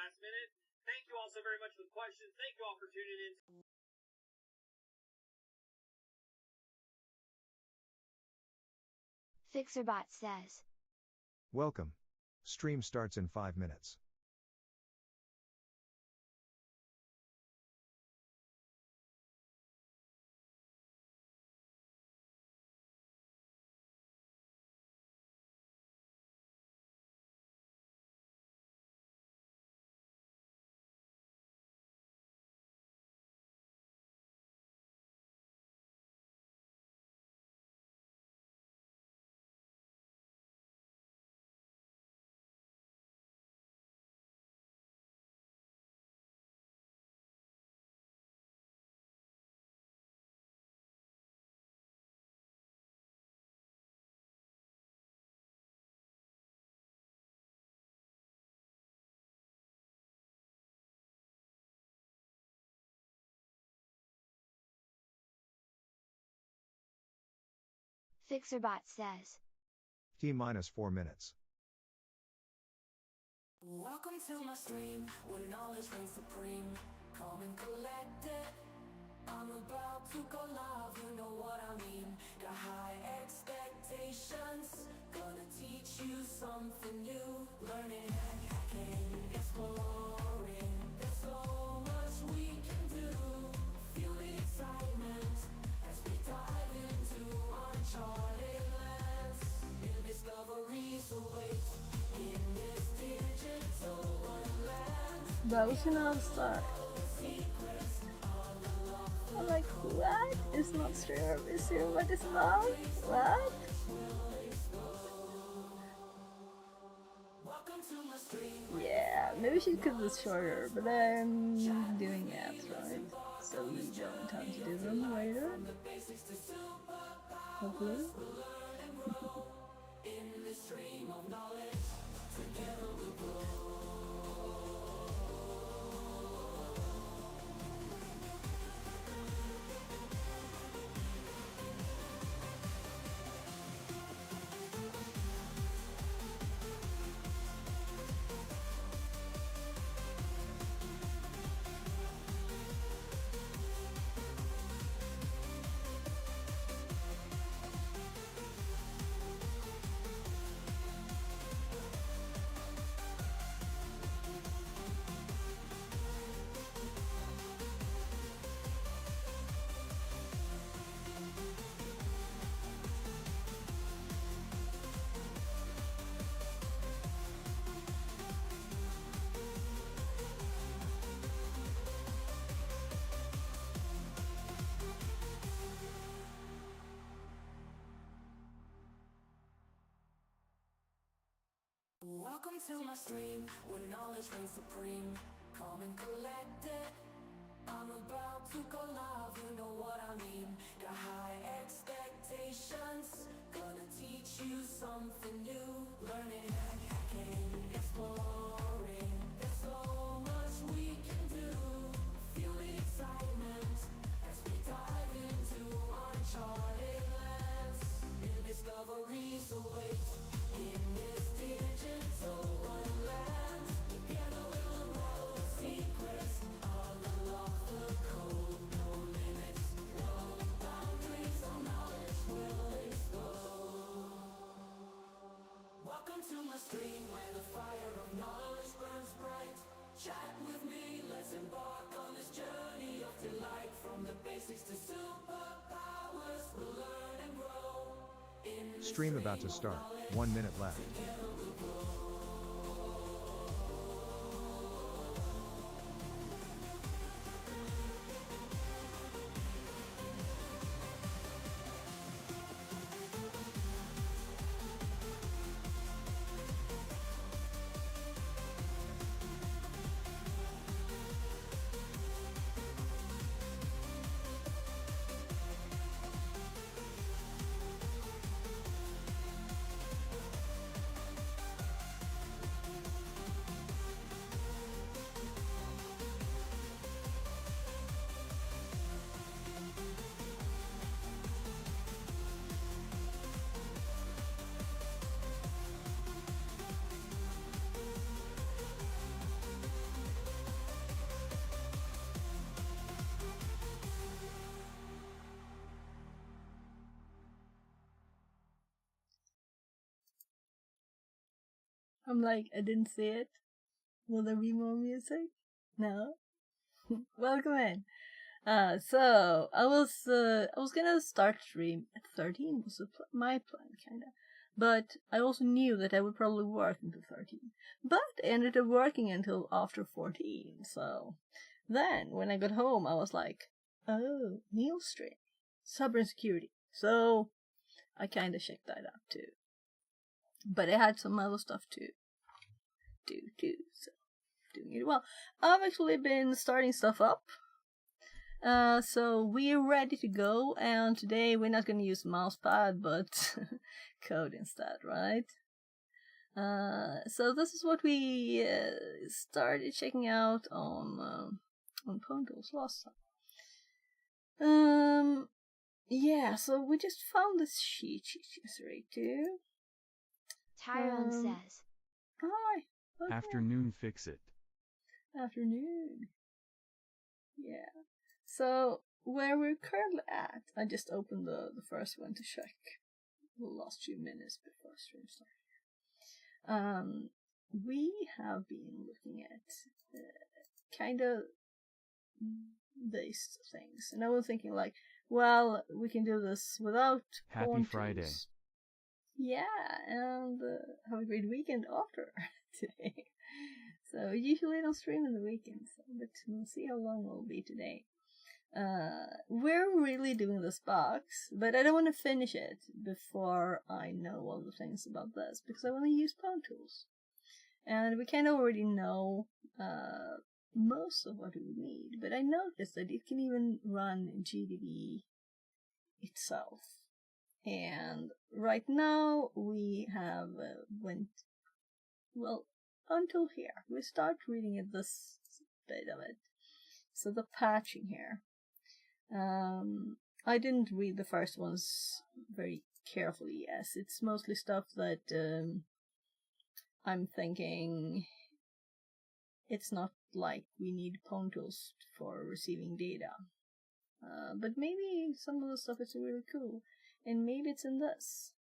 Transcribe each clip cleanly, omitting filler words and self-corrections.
last minute. Thank you all so very much for the questions. Thank you all for tuning in. FixerBot says, Welcome. Stream starts in 5 minutes. FixerBot says, T-4 minutes. Welcome to my stream, where knowledge reigns supreme. Calm and collected, I'm about to go live, you know what I mean. Got high expectations, gonna teach you something new. Learning and hacking, exploring, there's so much we can do. Feel the excitement as we dive into uncharted lands. New discoveries await in this digital wonderland. Bagus na start. I'm like, what? It's not streamer, it's streamer, but it's not? What? Yeah, maybe she could be shorter, but I'm doing ads, right? So we don't have time to do them later. Hopefully. Welcome to my stream, where knowledge reigns supreme. Calm and collected, I'm about to go live, you know what I mean. Got high expectations, gonna teach you something new. Learning and hacking, exploring, there's so much we can do. Feel the excitement as we dive into uncharted lands. New discoveries await in this digital wonderland. Together we'll unravel the secrets, all unlock the code. No limits, no boundaries, all knowledge will explode. Welcome to my stream, where the fire of knowledge burns bright. Chat with me, let's embark on this journey of delight. From the basics to superpowers, we'll learn and grow. Stream about to start. 1 minute left. I'm like, I didn't see it. Will there be more music? No? Welcome in. So I was gonna start stream at 13 was my plan, kinda. But I also knew that I would probably work until 13. But I ended up working until after 14, so then when I got home I was like, oh, meal stream. Cyber insecurity. So I kinda checked that out too. But I had some other stuff to do too, so doing it well. I've actually been starting stuff up. So we're ready to go, and today we're not going to use mousepad, but code instead, right? So this is what we started checking out on pwntools last time. Yeah, so we just found this sheet yesterday too. Tyrone says. Hi. Okay. Afternoon, fix it. Afternoon. Yeah. So where we're currently at, I just opened the first one to check the last few minutes before stream started. We have been looking at kind of these things, and I was thinking like, well, we can do this without Happy Friday. tools. Yeah, and have a great weekend after today. So usually I don't stream in the weekends, but we'll see how long it'll be today. We're really doing this box, but I don't want to finish it before I know all the things about this, because I want to use pwntools. And we kind of already know most of what we would need, but I noticed that it can even run GDB itself. And right now we have until here. We start reading at this bit of it. So the patching here. I didn't read the first ones very carefully, yes. It's mostly stuff that I'm thinking it's not like we need pwntools for receiving data. But maybe some of the stuff is really cool, and maybe it's in this.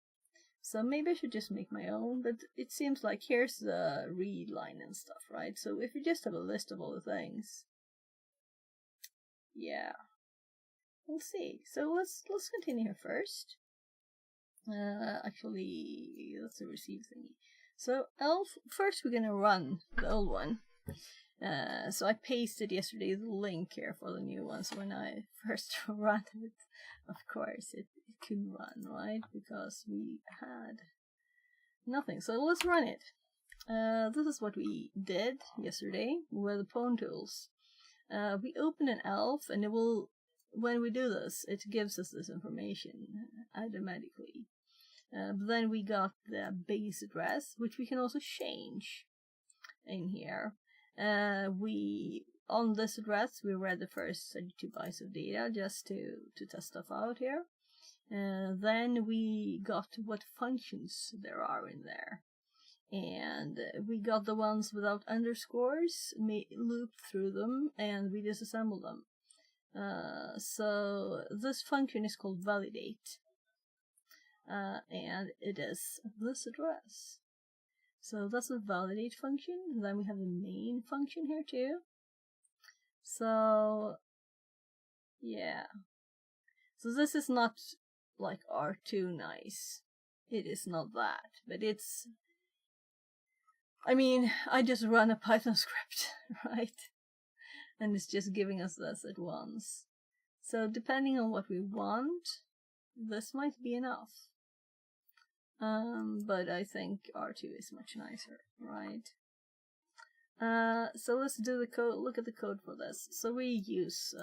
So maybe I should just make my own, but it seems like here's the read line and stuff, right? So if you just have a list of all the things, yeah, we'll see. So let's continue here first. Actually, that's a receive thingy. So first we're gonna run the old one. So I pasted yesterday the link here for the new one. So when I first ran it, of course it couldn't run, right? Because we had nothing. So let's run it. This is what we did yesterday with the pwntools. We open an elf, and it will, when we do this, it gives us this information automatically. But then we got the base address, which we can also change in here. On this address, we read the first 32 bytes of data just to test stuff out here. Then we got what functions there are in there. And we got the ones without underscores, looped through them, and we disassembled them. So this function is called validate. And it is this address. So that's a validate function. Then we have the main function here too. So yeah. So this is not like R2 nice. It is not that, but it's, I mean, I just run a Python script, right? And it's just giving us this at once. So depending on what we want, this might be enough. But I think R2 is much nicer, right? So let's do the code. Look at the code for this. So we use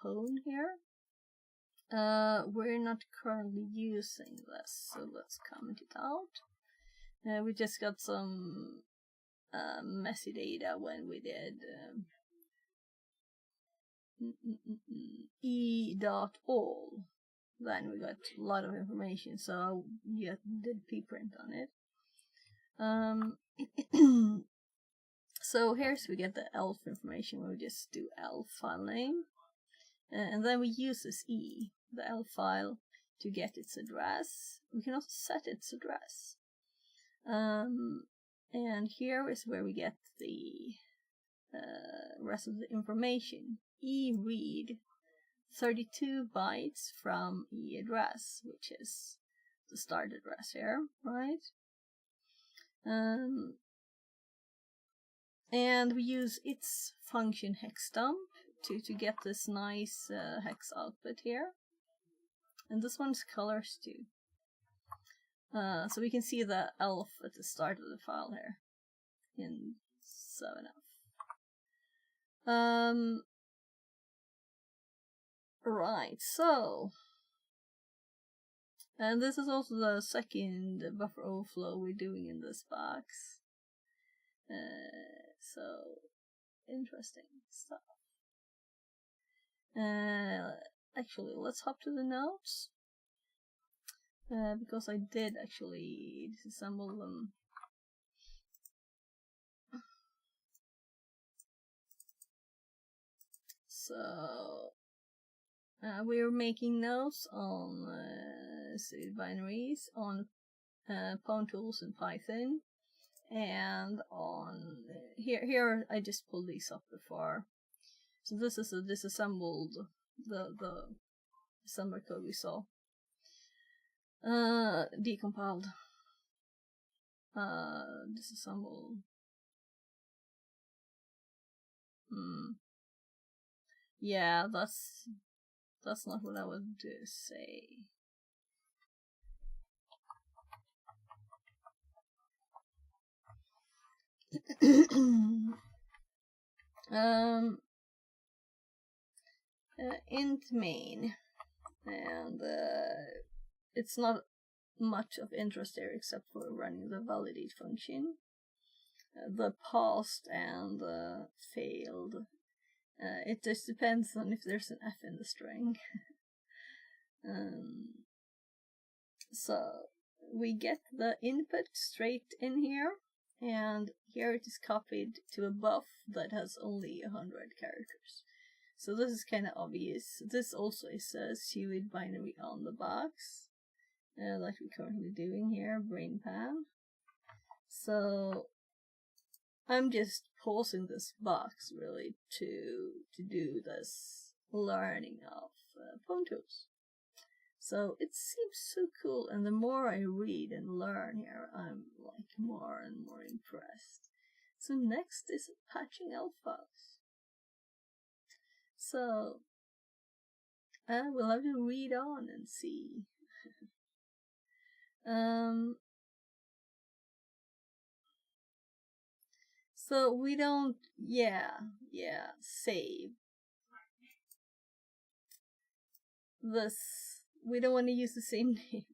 pwn here. We're not currently using this, so let's comment it out. We just got some messy data when we did e.all. Then we got a lot of information, so yeah, did pprint on it. So here's we get the elf information. We just do elf file name, and then we use this the elf file, to get its address. We can also set its address. And here is where we get the rest of the information. E-read 32 bytes from E-address, which is the start address here, right? And we use its function hexdump to get this nice hex output here. And this one's colors too. So we can see the elf at the start of the file here in 7F. Right, so, and this is also the second buffer overflow we're doing in this box. So, interesting stuff. Actually, let's hop to the notes. Because I did actually disassemble them. So, we're making notes on binaries, on pwntools and Python, and on here I just pulled these up before. So this is a disassembled the assembler code we saw. Decompiled. Disassemble. Yeah, that's not what I would say. Int main, and it's not much of interest there except for running the validate function. The paused and failed. It just depends on if there's an F in the string. So we get the input straight in here, and here it is copied to a buff that has only 100 characters. So this is kind of obvious. This also is a suid binary on the box, like we're currently doing here, brainpan. So I'm just pausing this box really to do this learning of pwntools. So it seems so cool, and the more I read and learn here, I'm like more and more impressed. So next is patching elf files. So we'll have to read on and see. So we don't, save this. We don't want to use the same name.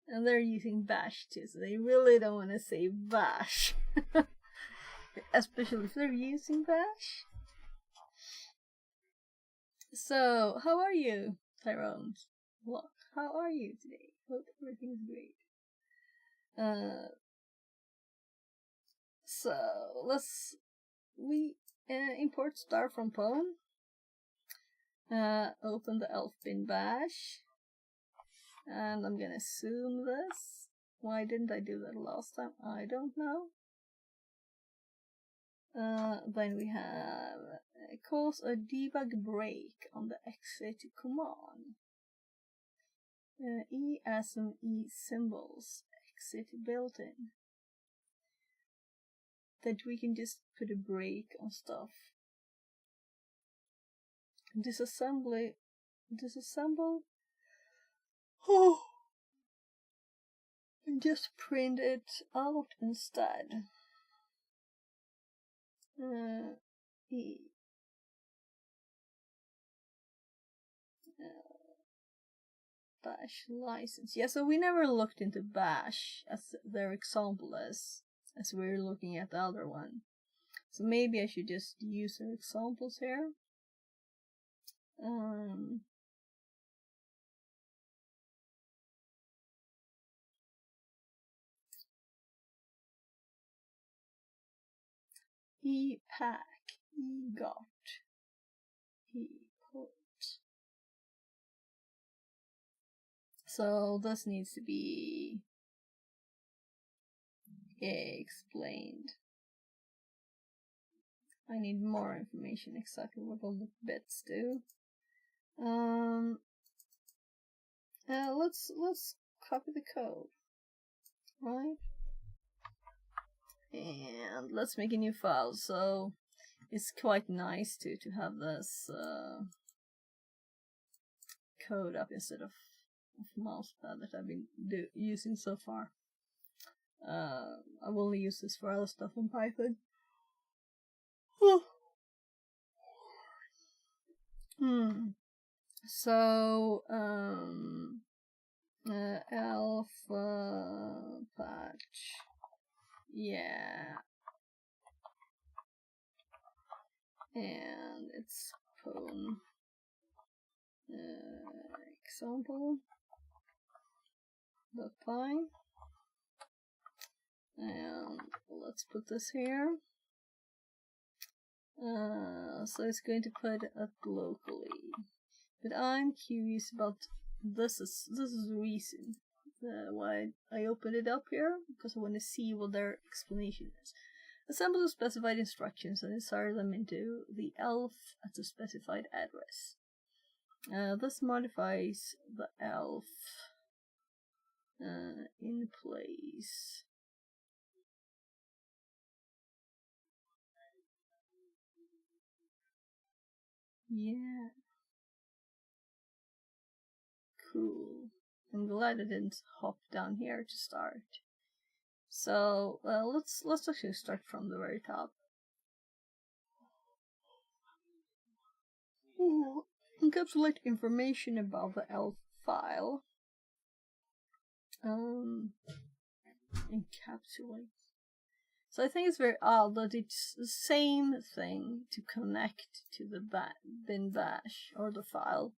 And they're using bash too, so they really don't want to say bash. Especially if they're using bash. So, how are you, Tyrone? Look, how are you today? Hope everything's great. So we import star from pwn. Open the elf bin bash, and I'm gonna zoom this. Why didn't I do that last time? I don't know. Then we have cause a debug break on the exit command. E as in E symbols, exit built-in. That we can just put a break on stuff. Disassemble. Oh, and just print it out instead. E. Bash license. Yeah, so we never looked into bash as their example as we're looking at the other one. So maybe I should just use their examples here. E-pack, E-got, E-put. So this needs to be explained. I need more information exactly what all the bits do. Let's copy the code, right? And let's make a new file. So it's quite nice to have this code up instead of mousepad that I've been using so far. I've only used this for other stuff in Python. So alpha patch, yeah, and it's pwn example .py, and let's put this here. So it's going to put it locally, but I'm curious about this is the reason why I opened it up here, because I want to see what their explanation is. Assemble the specified instructions and insert them into the elf at the specified address. This modifies the elf in place. Yeah. Cool. I'm glad I didn't hop down here to start. So let's actually start from the very top. Ooh, encapsulate information about the elf file. Encapsulate. So I think it's very odd that it's the same thing to connect to the bin bash or the file,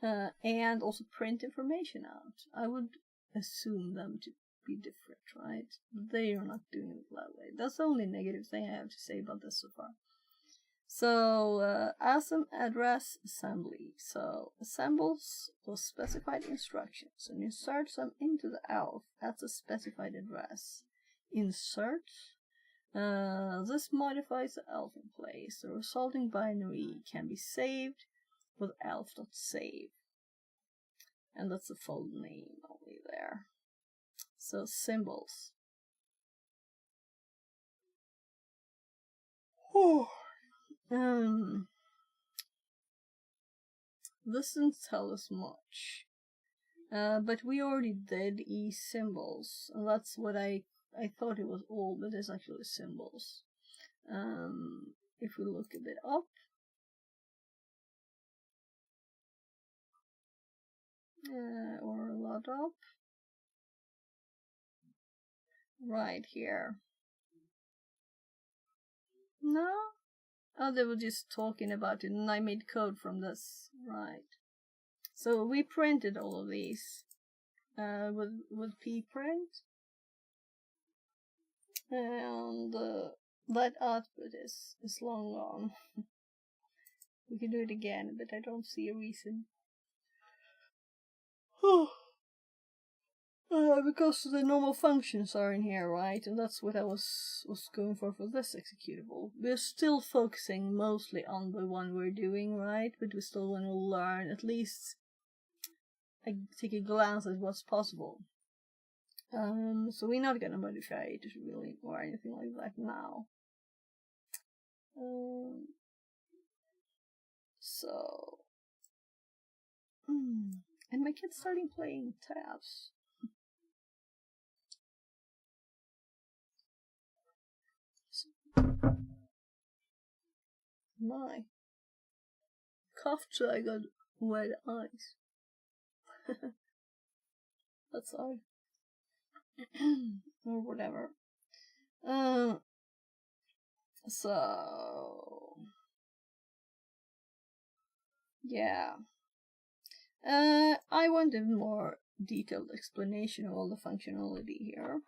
and also print information out. I would assume them to be different, right? They are not doing it that way. That's the only negative thing I have to say about this so far. So, ASM address assembly. So, assembles those specified instructions and inserts them into the elf at the specified address. Insert. This modifies the elf in place. The resulting binary can be saved with elf.save. And that's the folder name only there. So, symbols. This doesn't tell us much. But we already did symbols, and that's what I thought it was all, but it's actually symbols. If we look a bit up, or a lot up, right here. No? Oh, they were just talking about it, and I made code from this, right? So we printed all of these with pprint, and that output is long gone. We can do it again, but I don't see a reason. Because the normal functions are in here, right? And that's what I was going for this executable. We're still focusing mostly on the one we're doing, right? But we still want to learn, at least take a glance at what's possible. So we're not gonna modify it really or anything like that now. So, and my kid's starting playing tabs. My coughed, so I got wet eyes. That's odd. Or whatever. So yeah. I wanted more detailed explanation of all the functionality here.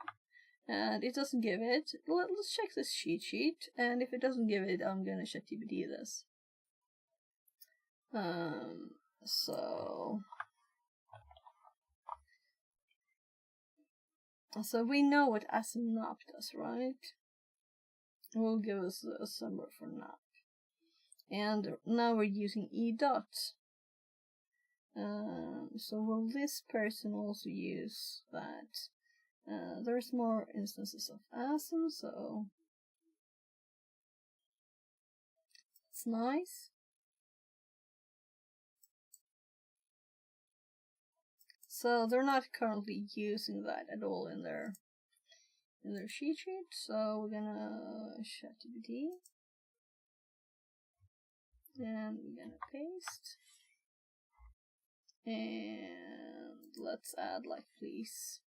And it doesn't give it. Let's check this cheat sheet, and if it doesn't give it, I'm gonna ChatGPT this. So So we know what asynap does, right? It will give us a symbol for nap. And now we're using e dot. So will this person also use that? There's more instances of asm, so it's nice. So they're not currently using that at all in their cheat sheet. So we're gonna ChatGPT and we're gonna paste, and let's add like please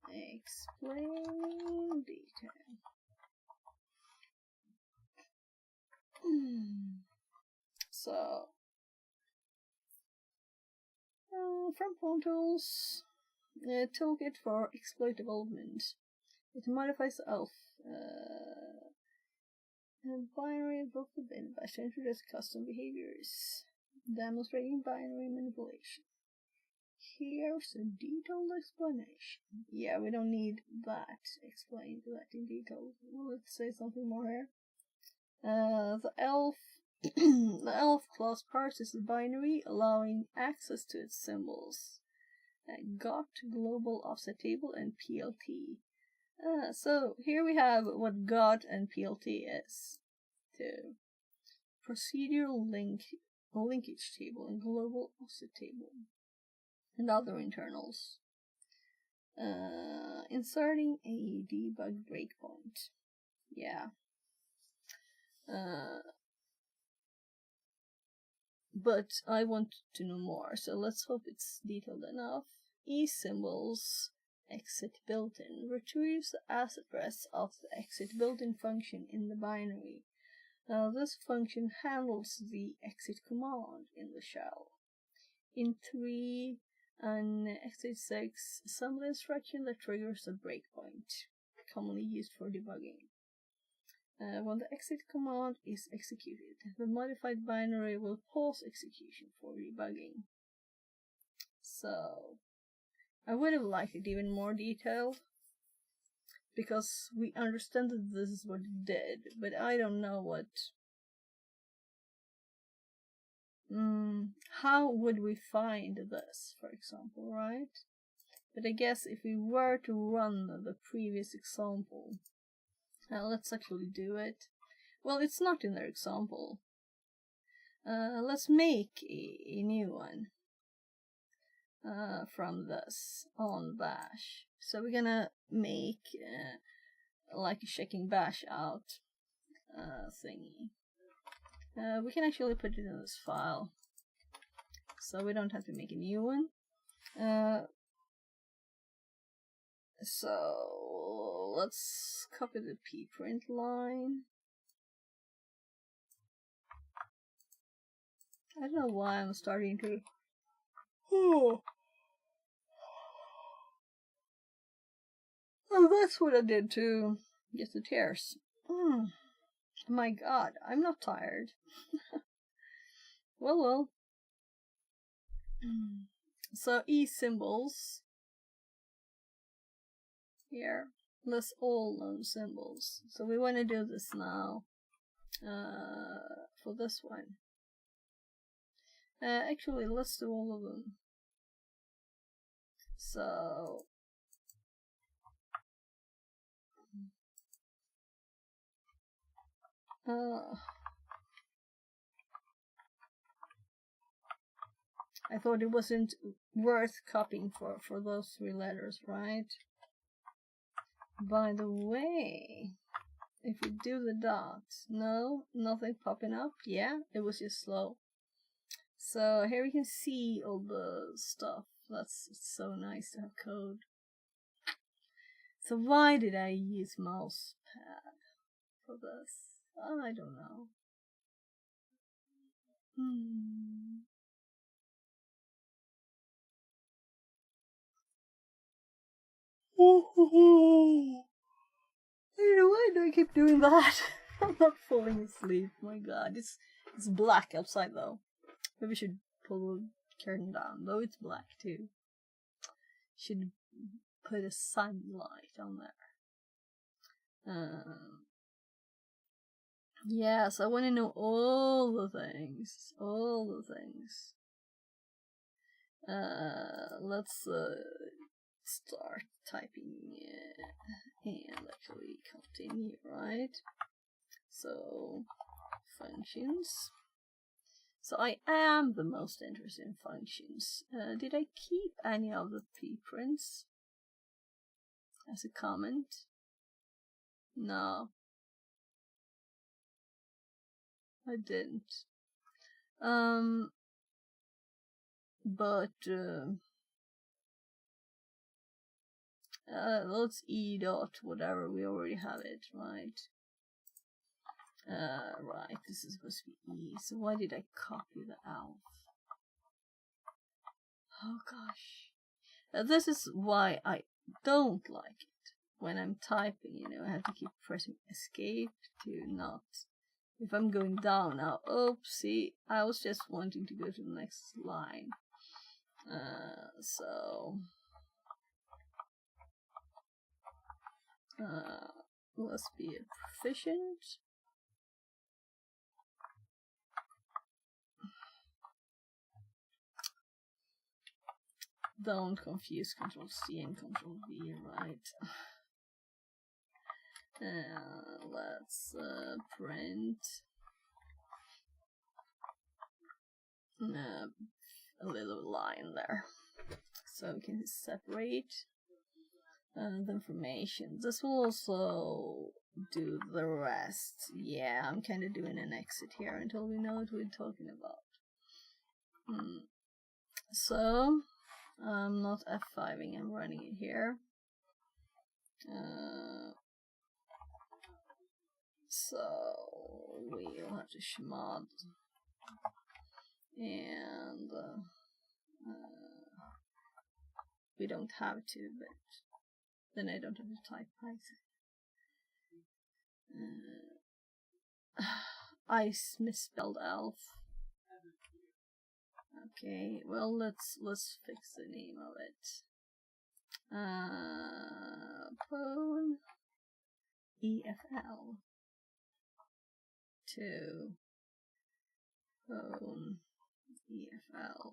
explain detail. So from pwntools, toolkit for exploit development. It modifies the ELF binary book the bin bash to introduce custom behaviors, demonstrating binary manipulation. Here's a detailed explanation. Yeah, we don't need that explained that in detail. Let's say something more here. The ELF the ELF class parses the binary, allowing access to its symbols. GOT, global offset table, and PLT. So here we have what GOT and PLT is. Too. Procedural linkage table and global offset table. And other internals. Inserting a debug breakpoint. Yeah. But I want to know more, so let's hope it's detailed enough. E symbols exit built-in retrieves the address of the exit built-in function in the binary. This function handles the exit command in the shell. In 3 and exit 6, assembly instruction that triggers a breakpoint, commonly used for debugging. When the exit command is executed, the modified binary will pause execution for debugging. So, I would have liked it even more detailed, because we understand that this is what it did, but I don't know what... how would we find this, for example, right? But I guess if we were to run the previous example, let's actually do it. Well, it's not in their example. Let's make a new one from this on bash. So we're gonna make like a checking bash out thingy. We can actually put it in this file, so we don't have to make a new one. So let's copy the pprint line. I don't know why I'm starting to... Oh, that's what I did to get the tears. My god, I'm not tired. Well. So E symbols. Here. List all known symbols. So we want to do this now. For this one. Actually, let's do all of them. So... I thought it wasn't worth copying for those 3 letters, right? By the way, if we do the dots, no, nothing popping up. Yeah, it was just slow. So here we can see all the stuff. That's so nice to have code. So why did I use mouse pad for this? I don't know. You know, why do I keep doing that? I'm not falling asleep. My god, it's black outside though. Maybe we should pull Turn down, though it's black too. Should put a sunlight on there. Yes, I want to know all the things. All the things. Let's start typing and actually continue, right? So, functions. So I am the most interested in functions. Did I keep any of the p-prints as a comment? No, I didn't. Let's e dot whatever, we already have it, right? Right, this is supposed to be e, so why did I copy the alf? Oh gosh. This is why I don't like it. When I'm typing, you know, I have to keep pressing escape to not... If I'm going down now, oopsie, I was just wanting to go to the next line. Let's be proficient. Don't confuse Control C and Control V, right? Let's print a little line there, so we can separate the information. This will also do the rest. Yeah, I'm kind of doing an exit here until we know what we're talking about. So, I'm not F5ing, I'm running it here. So, we'll have to chmod. And we don't have to, but then I don't have to type Python. I misspelled elf. Okay, well let's fix the name of it. Pwn EFL to Pwn EFL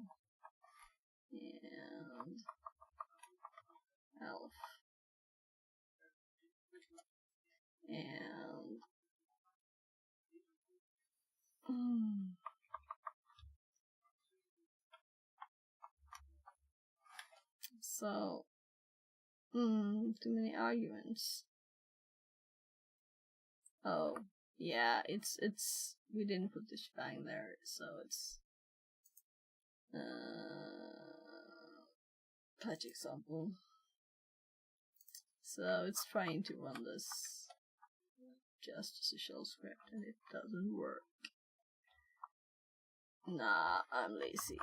and elf and so too many arguments. Oh yeah, it's we didn't put the shebang there, so it's patch example. So it's trying to run this just as a shell script and it doesn't work. Nah, I'm lazy.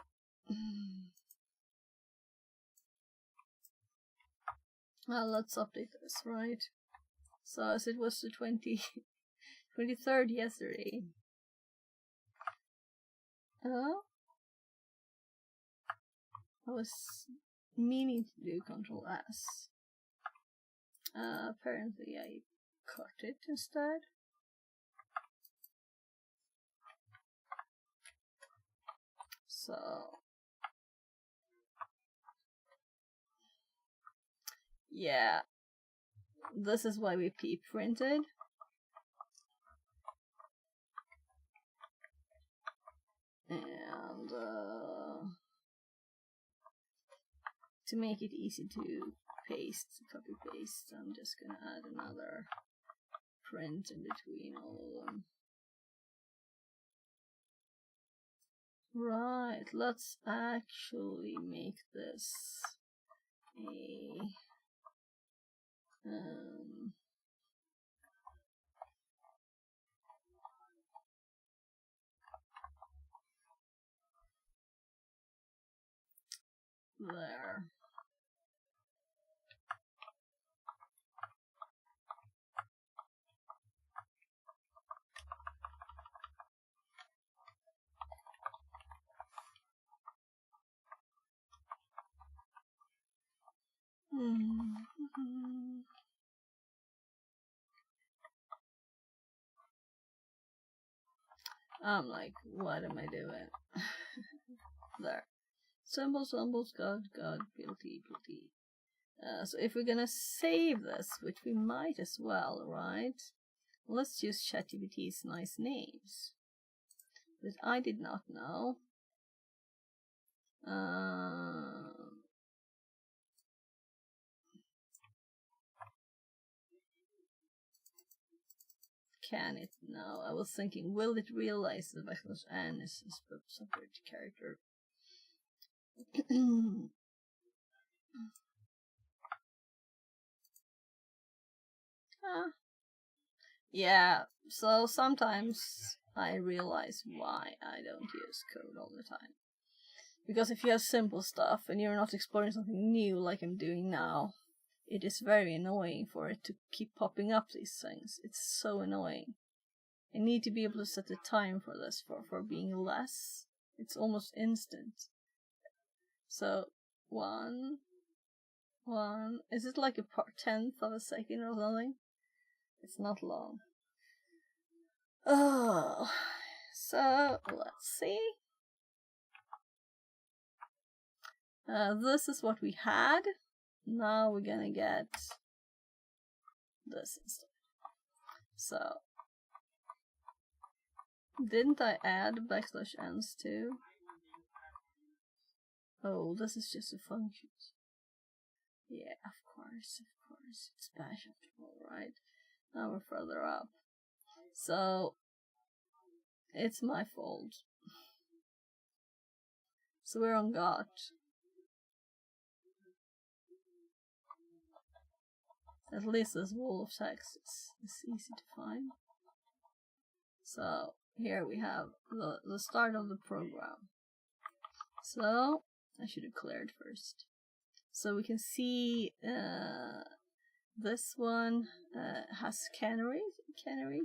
Well, let's update this, right? So as it was the 23rd yesterday. Oh? I was meaning to do Control S. Apparently I cut it instead. So yeah, this is why we p-printed. And to make it easy to copy paste, I'm just gonna add another print in between all of them. Right, let's actually make this a there. I'm like, what am I doing? There. Symbols, symbols, God, God, guilty, guilty. So if we're gonna save this, which we might as well, right? Let's use ChatGPT's nice names. But I did not know. Can it now? I was thinking, will it realize that backslash n is a separate character? Yeah, so sometimes I realize why I don't use code all the time. Because if you have simple stuff and you're not exploring something new like I'm doing now, it is very annoying for it to keep popping up these things. It's so annoying. I need to be able to set the time for this, for being less. It's almost instant. So, one, is it like a tenth of a second or something? It's not long. Oh, so let's see. This is what we had. Now we're gonna get this instead. So, didn't I add backslash n's too? Oh, this is just a function. Yeah, of course. It's bash after all, right? Now we're further up. So, it's my fault. So we're on got. At least this wall of text is easy to find. So, here we have the start of the program. So, I should have cleared first. So we can see this one has canaries, and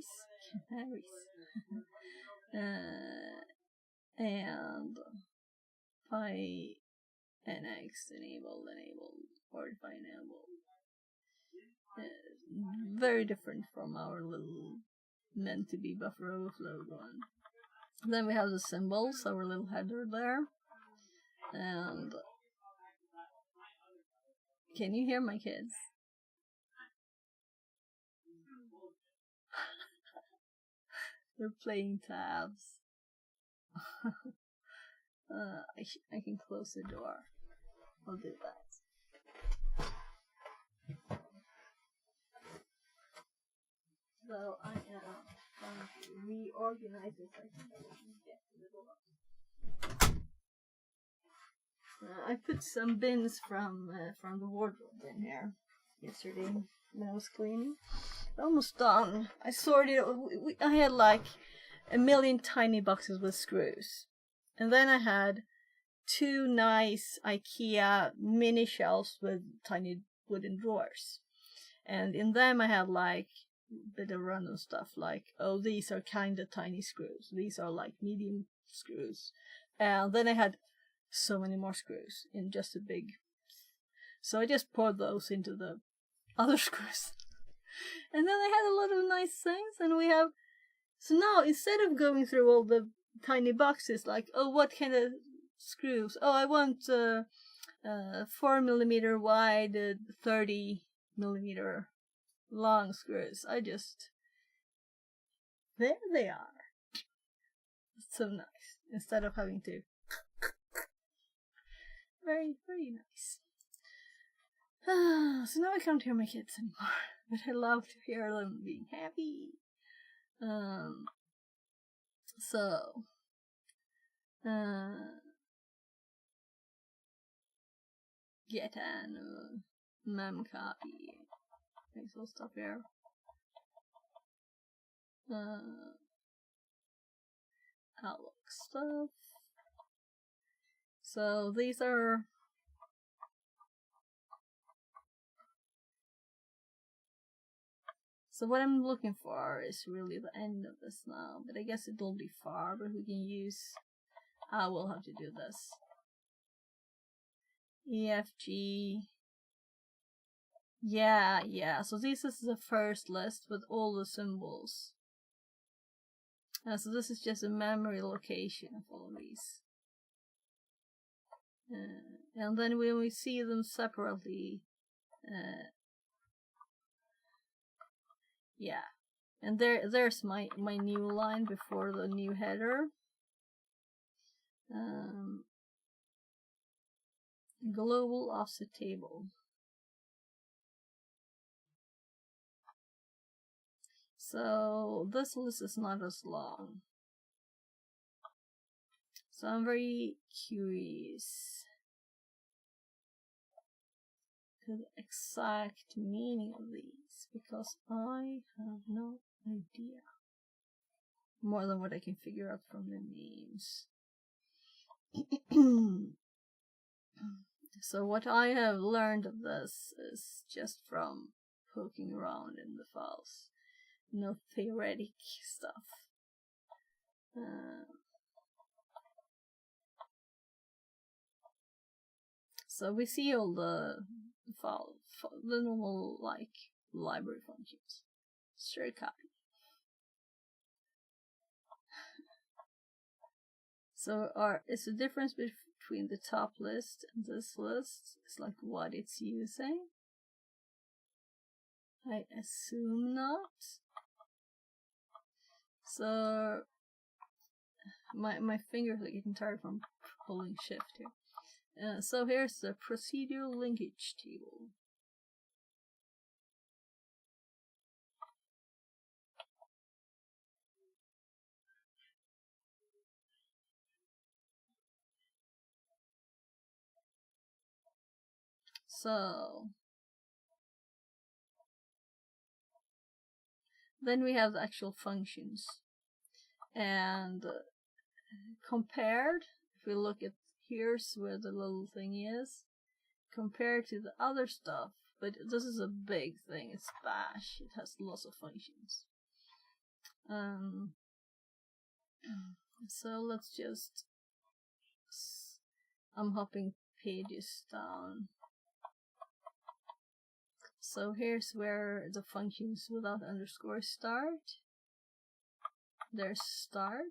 pynx enabled, or enabled. Very different from our little meant to be buffer overflow one. Then we have the symbols, our little header there, and can you hear my kids? They're playing tabs. I can close the door. I'll do that. So I am trying to reorganize this. I can get to the door. I put some bins from the wardrobe in here yesterday when I was cleaning. Almost done. I sorted. I had like a million tiny boxes with screws, and then I had 2 nice IKEA mini shelves with tiny wooden drawers, and in them I had like a bit of random stuff like, oh, these are kind of tiny screws. These are like medium screws, and then I had so many more screws in just a big. So I just poured those into the other screws. And then I had a lot of nice things, and we have. So now, instead of going through all the tiny boxes, like, oh, what kind of screws? Oh, I want 4mm wide, 30mm long screws. I just. There they are. It's so nice. Instead of having to. Very, very nice. So now I can't hear my kids anymore. But I love to hear them being happy. Get an mem copy. Makes all stuff here. Outlook stuff. So these are. So what I'm looking for is really the end of this now, but I guess it will be far, but we can use. I will have to do this. EFG. Yeah. So this is the first list with all the symbols. So this is just a memory location of all of these. And then when we see them separately, yeah. And there's my new line before the new header. Global offset table. So this list is not as long. So I'm very curious to the exact meaning of these, because I have no idea. More than what I can figure out from the names. So what I have learned of this is just from poking around in the files. No theoretic stuff. So we see all the normal like library functions. Straight copy. So is the difference between the top list and this list is like what it's using? I assume not. So my fingers are getting tired from holding shift here. So here's the procedural linkage table. So then we have the actual functions, and compared, if we look at here's where the little thing is, compared to the other stuff, but this is a big thing, it's bash, it has lots of functions. So let's just, I'm hopping pages down. So here's where the functions without underscore start. There's start.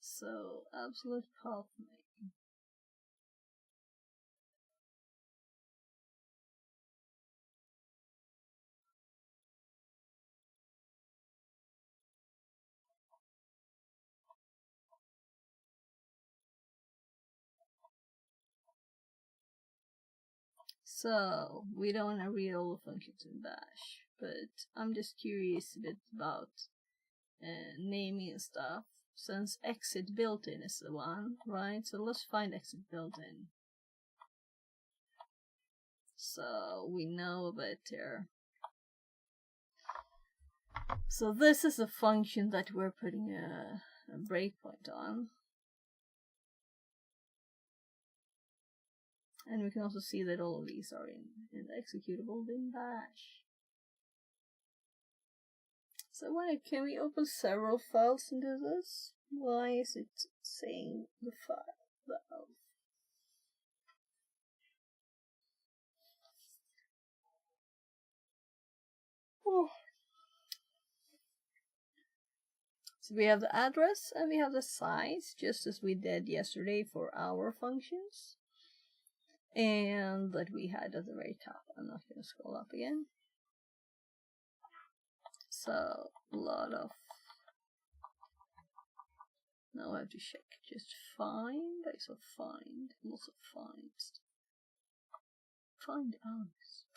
So absolute path name. So we don't want to read all the functions in bash, but I'm just curious a bit about naming and stuff, since exit built-in is the one, right? So let's find exit built-in. So we know a bit here. So this is a function that we're putting a breakpoint on. And we can also see that all of these are in the executable in bash. So can we open several files into this? Why is it saying the file? Oh. So we have the address and we have the size, just as we did yesterday for our functions. And that we had at the very top. I'm not going to scroll up again. So, a lot of... Now I have to check. Just find. I saw find. Lots of finds. Find out.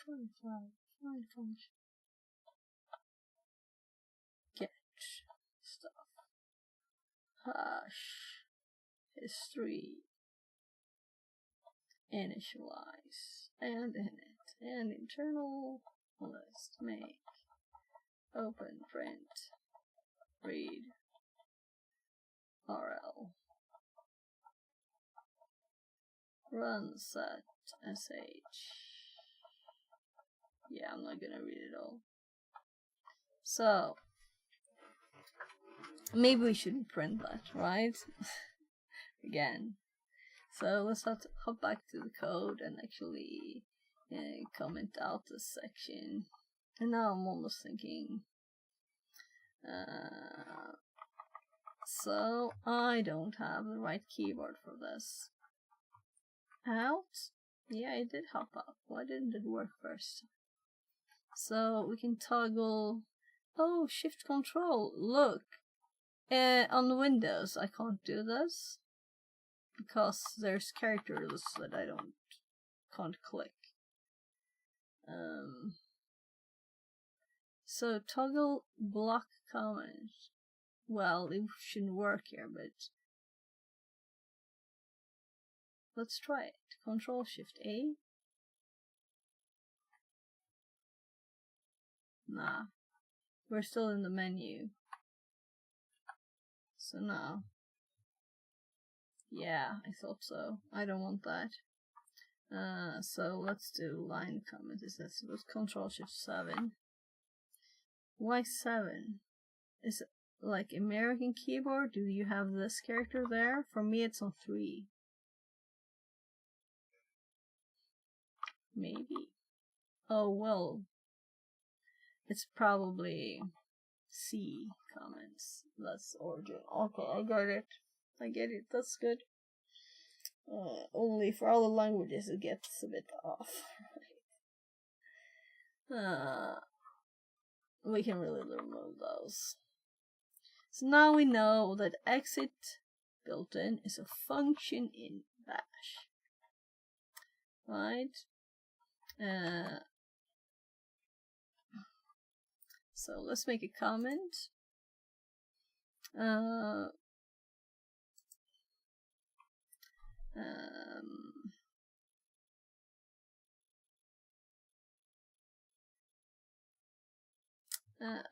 Find file. Find function. Get stuff. Hash. History. Initialize. And init. And internal list. Make. Open. Print. Read. RL. Run set sh. Yeah, I'm not gonna read it all. So maybe we shouldn't print that, right? Again. So let's hop back to the code and actually comment out this section. And now I'm almost thinking. So I don't have the right keyboard for this. Out? Yeah, it did hop up. Why didn't it work first? So we can toggle. Oh, shift control. Look. On Windows, I can't do this because there's characters that I can't click. So toggle block comment. Well, it shouldn't work here, but let's try it. Control Shift A. Nah, we're still in the menu. So now, yeah, I thought so. I don't want that. So let's do line comment. Is that supposed Control Shift 7? Why 7? Is it like American keyboard? Do you have this character there? For me, it's on 3. Maybe. Oh well. It's probably C comments. That's origin. Okay, I got it. I get it. That's good. Only for other languages it gets a bit off. We can really remove those. So now we know that exit built-in is a function in Bash. Right? So let's make a comment.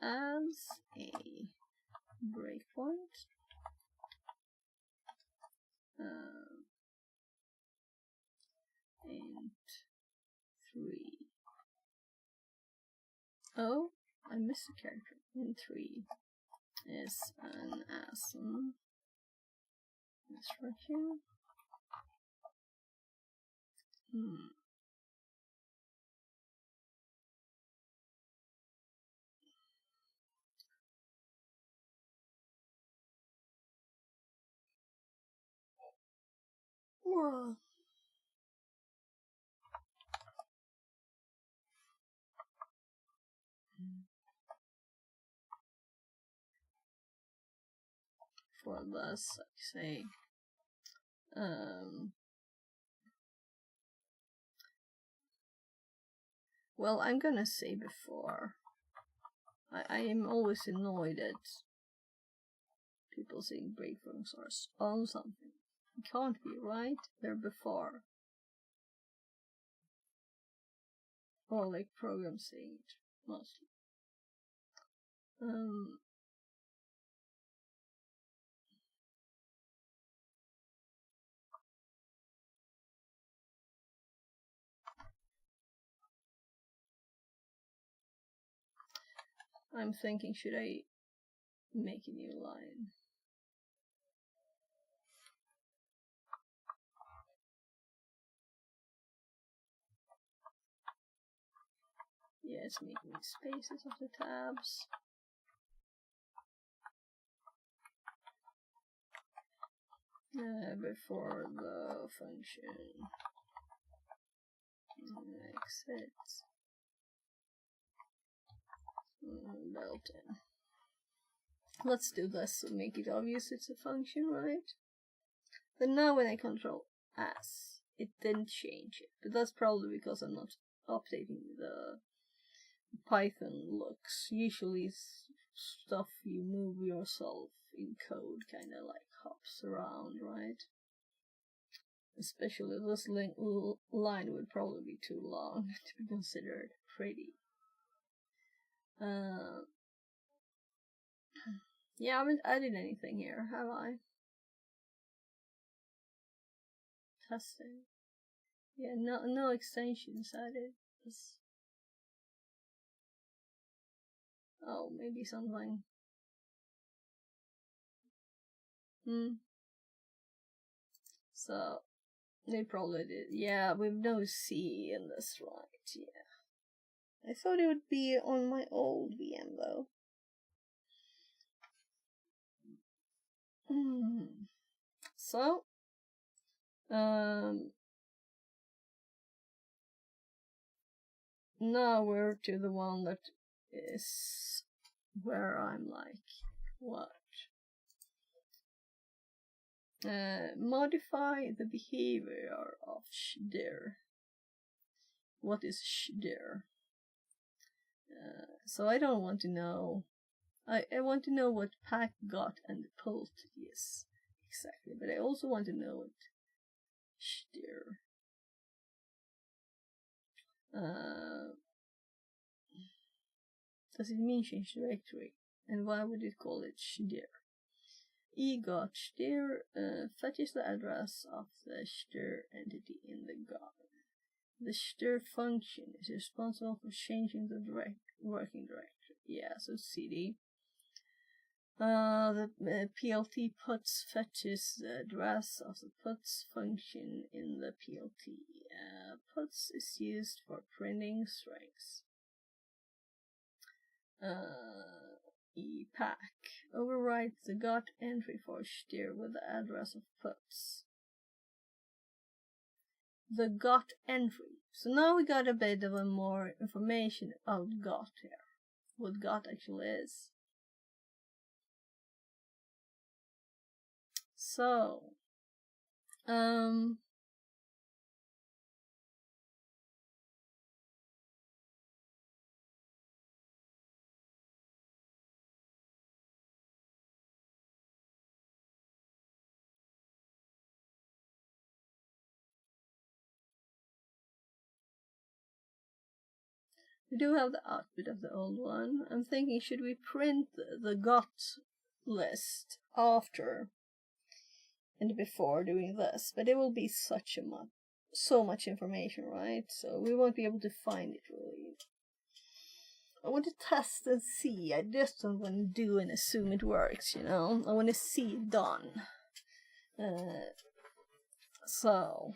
Adds a breakpoint. And 3. Oh, I missed a character. And 3 is an awesome. That's right here. Whoa. For this, I say, well, I'm gonna say before. I am always annoyed at people saying breakpoints are on something. It can't be, right? They're before. Or like programs saying it, mostly. I'm thinking, should I make a new line? Yeah, it's making spaces of the tabs. Before the function exit built-in. Let's do this to make it obvious it's a function, right? But now when I control S, it didn't change it. But that's probably because I'm not updating the Python looks. Usually stuff you move yourself in code kind of like hops around, right? Especially this line would probably be too long to be considered pretty. Yeah, I haven't added anything here, have I? Testing. Yeah, no extensions added. Oh, maybe something. So they probably did. Yeah, we've no C in this, right? Yeah. I thought it would be on my old VM though. So, now we're to the one that is where I'm like, what? Modify the behavior of shdir. What is shdir? So I don't want to know. I want to know what pack got and pult is exactly, but I also want to know what shdir. Does it mean change directory? And why would it call it shdir? Got shdir fetches the address of the shdir entity in the GOT. The shdir function is responsible for changing the working directory. Yeah, so cd. The PLT puts fetches the address of the puts function in the PLT. Puts is used for printing strings. epack overwrites the GOT entry for shdir with the address of puts. The GOT entry. So now we got a bit of more information about GOT here. What GOT actually is. So, we do have the output of the old one. I'm thinking, should we print the GOT list after and before doing this? But it will be so much information, right? So we won't be able to find it really. I want to test and see. I just don't want to do and assume it works, you know? I want to see it done. So,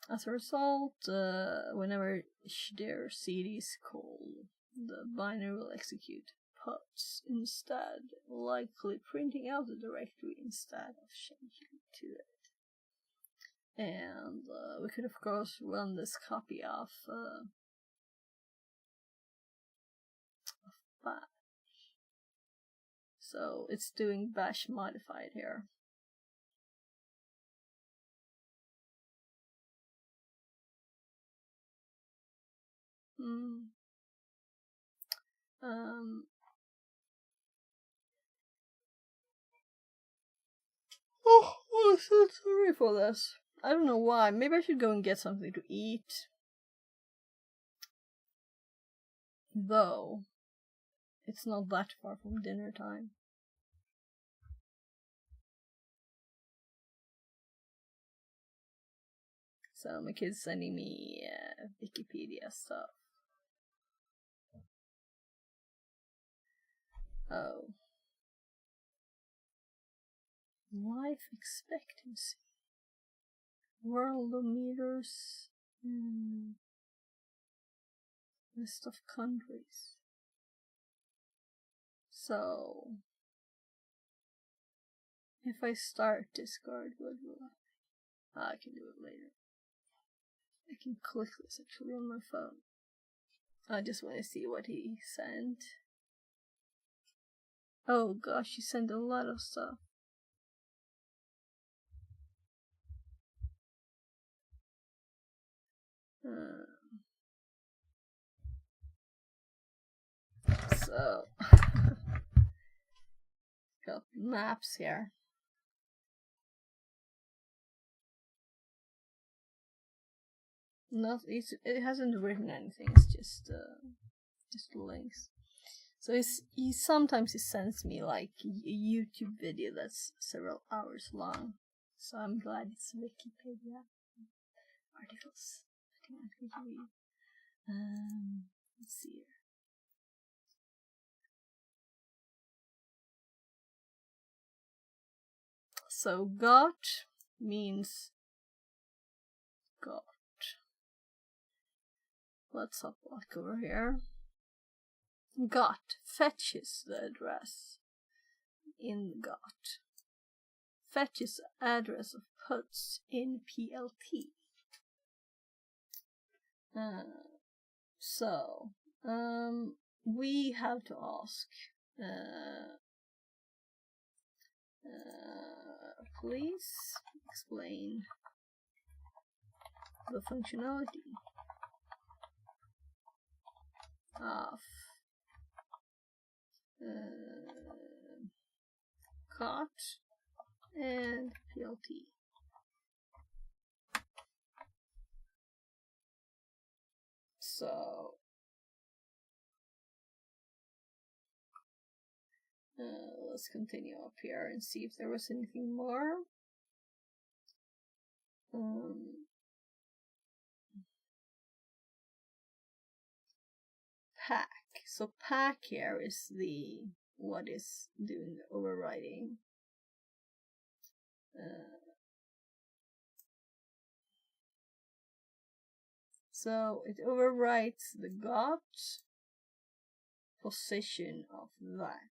as a result, whenever shdir cd is called, the binary will execute puts instead, likely printing out the directory instead of changing to it. And we could of course run this copy of bash. So it's doing bash modified here. Oh, I'm so sorry for this. I don't know why. Maybe I should go and get something to eat. Though, it's not that far from dinner time. So my kid's sending me Wikipedia stuff. Oh. Life expectancy. Worldometers. List of countries. So, if I start Discord, what will I can do it later. I can click this actually on my phone. I just want to see what he sent. Oh gosh, he sent a lot of stuff. So, got maps here. It hasn't written anything. It's just links. So he sometimes sends me like a YouTube video that's several hours long. So I'm glad it's Wikipedia articles. Let's see here. So GOT means GOT. Let's upload over here. Got fetches the address in got. Fetches address of puts in PLT. So we have to ask please explain the functionality of cot and PLT. So let's continue up here and see if there was anything more. Pack. So pack here is the what is doing the overriding. So it overwrites the got position of that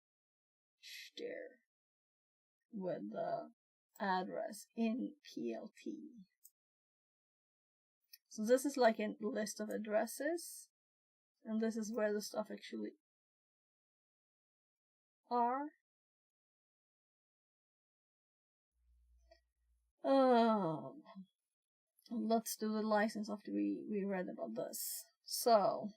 there with the address in PLT. So this is like a list of addresses, and this is where the stuff actually are. Let's do the license after we read about this. So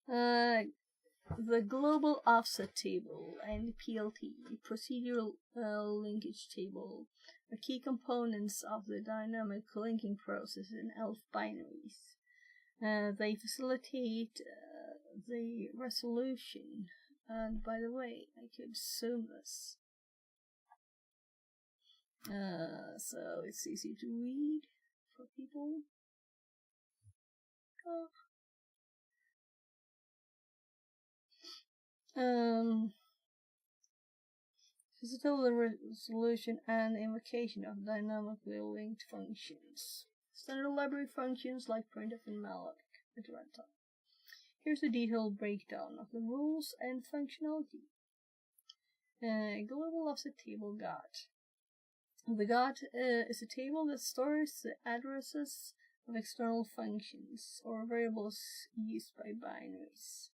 the global offset table and PLT, procedural linkage table, are key components of the dynamic linking process in ELF binaries. They facilitate the resolution. And by the way, I could zoom this. So it's easy to read for people. Physical resolution and invocation of dynamically linked functions. Standard library functions like printf and malloc at runtime. Here's a detailed breakdown of the rules and functionality. Global offset table GOT. The GOT is a table that stores the addresses of external functions or variables used by binaries.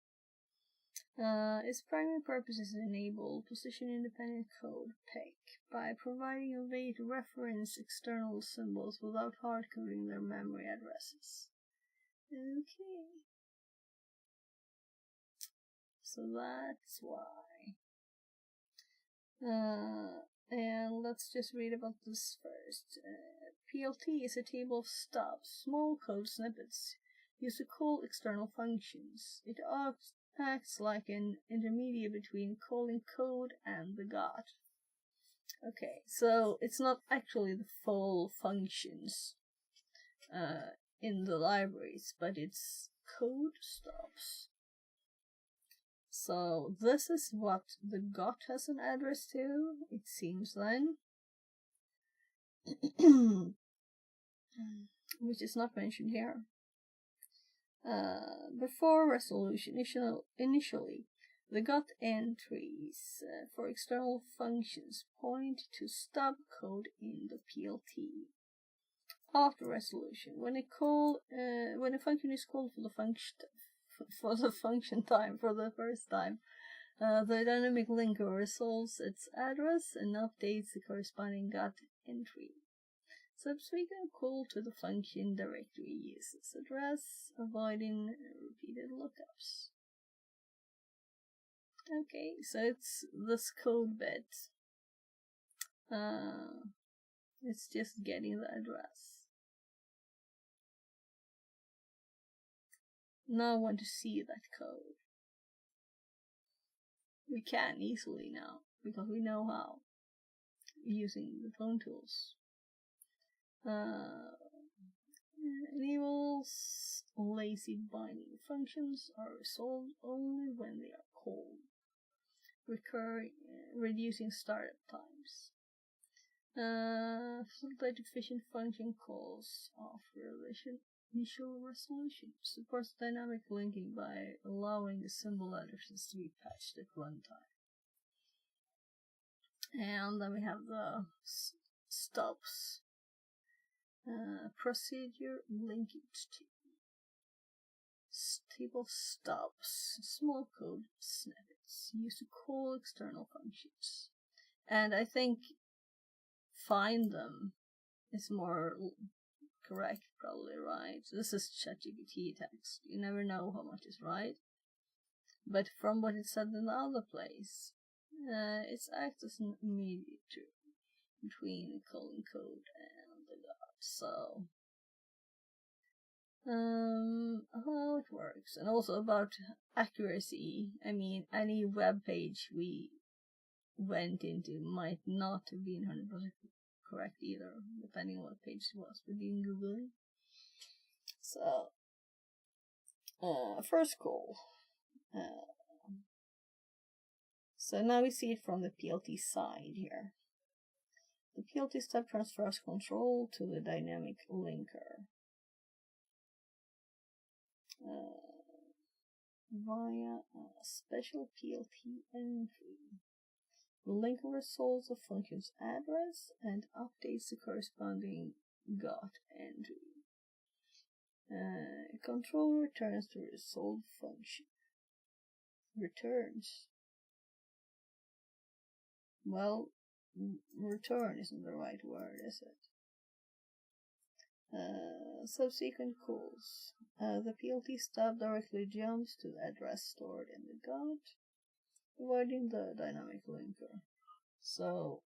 Its primary purpose is to enable position-independent code (PIC) by providing a way to reference external symbols without hard-coding their memory addresses. Okay. So that's why. And let's just read about this first. PLT is a table of stubs, small code snippets, used to call external functions. It acts like an intermediate between calling code and the GOT. Okay, so it's not actually the full functions in the libraries, but it's code stubs. So this is what the GOT has an address to, it seems then. Which is not mentioned here. Before resolution, initially, the GOT entries for external functions point to stub code in the PLT. After resolution, when a function is called for the function time for the first time, the dynamic linker resolves its address and updates the corresponding GOT entry. Subsequent call to the function directory uses address, avoiding repeated lookups. Okay, so it's this code bit. It's just getting the address. Now I want to see that code. We can easily now, because we know how, using the pwntools. Enables lazy binding functions are resolved only when they are called, reducing startup times. Facilitate efficient function calls of Initial resolution supports dynamic linking by allowing the symbol addresses to be patched at runtime. And then we have the stubs. Procedure linkage table stubs, small code snippets used to call external functions. And I think find them is more correct, probably, right? This is ChatGPT text. You never know how much is right. But from what it said in the other place, it's acts as an mediator between the calling code and the God. So, how it works, and also about accuracy. I mean, any web page we went into might not have been 100% correct either, depending on what page it was we're doing Googling. So, first call. So now we see it from the PLT side here. The PLT step transfers control to the dynamic linker via a special PLT entry. The linker resolves the function's address and updates the corresponding GOT entry. Control returns to resolved function. Returns. Well, return isn't the right word, is it? Subsequent calls. The PLT stub directly jumps to the address stored in the GOT, providing the dynamic linker. So,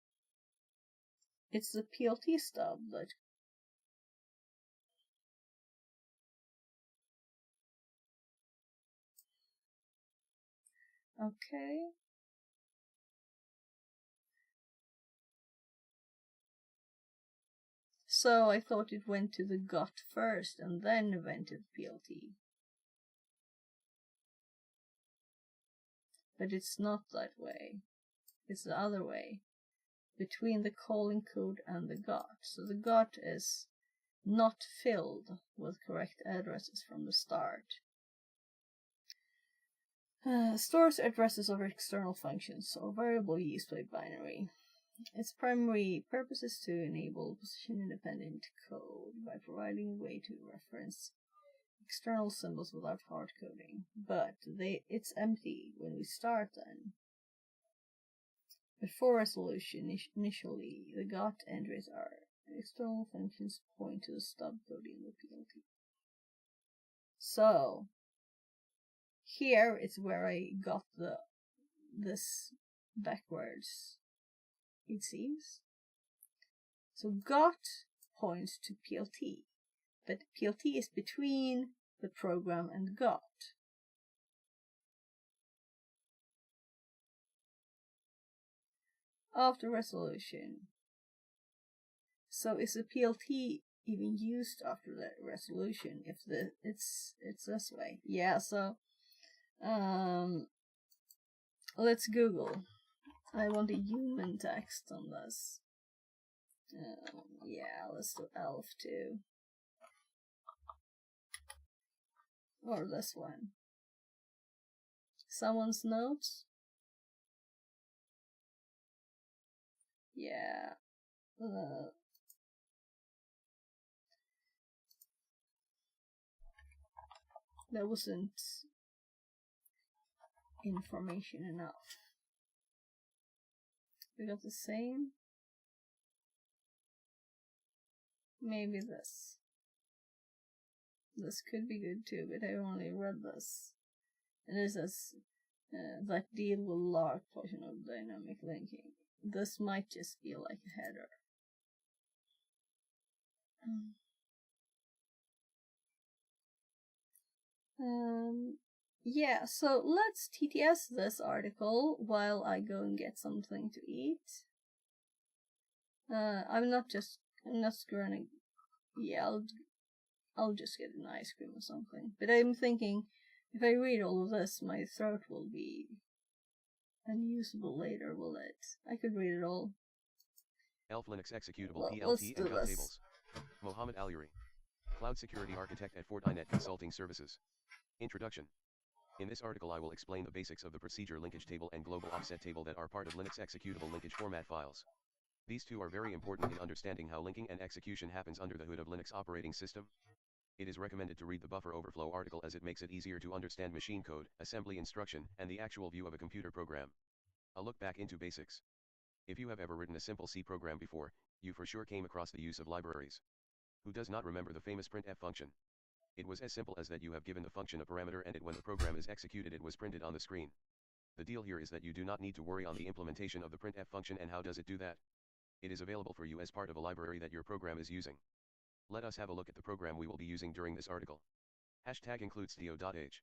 it's the PLT stub that okay. So I thought it went to the GOT first and then went to the PLT. But it's not that way. It's the other way. Between the calling code and the GOT. So the GOT is not filled with correct addresses from the start. Stores addresses of external functions or variable used by binary. Its primary purpose is to enable position-independent code by providing a way to reference external symbols without hard coding. But it's empty when we start then. Before resolution, initially, the GOT entries are external functions point to the stub code in the PLT. So, here is where I got this backwards, it seems. So GOT points to PLT, but PLT is between the program and GOT. After resolution. So is the PLT even used after the resolution if it's this way? Yeah, so let's Google. I want a human text on this. Yeah, let's do ELF too. Or this one. Someone's notes? Yeah. That wasn't information enough. We got the same. Maybe this. This could be good too, but I only read this. And it says that deal with large portion of dynamic linking. This might just be like a header. Yeah, so let's TTS this article while I go and get something to eat. I'm not screwing. Yeah, I'll just get an ice cream or something. But I'm thinking, if I read all of this, my throat will be unusable later, will it? I could read it all. ELF Linux executable Let's PLT do and GOT this. tables. Mohammed Al-Yuri. Cloud Security Architect at Fortinet Consulting Services. Introduction. In this article I will explain the basics of the procedure linkage table and global offset table that are part of Linux executable linkage format files. These two are very important in understanding how linking and execution happens under the hood of Linux operating system. It is recommended to read the buffer overflow article as it makes it easier to understand machine code, assembly instruction, and the actual view of a computer program. A look back into basics. If you have ever written a simple C program before, you for sure came across the use of libraries. Who does not remember the famous printf function? It was as simple as that you have given the function a parameter and when the program is executed it was printed on the screen. The deal here is that you do not need to worry on the implementation of the printf function and how does it do that. It is available for you as part of a library that your program is using. Let us have a look at the program we will be using during this article. Hashtag includes do.h.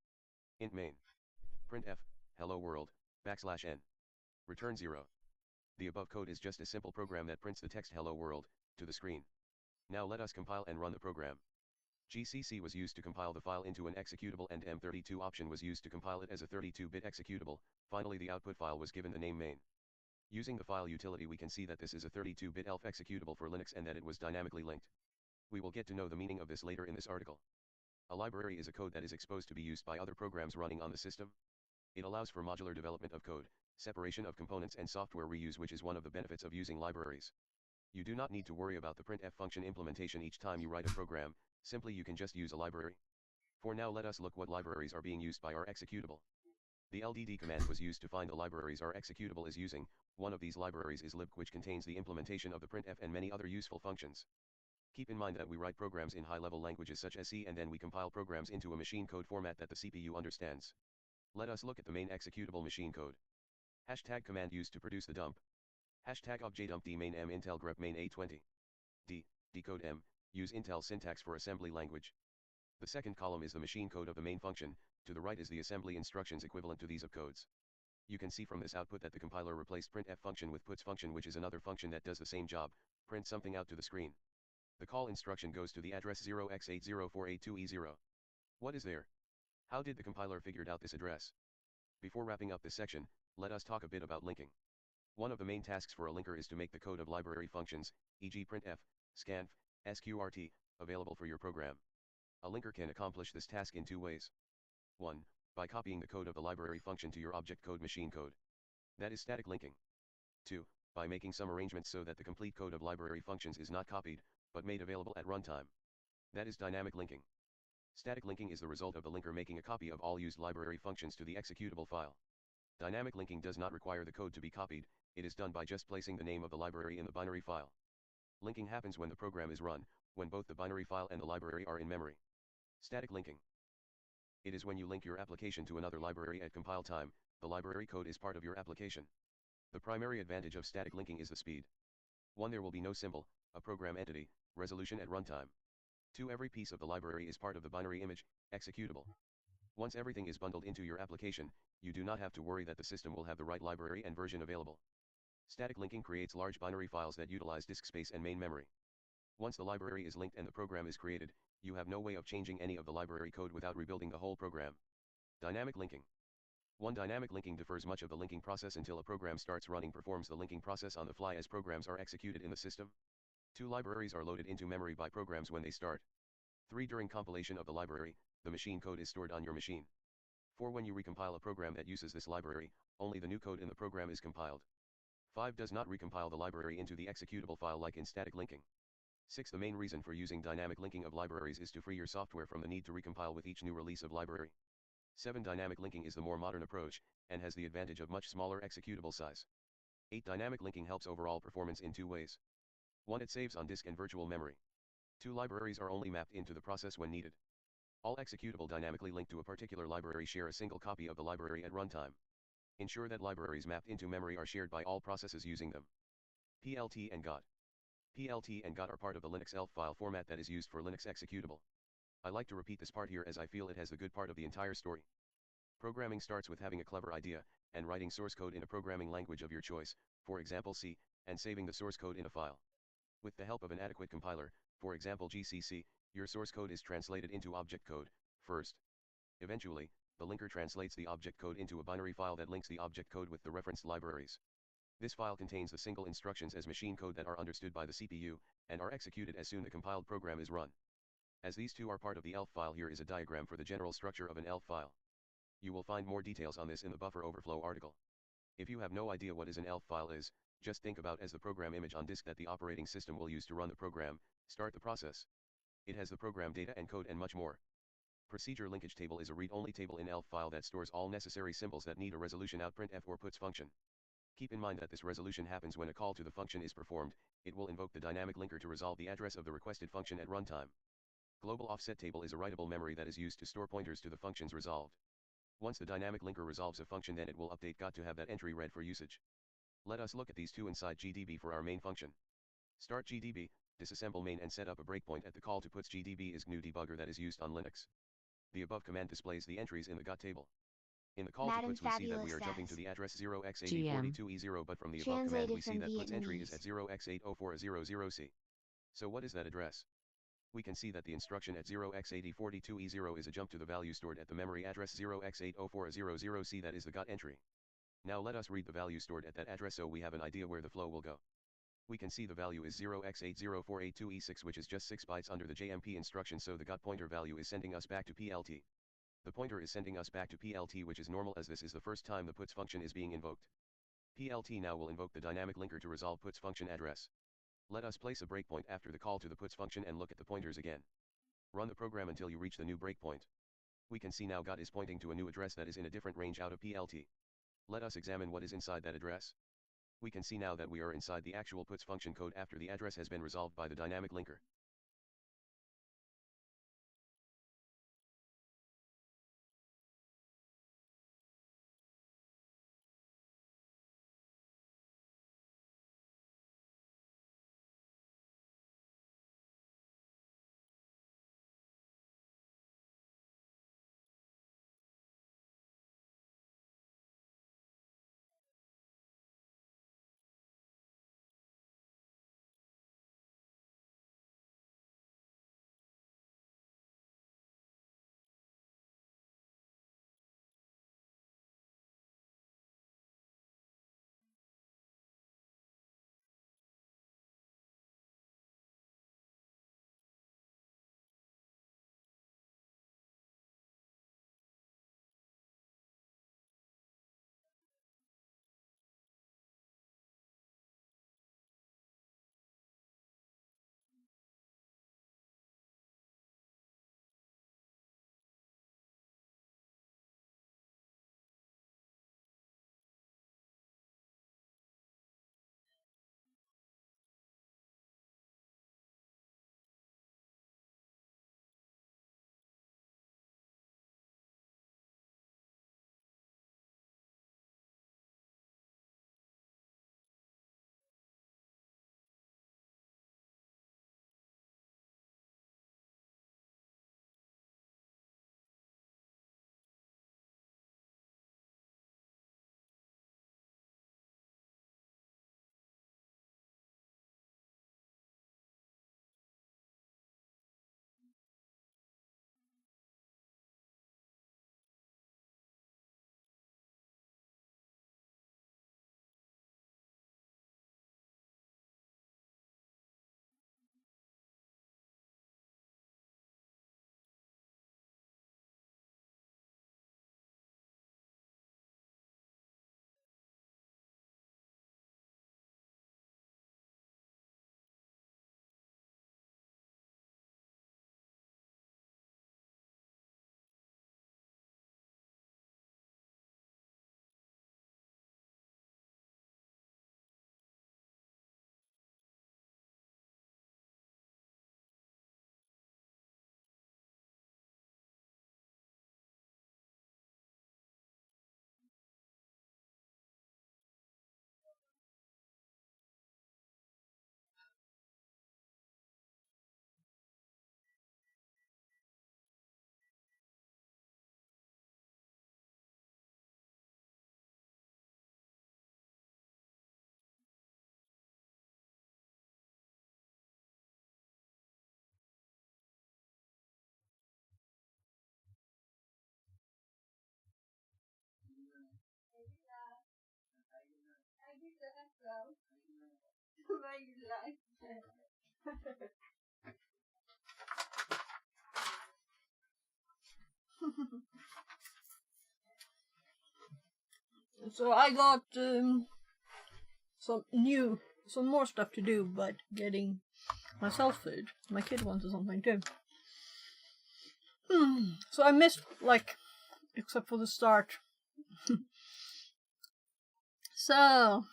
Int main. Printf, hello world, \n. Return 0. The above code is just a simple program that prints the text hello world to the screen. Now let us compile and run the program. GCC was used to compile the file into an executable and M32 option was used to compile it as a 32-bit executable. Finally the output file was given the name main. Using the file utility we can see that this is a 32-bit ELF executable for Linux and that it was dynamically linked. We will get to know the meaning of this later in this article. A library is a code that is exposed to be used by other programs running on the system. It allows for modular development of code, separation of components and software reuse, which is one of the benefits of using libraries. You do not need to worry about the printf function implementation each time you write a program, simply you can just use a library. For now let us look what libraries are being used by our executable. The LDD command was used to find the libraries our executable is using. One of these libraries is libc, which contains the implementation of the printf and many other useful functions. Keep in mind that we write programs in high-level languages such as C and then we compile programs into a machine code format that the CPU understands. Let us look at the main executable machine code. Hashtag command used to produce the dump. Hashtag objdump d main m intel grep main a20. Decode m, use Intel syntax for assembly language. The second column is the machine code of the main function, to the right is the assembly instructions equivalent to these opcodes. You can see from this output that the compiler replaced printf function with puts function, which is another function that does the same job, print something out to the screen. The call instruction goes to the address 0x80482E0. What is there? How did the compiler figured out this address? Before wrapping up this section, let us talk a bit about linking. One of the main tasks for a linker is to make the code of library functions, e.g. printf, scanf, sqrt, available for your program. A linker can accomplish this task in two ways. 1. By copying the code of the library function to your object code machine code. That is static linking. 2. By making some arrangements so that the complete code of library functions is not copied, but made available at runtime. That is dynamic linking. Static linking is the result of the linker making a copy of all used library functions to the executable file. Dynamic linking does not require the code to be copied, it is done by just placing the name of the library in the binary file. Linking happens when the program is run, when both the binary file and the library are in memory. Static linking. It is when you link your application to another library at compile time, the library code is part of your application. The primary advantage of static linking is the speed. 1. There will be no symbol, a program entity, resolution at runtime. 2. Every piece of the library is part of the binary image, executable. Once everything is bundled into your application, you do not have to worry that the system will have the right library and version available. Static linking creates large binary files that utilize disk space and main memory. Once the library is linked and the program is created, you have no way of changing any of the library code without rebuilding the whole program. Dynamic linking. 1. Dynamic linking defers much of the linking process until a program starts running, performs the linking process on the fly as programs are executed in the system. 2. Libraries are loaded into memory by programs when they start. 3. During compilation of the library, the machine code is stored on your machine. 4. When you recompile a program that uses this library, only the new code in the program is compiled. 5. Does not recompile the library into the executable file like in static linking. 6. The main reason for using dynamic linking of libraries is to free your software from the need to recompile with each new release of library. 7. Dynamic linking is the more modern approach, and has the advantage of much smaller executable size. 8. Dynamic linking helps overall performance in two ways. 1. It saves on disk and virtual memory. 2. Libraries are only mapped into the process when needed. All executable dynamically linked to a particular library share a single copy of the library at runtime. Ensure that libraries mapped into memory are shared by all processes using them. PLT and GOT. PLT and GOT are part of the Linux ELF file format that is used for Linux executable. I like to repeat this part here as I feel it has the good part of the entire story. Programming starts with having a clever idea, and writing source code in a programming language of your choice, for example C, and saving the source code in a file. With the help of an adequate compiler, for example GCC, your source code is translated into object code, first. Eventually, the linker translates the object code into a binary file that links the object code with the referenced libraries. This file contains the single instructions as machine code that are understood by the CPU, and are executed as soon the compiled program is run. As these two are part of the ELF file, here is a diagram for the general structure of an ELF file. You will find more details on this in the buffer overflow article. If you have no idea what is an ELF file is, just think about as the program image on disk that the operating system will use to run the program, start the process. It has the program data and code and much more. Procedure linkage table is a read-only table in ELF file that stores all necessary symbols that need a resolution out printf or puts function. Keep in mind that this resolution happens when a call to the function is performed. It will invoke the dynamic linker to resolve the address of the requested function at runtime. Global offset table is a writable memory that is used to store pointers to the functions resolved. Once the dynamic linker resolves a function, then it will update GOT to have that entry read for usage. Let us look at these two inside GDB for our main function. Start GDB, disassemble main and set up a breakpoint at the call to puts GDB is GNU debugger that is used on Linux. The above command displays the entries in the GOT table. In the call to Madam puts we see that we Fabulous are jumping to says. the address 0x8042E0, but from the above command we Translated see from that puts entry is Vietnamese. at 0x804000C. So what is that address? We can see that the instruction at 0x8042E0 is a jump to the value stored at the memory address 0x804000C, that is the GOT entry. Now let us read the value stored at that address so we have an idea where the flow will go. We can see the value is 0x80482E6, which is just 6 bytes under the JMP instruction, so the GOT pointer value is sending us back to PLT. The pointer is sending us back to PLT, which is normal as this is the first time the puts function is being invoked. PLT now will invoke the dynamic linker to resolve puts function address. Let us place a breakpoint after the call to the puts function and look at the pointers again. Run the program until you reach the new breakpoint. We can see now GOT is pointing to a new address that is in a different range out of PLT. Let us examine what is inside that address. We can see now that we are inside the actual puts function code after the address has been resolved by the dynamic linker. So I got some more stuff to do, but getting myself food. My kid wanted something too. So I missed, like, except for the start. So,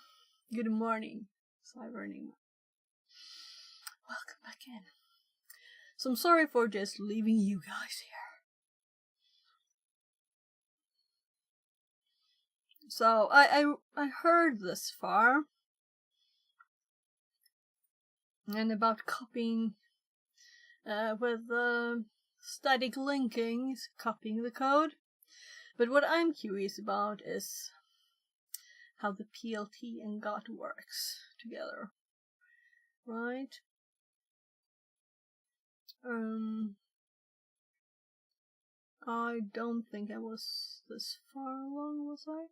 good morning, Cyberning. Welcome back in. So I'm sorry for just leaving you guys here. So I heard this far, and about copying with static linking, copying the code. But what I'm curious about is how the PLT and GOT works together, right? I don't think I was this far along, was I?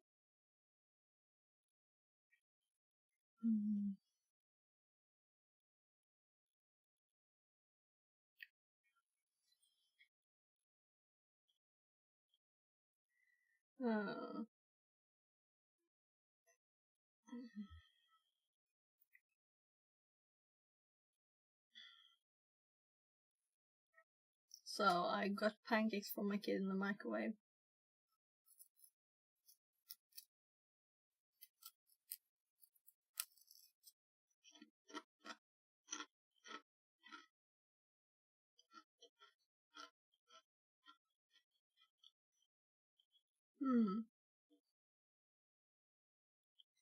So I got pancakes for my kid in the microwave.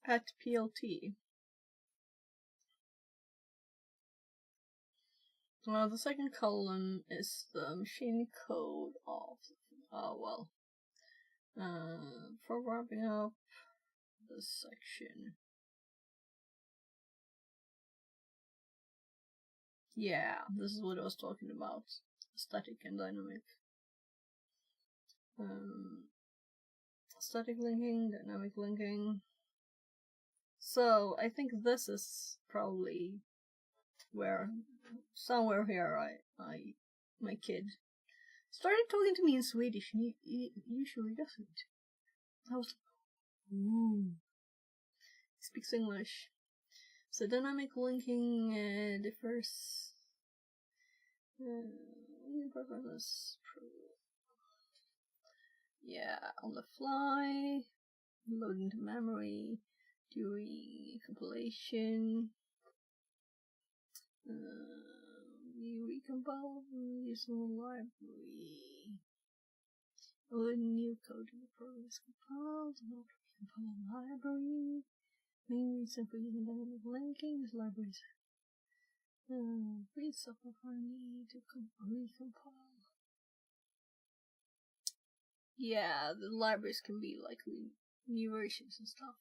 At PLT. The second column is the machine code of, for wrapping up this section. Yeah, this is what I was talking about. Static and dynamic. Static linking, dynamic linking. So, I think this is probably where, somewhere here, my kid started talking to me in Swedish, and he usually doesn't. I was like, ooh. He speaks English. So dynamic linking differs. Yeah, on the fly, loading to memory, during compilation. You recompile using the library. When new code in the program is compiled, not recompile the library. Main reason for using dynamic linking is libraries read software for need to recompile. Yeah, the libraries can be like new versions and stuff.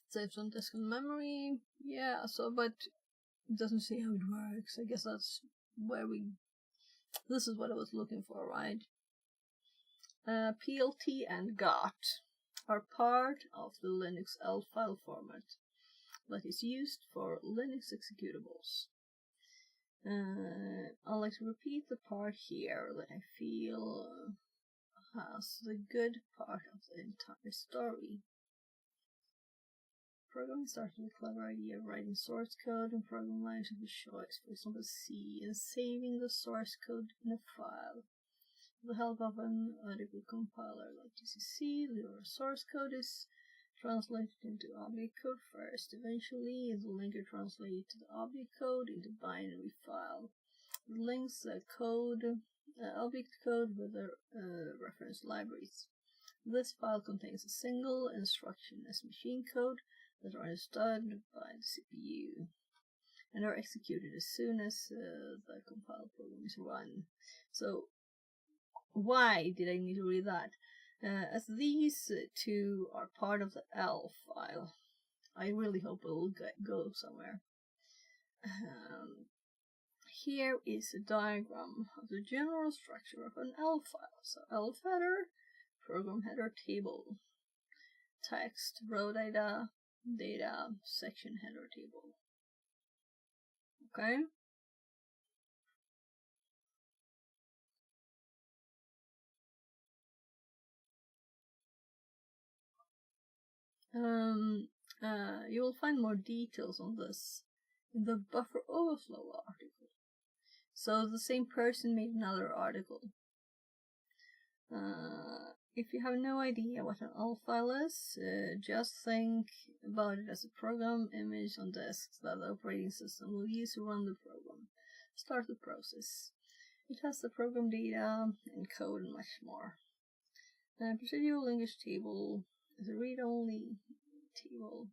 Saves on disk and memory. Yeah, so, but it doesn't say how it works. I guess that's where this is what I was looking for, right? PLT and GOT are part of the Linux L file format that is used for Linux executables. I'd like to repeat the part here that I feel has the good part of the entire story. Programming starts with a clever idea of writing source code and program language of choice, for example C, and saving the source code in a file. With the help of an adequate compiler like GCC, your source code is translated into object code first. Eventually, the linker translates the object code into binary file. It links the object code with the reference libraries. This file contains a single instruction as machine code that are understood by the CPU and are executed as soon as the compiled program is run. So, why did I need to read that? As these two are part of the L file, I really hope it will go somewhere. Here is a diagram of the general structure of an L file. So L header program header table, text, row data, data, section header table. Okay. You will find more details on this in the buffer overflow article. So the same person made another article. If you have no idea what an ALF file is, just think about it as a program image on disk that the operating system will use to run the program. Start the process. It has the program data and code and much more. Procedural linkage table is a read-only table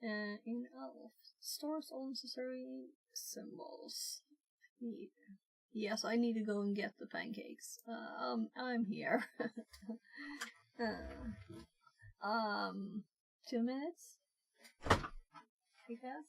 in ALF. Stores all necessary symbols. Yes, I need to go and get the pancakes. I'm here. 2 minutes, I guess.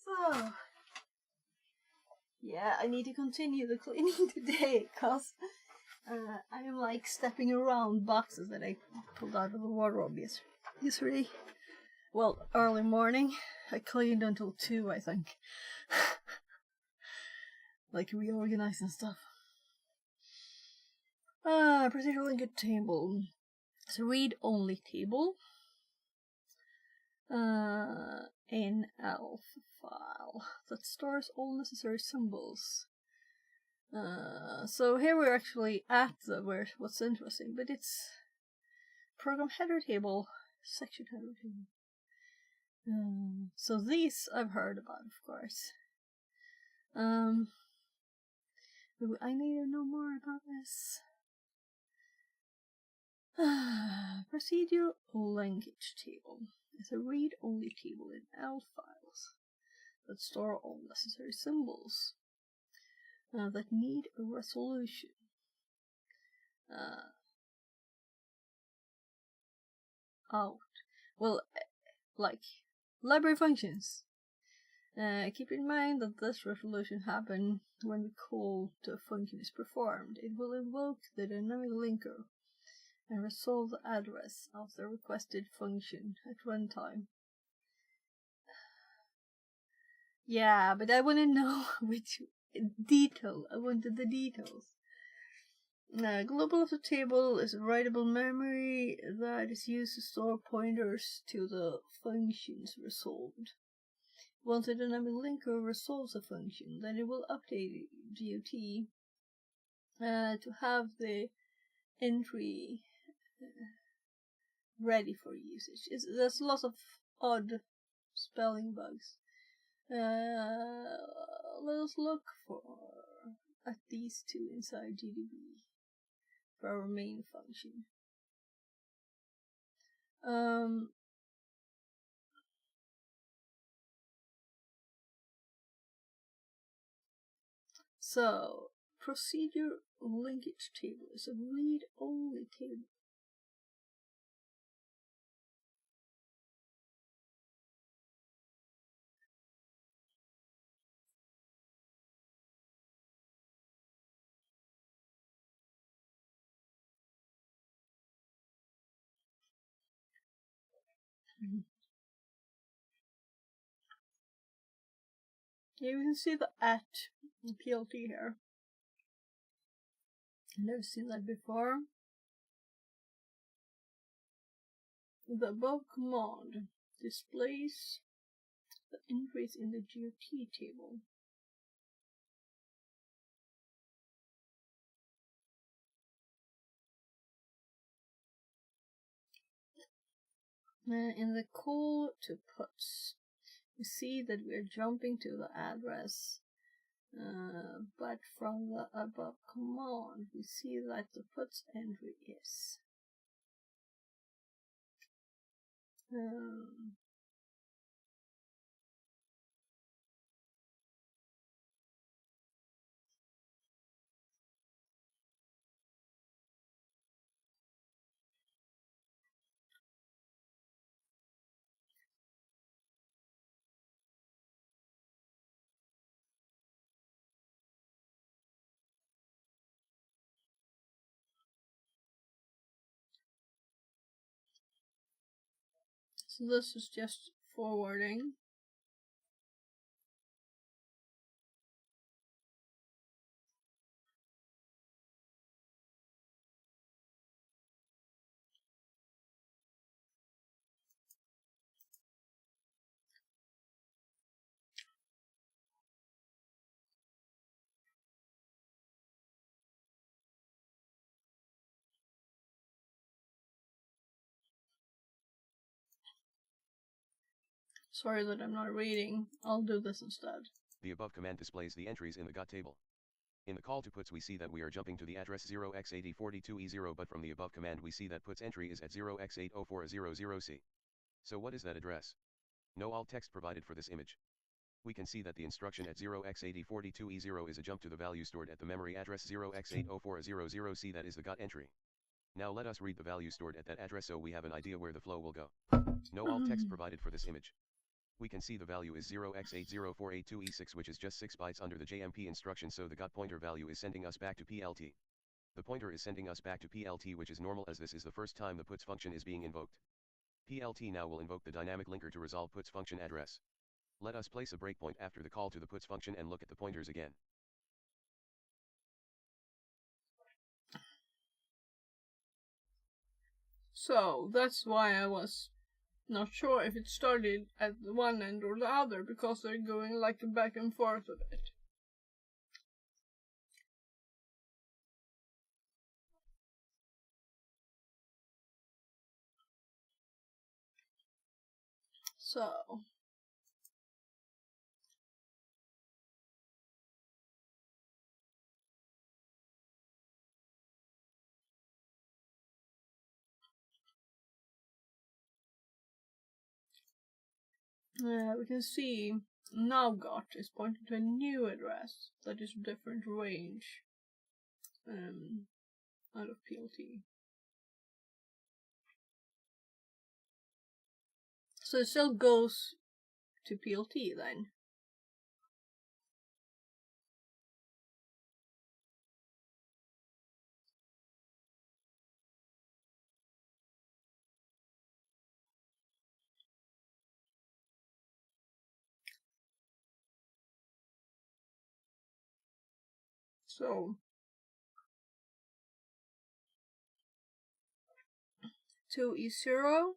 So, yeah, I need to continue the cleaning today, cause I'm like stepping around boxes that I pulled out of the wardrobe yesterday. Well, early morning. I cleaned until 2, I think. Like reorganizing stuff. Procedural linkage table. It's a read-only table in ELF file that stores all necessary symbols. So here we're actually at where what's interesting, but it's program header table, section header table. So these I've heard about, of course. I need to know more about this. Procedure linkage table is a read-only table in ELF files that store all necessary symbols that need a resolution. Well, like library functions. Keep in mind that this resolution happens when the call to a function is performed. It will invoke the dynamic linker and resolve the address of the requested function at runtime. Yeah, but I want to know which detail. I wanted the details. Global of the table is a writable memory that is used to store pointers to the functions resolved. Once the dynamic linker resolves a function, then it will update GOT to have the entry ready for usage. There's lots of odd spelling bugs. Let us look at these two inside GDB for our main function. So, procedure linkage table is a read-only table. Here you can see the at PLT here. I've never seen that before. The above command displays the entries in the GOT table. In the call to puts, you see that we're jumping to the address, but from the above command, we see that the puts entry is. So this is just forwarding. Sorry that I'm not reading. I'll do this instead. The above command displays the entries in the GOT table. In the call to puts we see that we are jumping to the address 0x8042E0, but from the above command we see that puts entry is at 0x804000C. So what is that address? No alt text provided for this image. We can see that the instruction at 0x8042E0 is a jump to the value stored at the memory address 0x804000C, that is the GOT entry. Now let us read the value stored at that address so we have an idea where the flow will go. No alt text provided for this image. We can see the value is 0x80482E6, which is just 6 bytes under the JMP instruction, so the GOT pointer value is sending us back to PLT. The pointer is sending us back to PLT, which is normal as this is the first time the puts function is being invoked. PLT now will invoke the dynamic linker to resolve puts function address. Let us place a breakpoint after the call to the puts function and look at the pointers again. So that's why I was not sure if it started at the one end or the other, because they're going like back and forth a bit. So we can see now got is pointing to a new address that is a different range out of PLT. So it still goes to PLT then. So 2E0.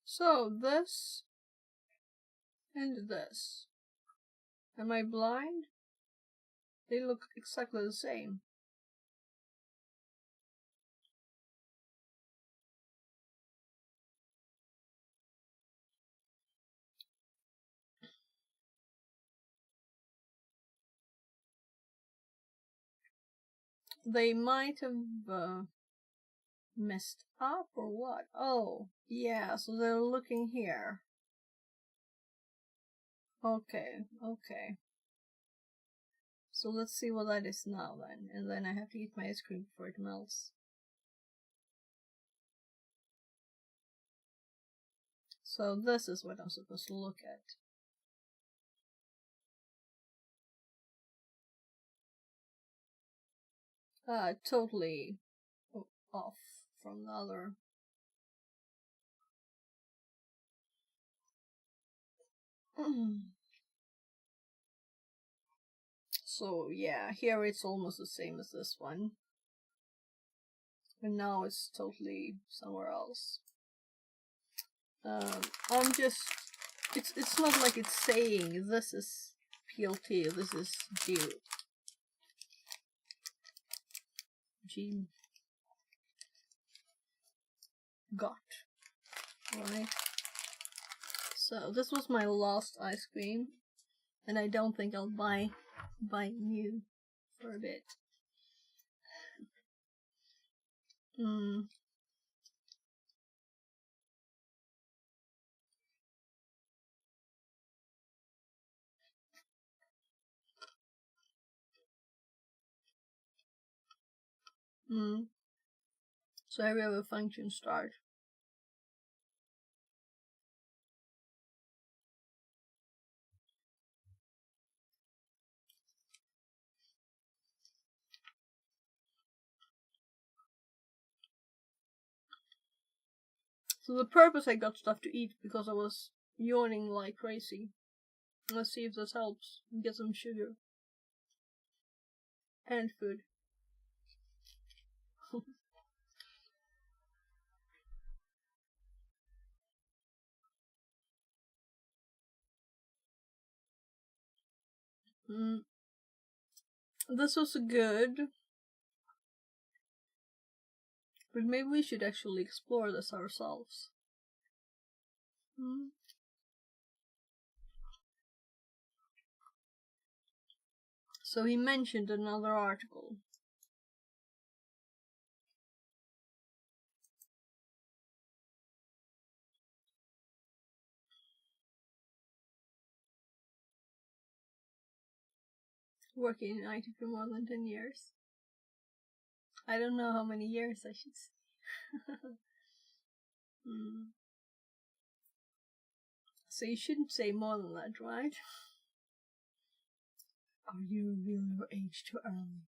So this and this. Am I blind? They look exactly the same. They might have messed up or what? Oh, yeah, so they're looking here. Okay, okay. So let's see what that is now then. And then I have to eat my ice cream before it melts. So this is what I'm supposed to look at. Totally off from the other. So yeah, here it's almost the same as this one. And now it's totally somewhere else. I'm just, it's not like it's saying this is PLT, this is G got, right? So this was my last ice cream, and I don't think I'll buy new for a bit. So I have a function start. So the purpose I got stuff to eat because I was yawning like crazy. Let's see if this helps. Get some sugar. And food. This was good. But maybe we should actually explore this ourselves. So he mentioned another article. working in IT for more than 10 years. I don't know how many years I should say. So you shouldn't say more than that, right? Are you revealing your age too early?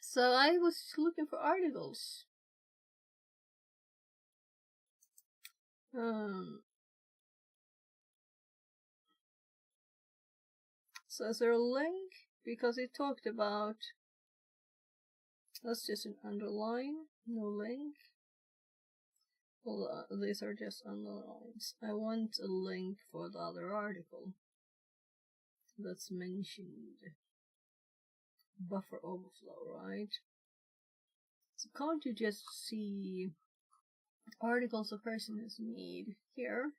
So I was looking for articles. So is there a link? Because it talked about, that's just an underline, no link. Well, these are just underlines. I want a link for the other article that's mentioned. Buffer overflow, right? So can't you just see articles a person has made here?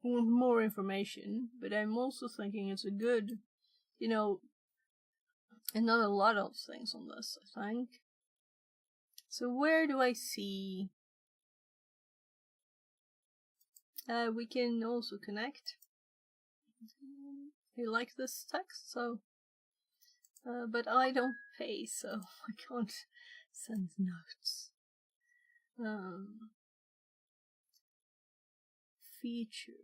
I want more information, but I'm also thinking it's a good, and not a lot of things on this, I think. So where do I see? We can also connect. You like this text, so, but I don't pay, so I can't send notes. Featured.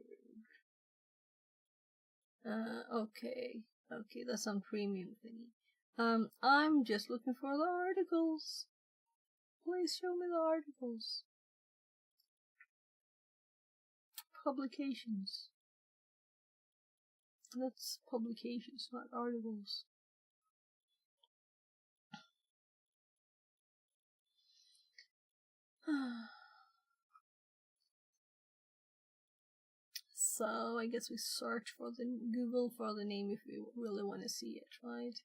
Okay, that's some premium thingy. I'm just looking for the articles. Please show me the articles. Publications. That's publications, not articles. So I guess we search for the Google for the name if we really want to see it, right?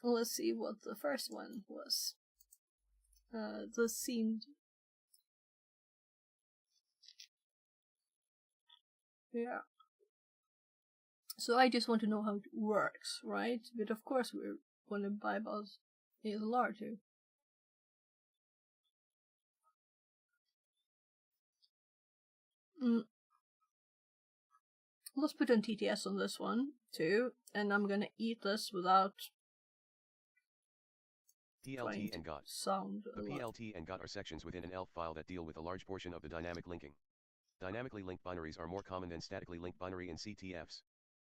Let's see what the first one was. This seemed, yeah. So I just want to know how it works, right? But of course we want to buy about ASLR too. Let's put on TTS on this one too, and I'm gonna eat this without PLT and GOT. Sound. The PLT and GOT are sections within an ELF file that deal with a large portion of the dynamic linking. Dynamically linked binaries are more common than statically linked binary in CTFs.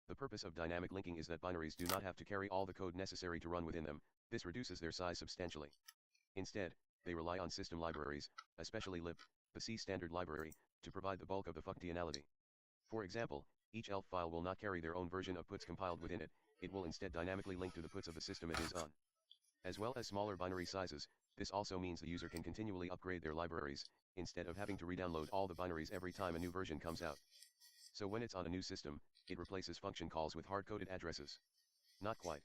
The purpose of dynamic linking is that binaries do not have to carry all the code necessary to run within them. This reduces their size substantially. Instead, they rely on system libraries, especially lib, the C standard library, to provide the bulk of the functionality. For example, each ELF file will not carry their own version of puts compiled within it, it will instead dynamically link to the puts of the system it is on. As well as smaller binary sizes, this also means the user can continually upgrade their libraries, instead of having to re-download all the binaries every time a new version comes out. So when it's on a new system, it replaces function calls with hard-coded addresses. Not quite.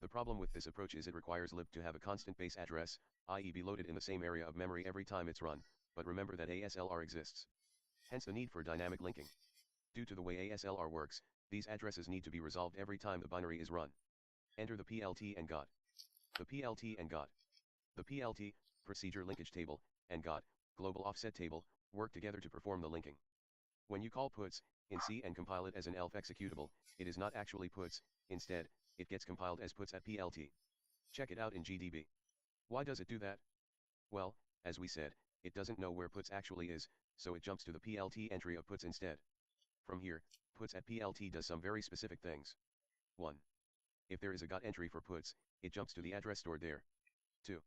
The problem with this approach is it requires lib to have a constant base address, i.e. be loaded in the same area of memory every time it's run, but remember that ASLR exists. Hence the need for dynamic linking. Due to the way ASLR works, these addresses need to be resolved every time the binary is run. Enter the PLT and GOT. The PLT and GOT. The PLT, procedure linkage table, and GOT, global offset table, work together to perform the linking. When you call puts in C and compile it as an ELF executable, it is not actually puts, instead, it gets compiled as puts at PLT. Check it out in GDB. Why does it do that? Well, as we said, it doesn't know where puts actually is, so it jumps to the PLT entry of puts instead. From here, puts at PLT does some very specific things. 1. If there is a GOT entry for puts, it jumps to the address stored there. 2.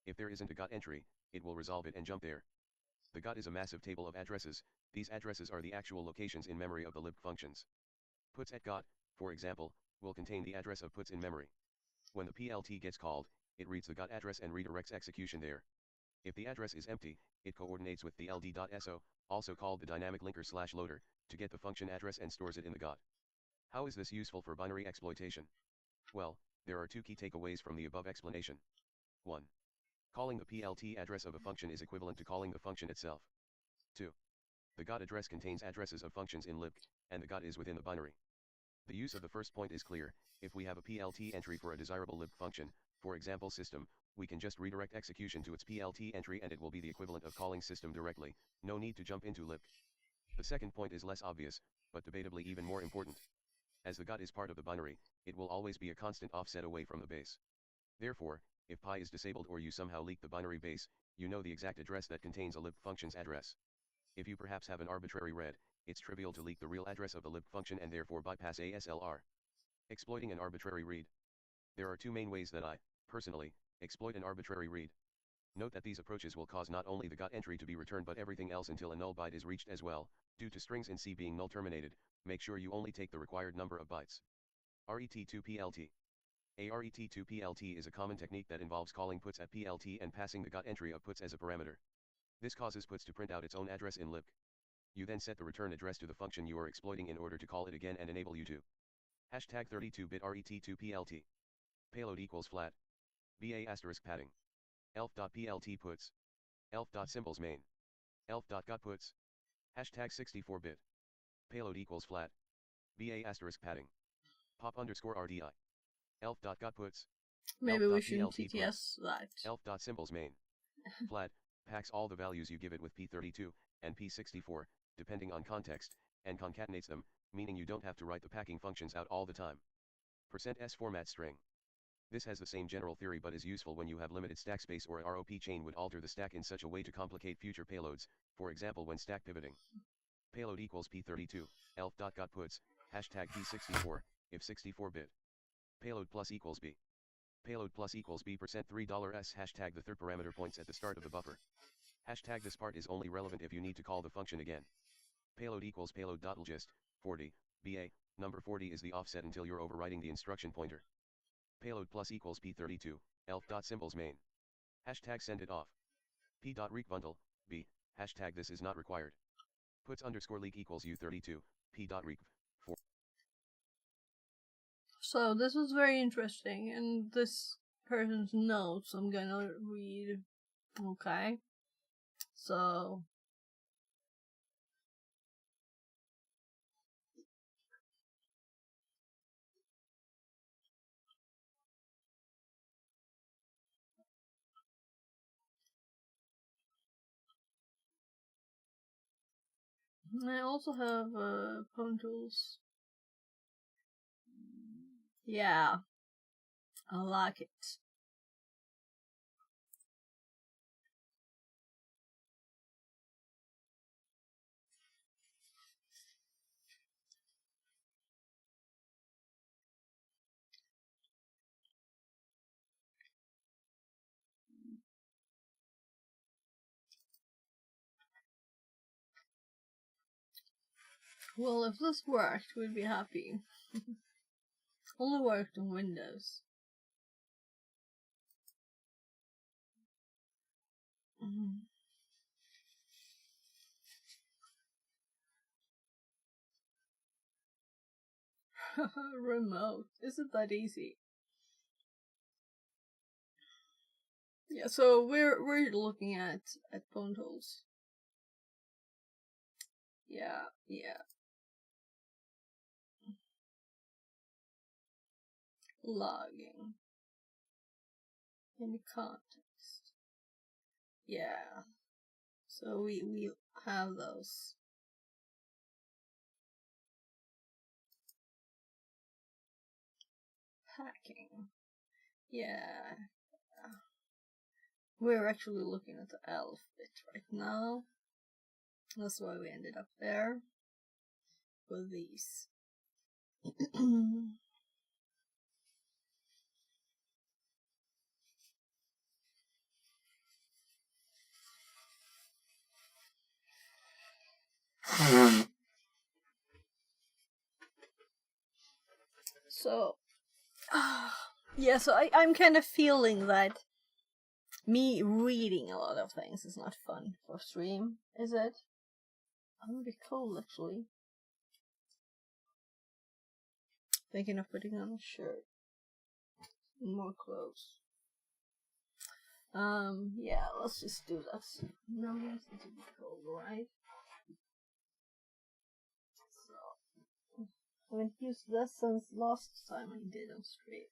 If there isn't a GOT entry, it will resolve it and jump there. The GOT is a massive table of addresses. These addresses are the actual locations in memory of the lib functions. Puts at GOT, for example, will contain the address of puts in memory. When the PLT gets called, it reads the GOT address and redirects execution there. If the address is empty, it coordinates with the ld.so, also called the dynamic linker/loader, to get the function address and stores it in the GOT. How is this useful for binary exploitation? Well, there are two key takeaways from the above explanation. 1. Calling the PLT address of a function is equivalent to calling the function itself. 2. The GOT address contains addresses of functions in libc, and the GOT is within the binary. The use of the first point is clear. If we have a PLT entry for a desirable libc function, for example system, we can just redirect execution to its PLT entry and it will be the equivalent of calling system directly, no need to jump into libc. The second point is less obvious, but debatably even more important. As the GOT is part of the binary, it will always be a constant offset away from the base. Therefore, if pi is disabled or you somehow leak the binary base, you know the exact address that contains a libc function's address. If you perhaps have an arbitrary read, it's trivial to leak the real address of the libc function and therefore bypass ASLR. Exploiting an arbitrary read. There are two main ways that I, personally, exploit an arbitrary read. Note that these approaches will cause not only the GOT entry to be returned but everything else until a null byte is reached as well. Due to strings in C being null terminated, make sure you only take the required number of bytes. RET2PLT. A RET2PLT is a common technique that involves calling puts at PLT and passing the GOT entry of puts as a parameter. This causes puts to print out its own address in libc. You then set the return address to the function you are exploiting in order to call it again and enable you to. Hashtag 32-bit RET2PLT. Payload equals flat. BA asterisk padding. elf.plt puts. elf.symbols main. elf.got puts. Hashtag 64-bit. Payload equals flat. BA asterisk padding. Pop underscore RDI. elf.got puts. Maybe we should elf.plt TTS that. elf.symbols main. Flat, packs all the values you give it with P32 and P64, depending on context, and concatenates them, meaning you don't have to write the packing functions out all the time. %s format string. This has the same general theory but is useful when you have limited stack space or a ROP chain would alter the stack in such a way to complicate future payloads, for example when stack pivoting. Payload equals P32, elf.got puts, hashtag P64, if 64-bit. Payload plus equals B. Payload plus equals B %3s hashtag the third parameter points at the start of the buffer. Hashtag this part is only relevant if you need to call the function again. Payload equals payload.lgist, 40, BA, number 40 is the offset until you're overwriting the instruction pointer. Payload plus equals P32, elf.symbols main. Hashtag send it off. P.req B, hashtag this is not required. Puts underscore leak equals U32, P.req, 4. So this was very interesting, and this person's notes I'm gonna read. Okay. So I also have pwntools. Yeah, I like it. Well, if this worked, we'd be happy. Only worked on Windows. Remote. Isn't that easy? Yeah, so we're looking at pwntools. Yeah. Logging. Any context. Yeah. So we have those. Packing. Yeah. We're actually looking at the elf bit right now. That's why we ended up there with these. So, yeah, so I'm kind of feeling that me reading a lot of things is not fun for stream, is it? That would be cool, actually. Thinking of putting on a shirt. More clothes. Yeah, let's just do that. No, it's going to be cold, right? So, I haven't used this since last time I did on stream.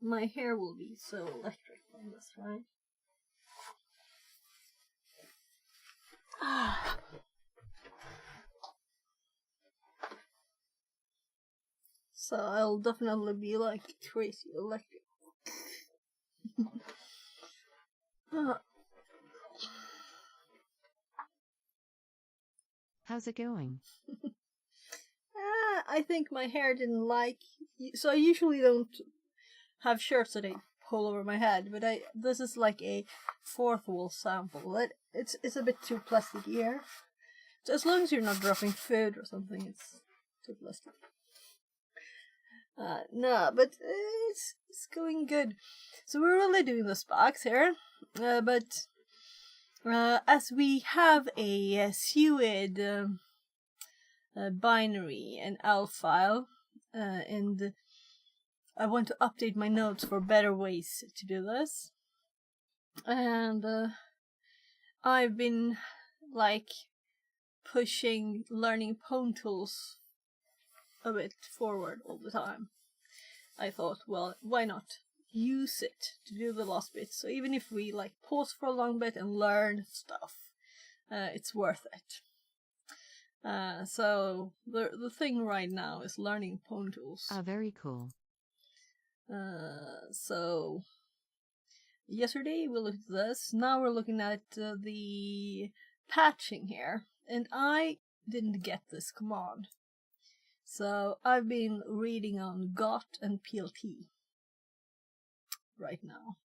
My hair will be so electric on this, right? So I'll definitely be like crazy electric. How's it going? I think my hair didn't like. So I usually don't have shirts that I pull over my head, but this is like a fourth wall sample. It's a bit too plasticky here. So as long as you're not dropping food or something, it's too plastic. No, but it's going good. So we're really doing this box here, but as we have a SUID binary and ELF file, and I want to update my notes for better ways to do this, and I've been like pushing learning pwntools a bit forward all the time. I thought, well, why not use it to do the last bit? So even if we like pause for a long bit and learn stuff, it's worth it. So the thing right now is learning pwntools. Ah, very cool. So yesterday we looked at this. Now we're looking at the patching here, and I didn't get this command. So I've been reading on GOT and PLT right now.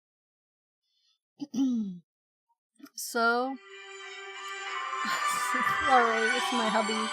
So sorry, it's my hubby.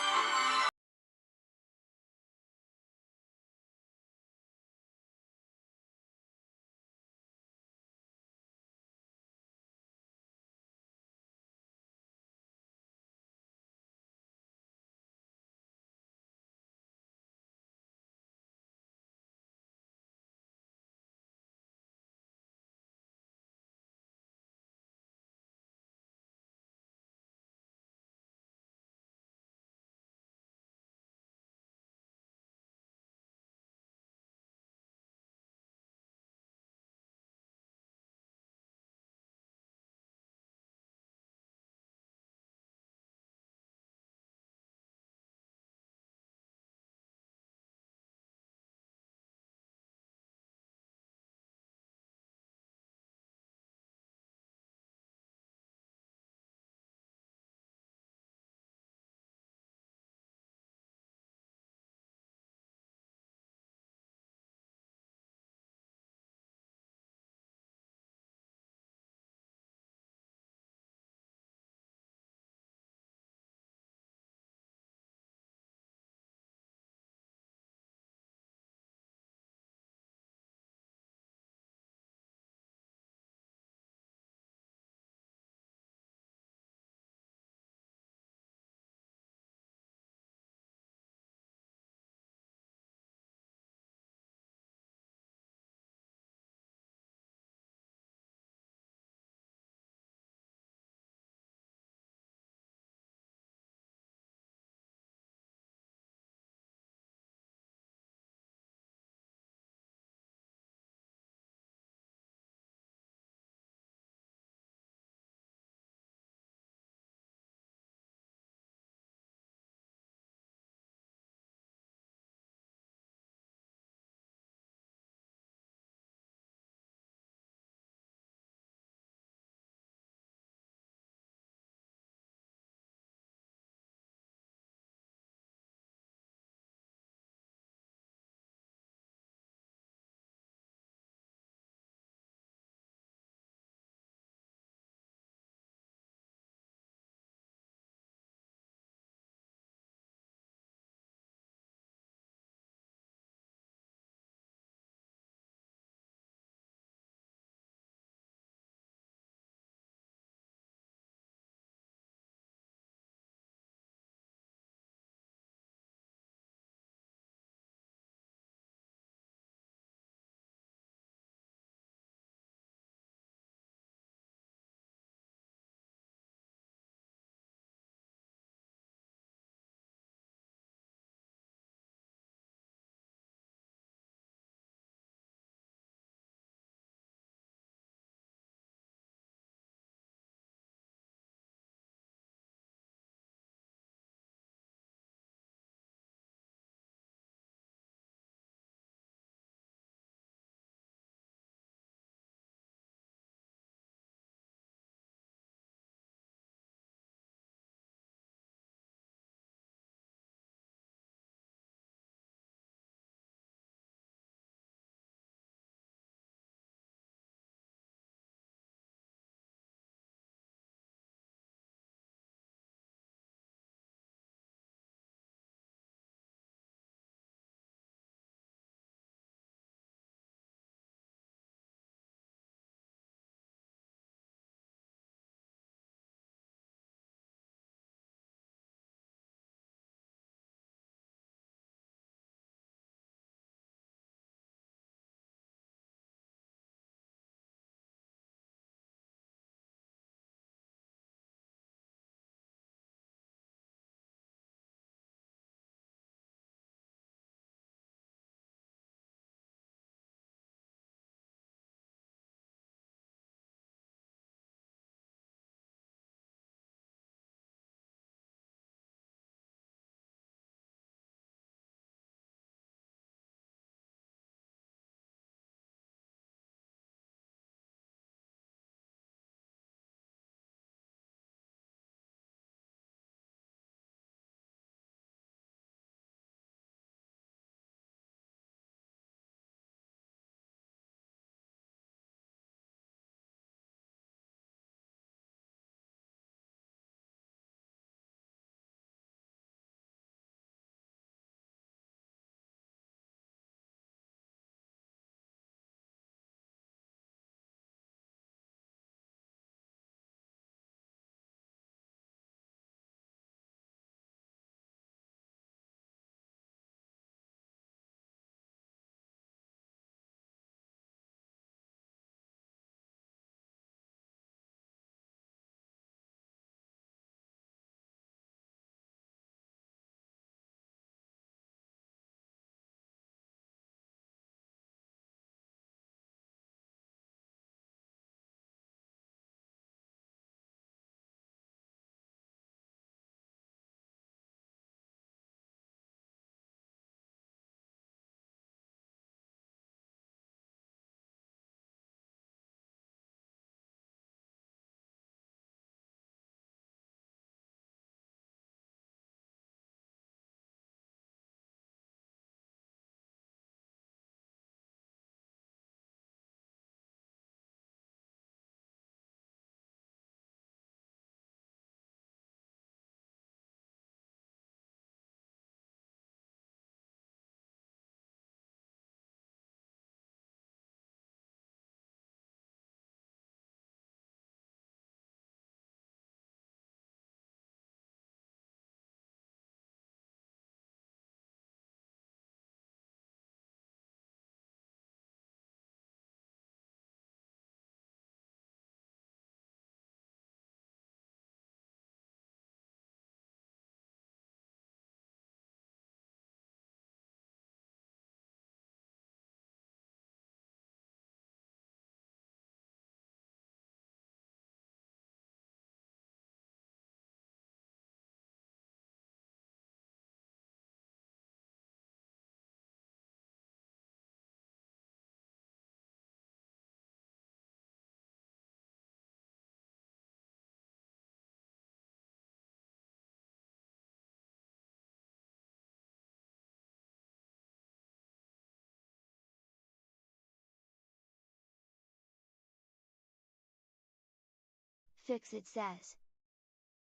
Fix-It says,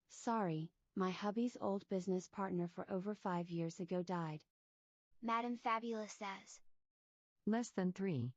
Sorry, my hubby's old business partner for over 5 years ago died. Madam Fabulous says, Less than 3.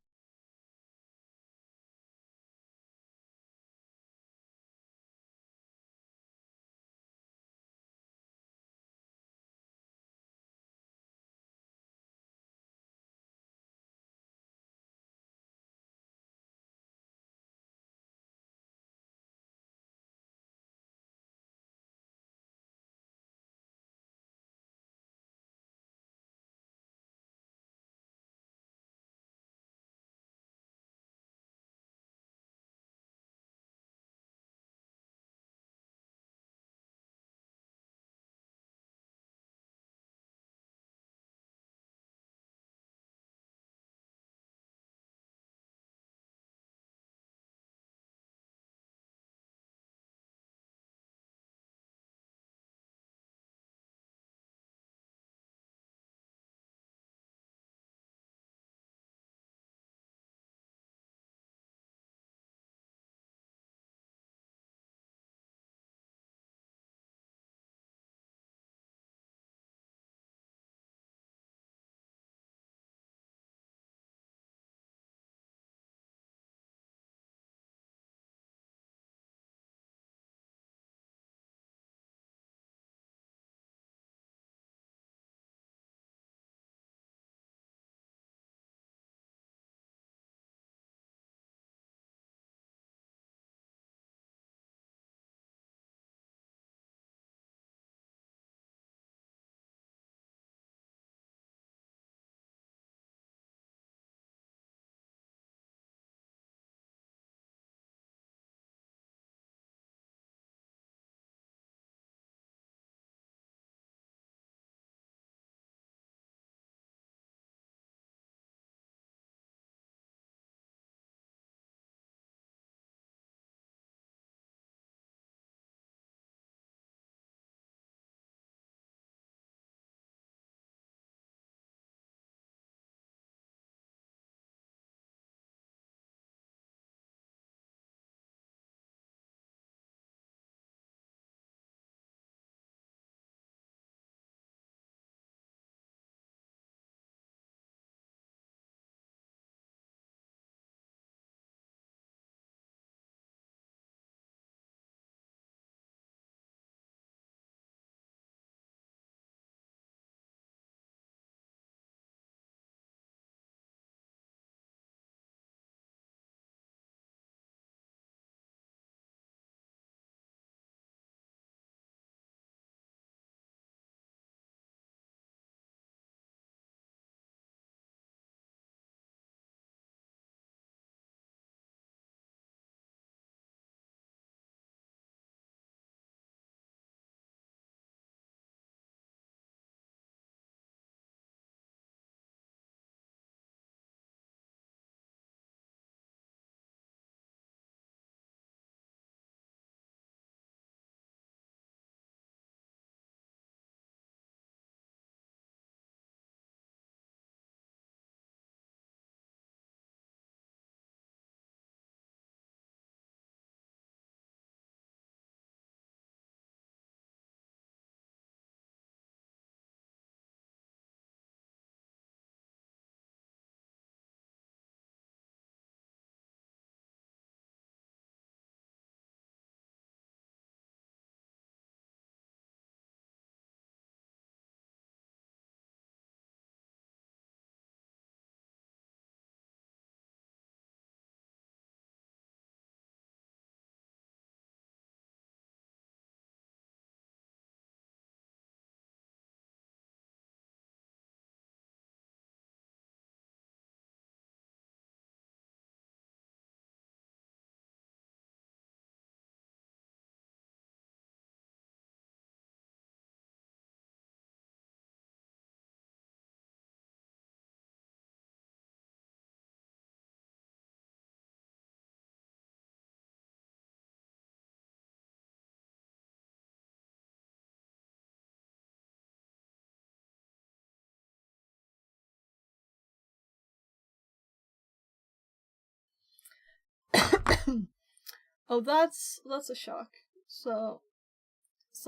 Oh, that's a shock. So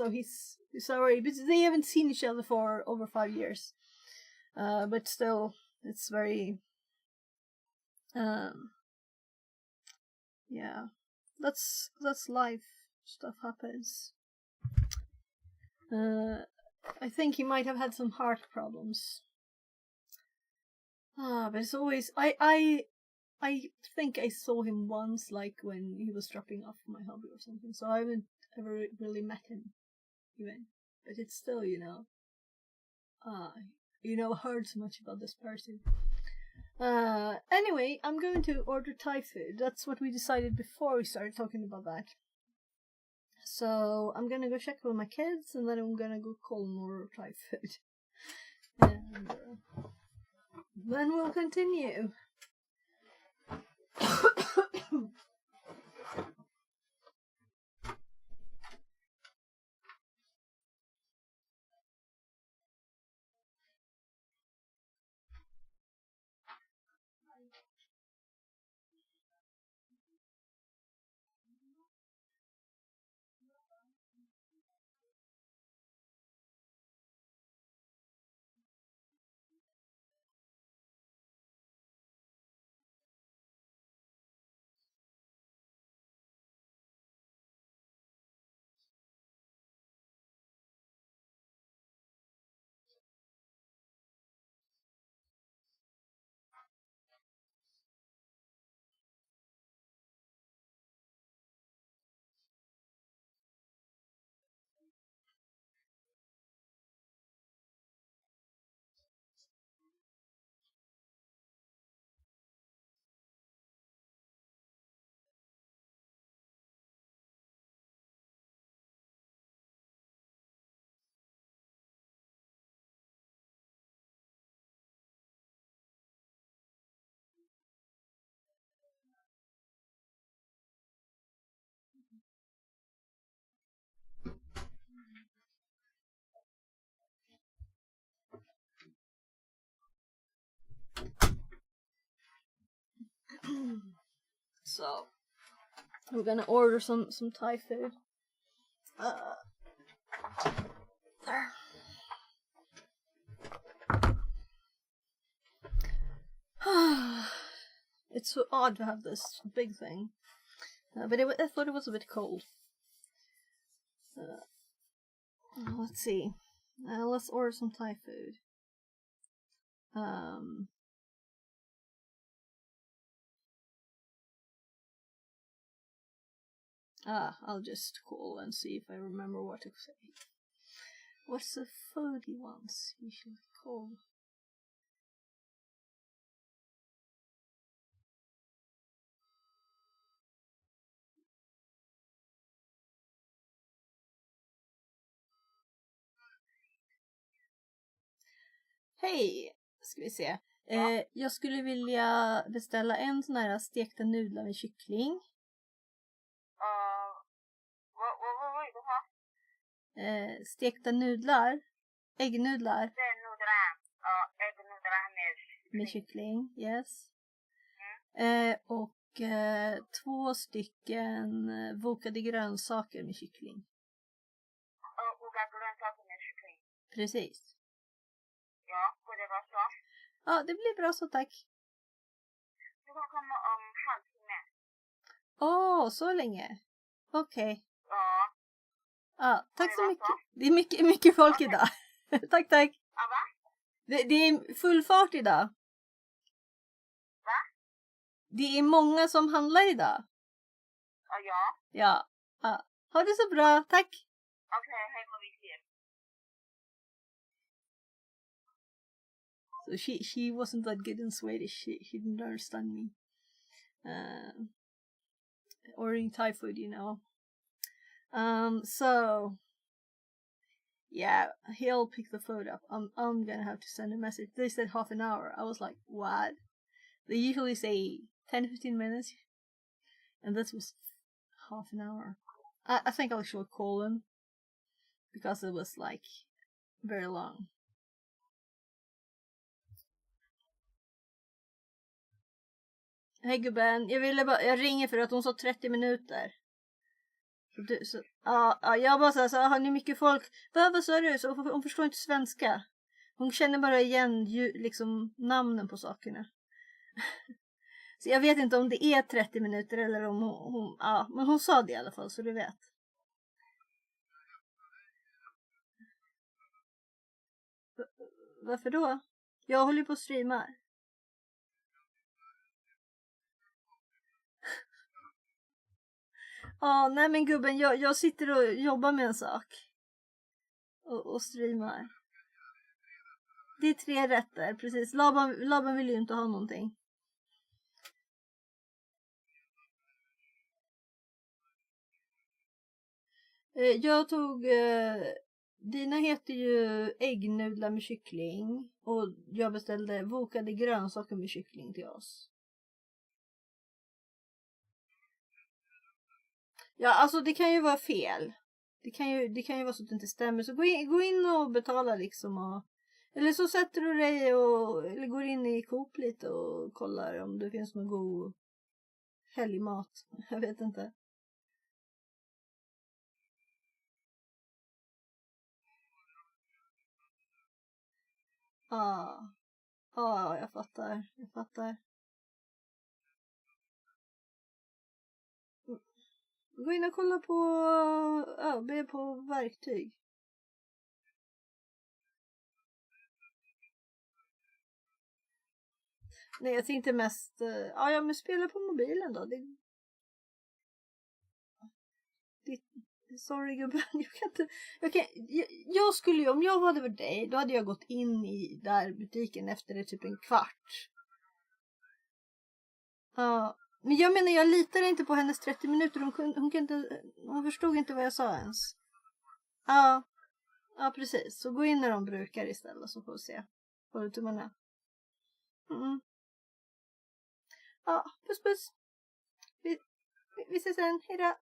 he's already, but they haven't seen each other for over 5 years. But still, it's very, yeah, that's life. Stuff happens. I think he might have had some heart problems. But it's always, I think I saw him once, like when he was dropping off my hobby or something. So I haven't ever really met him, even. But it's still, heard so much about this person. Anyway, I'm going to order Thai food. That's what we decided before we started talking about that. So I'm gonna go check with my kids, and then I'm gonna go call and order Thai food. And then we'll continue. So we're gonna order some Thai food. There. It's so odd to have this big thing, but I thought it was a bit cold. Let's see. Let's order some Thai food. I'll just call and see if I remember what to say. What's the food he wants? He should call. Hej! Ska vi se. Jag skulle vilja beställa en sån här stekta nudlar med kyckling. Vad vill du ha? Stekta nudlar. Äggnudlar. Äggnudlar med kyckling. Yes. Och 2 stycken vokade grönsaker med kyckling. Vokade grönsaker med kyckling? Precis. Ja, får det vara så? Ja, det blir bra så, tack. Du kan komma om halvtimme. Så länge. Okej. Ja. Ja, tack så mycket. Det är mycket folk idag. Tack. Ja, va? Det är full fart idag. Va? Det är många som handlar idag. Ja. Ja. Ha det så bra, tack. Okej, hej på visit. So she wasn't that good in Swedish. She didn't understand me. Ordering Thai food, So yeah, he'll pick the food up. I'm gonna have to send a message. They said half an hour. I was like, what? They usually say 10-15 minutes, and this was half an hour. I think I should call him because it was like very long. Hej gubben, jag ringer för att hon sa 30 minuter. Jag bara så har ni mycket folk? Vad sa du? Så hon förstår inte svenska. Hon känner bara igen liksom namnen på sakerna. Så jag vet inte om det är 30 minuter eller om hon men hon sa det i alla fall, så du vet. Varför då? Jag håller på att streama. Nej men gubben, jag sitter och jobbar med en sak. Och streamar. Det är 3 rätter, precis. Laban vill ju inte ha någonting. Jag tog... dina heter ju äggnudlar med kyckling. Och jag beställde vokade grönsaker med kyckling till oss. Ja, alltså det kan ju vara fel. Det kan ju vara så att det inte stämmer. Så gå in och betala liksom. Eller så sätter du dig eller går in i Coop lite och kollar om det finns någon god helgmat. Jag vet inte. Jag fattar. Gå in och kolla på ÖB på verktyg. Nej, jag tänkte mest men spela på mobilen då. Sorry gubben, jag skulle ju, om jag hade varit dig, då hade jag gått in i där butiken efter typ en kvart. Men jag menar, jag litar inte på hennes 30 minuter. Hon förstod inte vad jag sa ens. Ja, precis. Så gå in när de brukar istället, så får vi se. Får du tummarna? Puss. Vi ses sen. Hejdå.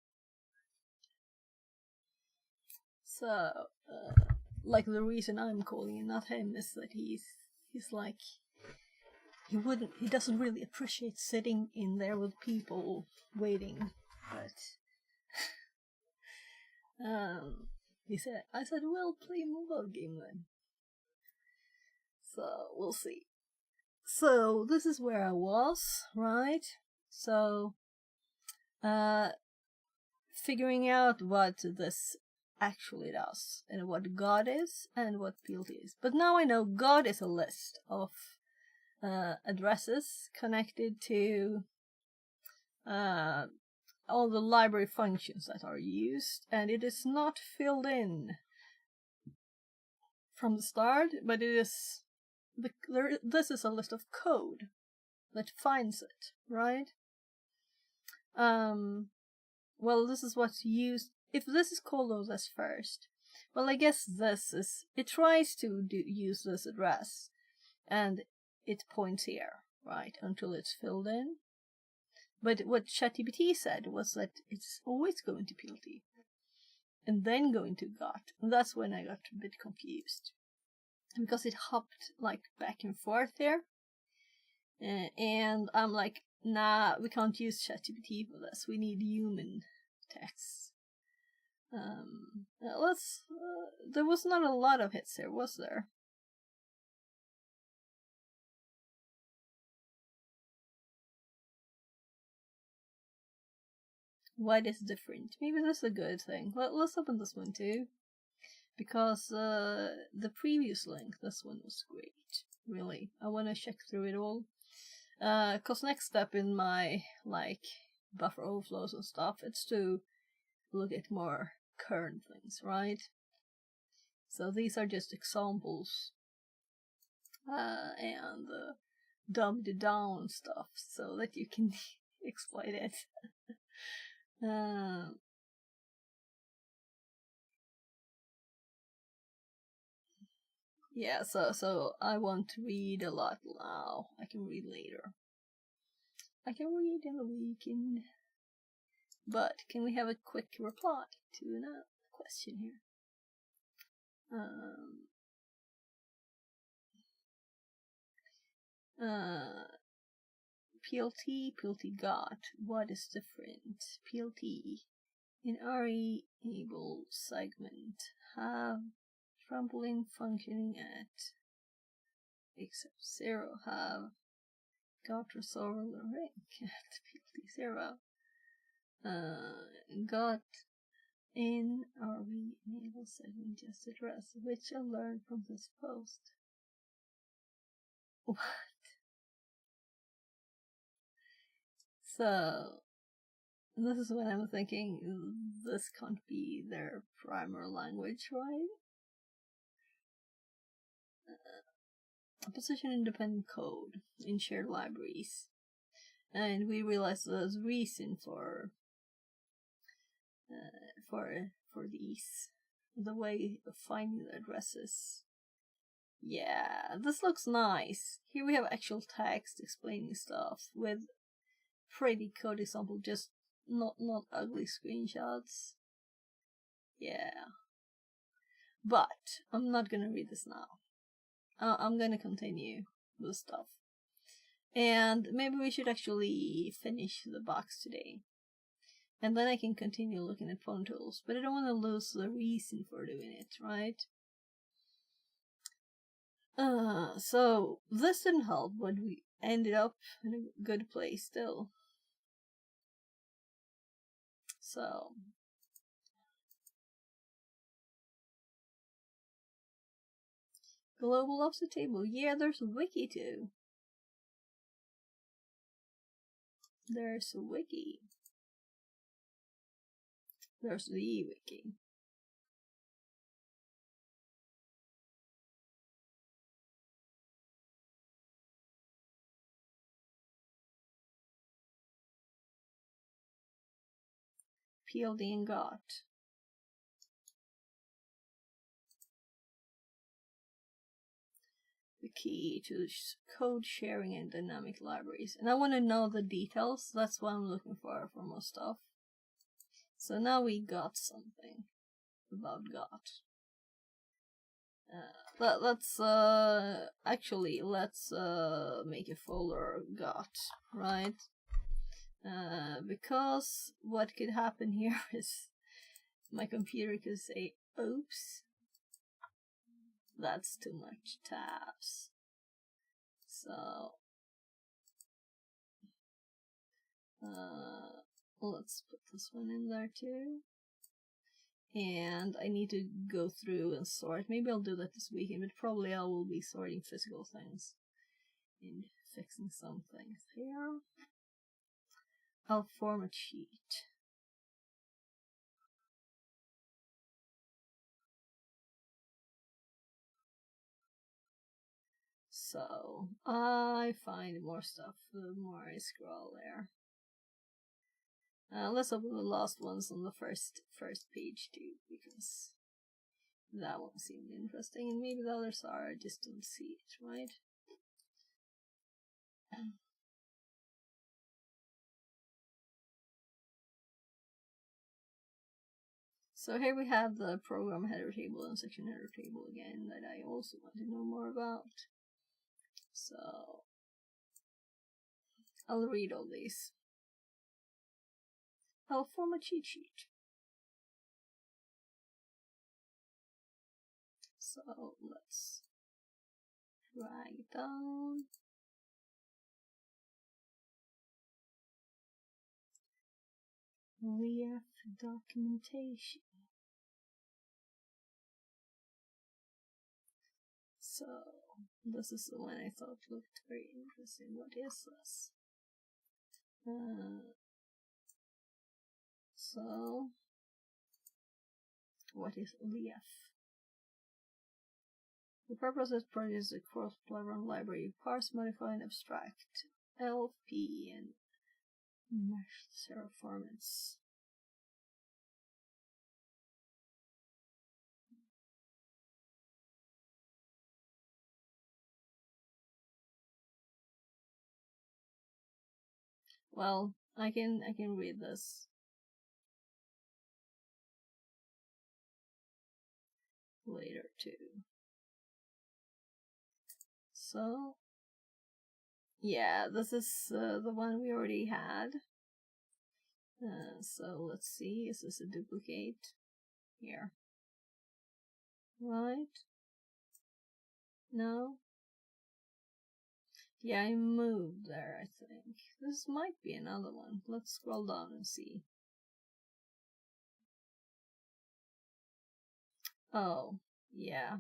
So, like the reason I'm calling and not him is that he's like, he doesn't really appreciate sitting in there with people waiting, but I said, well, play a mobile game then. So we'll see. So this is where I was, right? So, figuring out what this actually does and what God is and what PLT is. But now I know God is a list of addresses connected to all the library functions that are used, and it is not filled in from the start, but it is this is a list of code that finds it, right? Well, this is what's used. If this is called OS first, well, I guess it tries to use this address, and it points here, right, until it's filled in. But what ChatGPT said was that it's always going to PLT, and then going to GOT, and that's when I got a bit confused, because it hopped like back and forth here, and I'm like, nah, we can't use ChatGPT for this. We need human text. There was not a lot of hits there, was there? What is different? Maybe that's a good thing. Let's open this one too, because the previous link, this one was great. Really, I want to check through it all. Cause next step in my buffer overflows and stuff, it's to look at more current things, right? So these are just examples and dumbed down stuff so that you can exploit it. Yeah, so I want to read a lot now. I can read later. I can read in the weekend. But can we have a quick reply to another question here? PLT GOT. What is different? PLT in RE able segment have trampoline functioning at except 0 have got resolver the rank at PT0. Got in RE enable segment just address, which I learned from this post. What? So this is when I'm thinking this can't be their primary language, right? Position independent code in shared libraries, and we realized there's reason for these, the way of finding the addresses. Yeah, this looks nice. Here we have actual text explaining stuff with pretty code example, just not ugly screenshots. Yeah, but I'm not gonna read this now. I'm gonna continue the stuff. And maybe we should actually finish the box today. And then I can continue looking at pwntools. But I don't want to lose the reason for doing it, right? So this didn't help, but we ended up in a good place still. So global offset table. Yeah, there's a wiki too. There's a wiki. There's the wiki. PLD and GOT. The key to code sharing and dynamic libraries. And I want to know the details. That's what I'm looking for most stuff. So now we got something about GOT. Let's make a folder GOT, right? Because what could happen here is my computer could say, oops, that's too much tabs. So let's put this one in there too. And I need to go through and sort. Maybe I'll do that this weekend, but probably I will be sorting physical things and fixing some things here. I'll form a sheet. So I find more stuff the more I scroll there. Let's open the last ones on the first page too, because that one seemed interesting, and maybe the others are, I just don't see it, right? So here we have the program header table and section header table again that I also want to know more about. So I'll read all these. I'll form a cheat sheet. So let's drag it down. VF documentation. So this is the one I thought looked very interesting. What is this? So what is VF? The purpose is to produce a cross-platform library, parse, modify, and abstract LP and mesh zero formats. Well, I can read this later too. So yeah, this is the one we already had. So let's see, is this a duplicate? Here. Right? No? Yeah, I moved there, I think. This might be another one. Let's scroll down and see. Oh, yeah.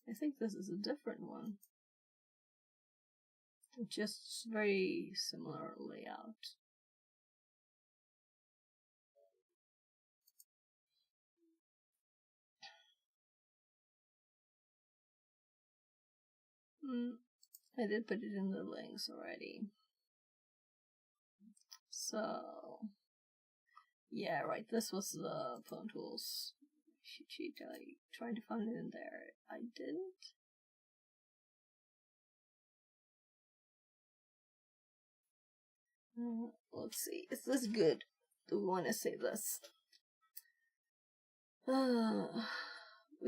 I think this is a different one. Just very similar layout. I did put it in the links already. So, yeah, right, this was the pwntools cheat sheet. I tried to find it in there. I didn't. Let's see, is this good? Do we want to save this? We're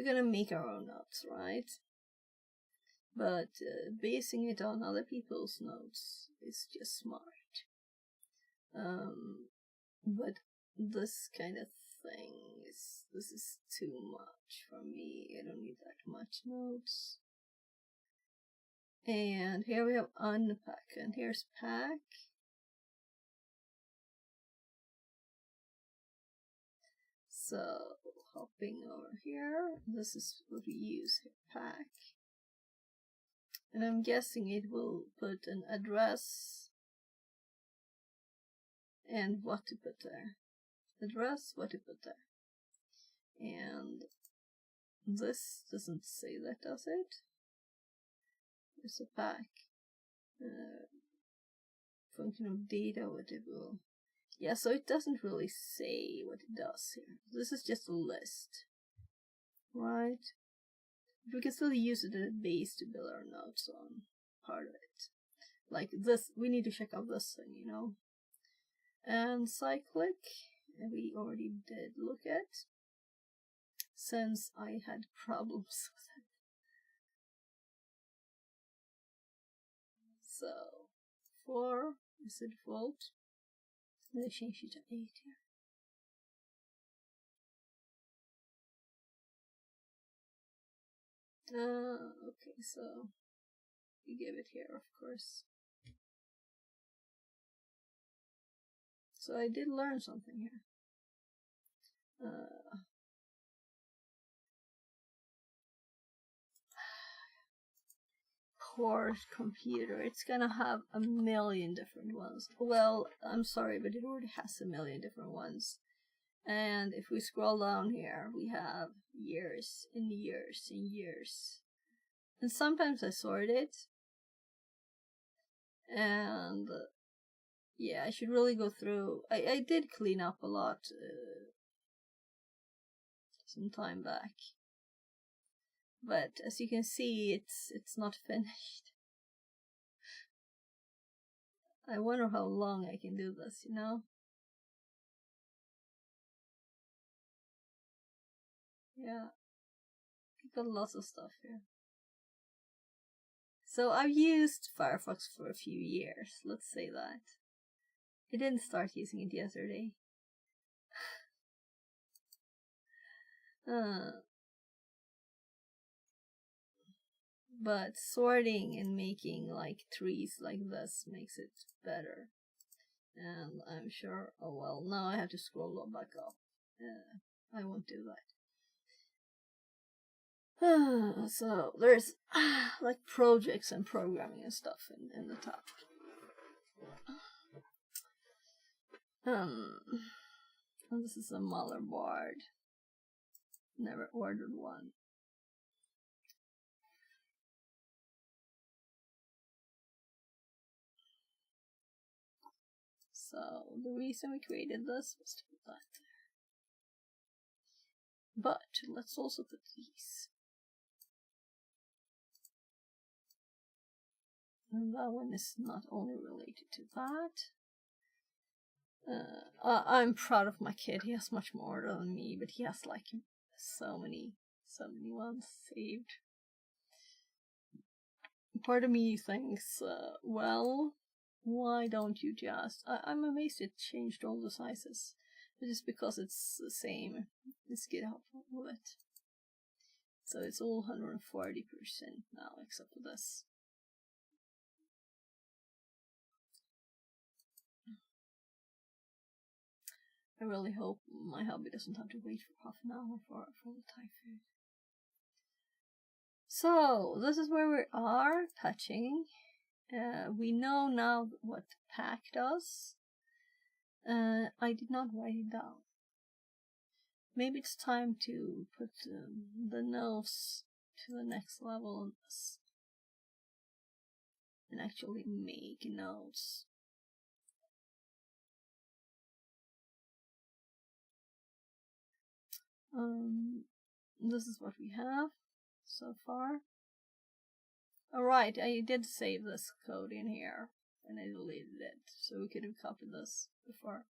gonna make our own notes, right? But basing it on other people's notes is just smart. But this kind of thing this is too much for me. I don't need that much notes. And here we have unpack, and here's pack. So hopping over here, this is what we use here, pack. And I'm guessing it will put an address and what to put there. Address, what to put there. And this doesn't say that, does it? There's a pack. Function of data, what it will. Yeah, so it doesn't really say what it does here. This is just a list. Right? We can still use it as a base to build our notes on part of it. Like this, we need to check out this thing, you know. And cyclic, we already did look at, since I had problems with it. So, 4 is the default. Let's change it to 8 here. Okay, so we give it here, of course. So I did learn something here. Poor computer, it's gonna have a million different ones. Well, I'm sorry, but it already has a million different ones. And if we scroll down here, we have years and years and years. And sometimes I sort it. And yeah, I should really go through. I did clean up a lot some time back. But as you can see, it's not finished. I wonder how long I can do this, you know? Yeah. I've got lots of stuff here. So I've used Firefox for a few years, let's say that. I didn't start using it yesterday. But sorting and making like trees like this makes it better. And I'm sure, oh well, now I have to scroll back up. I won't do that. So there's like projects and programming and stuff in the top. And this is a motherboard. Never ordered one. So the reason we created this was to put that there. But let's also put these. And that one is not only related to that. I'm proud of my kid. He has much more than me, but he has like so many ones saved. Part of me thinks, well, why don't you just... I'm amazed it changed all the sizes. But it's because it's the same. Let's get up with it. So it's all 140% now, except for this. I really hope my hubby doesn't have to wait for half an hour for the Thai food. So, this is where we are touching. We know now what pack does. I did not write it down. Maybe it's time to put the nose to the next level on this. And actually make notes. This is what we have so far. Alright, I did save this code in here, and I deleted it, so we could have copied this before.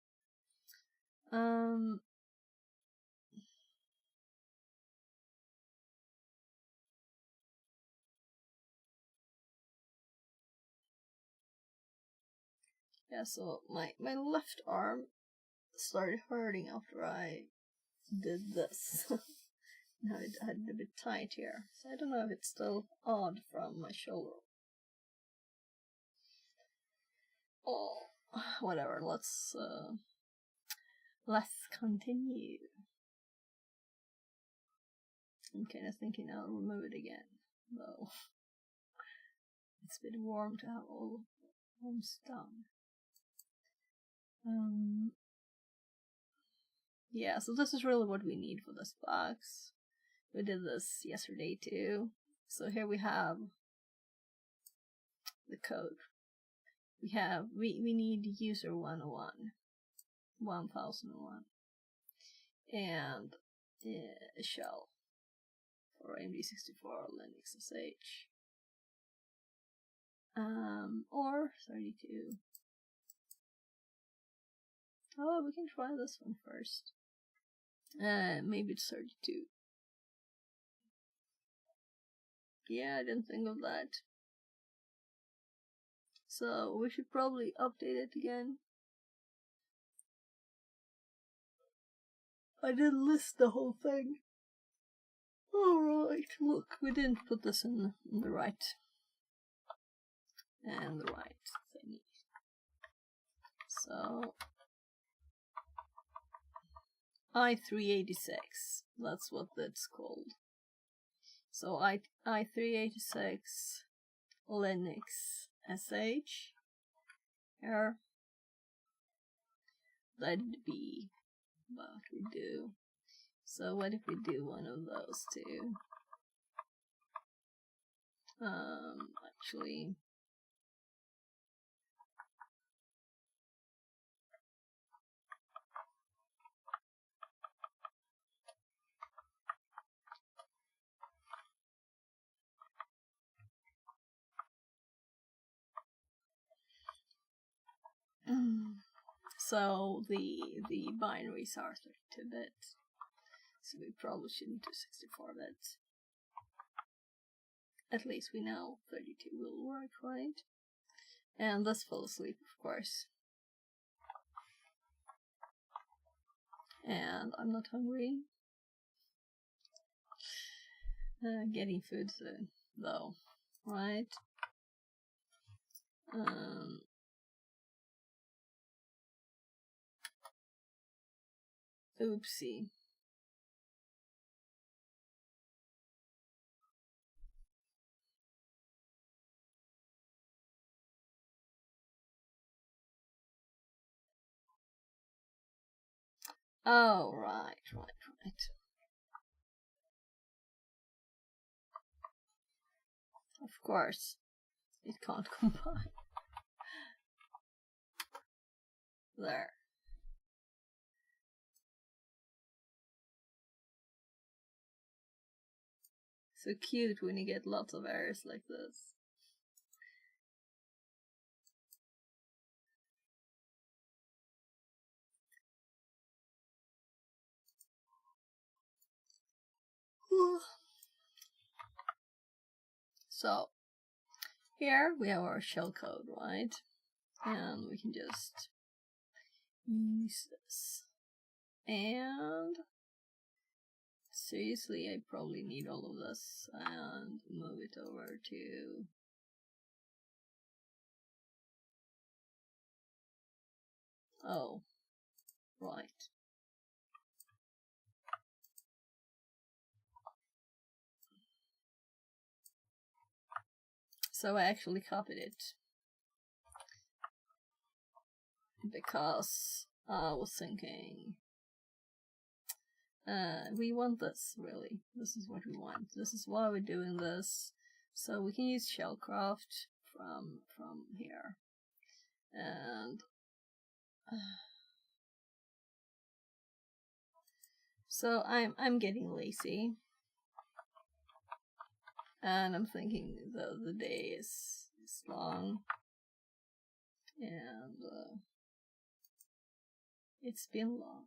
Yeah, so my left arm started hurting after I did this. Now it had a bit tight here, so I don't know if it's still odd from my shoulder. Oh, whatever. Let's continue. I'm kind of thinking I'll remove it again, though. It's a bit warm to have all arms done. Yeah, so this is really what we need for this box. We did this yesterday too. So here we have the code. We need user 101, 1001, and a shell for AMD64 Linux SH, or 32. Oh, we can try this one first. Maybe it's 32. Yeah, I didn't think of that. So we should probably update it again. I didn't list the whole thing. Alright, look, we didn't put this in the right thingy. So i386, that's what it's called. So i386 Linux SH here. That'd be what we do. So what if we do one of those two? Actually, so the binaries are 32-bit, so we probably shouldn't do 64-bit. At least we know 32 will work, right? And this fell asleep, of course. And I'm not hungry. Getting food soon, though, right? Oopsie. Oh, right. Of course, it can't combine. There. So cute when you get lots of errors like this. So here we have our shellcode, right? And we can just use this. And seriously, I probably need all of this and move it over to right. So I actually copied it because I was thinking we want this, really. This is what we want. This is why we're doing this. So we can use shellcraft from here. And so I'm getting lazy. And I'm thinking the day is long. And it's been long.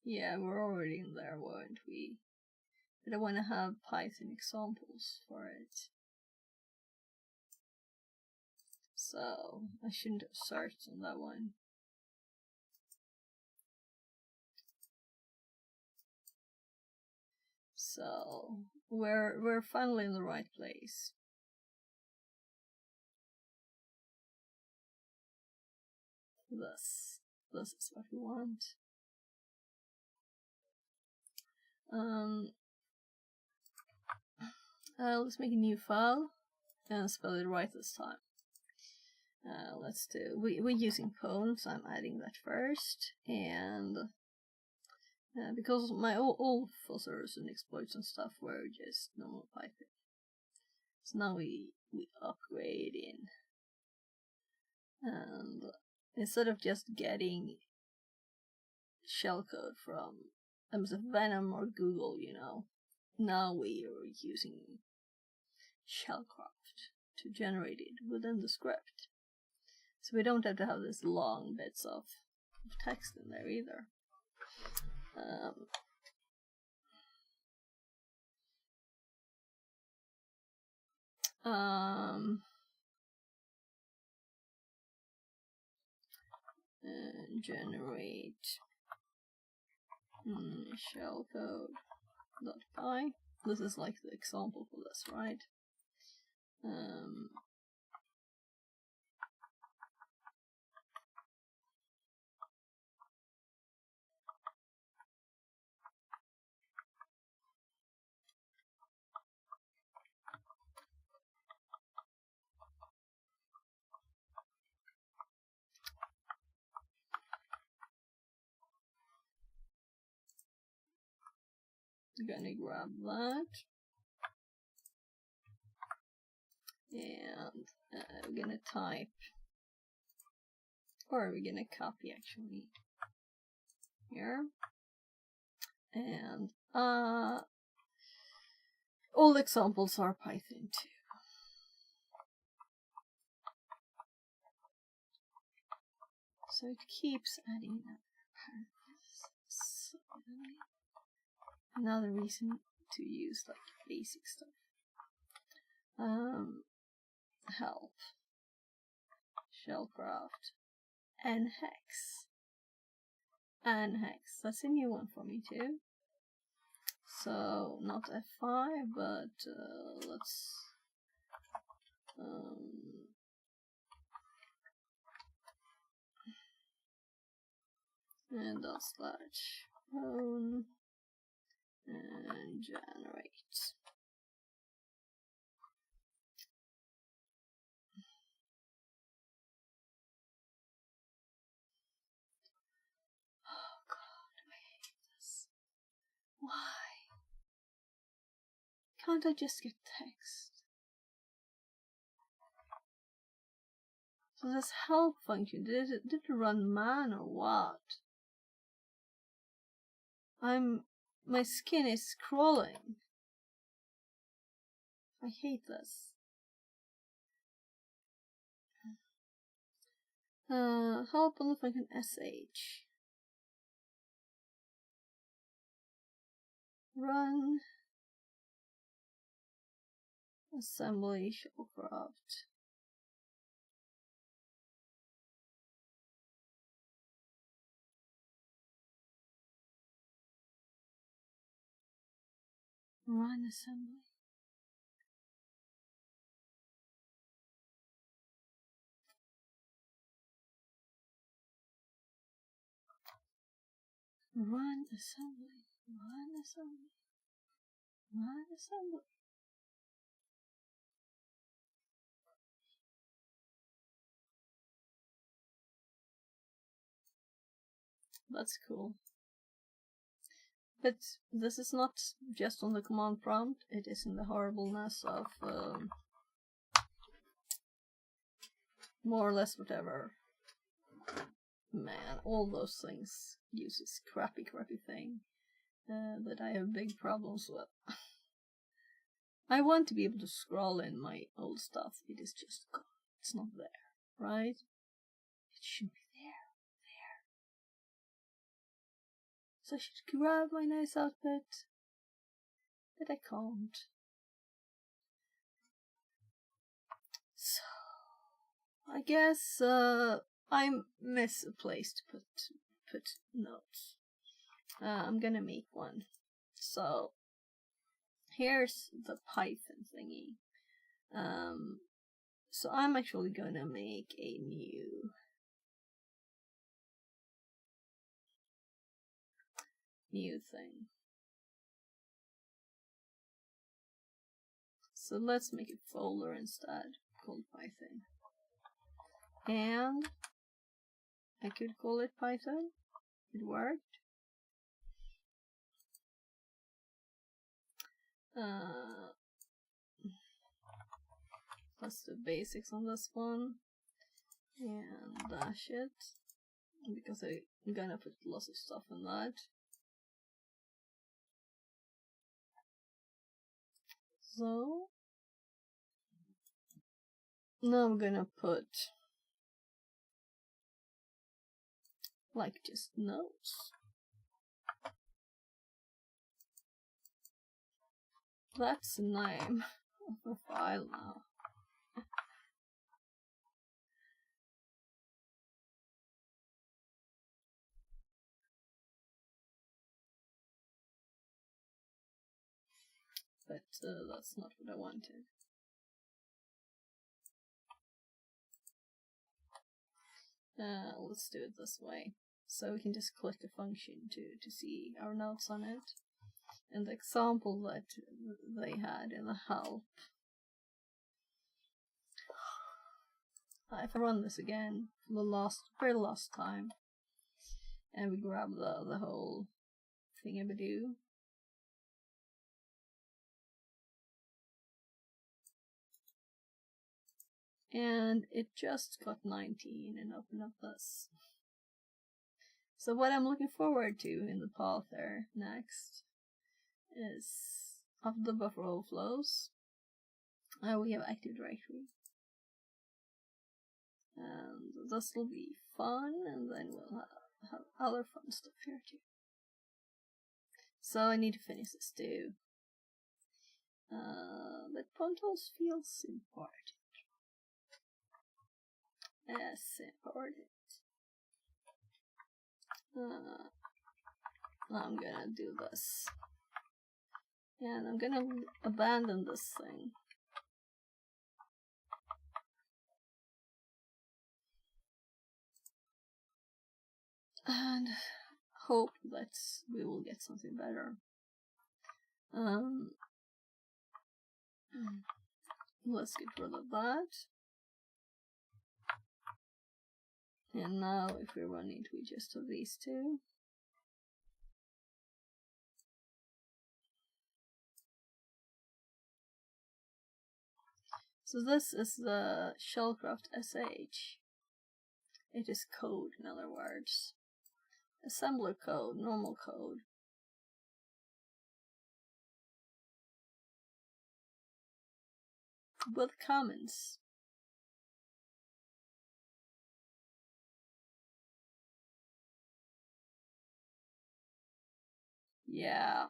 Yeah, we're already in there, weren't we? But I want to have Python examples for it. So I shouldn't have searched on that one. So we're finally in the right place. This is what we want. Let's make a new file and spell it right this time. Let's do. We're using pwn, so I'm adding that first, and because my old fuzzers and exploits and stuff were just normal Python, so now we upgrade in, and instead of just getting shellcode from Venom or Google, now we are using shellcraft to generate it within the script. So we don't have to have this long bits of text in there either. And generate shellcode.py. This is like the example for this, right? I'm gonna grab that. And we're gonna type, or we're gonna copy actually here. And all examples are Python 2. So it keeps adding another reason to use like basic stuff. Help, shellcraft, and hex. And hex, that's a new one for me too. So not F5, but let's and /own and generate. Oh God, I hate this. Why can't I just get text? So this help function, did it run man or what? My skin is crawling. I hate this. Help on the function sh. Run. Assembly shellcraft. Run assembly. Run assembly. Run assembly. Run assembly. That's cool. But this is not just on the command prompt, it is in the horribleness of more or less whatever. Man, all those things use this crappy thing that I have big problems with. I want to be able to scroll in my old stuff, it is just gone. It's not there, right? It should be there. So I should grab my nice outfit, but I can't. So I guess I miss a place to put notes. I'm gonna make one. So here's the Python thingy. So I'm actually gonna make a new thing. So let's make a folder instead called Python. And I could call it Python. It worked. That's the basics on this one. And dash it. Because I'm gonna put lots of stuff in that. So now I'm gonna put like just notes. That's the name of the file now. But that's not what I wanted. Let's do it this way. So we can just click a function to see our notes on it. And the example that they had in the help. If I run this again for the very last time, and we grab the whole thingamabadoo. And it just got 19 and opened up this. So what I'm looking forward to in the path there next is after the buffer overflows, we have Active Directory. And this will be fun, and then we'll have other fun stuff here too. So I need to finish this too. But pwntools feels important. Yes, important. I'm gonna do this. And I'm gonna abandon this thing. And hope that we will get something better. Let's get rid of that. And now if we run it, we just have these two. So this is the shellcraft sh. It is code, in other words. Assembler code, normal code. With comments. Yeah.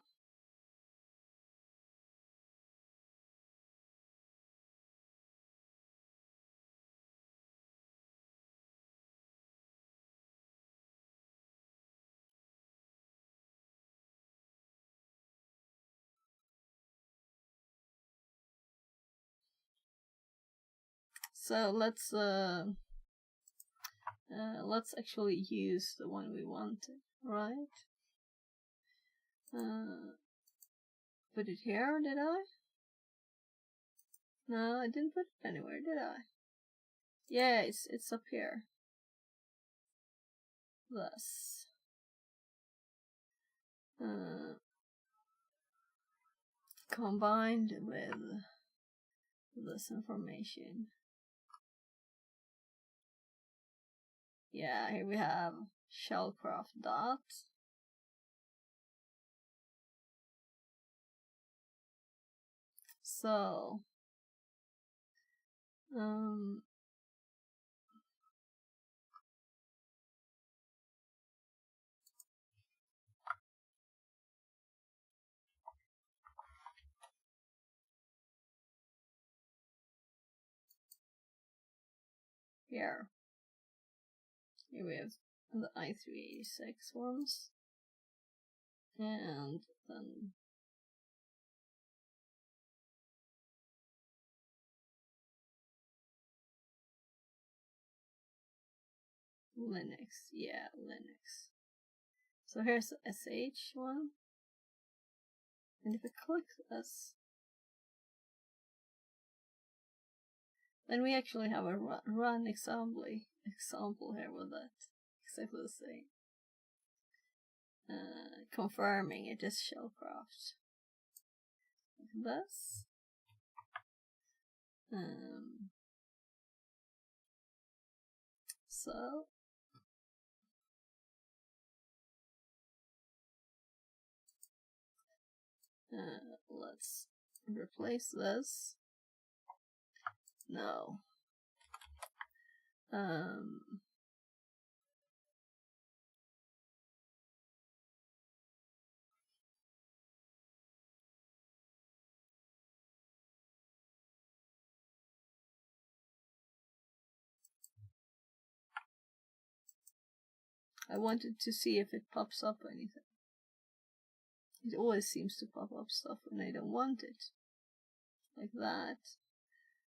So let's actually use the one we wanted, right? Put it here, did I? No, I didn't put it anywhere, did I? Yeah, it's up here. Thus. Combined with this information. Yeah, here we have shellcraft dot. So, here we have the i386 ones, and then Linux, yeah, Linux. So here's the SH one, and if I click this, then we actually have a run example here with that, exactly the same. Confirming it is shellcraft. Like this. So let's replace this. No. I wanted to see if it pops up anything. It always seems to pop up stuff when I don't want it. Like that.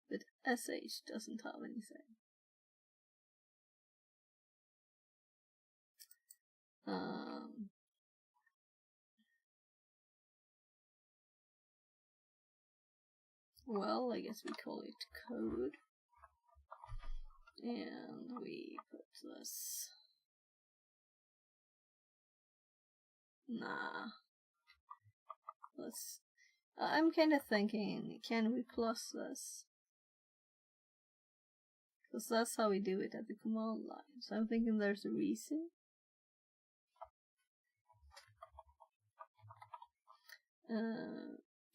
But SH doesn't have anything. Well, I guess we call it code. And we put this. Nah. Let's. I'm kind of thinking, can we plus this? Because that's how we do it at the command line. So I'm thinking there's a reason.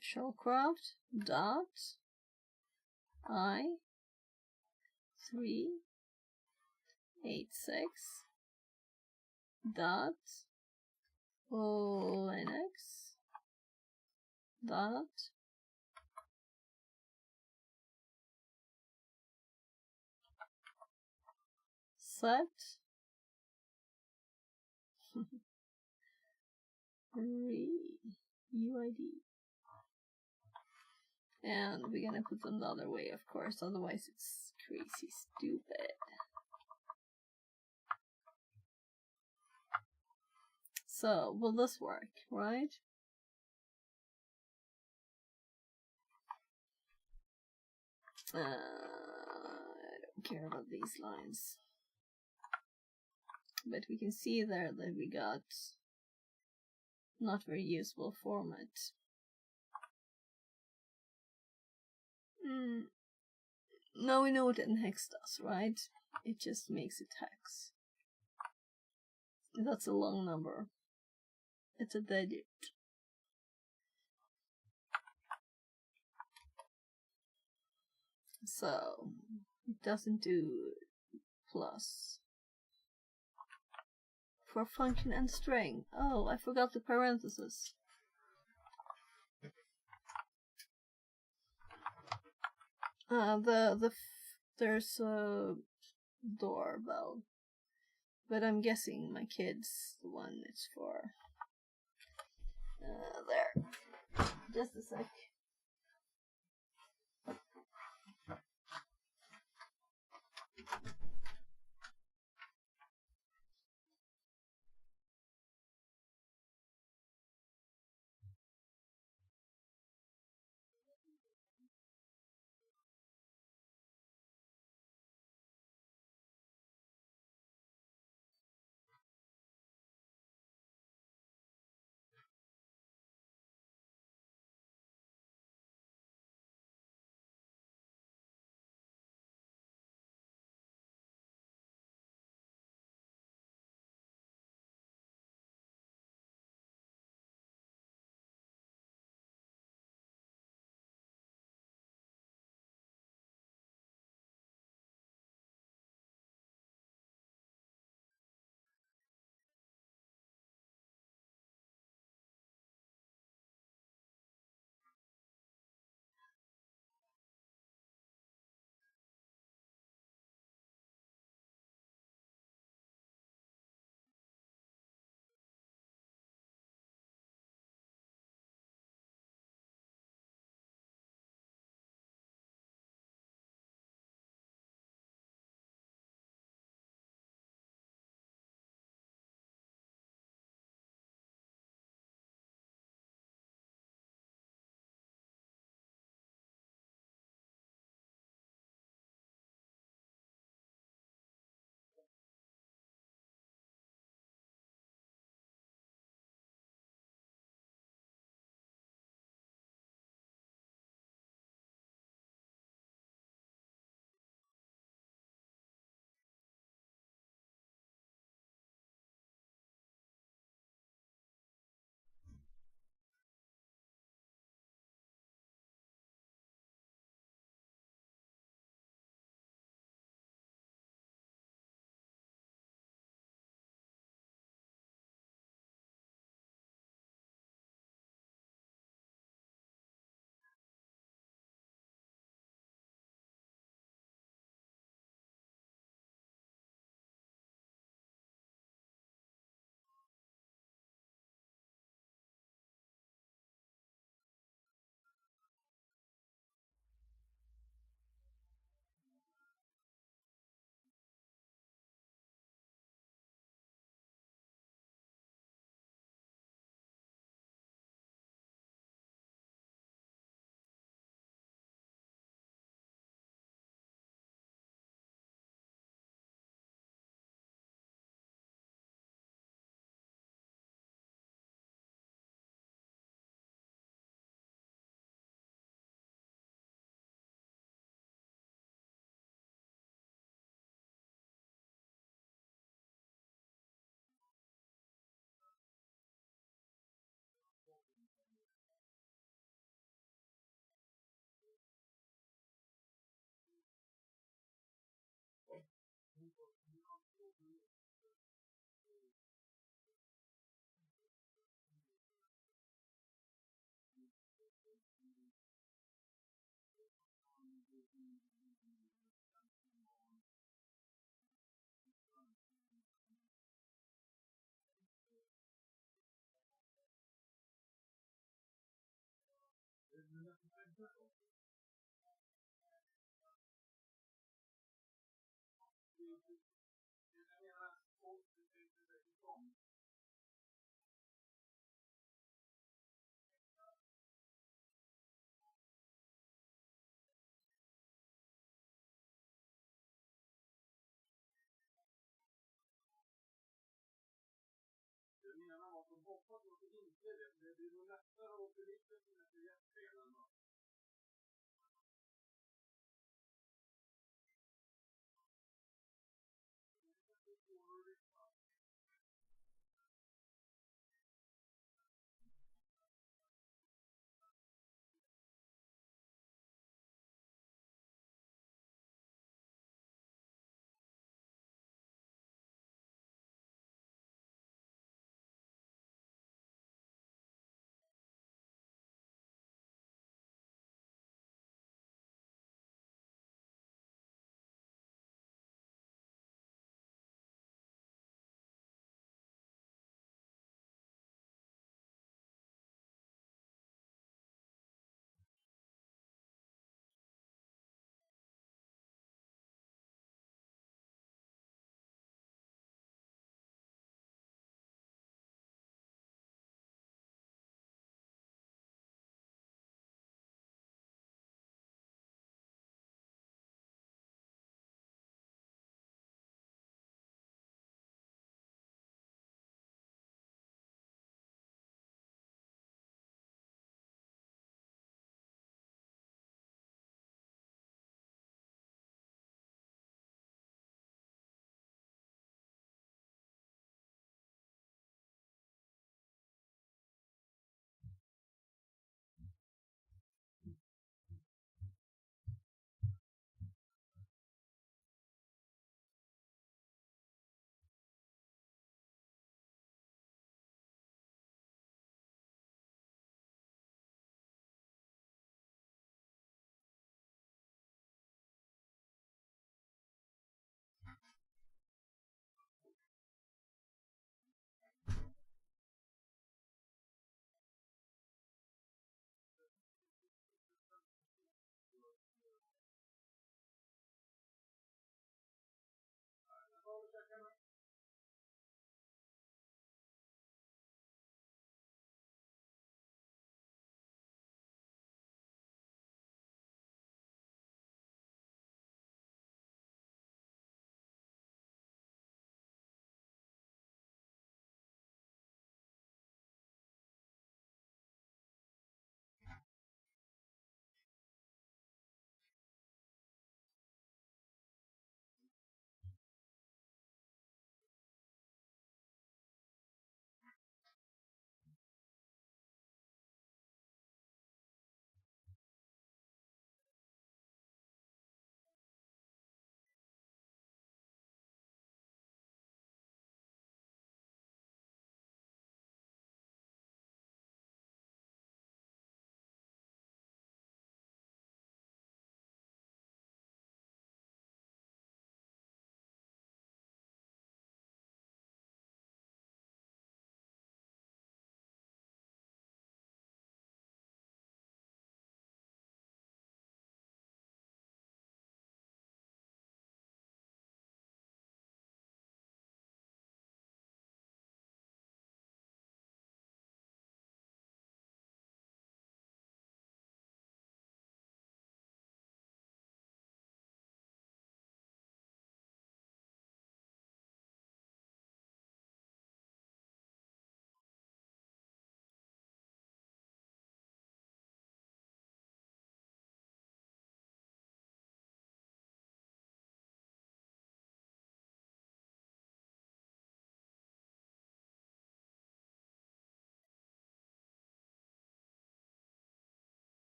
Shellcraft dot i386 dot Linux dot set UID. And we're gonna put them the other way, of course, otherwise it's crazy stupid. So, will this work, right? I don't care about these lines. But we can see there that we got not very usable format. Now we know what hex does, right? It just makes it hex. That's a long number. It's a digit. So, it doesn't do plus. for function and string. Oh, I forgot the parentheses. There's a doorbell, but I'm guessing my kid's the one it's for. There. Just a sec.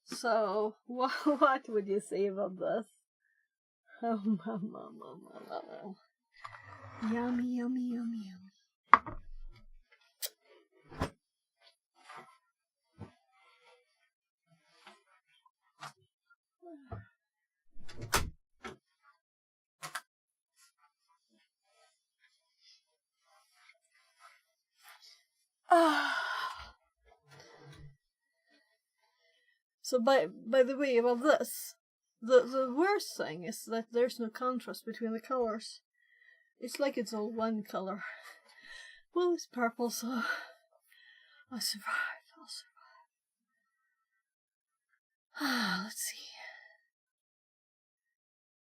So, what would you say about this? Oh, yummy, yummy, yummy, yummy. So by the way about this, the worst thing is that there's no contrast between the colors. It's like it's all one color. Well, it's purple, so I'll survive. Let's see.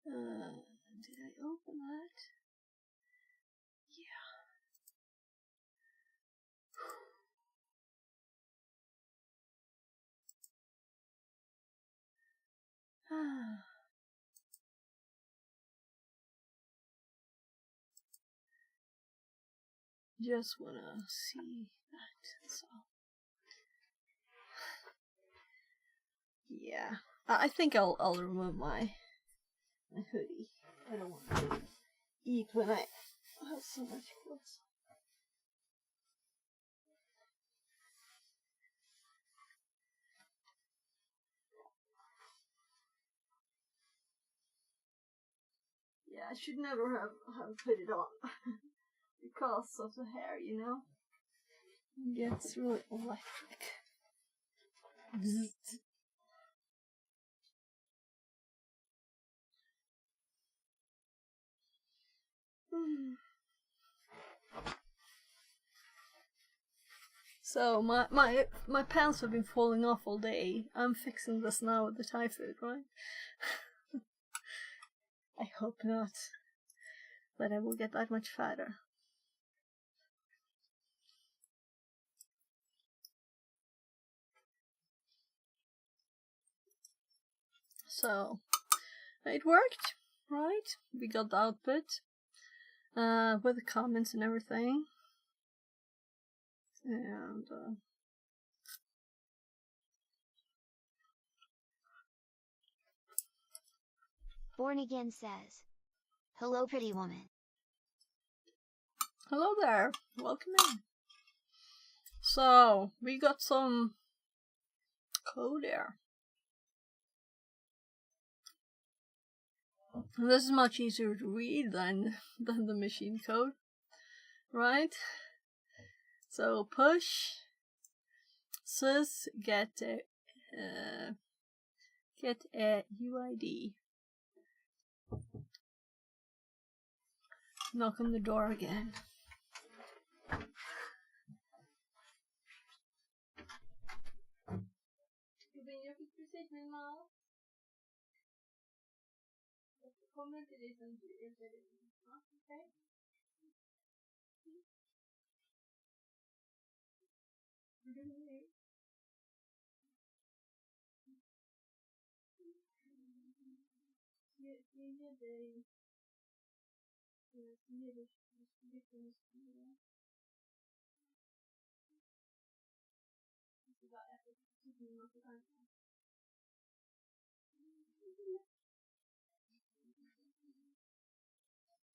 Did I open that? Yeah. Just wanna see that. So yeah, I think I'll remove my hoodie. I don't want to eat when I have so much clothes. Yeah, I should never have put it on because of the hair, you know. It gets really electric. So my pants have been falling off all day. I'm fixing this now with the Thai food, right? I hope not. That I will get that much fatter. So it worked, right? We got the output with the comments and everything. And Born Again says, "Hello, pretty woman." Hello there, welcome in. So we got some code there. This is much easier to read than the machine code, right? So push sys get a UID. Knock on the door again.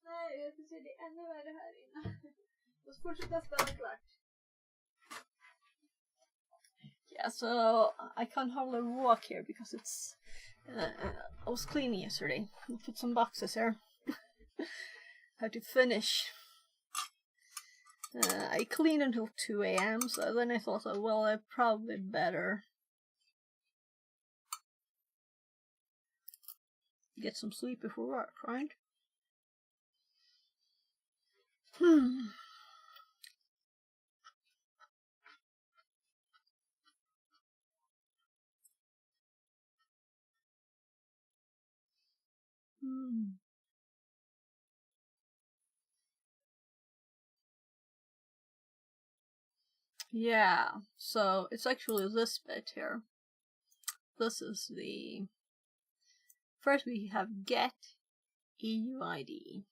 Nej, jag tycker det är ännu värre här inne. Låt fortsätta spela klart. Yeah, so I can't hardly walk here because it's... I was cleaning yesterday. I put some boxes here. Have to finish. I cleaned until 2 a.m. So then I thought, oh, well, I probably better get some sleep before work, right? Yeah, so it's actually this bit here. This is the... First we have get EUID.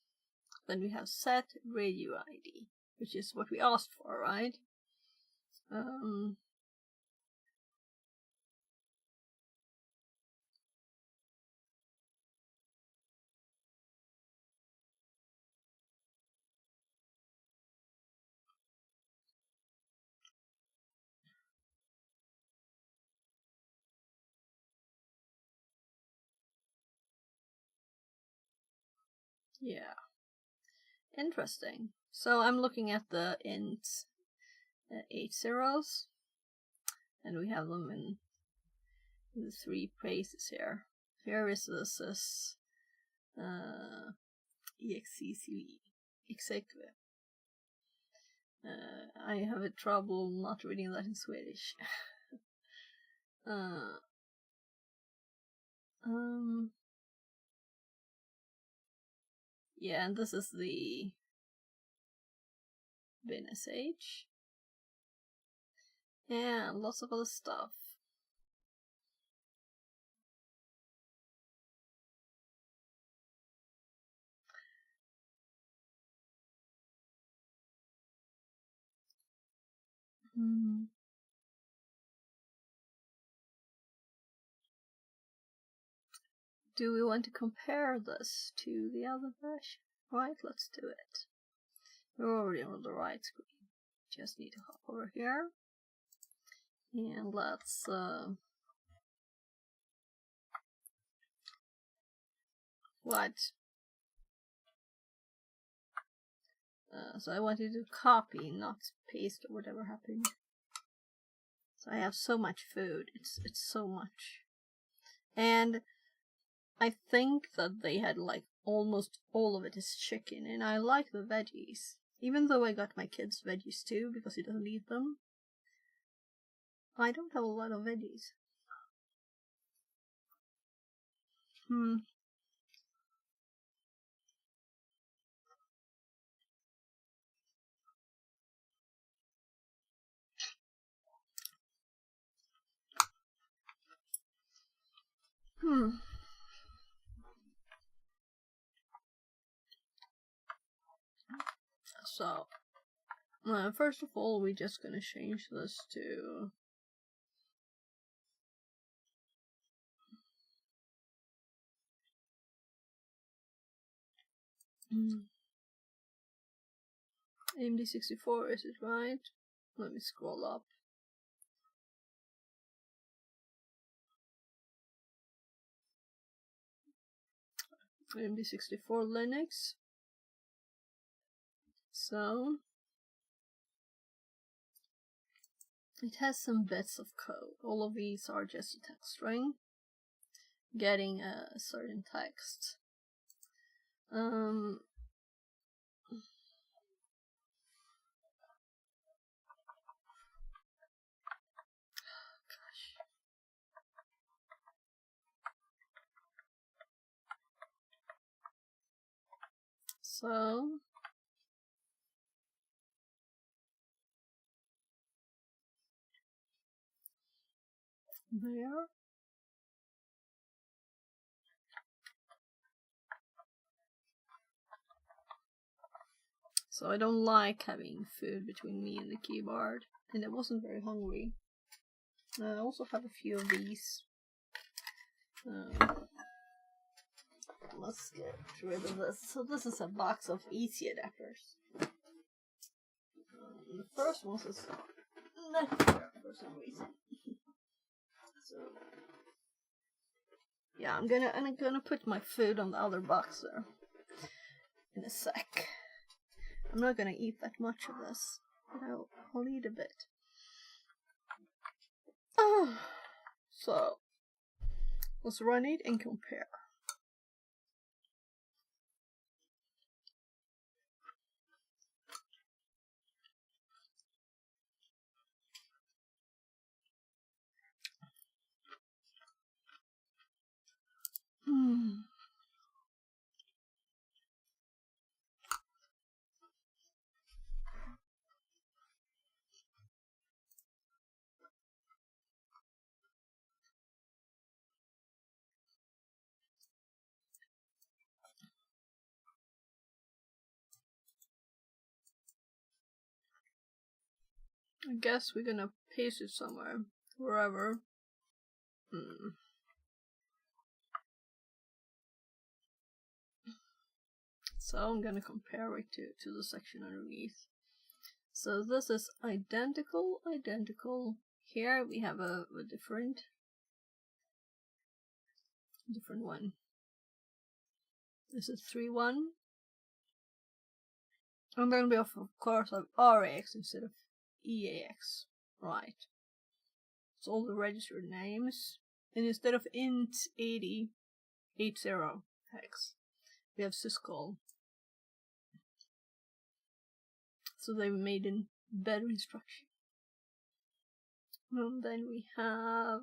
Then we have set radio ID, which is what we asked for, right? Yeah. Interesting. So I'm looking at the int 8 zeros, and we have them in the 3 places here. Here is this exeque. I have a trouble not reading that in Swedish. Yeah, and this is the bin sh. And lots of other stuff. Do we want to compare this to the other version? Right, let's do it. We're already on the right screen. Just need to hop over here. And let's what? So I wanted to copy, not paste or whatever happened. So I have so much food. It's so much. And I think that they had like almost all of it is chicken, and I like the veggies. Even though I got my kids veggies too, because he doesn't eat them. I don't have a lot of veggies. So, first of all, we're just gonna change this to AMD64, is it right? Let me scroll up. AMD64 Linux. So it has some bits of code. All of these are just a text string getting a certain text. So there. So I don't like having food between me and the keyboard, and I wasn't very hungry. I also have a few of these. Let's get rid of this. So this is a box of easy adapters. The first one is not there for some reason. So yeah, I'm gonna put my food on the other box there in a sec. I'm not gonna eat that much of this, but I'll eat a bit. So let's run it and compare. I guess we're gonna paste it somewhere, wherever. So I'm gonna compare it to the section underneath. So this is identical. Here we have a different one. This is 3.1. And then we of course have RAX instead of EAX, right? It's all the registered names. And instead of int 80 hex, we have syscall. So they made a better instruction. And then we have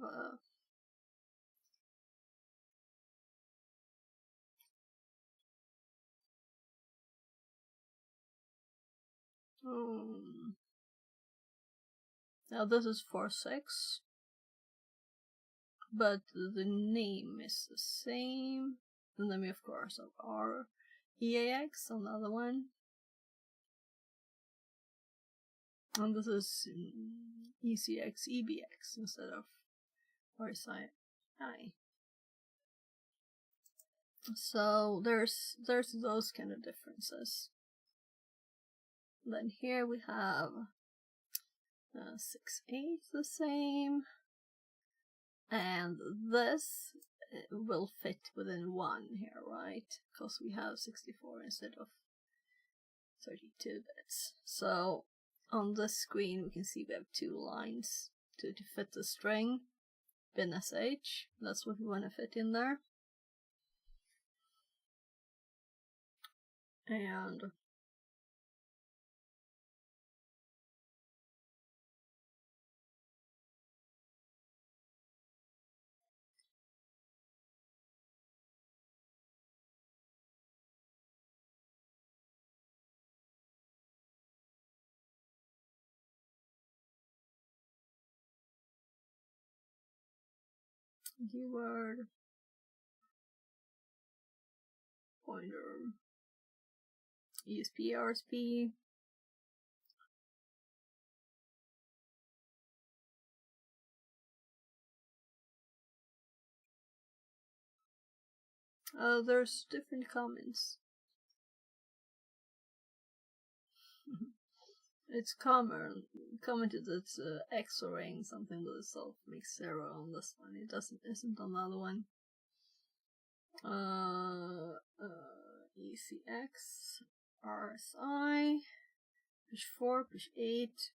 now this is 4.6, but the name is the same. And then we of course have our EAX on the other one. And this is ECX, EBX instead of RSI. So there's those kind of differences. Then here we have 6.8 the same, and this will fit within 1 here, right? Because we have 64 instead of 32 bits. So on this screen we can see we have 2 lines to fit the string bin sh. That's what we want to fit in there. And keyword pointer ESP RSP. There's different comments. It's commented that XORing something with itself makes 0 on this one. It isn't on the other one. ECX, RSI, push 4, push 8.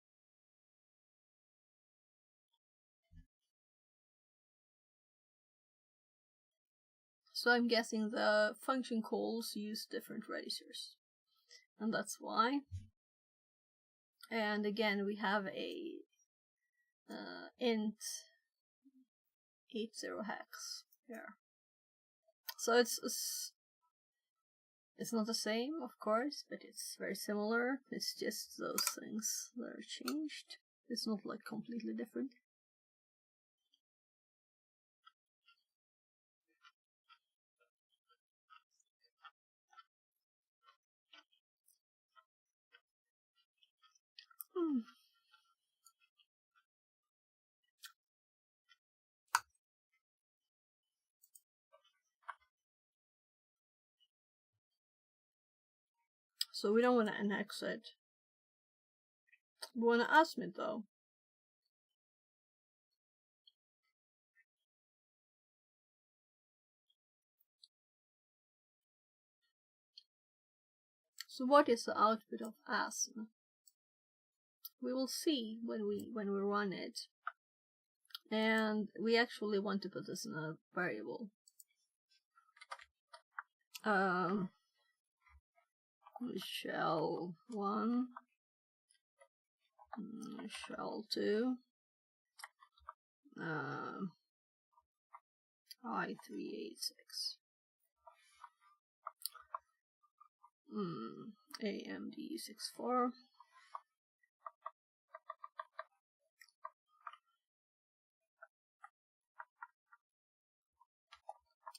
So I'm guessing the function calls use different registers, and that's why. And again, we have a int 80 hex here. So it's not the same, of course, but it's very similar. It's just those things that are changed. It's not like completely different. So we don't want to annex it. We want to asm though. So what is the output of asm? We will see when we run it. And we actually want to put this in a variable. Shell 1, shell 2, I386, AMD64,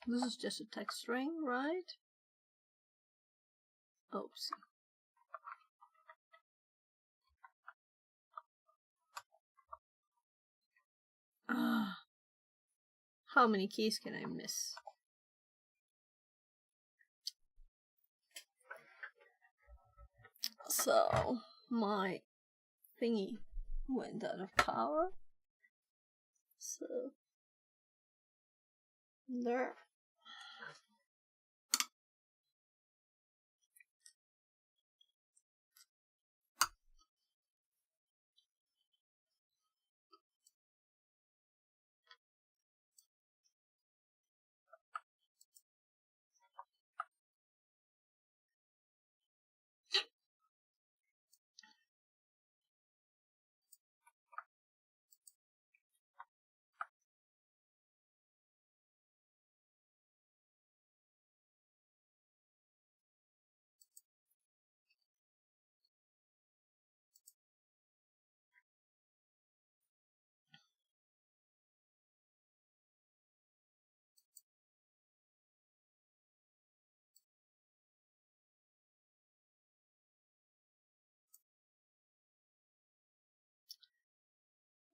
this is just a text string, right? Oops. How many keys can I miss? So my thingy went out of power. So there.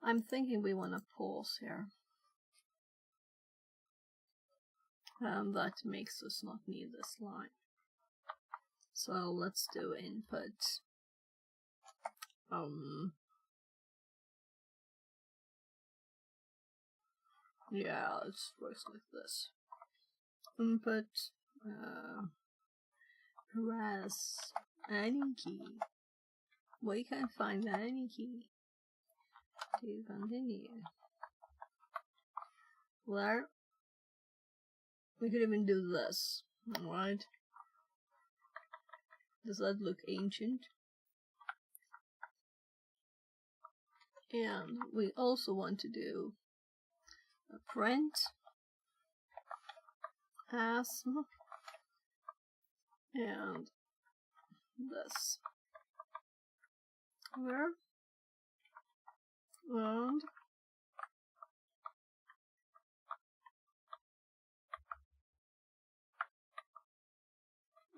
I'm thinking we want to pause here. And that makes us not need this line. So let's do input. Yeah, it works like this. Input, press any key. We can find any key to continue. There. We could even do this, right? Does that look ancient? And we also want to do a print asm and this. Where? And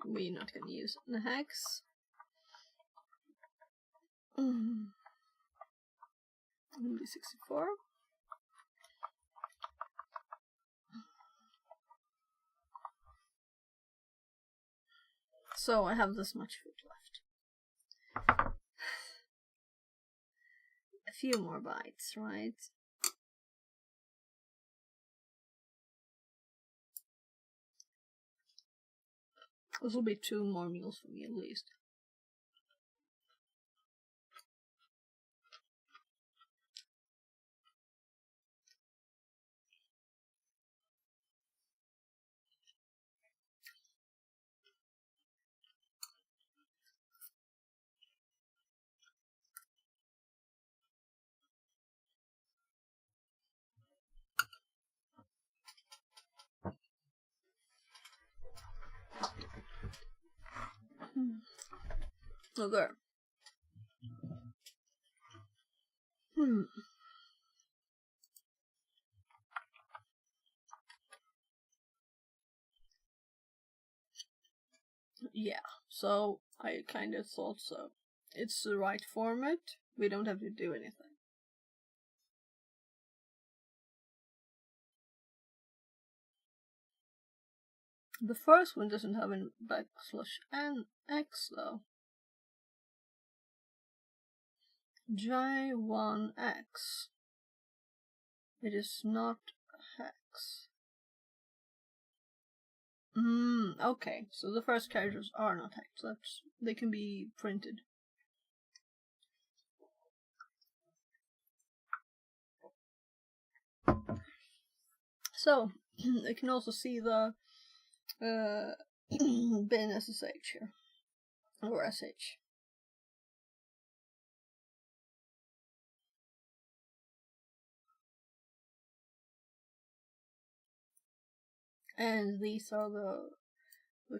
we're not going to use the hex. MD64. So I have this much food left. A few more bytes, right? This will be 2 more meals for me at least. Okay. Yeah, so I kind of thought so. It's the right format. We don't have to do anything. The first one doesn't have a /n/x though. J1x. It is not a hex. Okay, so the first characters are not hex. They can be printed. So, I can also see the bin SSH here, or SH. And these are the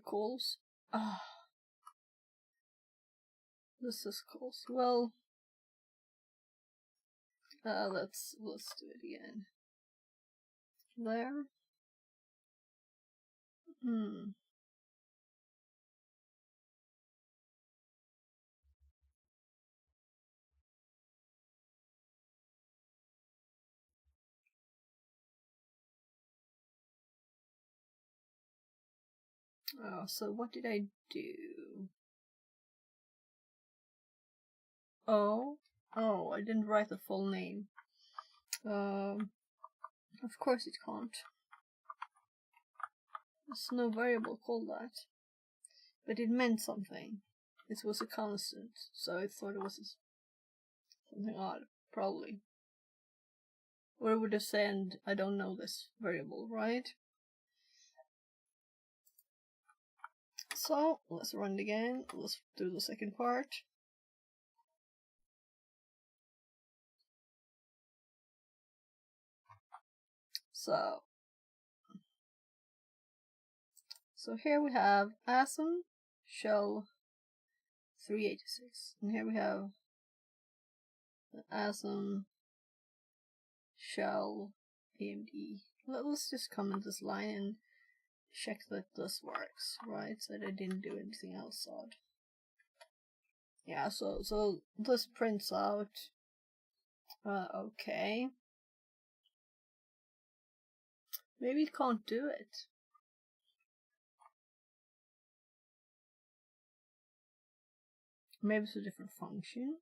calls. This is calls. Well, let's do it again. There. So what did I do? Oh, I didn't write the full name. Of course it can't. There's no variable called that. But it meant something. It was a constant, so I thought it was something odd, probably. Or it would have said, I don't know this variable, right? So, let's run it again. Let's do the second part. So here we have ASM shell 386, and here we have the ASM shell AMD. Let's just comment this line and check that this works, right? So that I didn't do anything else odd. Yeah, so this prints out Okay. Maybe it can't do it. Maybe it's a different function.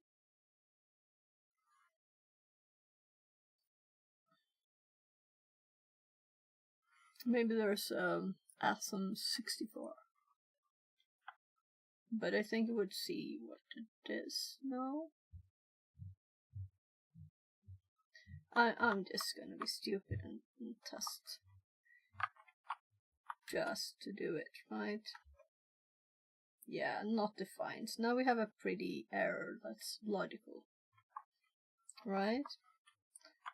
Maybe there's ASM64. But I think it would see what it is. No? I'm just gonna be stupid and test. Just to do it, right? Yeah, not defined. So now we have a pretty error that's logical. Right?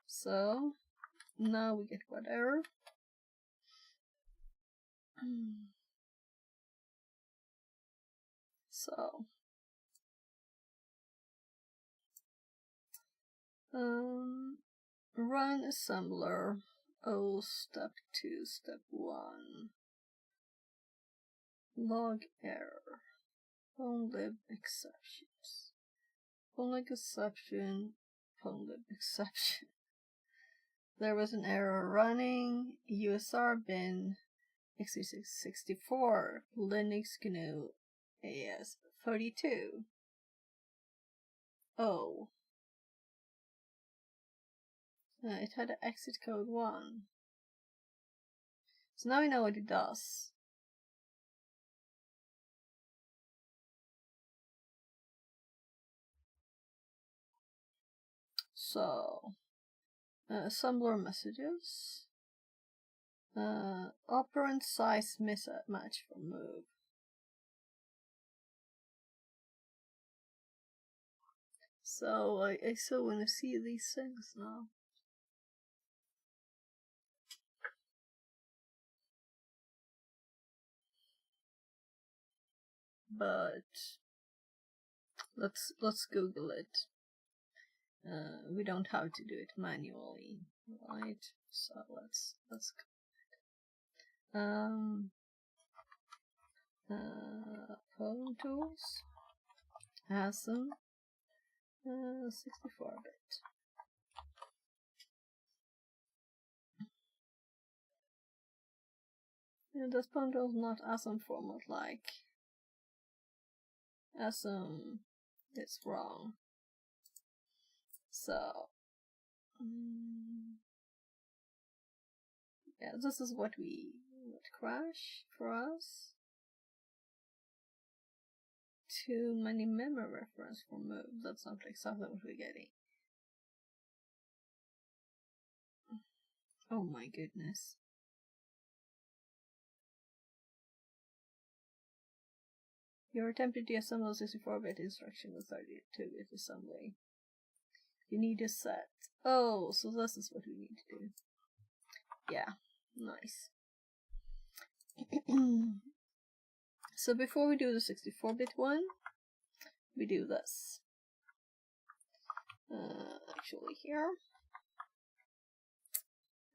So, now we get what error? So, run assembler, O step 2, step 1, log error, phonelib exceptions, phonelib exception, phonelib exception. There was an error running, USR bin, x86-64, Linux GNU, AS32. Oh. It had an exit code 1. So now we know what it does. So, assembler messages. Operand size mismatch for move. So I still want to see these things now. But let's Google it. We don't have to do it manually, right? So let's pwntools has some 64-bit. And does pwntools not ASM format like ASM? It's wrong. So yeah, this is what would crash for us. Too many memory reference for moves. That's not exactly what we're getting. Oh my goodness. Your attempted to assemble 64-bit instruction with 32-bit assembly. You need a set. Oh, so this is what we need to do. Yeah, nice. So before we do the 64-bit one, we do this. Actually here.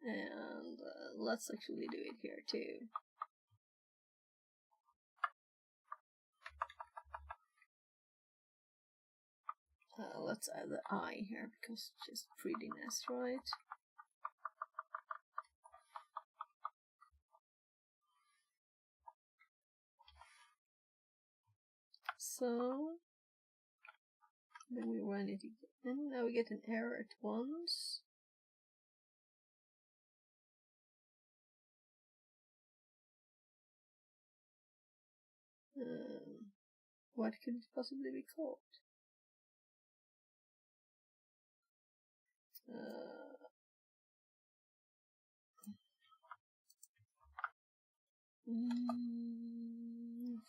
And let's actually do it here too. Let's add the I here because it's just prettiness, right? So then we run it again. Now we get an error at once. What could it possibly be called?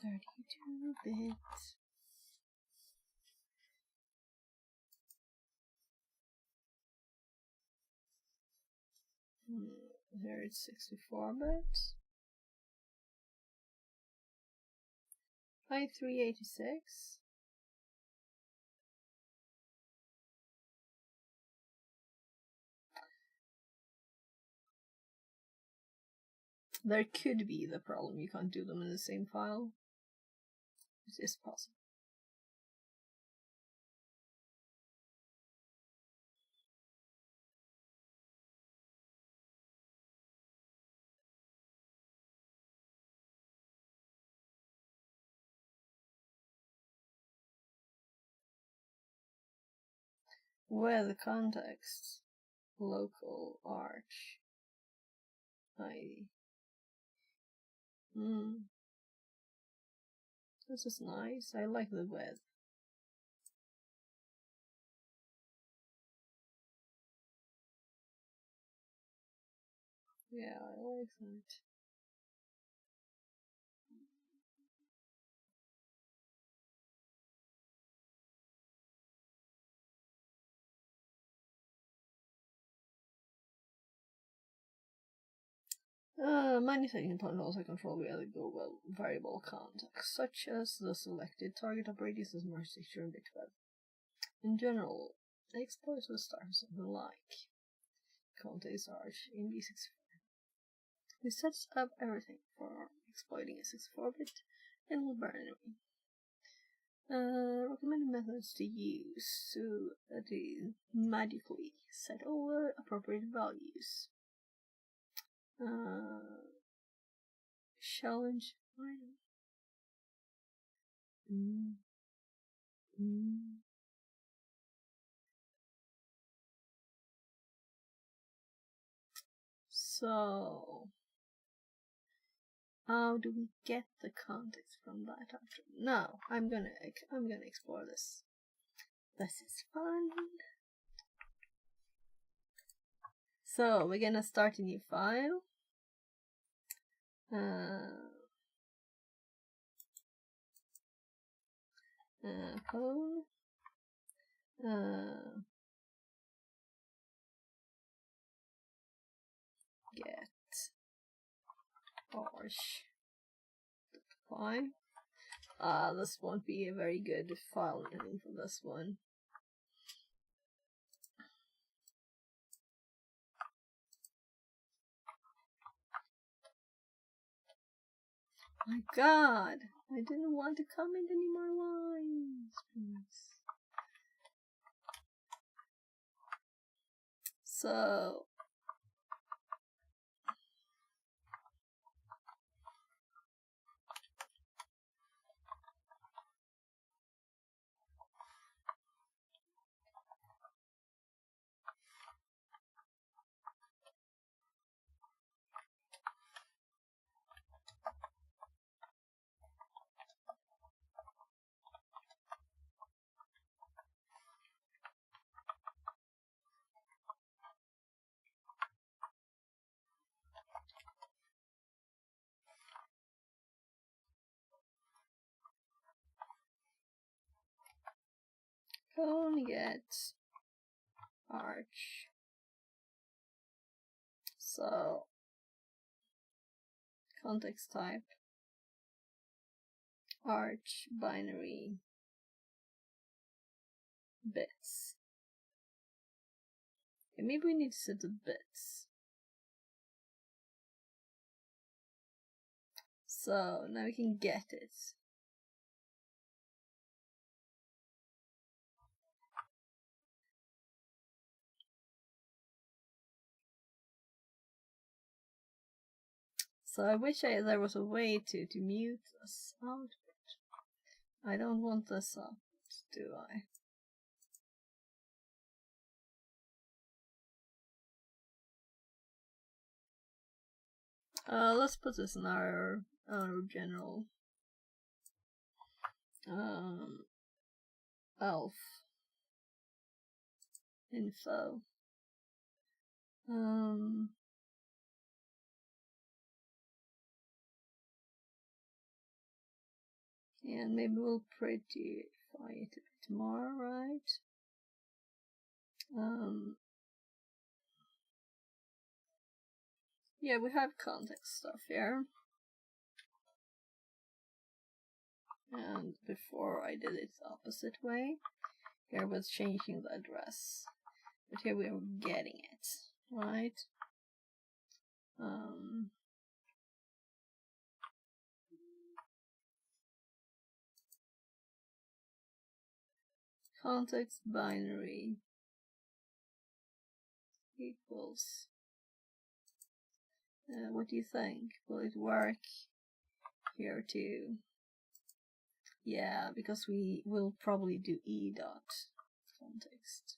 32-bit. Here it's 64-bit. 5386. There could be the problem, you can't do them in the same file. It is possible. with context, local arch ID. This is nice. I like the width. Yeah, I like that. Many second points also control the global variable context, such as the selected target of radius is more secure in bit width. In general, exploits will start something like context arch in B64. We set up everything for exploiting a 64-bit and will burn anyway. Recommended methods to use to magically set all appropriate values. Challenge item. So, how do we get the context from that after? No, I'm gonna explore this. This is fun. So we're gonna start a new file. Code. Get arch. Fine. This won't be a very good file name for this one. My God, I didn't want to comment any more lines, please. So, get arch. So, context type arch binary bits. Okay, maybe we need to set the bits. So now we can get it. So I wish there was a way to mute this output. I don't want this up, do I? Let's put this in our general elf info. And maybe we'll prettify it a bit more, right? Yeah, we have context stuff here. And before I did it the opposite way. Here was changing the address. But here we are getting it, right? Context binary equals. What do you think? Will it work here too? Yeah, because we will probably do e dot context.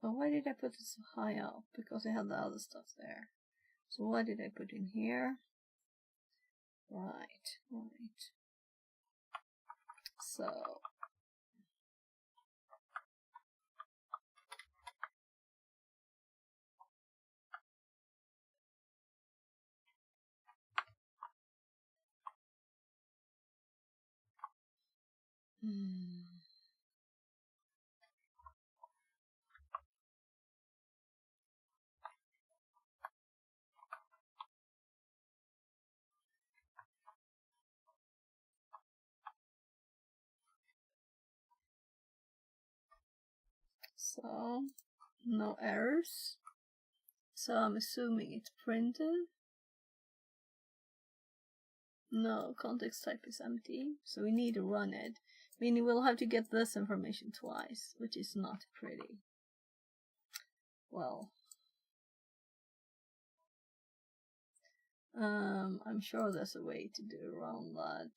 Oh, why did I put it so high up? Because I had the other stuff there. So what did I put in here? Right. So So, no errors. So I'm assuming it's printed. No, context type is empty. So we need to run it. Meaning we'll have to get this information twice, which is not pretty. Well, I'm sure there's a way to do around that.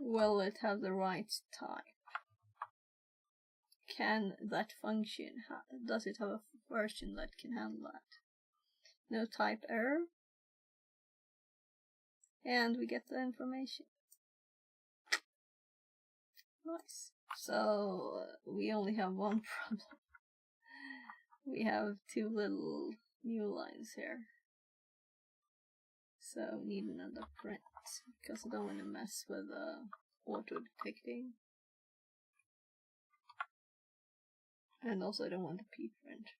Will it have the right type? Can that function, does it have a version that can handle that? No type error. And we get the information. Nice. So we only have one problem. We have two little new lines here. So we need another print because I don't want to mess with auto detecting. And also I don't want the p print.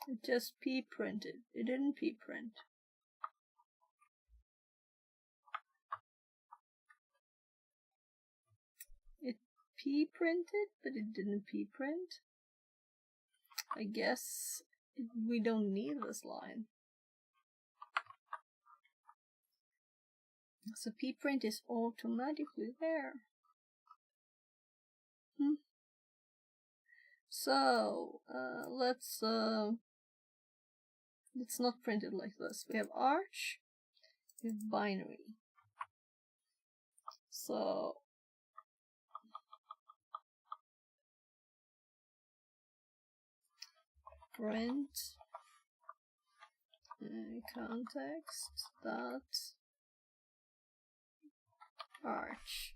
It just p printed. It didn't p print. It p printed, but it didn't p print. I guess we don't need this line. So p print is automatically there. So let's not print it like this. We have arch, we have binary. So print context dot arch.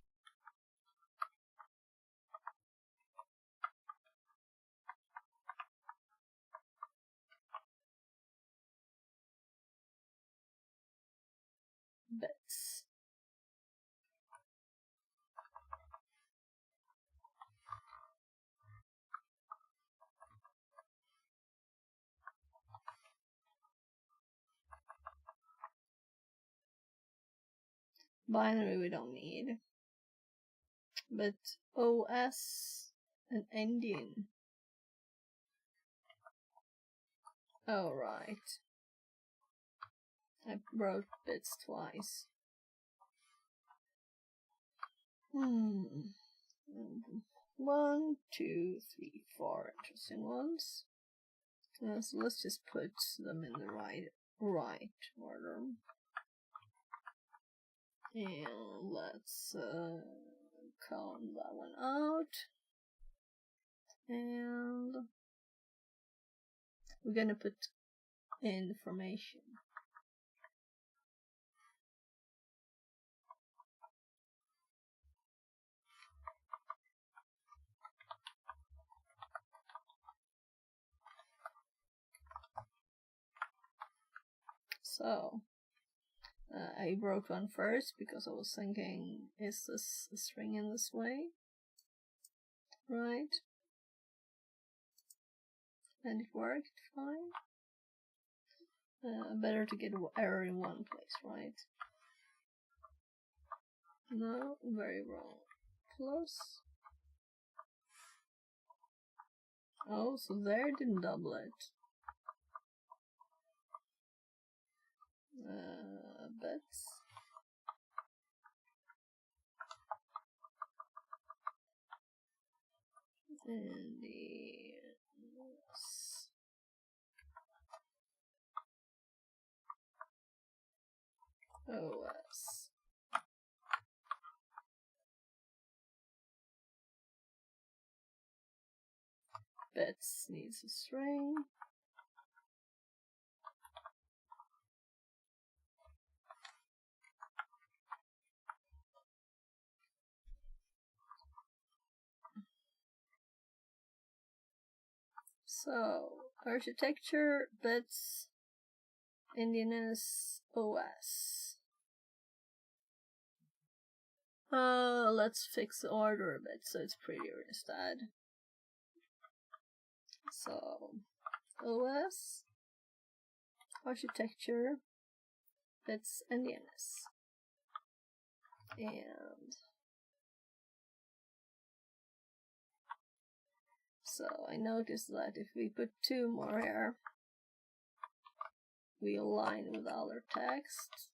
Bits. Binary we don't need, but OS and Indian. Oh right, I wrote bits twice. 1, 2, 3, 4 interesting ones. So let's just put them in the right order. And let's count that one out. And we're gonna put information. So I wrote one first because I was thinking, is this a string in this way? Right? And it worked fine. Better to get an error in one place, right? No, very wrong. Plus Oh, so there didn't double it. Bits. And the OS. Bits needs a string. So, architecture, bits, Indianness, OS. Let's fix the order a bit so it's prettier instead. So, OS, architecture, bits, Indianness. And so I noticed that if we put 2 more here, we align with our text.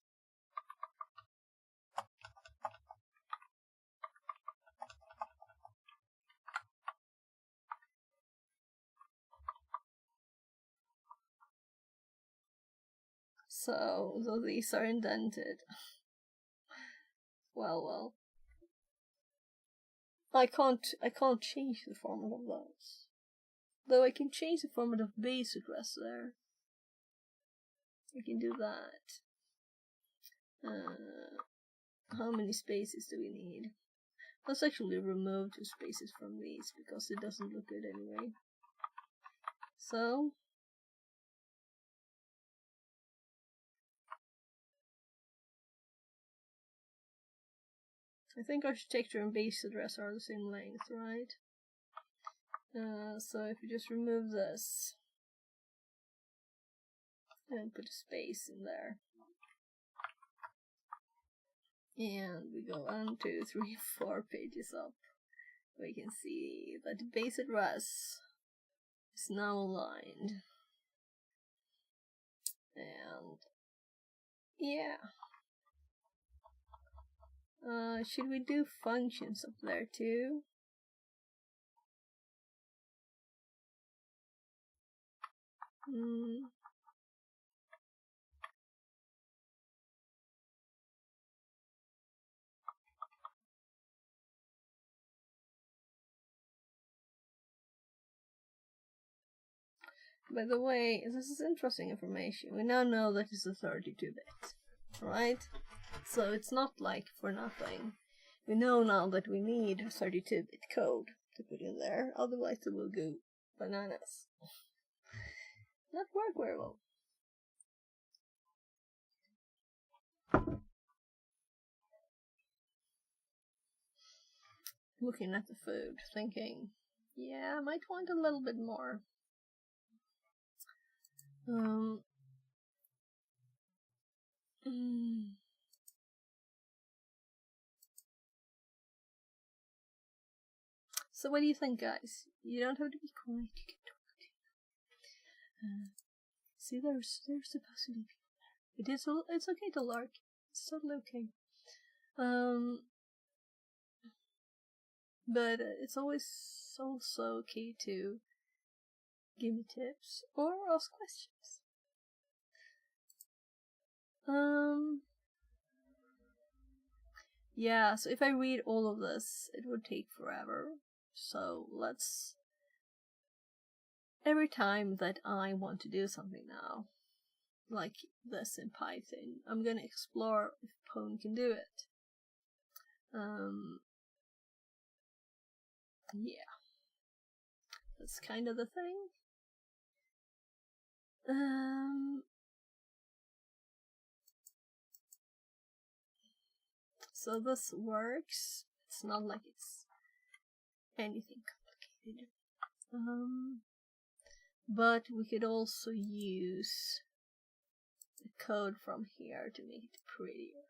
So these are indented. Well. I can't change the format of those. Though I can change the format of base address there. I can do that. How many spaces do we need? Let's actually remove 2 spaces from these because it doesn't look good anyway. So I think architecture and base address are the same length, right? So if you just remove this and put a space in there, and we go 1, 2, 3, 4 pages up, we can see that the base address is now aligned. And yeah. Should we do functions up there too? By the way, this is interesting information. We now know that it's a 32-bit, right? So it's not like for nothing. We know now that we need 32-bit code to put in there, otherwise it will go bananas. Not work very well. Looking at the food, thinking, yeah, I might want a little bit more. So what do you think, guys? You don't have to be quiet, you can talk to see, there's supposed to be people there. It's okay to lark. It's totally okay. But it's always also okay to give me tips or ask questions. Yeah, so if I read all of this, it would take forever. So let's... Every time that I want to do something now, like this in Python, I'm gonna explore if Pwn can do it. Yeah. That's kind of the thing. So this works. It's not like it's anything complicated. But we could also use the code from here to make it prettier.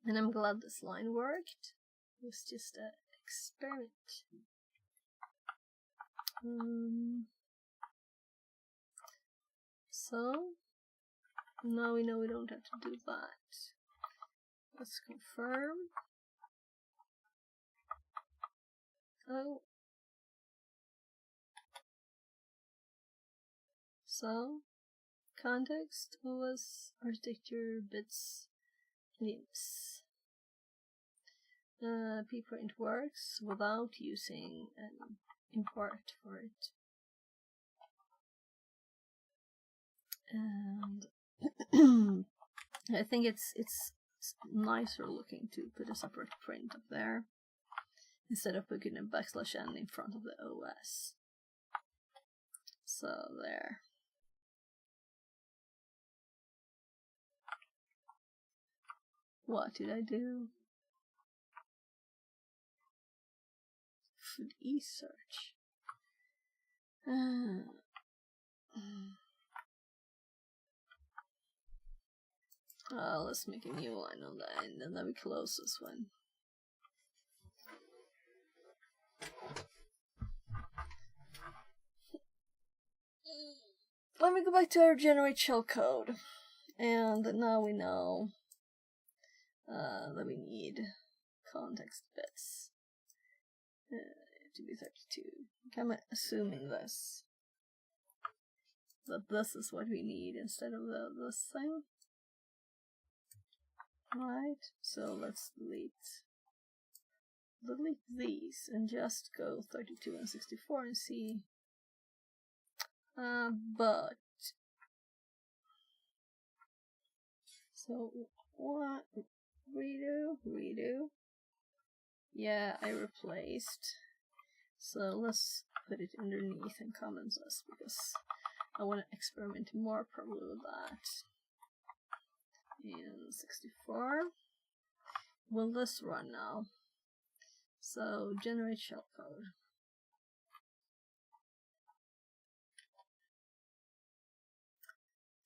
And I'm glad this line worked. It was just a experiment. So now we know we don't have to do that. Let's confirm. Oh. So, context was architecture bits names. pprint works without using an import for it. And I think it's nicer looking to put a separate print up there instead of putting a \n in front of the OS. So there. What did I do? Food e-search. Let's make a new one on that end, and then we close this one. Let me go back to our generate shellcode, and now we know that we need context bits to be 32. I'm assuming this, that this is what we need instead of this thing. Right, so let's delete these and just go 32 and 64 and see. But so what? Redo. Yeah, I replaced. So let's put it underneath and comment this because I want to experiment more probably with that. And 64. Will this run now? So generate shellcode.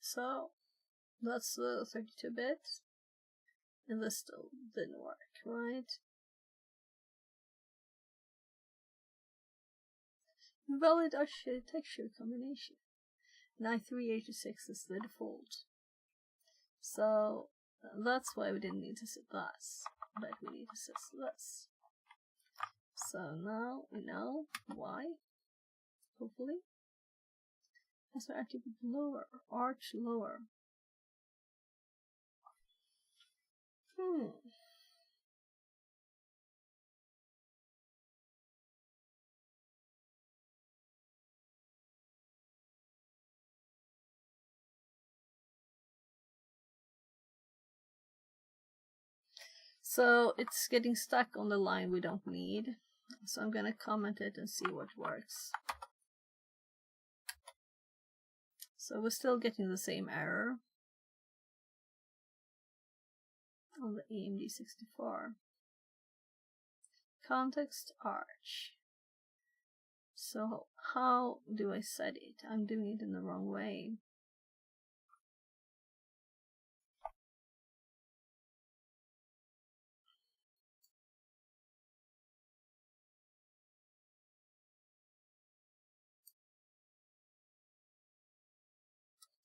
So that's the 32-bit, and this still didn't work, right? Invalid architecture combination. 9386 is the default. So that's why we didn't need to set this, but we need to set this. So now we know why, hopefully. That's my attribute lower, arch lower. So it's getting stuck on the line we don't need. So I'm gonna comment it and see what works. So we're still getting the same error on the AMD 64. Context arch. So how do I set it? I'm doing it in the wrong way.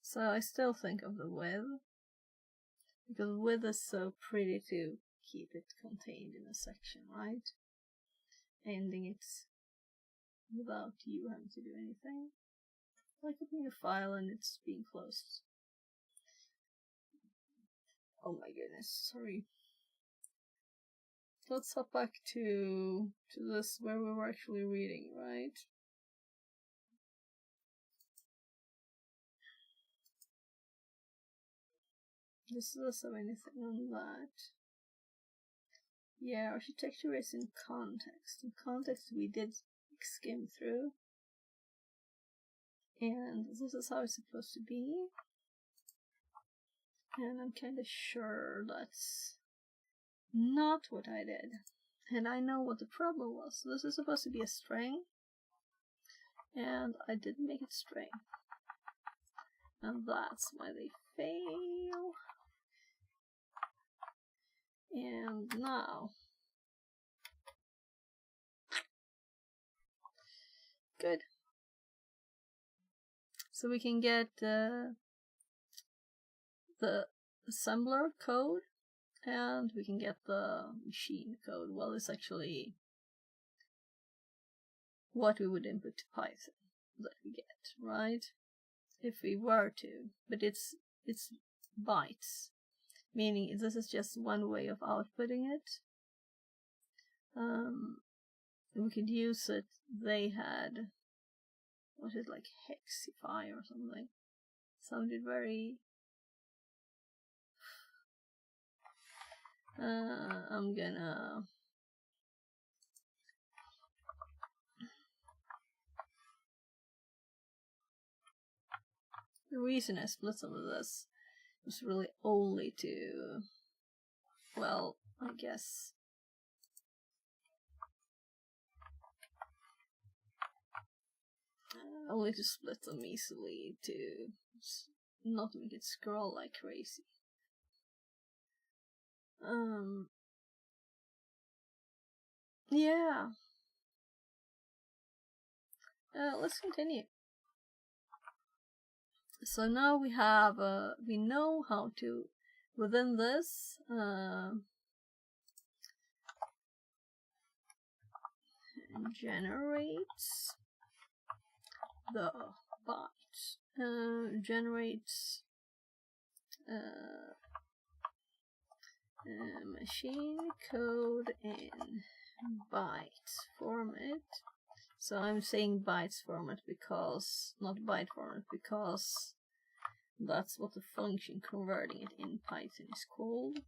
So I still think of the width, because width is so pretty to keep it contained in a section, right? Ending it without you having to do anything. Like opening a file and it's being closed. Oh my goodness, sorry. Let's hop back to this where we were actually reading, right? This doesn't have anything on that. Yeah, architecture is in context. In context we did skim through. And this is how it's supposed to be. And I'm kind of sure that's not what I did. And I know what the problem was. This is supposed to be a string. And I didn't make it string. And that's why they fail. And now good. So we can get the assembler code, and we can get the machine code. Well, it's actually what we would input to Python that we get, right? If we were to, but it's bytes, meaning this is just one way of outputting it. We could use it. They had, what is it, like Hexify or something? Sounded very. I'm gonna. The reason I split some of this was really only to, well, I guess. Only to split them easily, to not make it scroll like crazy. Yeah. Let's continue. So now we have, we know how to, within this, generates the byte, generates machine code in bytes format. So I'm saying bytes format because, not byte format, because that's what the function converting it in Python is called.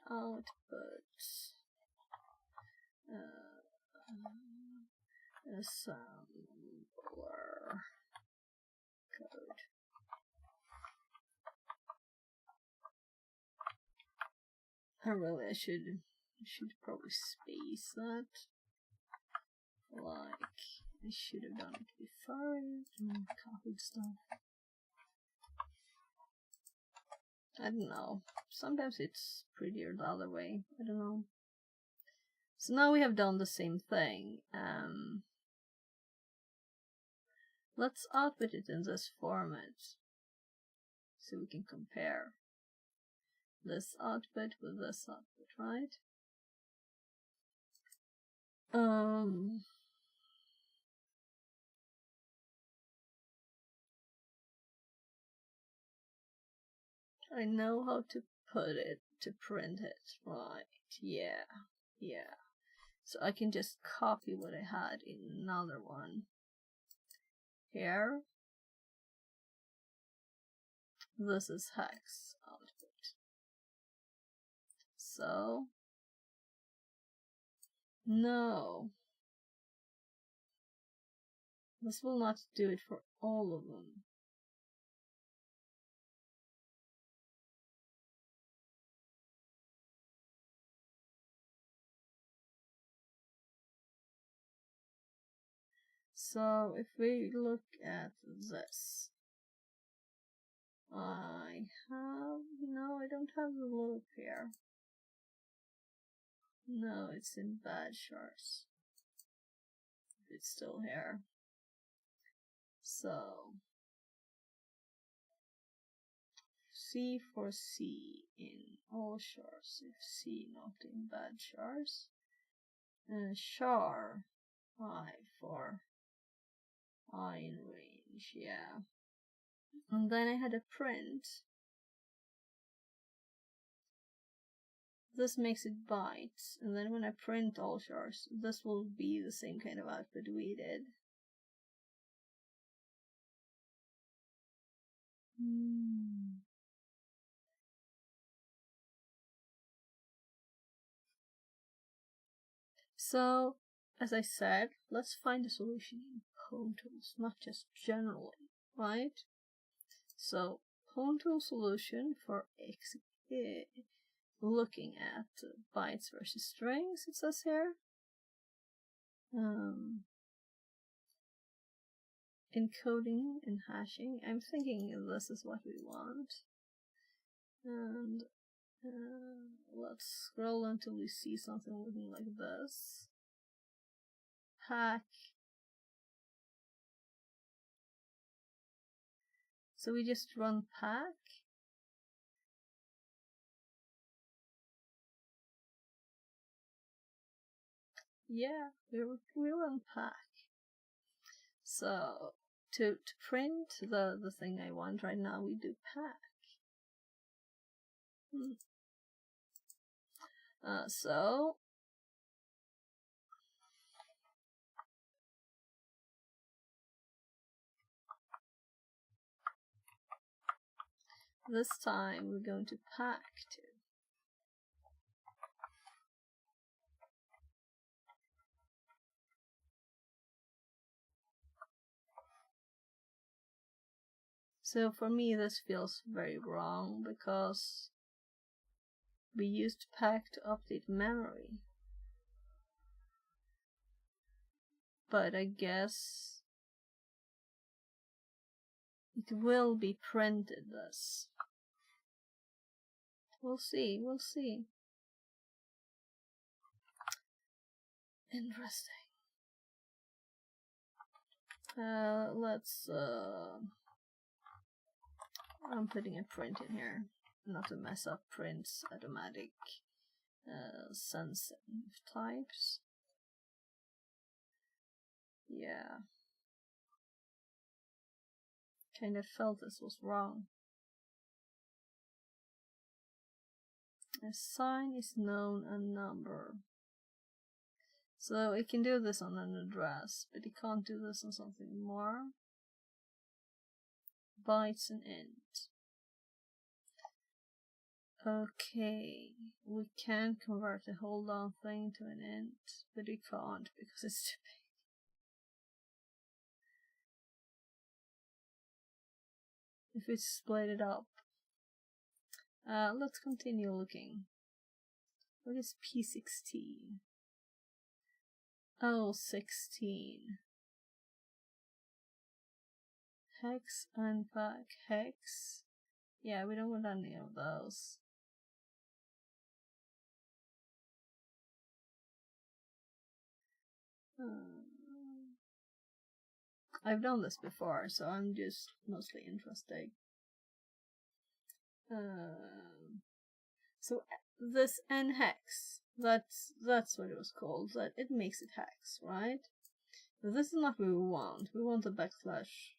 Output assembler code. I should probably space that. Like, I should have done it before. Copied stuff. I don't know. Sometimes it's prettier the other way. I don't know. So now we have done the same thing. Let's output it in this format so we can compare this output with this output, right? I know how to put it, to print it, right? Yeah. So I can just copy what I had in another one. Here. This is hex output. So. No. This will not do it for all of them. So if we look at this, I don't have the loop here. No, it's in bad shards. It's still here. So C for C in all shards, if C not in bad shards. Char I for I in range, yeah. And then I had a print. This makes it bytes, and then when I print all shards, this will be the same kind of output we did. So, as I said, let's find a solution in pwntools, not just generally, right? So, pwntools solution for looking at bytes versus strings, it says here. Encoding and hashing. I'm thinking this is what we want. And let's scroll until we see something looking like this. Pack. So we just run pack. Yeah, we run pack. So to print the thing I want right now, we do pack. So this time we're going to pack to. So for me this feels very wrong because we used pack to update memory. But I guess it will be printed thus. We'll see. Interesting. Let's I'm putting a print in here, not to mess up prints automatic sensing types. Yeah. Kind of felt this was wrong. A sign is known a number. So it can do this on an address, but it can't do this on something more. Bytes and int. Okay, we can convert the whole long thing to an int, but we can't because it's too big. If we split it up. Let's continue looking. What is P16? Oh, 16. Hex, unpack, hex. Yeah, we don't want any of those. I've done this before, so I'm just mostly interested. So this n hex, that's what it was called. That it makes it hex, right? But this is not what we want. We want the backslash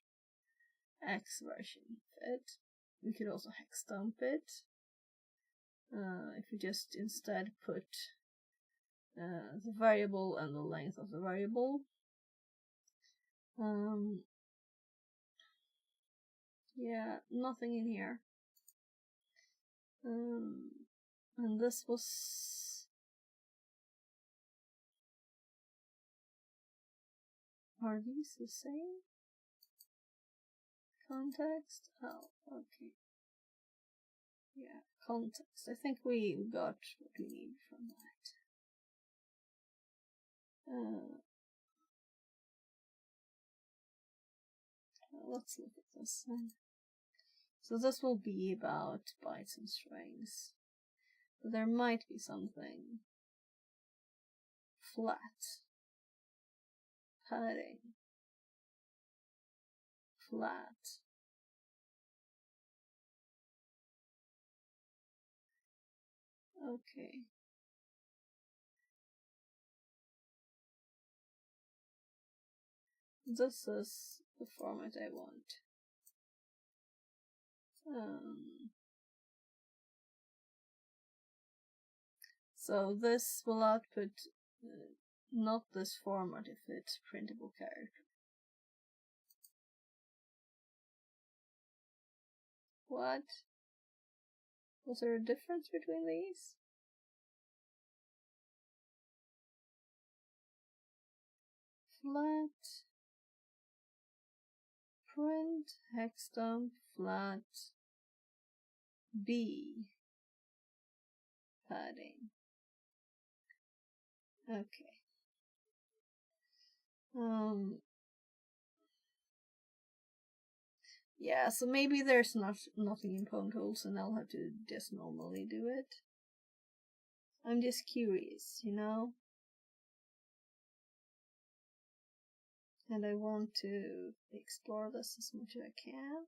x version of it. We could also hex dump it. If we just instead put the variable and the length of the variable. Yeah, nothing in here. And this was... Are these the same? Context? Oh, okay. Yeah, context. I think we got what we need from that. Let's look at this then. So this will be about bytes and strings. But there might be something flat. Padding. Flat. Okay. This is the format I want. So this will output not this format if it's printable character. What? Was there a difference between these? Flat, print, hex dump, flat, B, padding. Okay. Yeah, so maybe there's nothing in pwntools and I'll have to just normally do it. I'm just curious, you know? And I want to explore this as much as I can.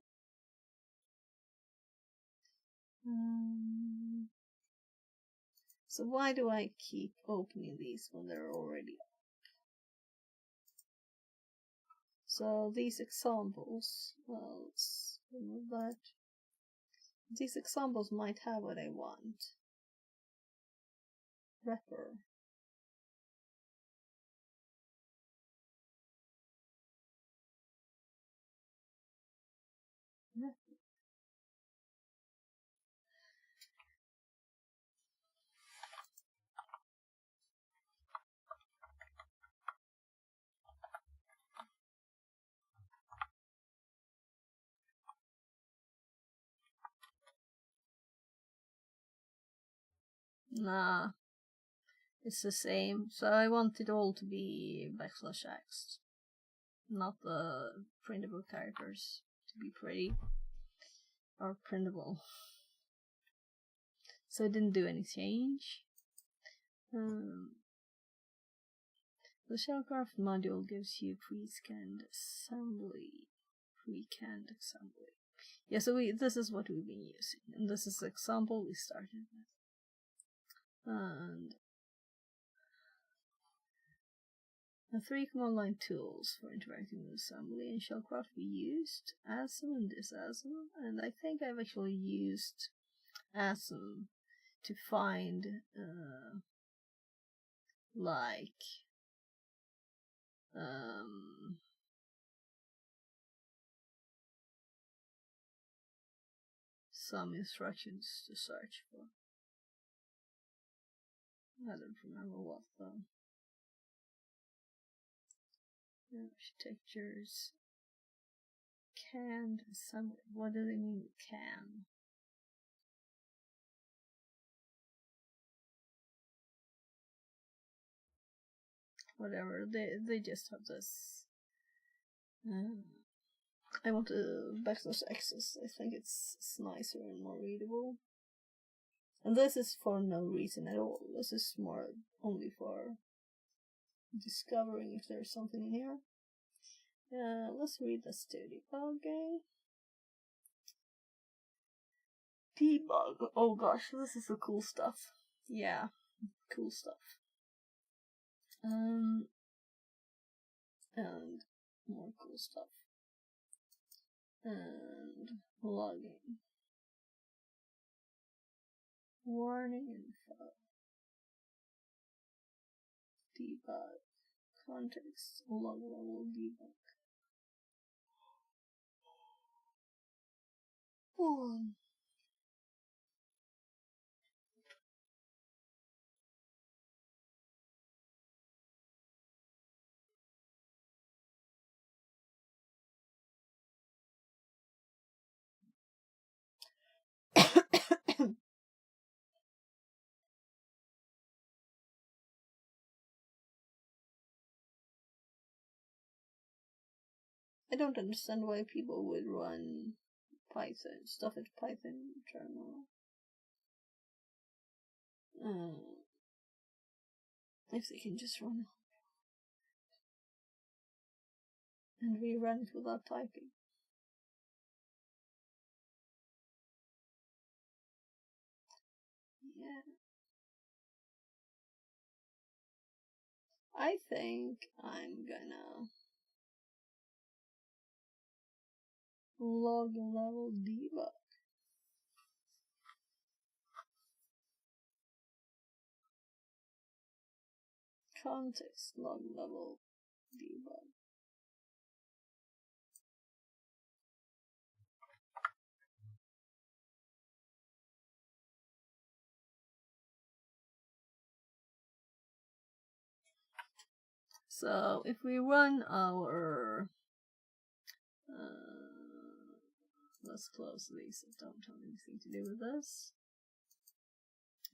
So why do I keep opening these when they're already up? So these examples, well, let's remove that. These examples might have what I want. Wrapper. Nah, it's the same. So I want it all to be \x, not the printable characters to be pretty or printable. So I didn't do any change. The shellcraft module gives you pre-canned assembly. Yeah, so this is what we've been using, and this is the example we started with. And the 3 command line tools for interacting with assembly and shellcraft we used asm and disasm, and I think I've actually used asm to find some instructions to search for. I don't remember what though. Architectures. Canned assembly. What do they mean with can? Whatever, they just have this. I want to backslash access. I think it's nicer and more readable. And this is for no reason at all. This is more only for discovering if there's something in here. Let's read this to debug. Debug. Oh gosh, this is the cool stuff. Yeah, cool stuff. And more cool stuff. And logging. Warning info. Debug. Context. Log level debug. Oh. I don't understand why people would run Python, stuff at Python terminal. If they can just run and rerun it without typing. Yeah. I think I'm gonna log level debug. Context log level debug. So if we run our let's close these that don't have anything to do with this.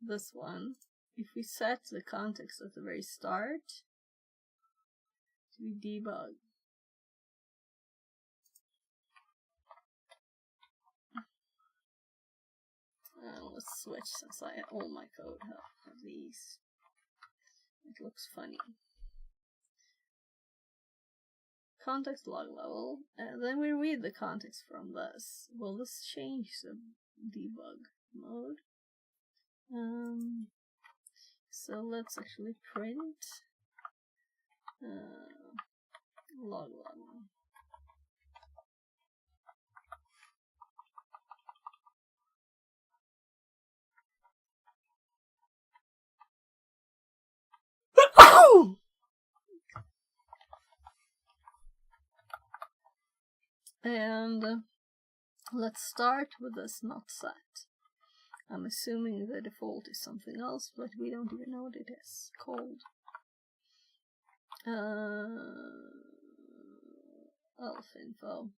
This one, if we set the context at the very start to be debug, Let's switch since I all my code have these. It looks funny. Context log level, and then we read the context from this. Will this change the debug mode? So let's actually print log level. And let's start with this not set. I'm assuming the default is something else, but we don't even know what it is called. Elf info.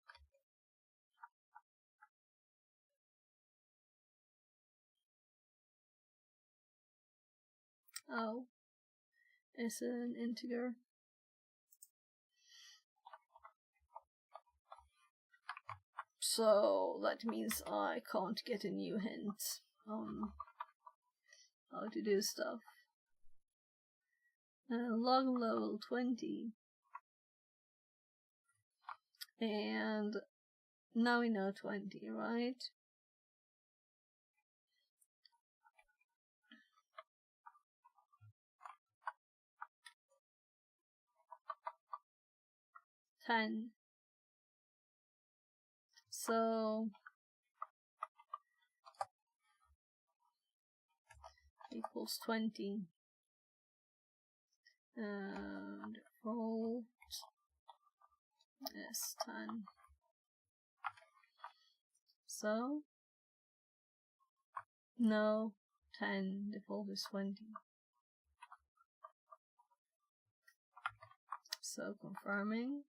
Oh, it's an integer. So that means I can't get a new hint on how to do stuff. Log level 20. And now we know 20, right? $10. So equals 20. And default is 10. So no, 10, default is 20. So confirming.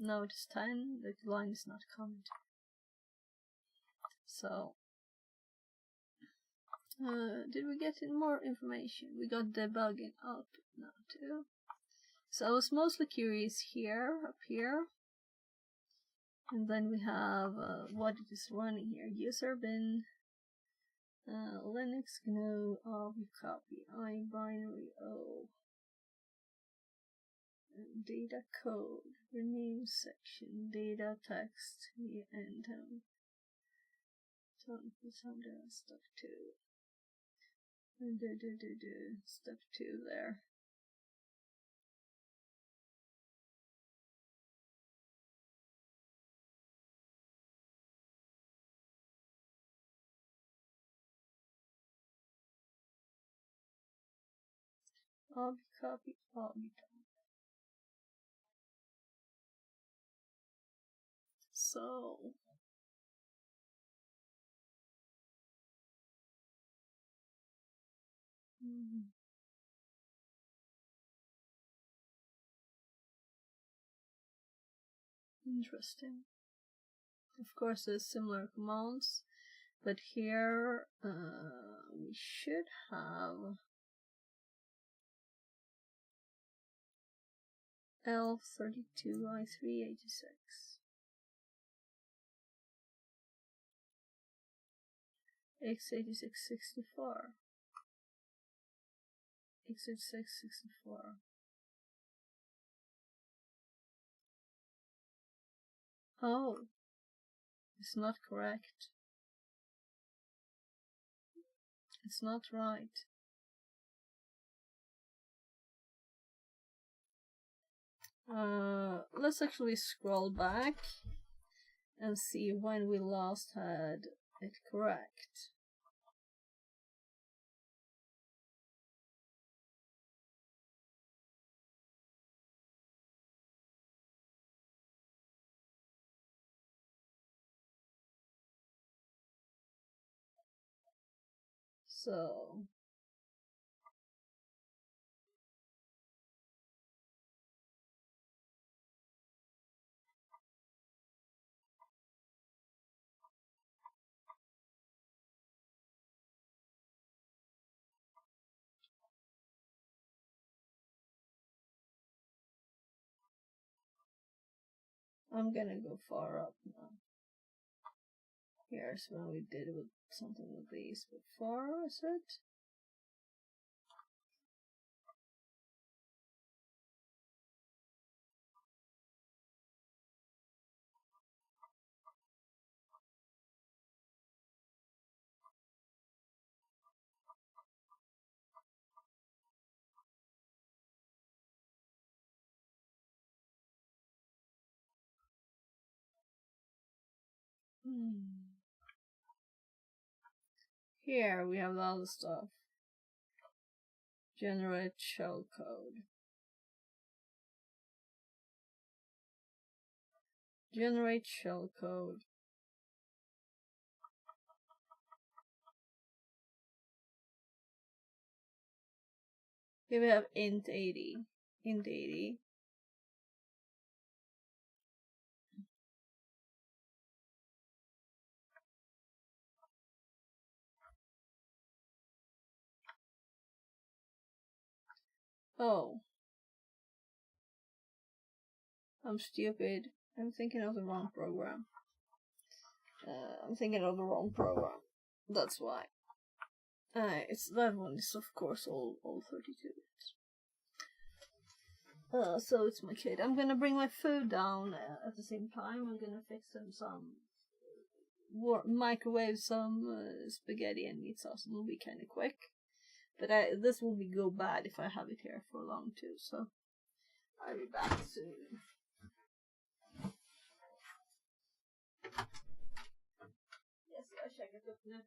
No, it is 10, the line is not commented. So did we get more information? We got debugging output now too. So I was mostly curious here, up here. And then we have what it is running here. User bin, Linux GNU, copy, binary O, data code, rename section, data text, and step 2. Step 2 there. Copy, So interesting. Of course, there's similar commands, but here we should have L32I386. X8664. X8664. Oh, it's not correct. It's not right. Let's actually scroll back and see when we last had it correct. So I'm gonna go far up now. Here's when we did with something with these before, is it? Here we have all the stuff. Generate shellcode. Generate shellcode. Here we have int 80. Int 80. Oh. I'm stupid. I'm thinking of the wrong program. That's why. It's that one is of course all 32 bits. So it's my kid. I'm gonna bring my food down at the same time. I'm gonna fix him some microwave some spaghetti and meat sauce. It'll be kind of quick, but this will go bad if I have it here for long too. So I'll be back soon. Yes, jag har käkat upp nu.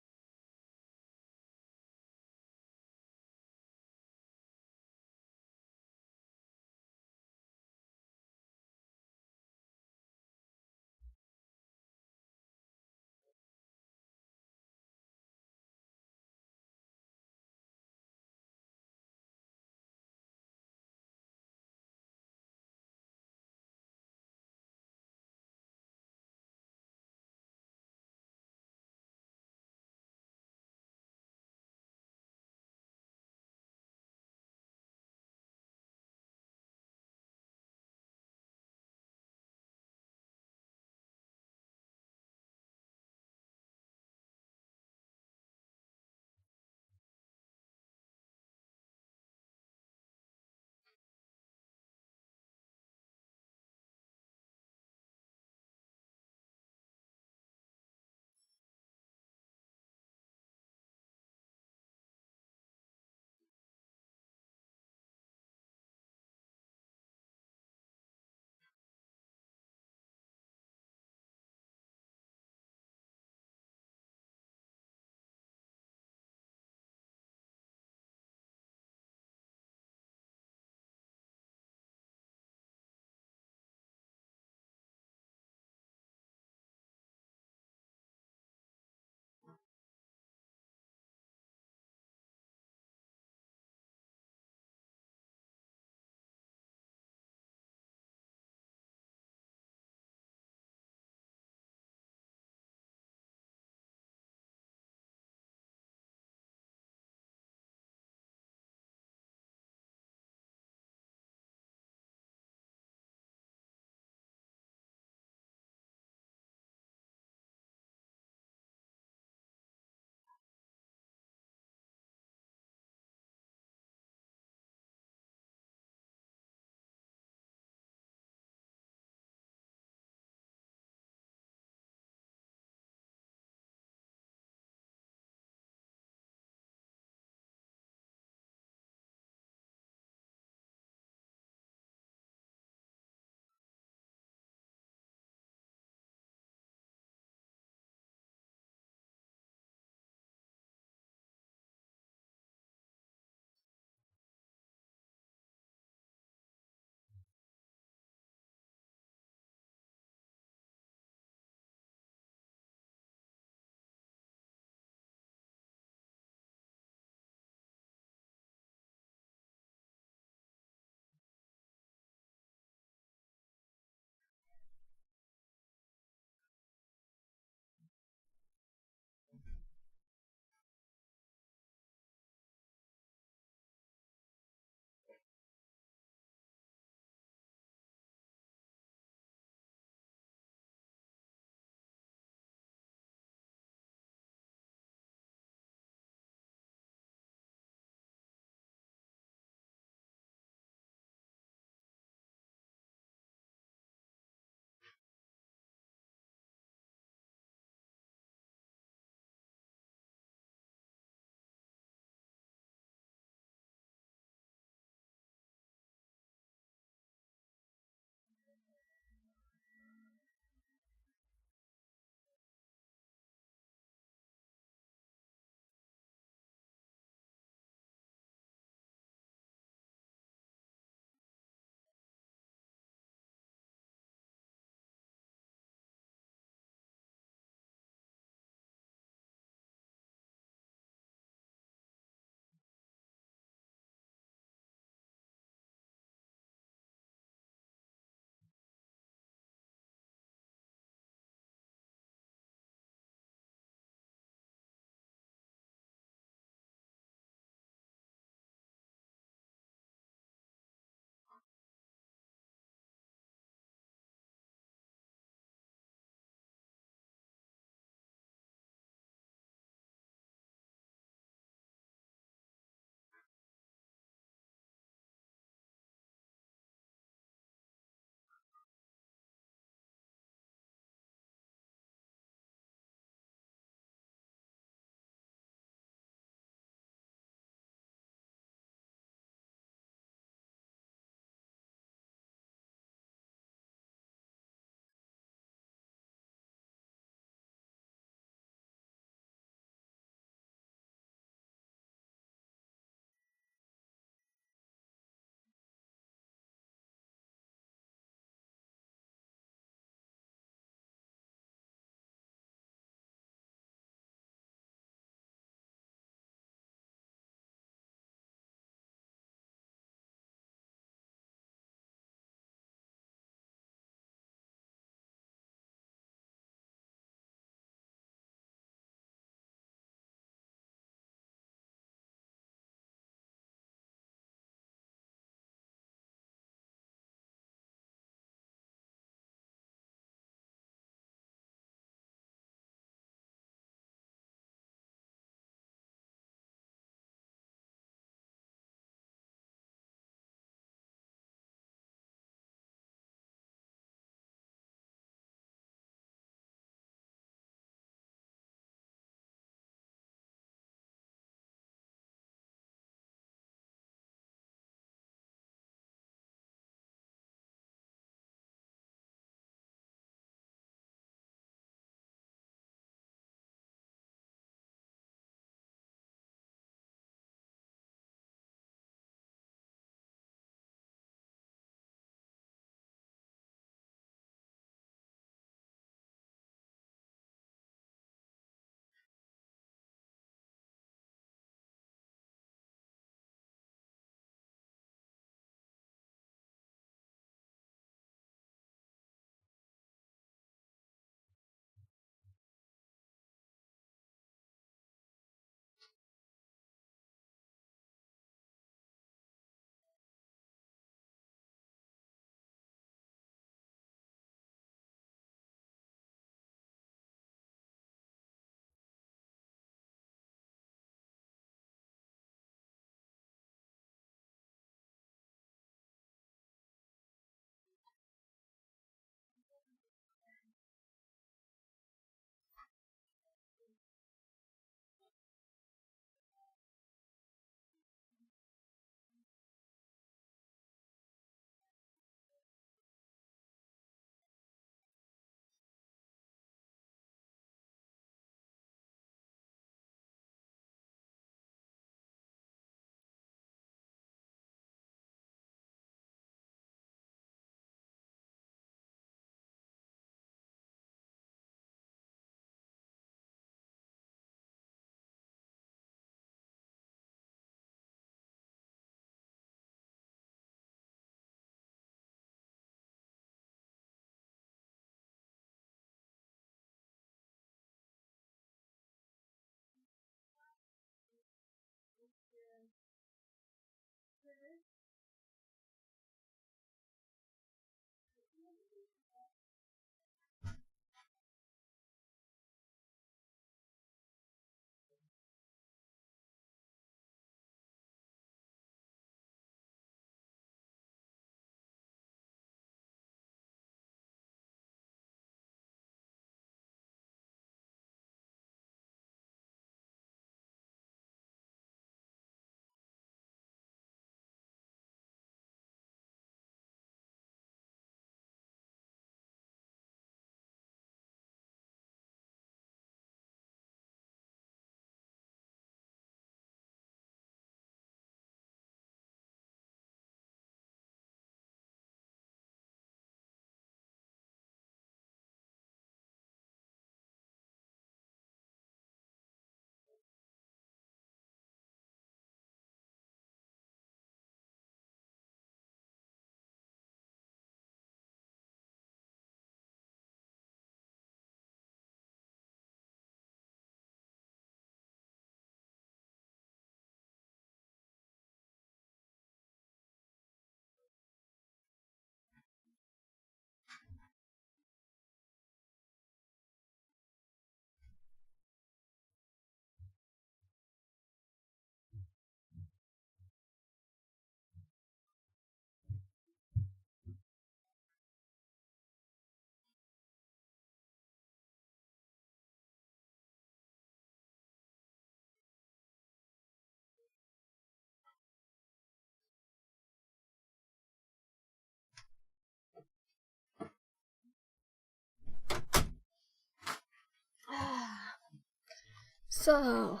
So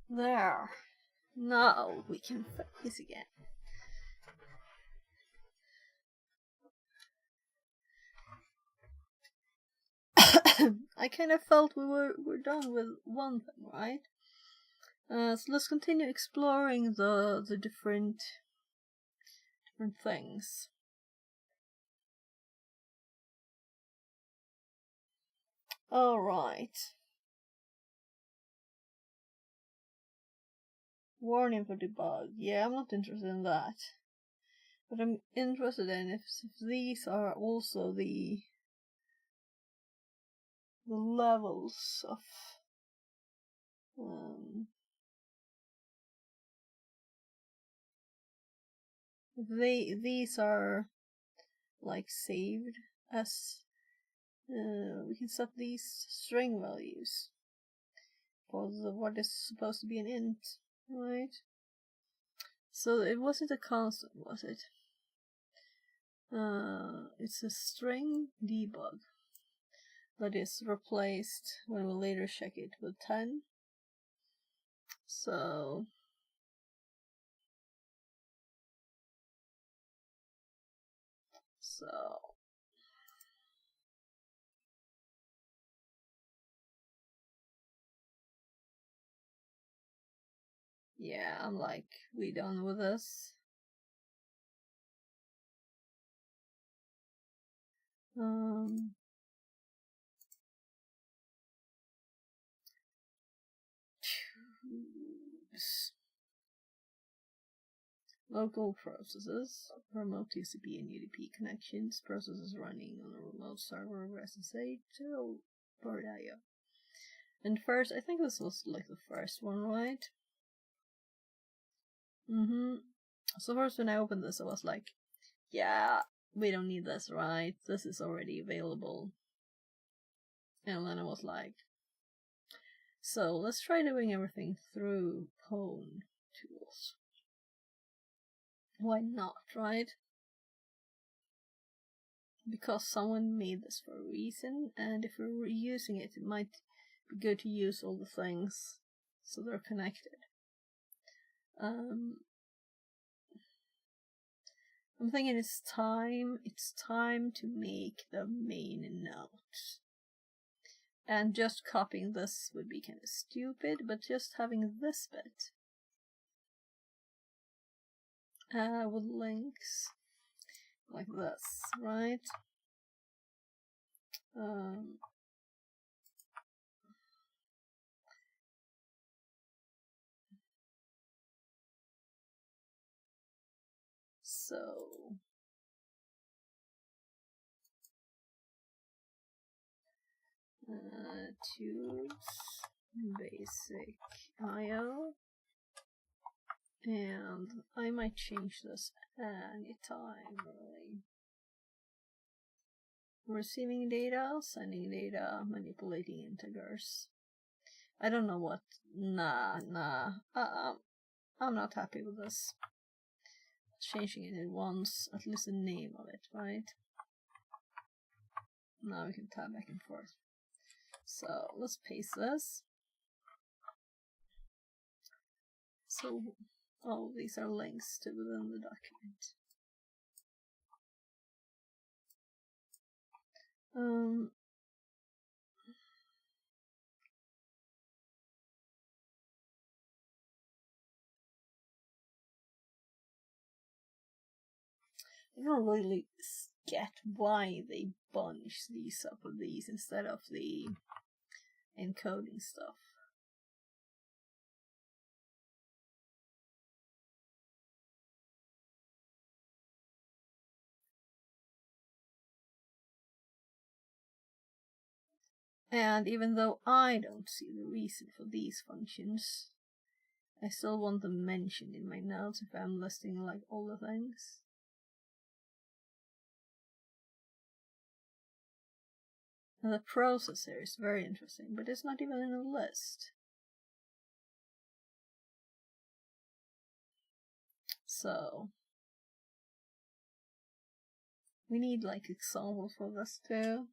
there. Now we can focus again. I kind of felt we're done with one thing, right? So let's continue exploring the different things. All right. Warning for debug. Yeah, I'm not interested in that. But I'm interested in if these are also the levels of these are like saved as we can set these string values for what is supposed to be an int, right? So it wasn't a constant, was it? It's a string debug that is replaced when we later check it with 10. So yeah, I'm like, we done with this? Local processes, remote TCP and UDP connections, processes running on a remote server of SSH, Bordaio. And first, I think this was like the first one, right? So first when I opened this, I was like, yeah, we don't need this, right? This is already available. And then I was like, so let's try doing everything through pwntools. Why not, right? Because someone made this for a reason, and if we're reusing it, it might be good to use all the things so they're connected. I'm thinking it's time to make the main node. And just copying this would be kind of stupid, but just having this bit with links like this, right? So tools, basic IO, and I might change this anytime, really. Receiving data, sending data, manipulating integers. I don't know what. Nah. I'm not happy with this. Changing it at once, at least the name of it, right? Now we can tab back and forth. So let's paste this. So all these are links to within the document. I don't really get why they bunch these up with these instead of the encoding stuff. And even though I don't see the reason for these functions, I still want them mentioned in my notes if I'm listing like all the things. And the process here is very interesting, but it's not even in a list. So we need like examples for this too.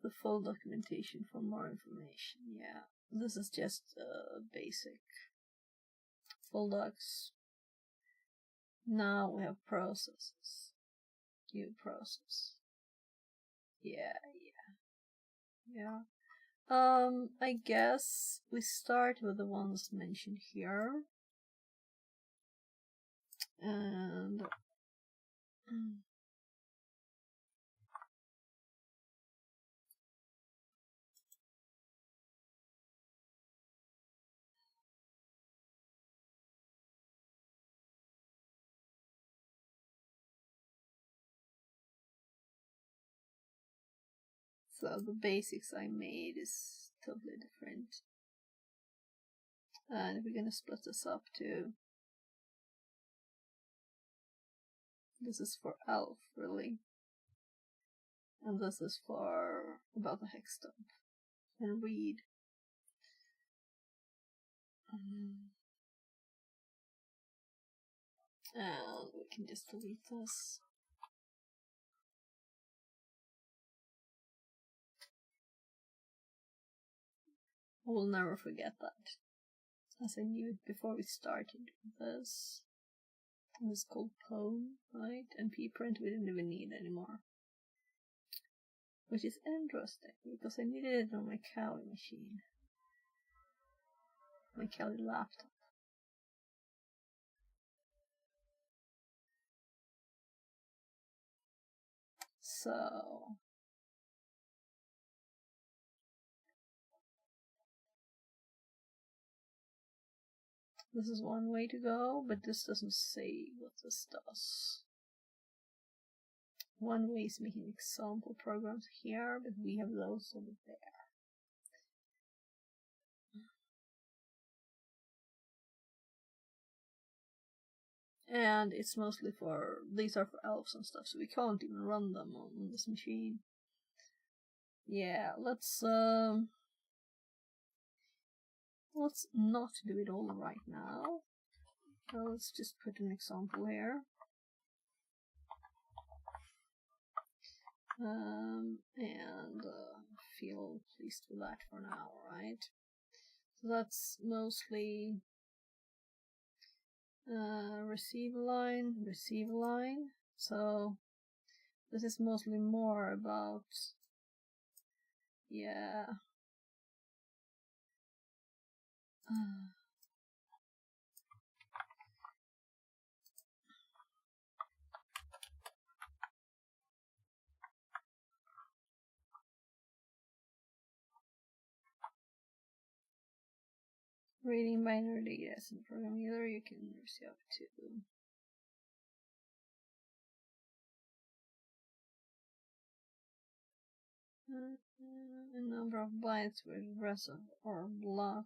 the full documentation for more information. Yeah, this is just basic full docs. Now we have processes. New process. Yeah. I guess we start with the ones mentioned here. And so the basics I made is totally different. And we're gonna split this up too. This is for elf, really. And this is for about the hex stump. And read. And we can just delete this. We'll never forget that. As I knew it before we started this. It was called Poem, right? And pprint we didn't even need anymore. Which is interesting, because I needed it on my Kali machine. My Kali laptop. So... this is one way to go, but this doesn't say what this does. One way is making example programs here, but we have those over there. And it's mostly for, these are for elves and stuff, so we can't even run them on this machine. Yeah, let's not do it all right now. So let's just put an example here. And feel pleased with that for now, right? So that's mostly receive line. So this is mostly more about, yeah. Reading binary data as in program either you can receive up to a number of bytes with rest or block.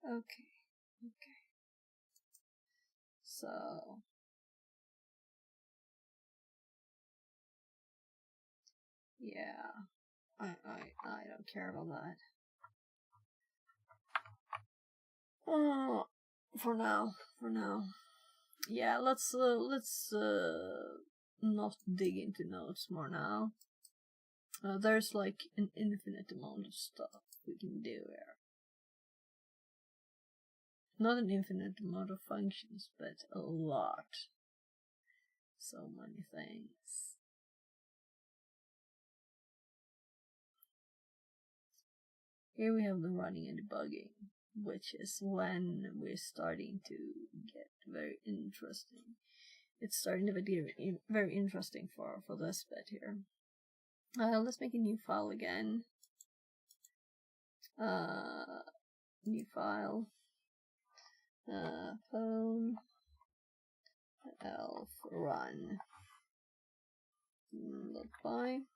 Okay. So yeah, I don't care about that. For now. Yeah, let's not dig into notes more now. There's like an infinite amount of stuff we can do here. Not an infinite amount of functions, but a lot. So many things. Here we have the running and debugging, which is when we're starting to get very interesting. It's starting to be very interesting for this bit here. Let's make a new file again. New file. Phone elf run. .py.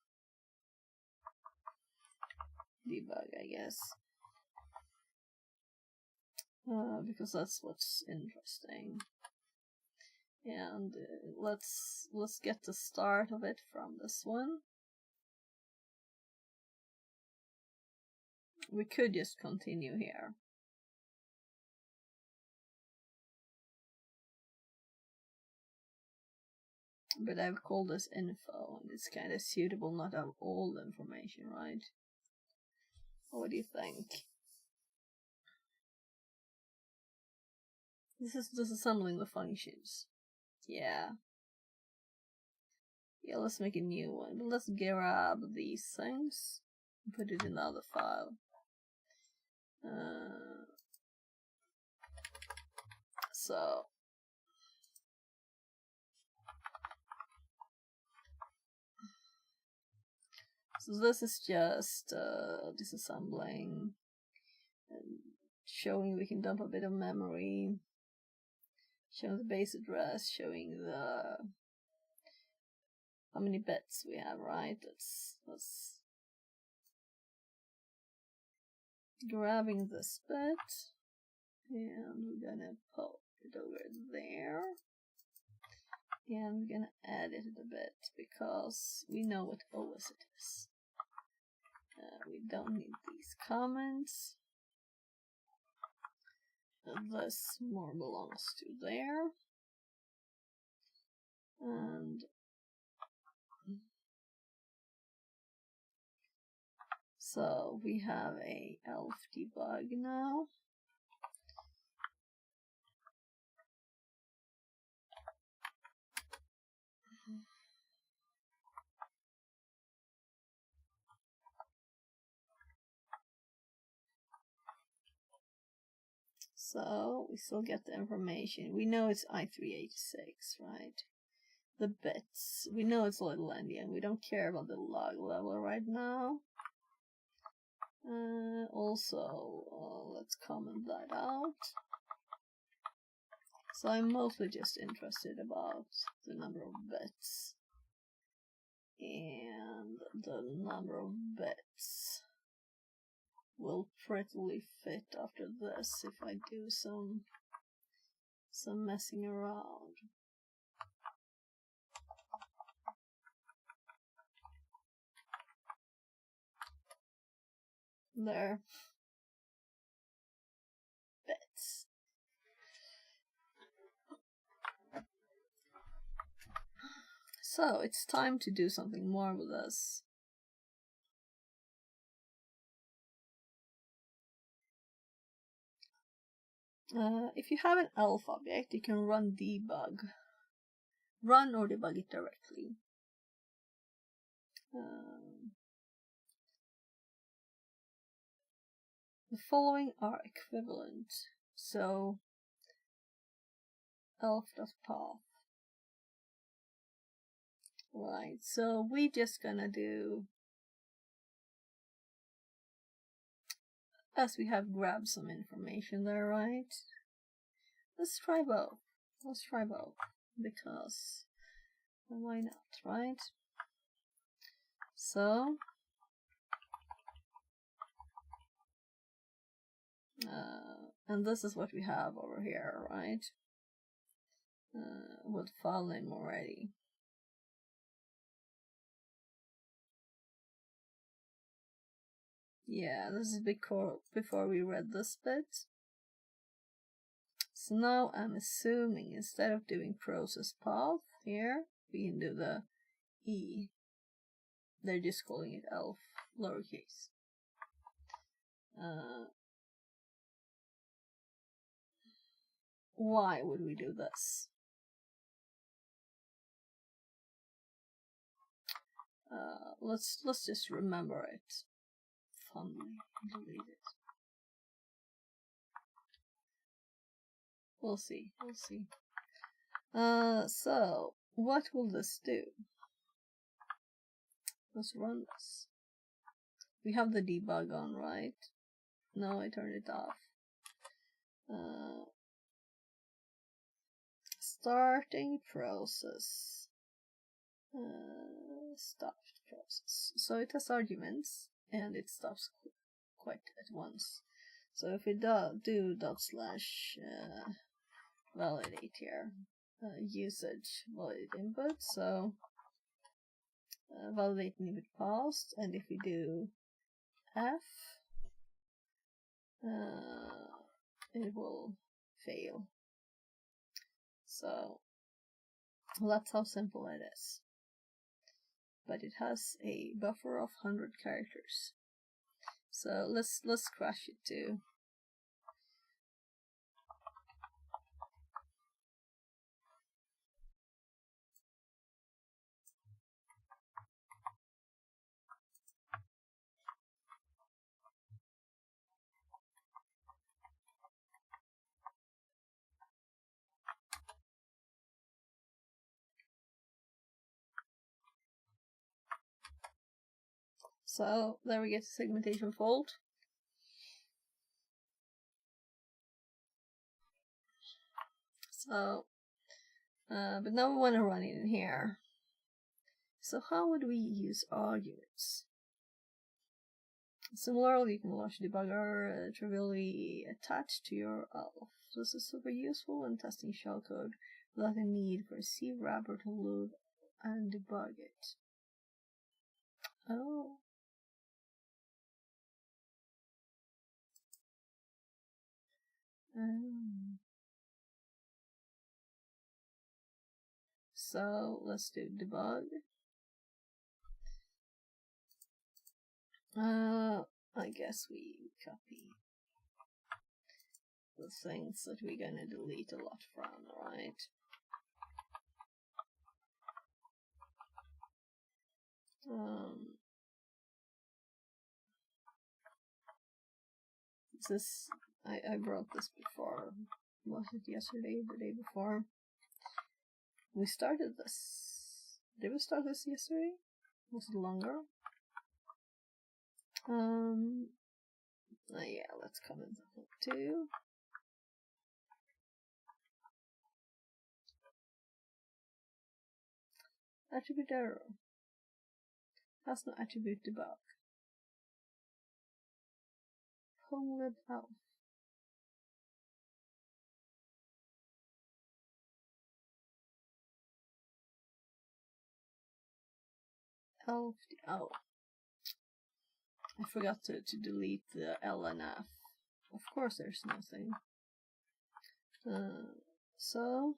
Debug, I guess. because that's what's interesting. And let's get the start of it from this one. We could just continue here. But I've called this info, and it's kind of suitable not to have all the information, right? What do you think? This is disassembling the functions. Yeah. Yeah, let's make a new one. But let's grab these things and put it in the other file. So this is just disassembling and showing we can dump a bit of memory, showing the base address, showing the how many bits we have, right? That's grabbing this bit, and we're gonna put it over there, and we're gonna edit it a bit because we know what OS it is. We don't need these comments. This more belongs to there, and so we have a elf debug now. So we still get the information. We know it's I386, right? The bits. We know it's little endian. We don't care about the log level right now. Also, let's comment that out. So I'm mostly just interested about the number of bits. And the number of bits will prettily fit after this if I do some messing around. There. Bits. So it's time to do something more with this. If you have an elf object, you can run debug. Run or debug it directly. The following are equivalent. So elf.path. Right, so we just gonna do, as we have grabbed some information there, right? Let's try both. Let's try both. Because why not, right? So and this is what we have over here, right? With file name already. Yeah, this is before we read this bit. So now I'm assuming instead of doing process path here, we can do the E. They're just calling it elf, lowercase. Why would we do this? Let's just remember it fondly and delete it. We'll see. So what will this do? Let's run this. We have the debug on, right? No, I turned it off. Starting process. Stopped process. So it has arguments and it stops quite at once. So if we do dot slash validate here, usage validate input, so validate input passed, and if we do F, it will fail. So that's how simple it is. But it has a buffer of 100 characters. So let's crash it too. So there we get the segmentation fault. So, but now we want to run it in here. So how would we use arguments? Similarly, you can launch debugger trivially attached to your ELF. This is super useful when testing shellcode without a need for a C wrapper to load and debug it. Oh. So let's do debug. I guess we copy the things that we're gonna delete a lot from, right? This I wrote this before. Was it yesterday, the day before? We started this. Did we start this yesterday? Was it longer? Yeah, let's comment on that too. Attribute error. Has no attribute debug. Homeweb elf. Elf the L. I forgot to delete the L and F. Of course there's nothing. So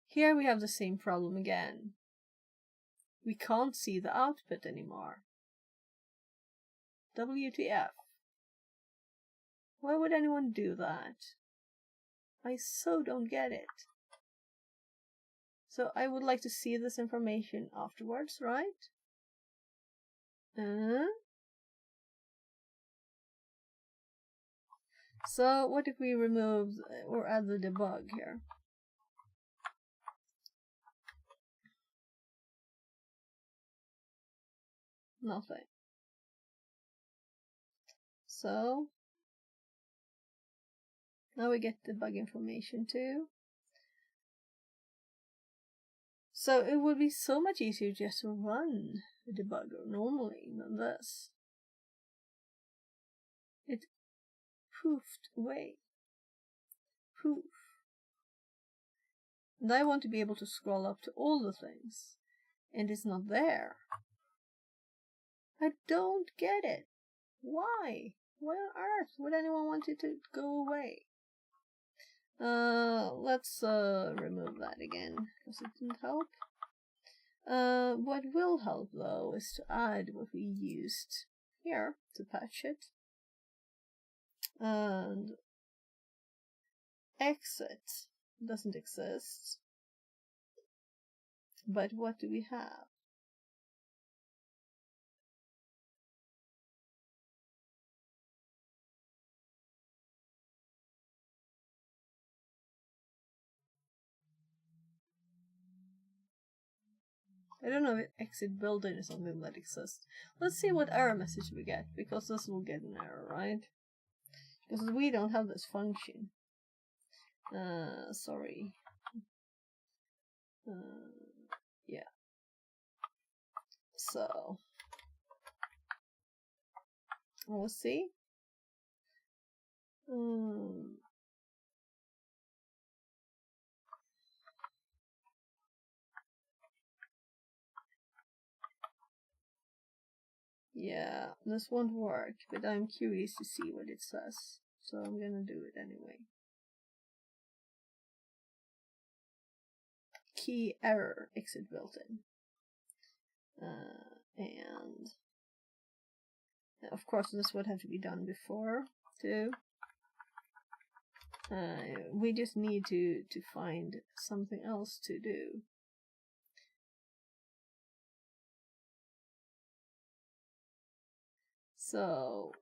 here we have the same problem again. We can't see the output anymore. WTF. Why would anyone do that? I so don't get it. So I would like to see this information afterwards, right? So what if we remove or add the debug here? Nothing. So now we get debug information too. So it would be so much easier just to run the debugger normally than this. It poofed away. Poof. And I want to be able to scroll up to all the things. And it's not there. I don't get it. Why? Why on earth would anyone want it to go away? Let's remove that again, because it didn't help. What will help though is to add what we used here to patch it. And exit doesn't exist. But what do we have? I don't know if exit built-in is something that exists. Let's see what error message we get, because this will get an error, right? Because we don't have this function. Sorry. Yeah. So we'll see. Yeah, this won't work, but I'm curious to see what it says, so I'm gonna do it anyway. Key error, exit built-in. And of course this would have to be done before too. We just need to find something else to do. So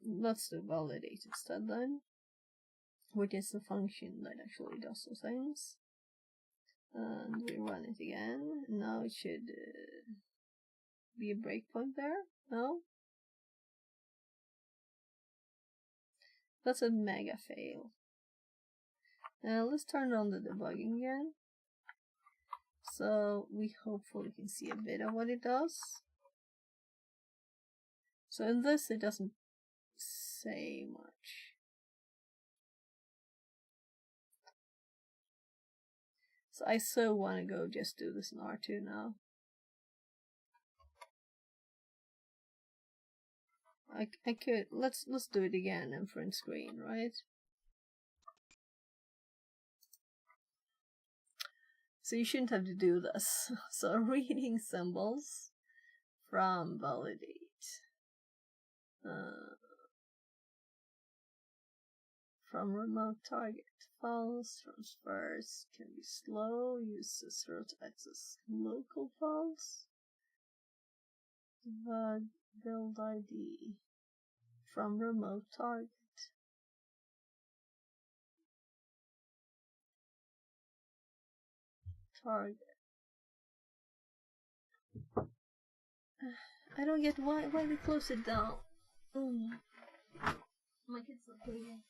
let's do validate instead then, which is the function that actually does the things. And we run it again. Now it should be a breakpoint there. No? That's a mega fail. Now let's turn on the debugging again. So we hopefully can see a bit of what it does. So in this it doesn't say much. So I so want to go just do this in R2 now. I could let's do it again in print screen, right? So you shouldn't have to do this. So reading symbols from validate. From remote target. Files transfers can be slow. Use Cicero to access local files. Debug build ID from remote target. Target. I don't get why we close it down. My kids are playing.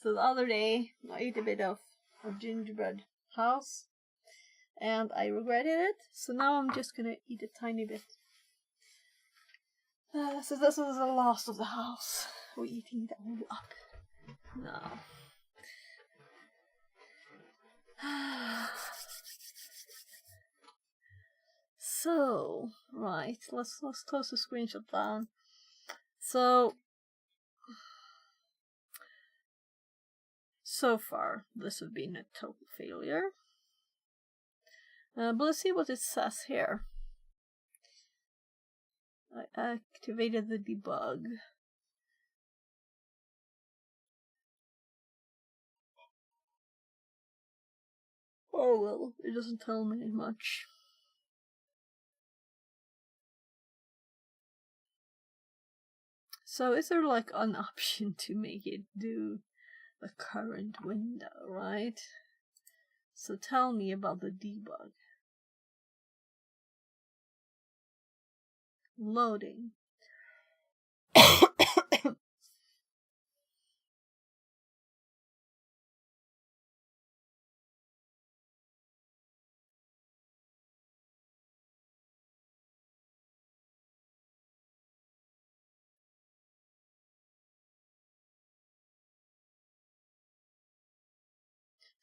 So the other day, I ate a bit of gingerbread house, and I regretted it. So now I'm just gonna eat a tiny bit. So this is the last of the house. We're eating that all up now. So right, let's close the screenshot down. So far, this has been a total failure. But let's see what it says here. I activated the debug. Oh well, it doesn't tell me much. So is there like an option to make it do the current window, right? So tell me about the debug. Loading.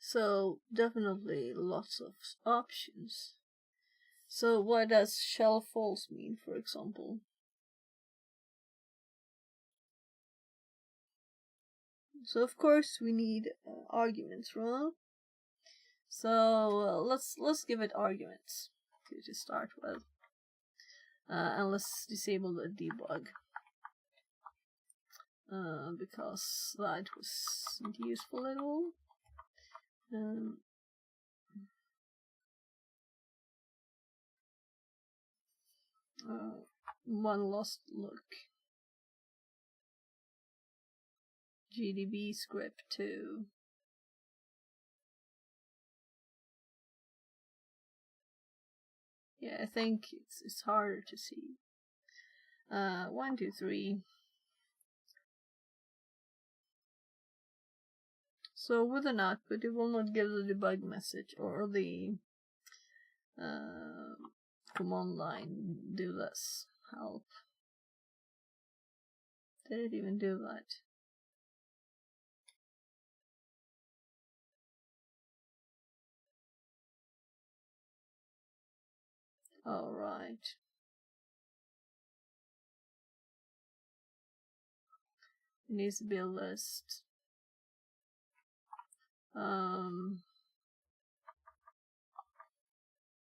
So definitely lots of options. So what does shell false mean, for example? So of course we need arguments, right? So let's give it arguments to start with, and let's disable the debug because that wasn't useful at all. One last look. GDB script 2. Yeah, I think it's harder to see. 1, 2, 3. So with an output, it will not give the debug message or the command line do this. Help. Did it even do that? Alright. It needs to be a list.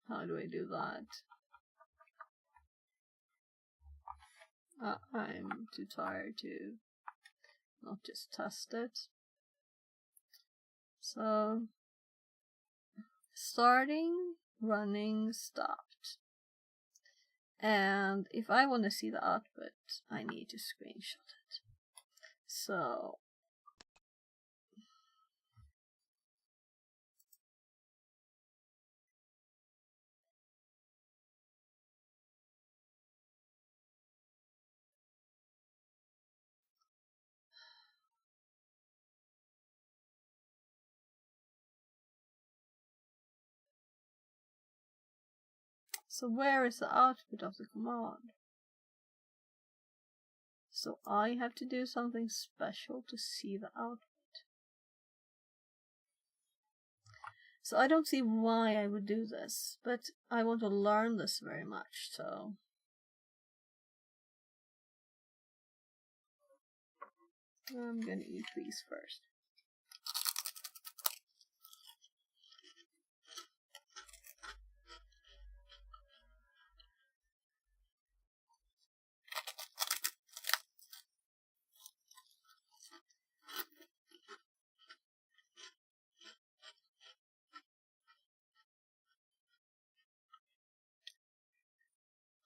How do I do that? I'm too tired to not just test it. So, starting, running, stopped. And if I want to see the output, I need to screenshot it. So, where is the output of the command? So I have to do something special to see the output. So I don't see why I would do this, but I want to learn this very much, so... I'm gonna eat these first.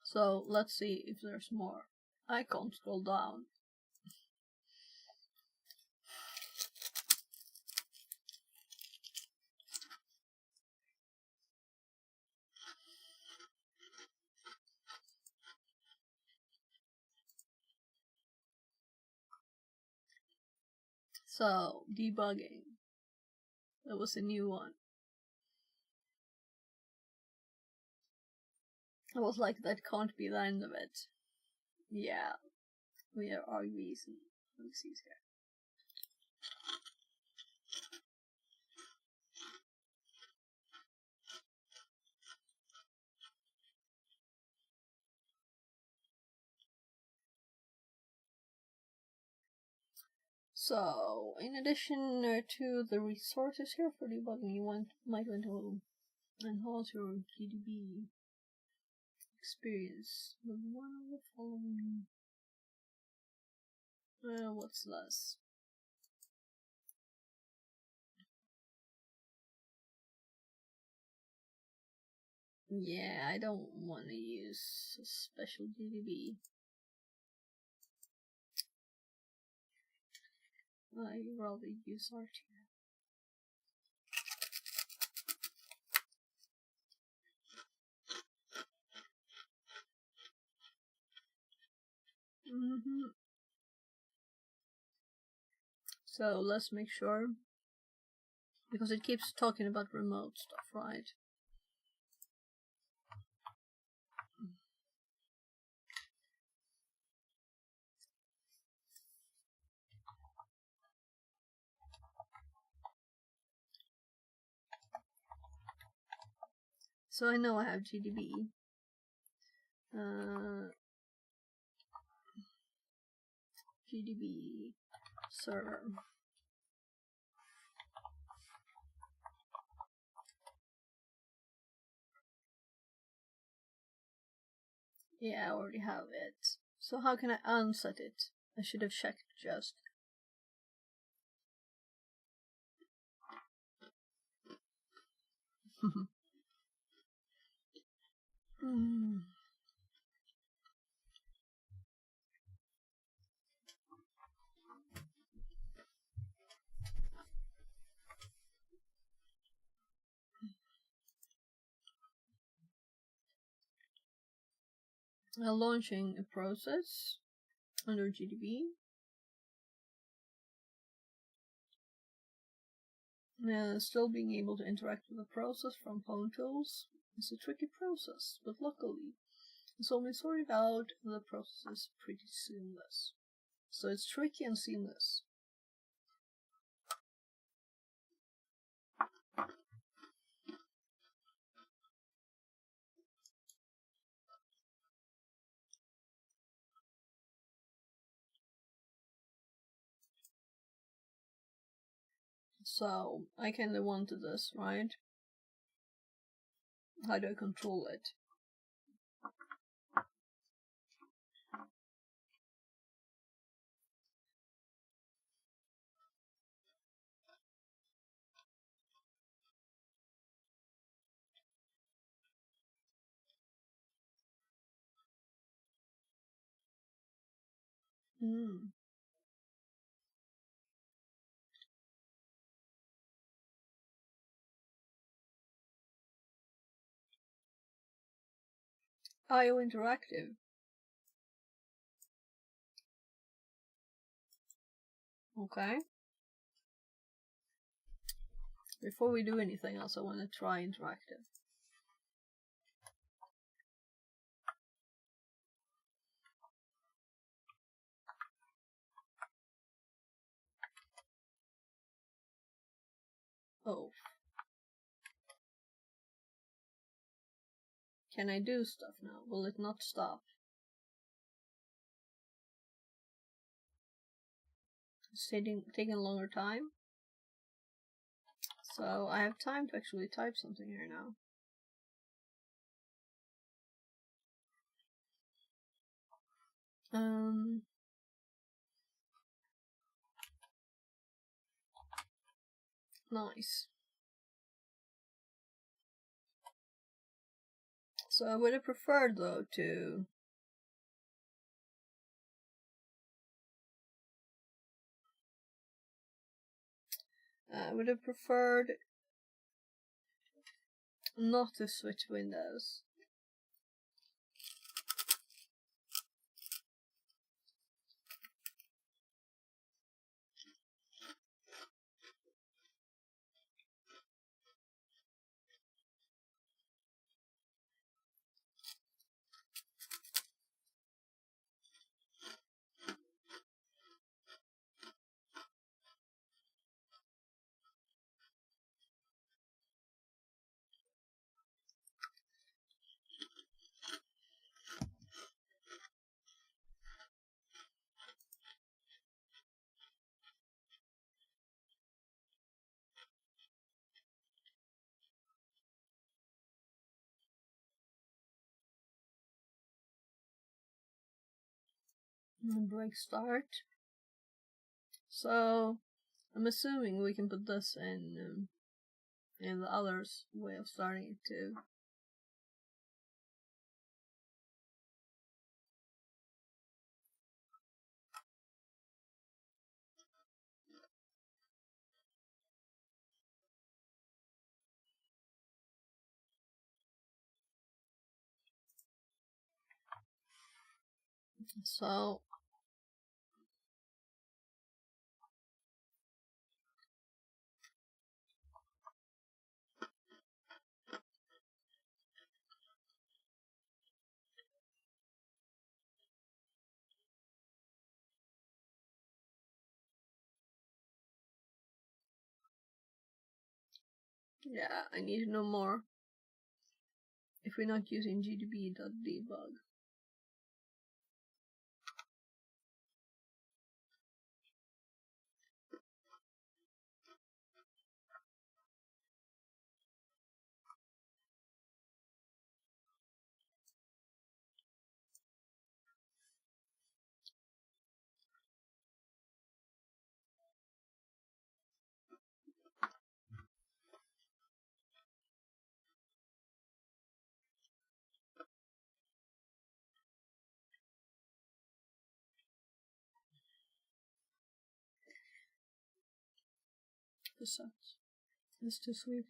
So let's see if there's more. I can't scroll down. So, debugging. That was a new one. I was like, that can't be the end of it. Yeah. We are RVs and OCs here. So, in addition to the resources here for debugging, you might want to enhance your GDB experience with one of the following. What's this? Yeah, I don't want to use a special GDB. I'd rather use RTF. So let's make sure, because it keeps talking about remote stuff, right? So I know I have GDB. GDB server. Yeah, I already have it. So how can I unset it? I should have checked just. Launching a process under GDB. Still being able to interact with the process from pwntools is a tricky process, but luckily, it's only sorted out and the process is pretty seamless. So it's tricky and seamless. So, I kinda wanted this, right? How do I control it? IO Interactive. Okay. Before we do anything else, I want to try interactive. Oh. Can I do stuff now? Will it not stop? It's taking a longer time. So I have time to actually type something here now. Nice. So I would have preferred though to not to switch windows. Break start. So I'm assuming we can put this in the other's way of starting it too. So yeah, I need to know more if we're not using gdb.debug. This sucks. It's too sweet.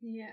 Yeah.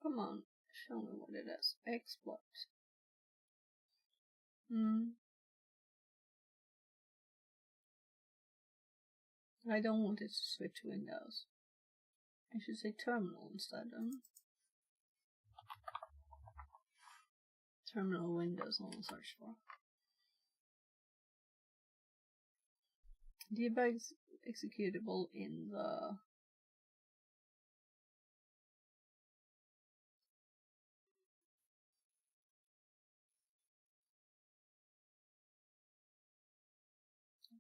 Come on, show me what it is. Export. I don't want it to switch windows. I should say terminal instead. Terminal windows I will search for. Debug executable in the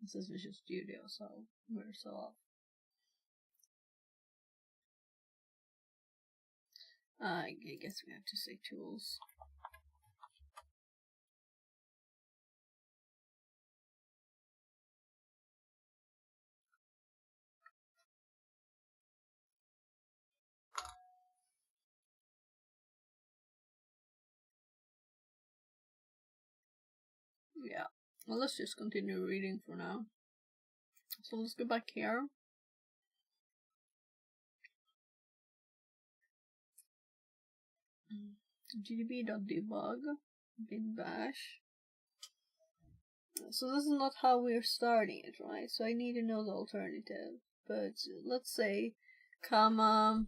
this is Visual Studio, so we're so off. I guess we have to say tools. Yeah, well, let's just continue reading for now. So let's go back here. gdb.debug bin bash. So this is not how we're starting it, right? So I need to know the alternative. But let's say comma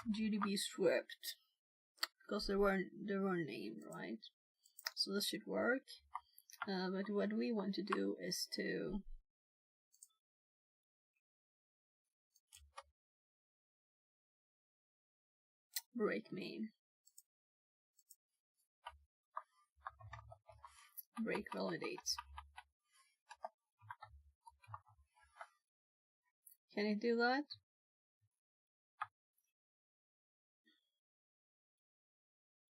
gdb script, because they were named, right? So this should work. But what we want to do is to break main, break validate. Can it do that?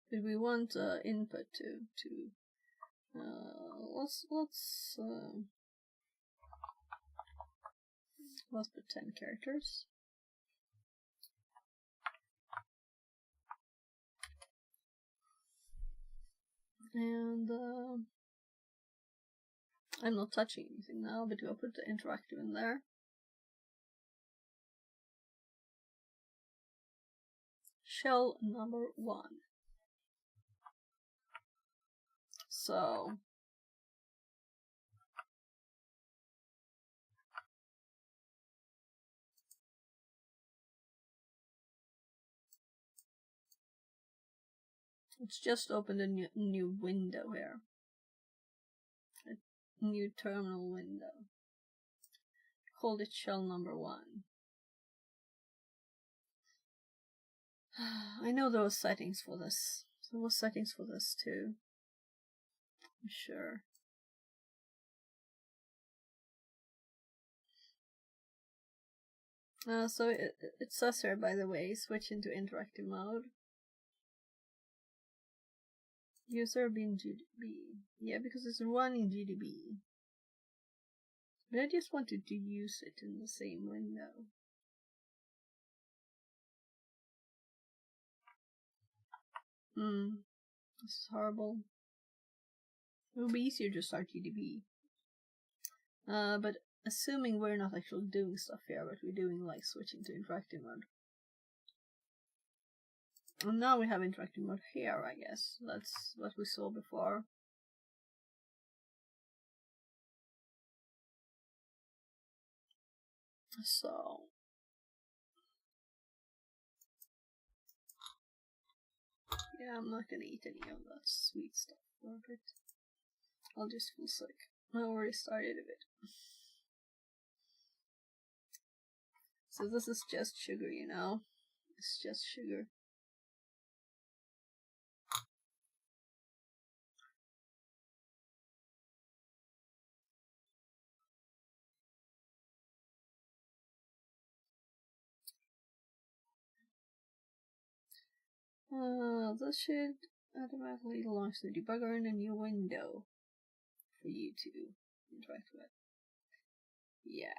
But we want input to let's put 10 characters. And I'm not touching anything now, but we'll put the interactive in there. Shell number 1. So it's just opened a new window here. A new terminal window. Called it shell number 1. I know there was settings for this. There was settings for this too. I'm sure. So it says here, by the way, switch into interactive mode. User bin GDB. Yeah, because it's running GDB. But I just wanted to use it in the same window. This is horrible. It would be easier to start GDB. But assuming we're not actually doing stuff here, but we're doing like switching to interactive mode. And now we have interactive mode here, I guess. That's what we saw before. So yeah, I'm not gonna eat any of that sweet stuff for a bit. I'll just feel sick. I already started a bit. So this is just sugar, you know? It's just sugar. This should automatically launch the debugger in a new window for you to interact with. Yeah.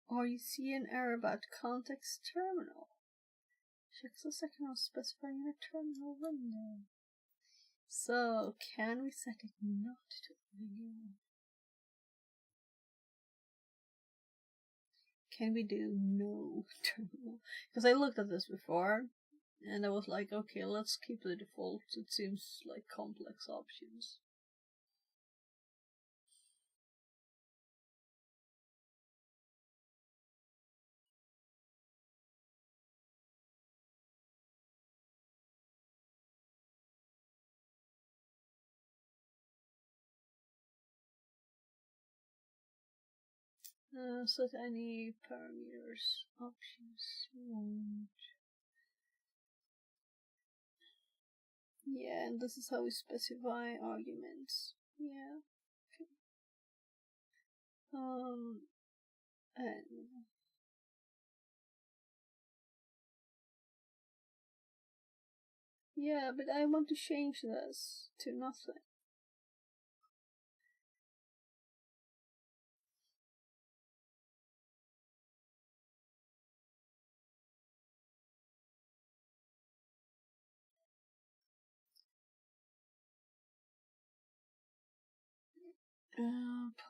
Or you see an error about context terminal. Check the second of specifying a terminal window. So, can we set it not to video? Can we do no terminal? Because I looked at this before, and I was like, okay, let's keep the default. It seems like complex options. Set any parameters options you want. Yeah, and this is how we specify arguments. Yeah. Okay. And yeah, but I want to change this to nothing.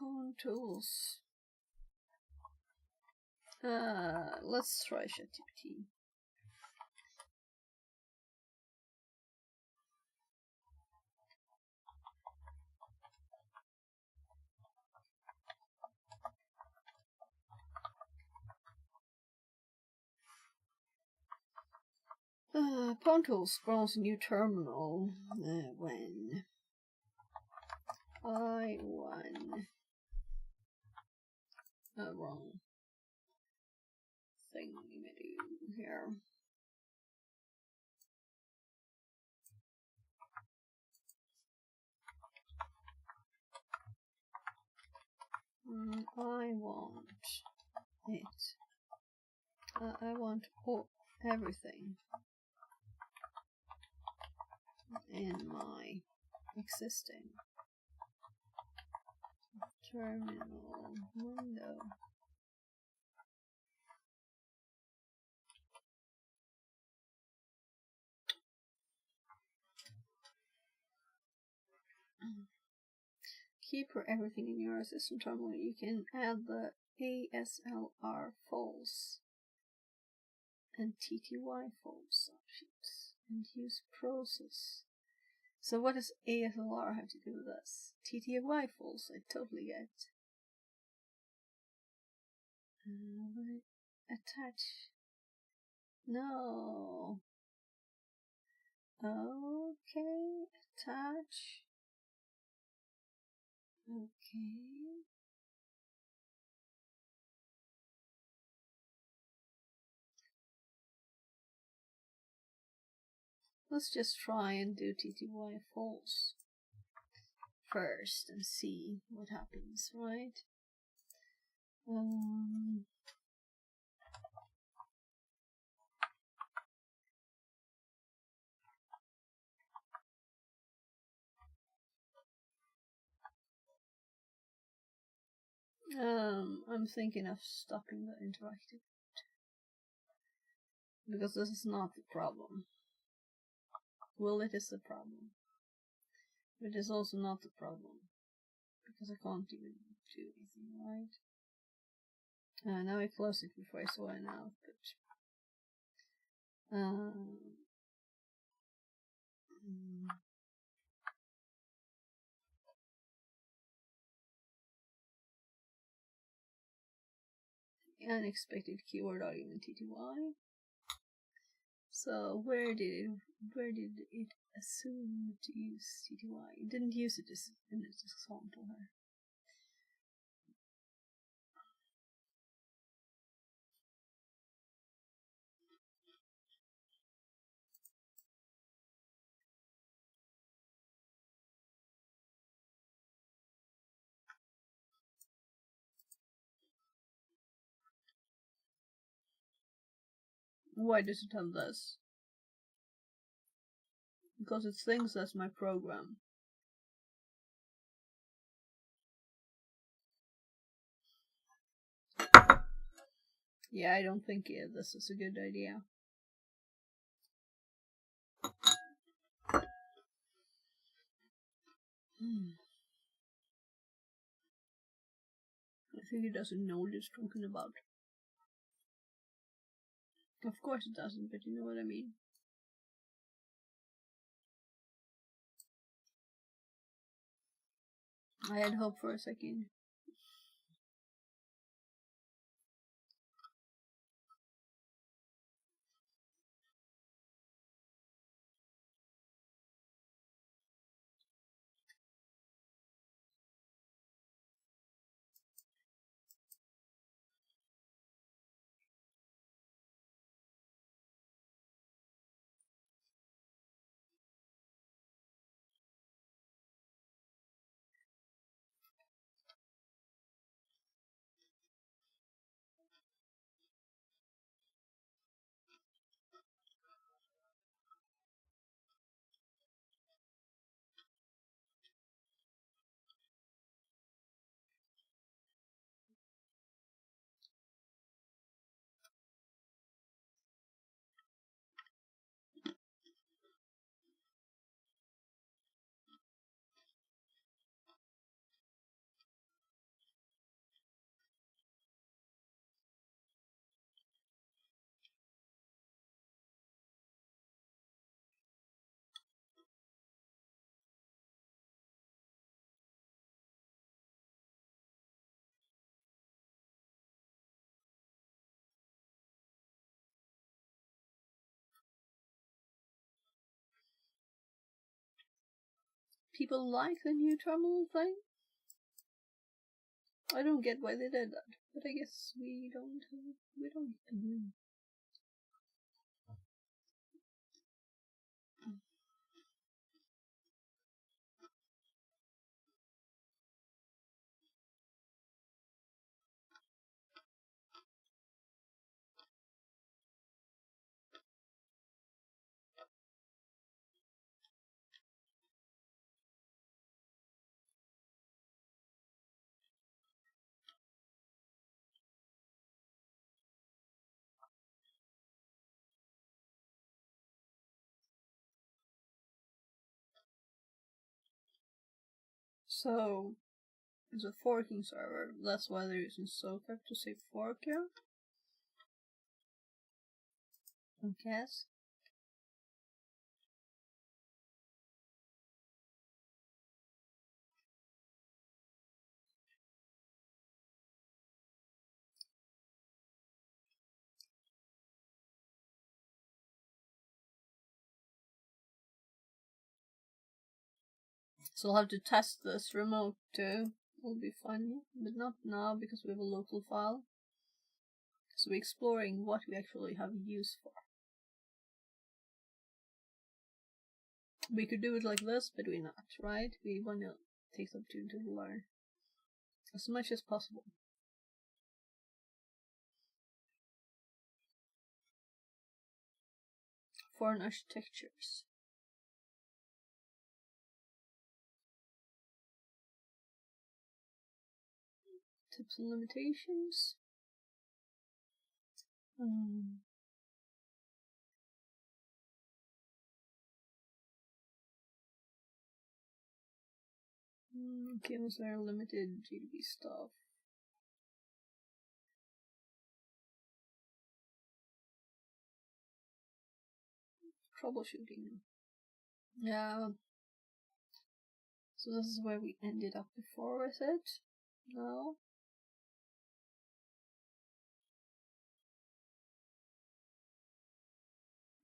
pwntools. Let's try ChatGPT. pwntools spawns a new terminal when I won a wrong thing here. I want it. I want everything in my existing terminal window. Keep everything in your system terminal. You can add the ASLR false and TTY false options and use process. So what does ASLR have to do with this? TTY false, I totally get. Attach. No. Okay, attach. Okay. Let's just try and do TTY false first and see what happens, right? I'm thinking of stopping the interactive because this is not the problem. Well, it is the problem. But it is also not the problem because I can't even do anything, right? Now I close it before I saw an output. Unexpected keyword argument TTY. So where did it assume to use TTY? It didn't use it in its example here. Why does it have this? Because it thinks that's my program. Yeah, I don't think this is a good idea. I think it doesn't know what it's talking about. Of course it doesn't, but you know what I mean. I had hope for a second. people like the new terminal thing. I don't get why they did that, but I guess we don't agree. So, it's a forking server. That's why they're using SOCAP to say fork here. I guess. So I'll have to test this remote too. It'll be fun, but not now because we have a local file. So we're exploring what we actually have use for. We could do it like this, but we're not, right? We want to take the opportunity to learn as much as possible. Foreign architectures. Tips and limitations. Okay, was very limited GDB stuff. Troubleshooting. Yeah. So this is where we ended up before, is it? No?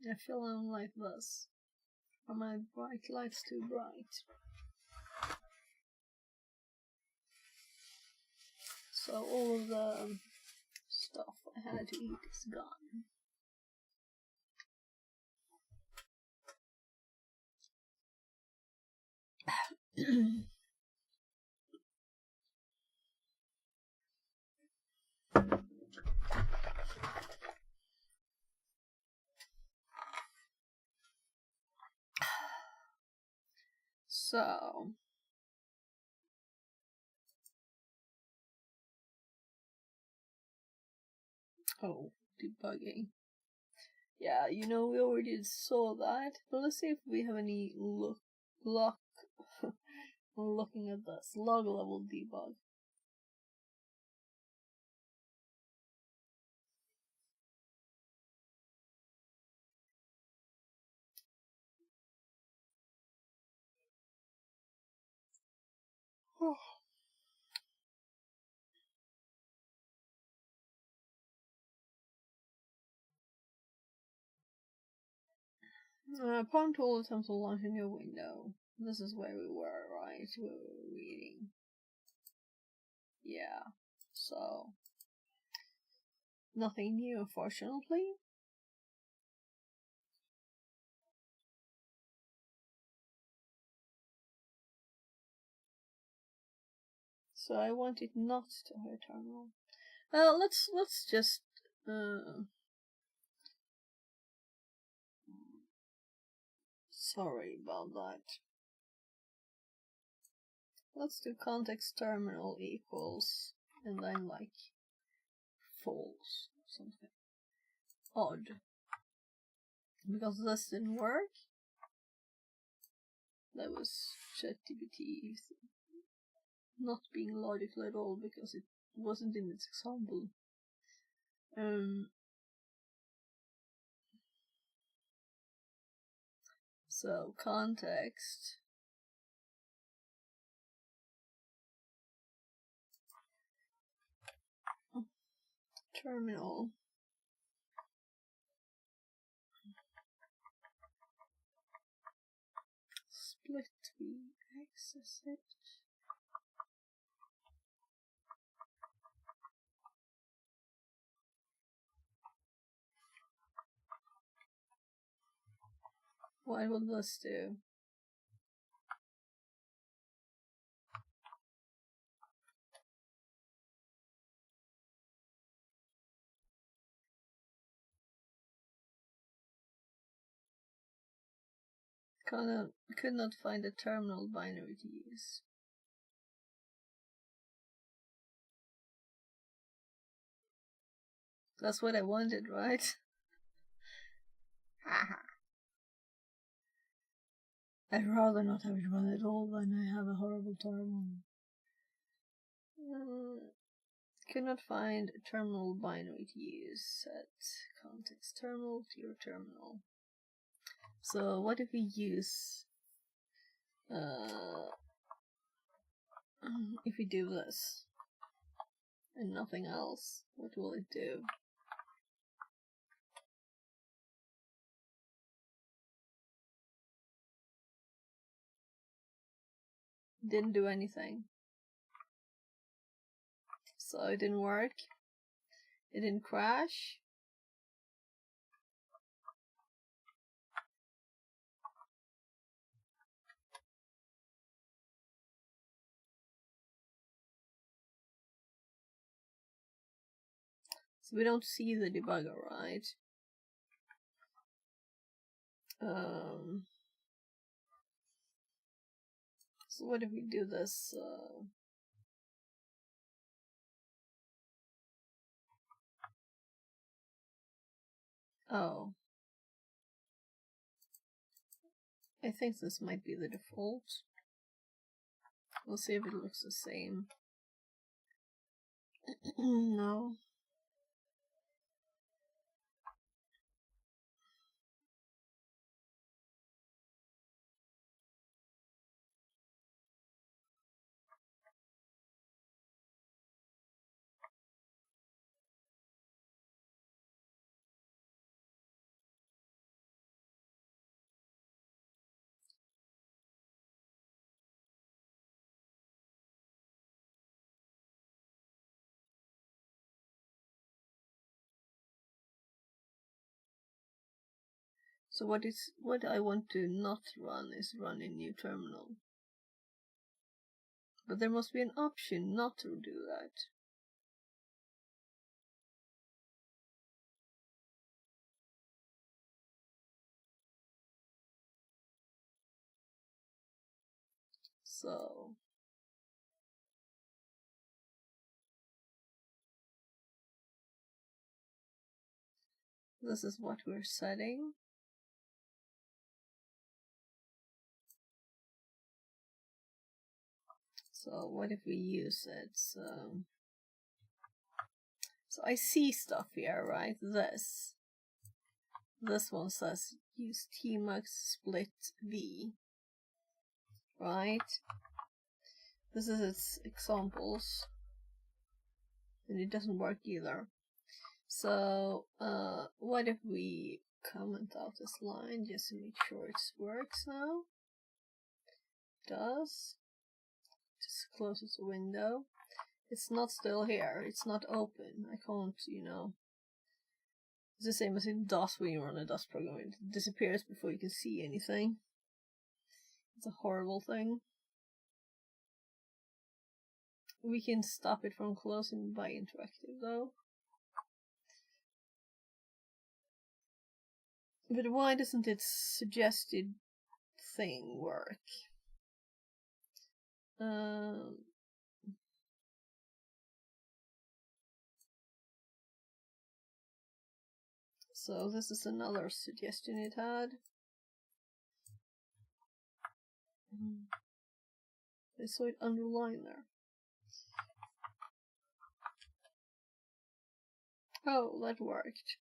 I feel I'm like this. Are my bright lights too bright? So all of the stuff I had to eat is gone. So debugging. Yeah, you know, we already saw that, but let's see if we have any luck looking at this log level debug. pwntools attempts to launch a new window. This is where we were, right? We were reading. Yeah, so nothing new, unfortunately. So I want it not to have a terminal. Let's just sorry about that. Let's do context terminal equals and then like false something odd, because this didn't work. That was ChatGPT not being logical at all because it wasn't in its example. So context terminal split VX. access it. What will this do? Could not find a terminal binary to use. That's what I wanted, right? Haha. I'd rather not have it run at all than I have a horrible terminal. Could not find a terminal binary to use. Set context terminal to your terminal. So what if we use if we do this and nothing else, what will it do? Didn't do anything. So it didn't work. It didn't crash. So we don't see the debugger, right? So what if we do this? Oh. I think this might be the default. We'll see if it looks the same. No. So what I want to not run is run a new terminal. But there must be an option not to do that. So this is what we're setting. So what if we use it? So I see stuff here, right? This one says use tmux split v, right? This is its examples, and it doesn't work either. So what if we comment out this line just to make sure it works now? It does. Just closes the window. It's not still here. It's not open. I can't, It's the same as in DOS when you run a DOS program. It disappears before you can see anything. It's a horrible thing. We can stop it from closing by interactive though. But why doesn't its suggested thing work? So this is another suggestion it had. I saw it underlined there. Oh, that worked.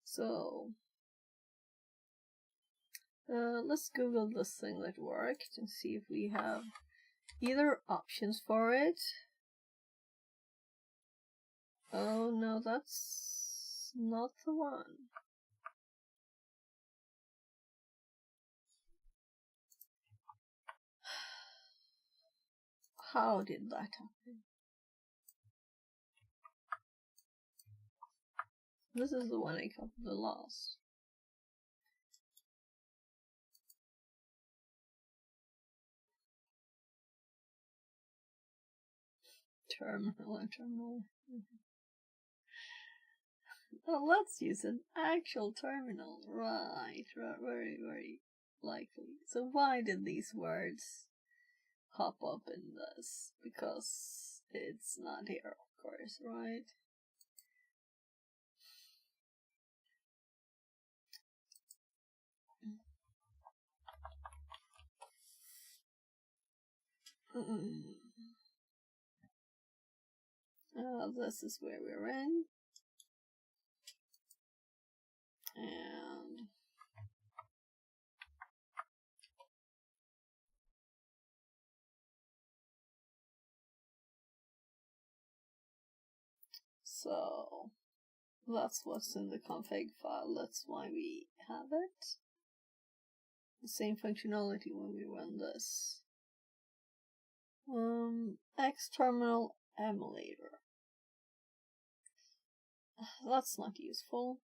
So let's Google this thing that worked and see if we have either options for it. Oh no, that's not the one. How did that happen? This is the one I copied the last. Terminal. Oh, let's use an actual terminal. Right, very, very likely. So why did these words pop up in this? Because it's not here, of course, right? This is where we're in. And so that's what's in the config file. That's why we have it. The same functionality when we run this. X-terminal emulator. That's not useful.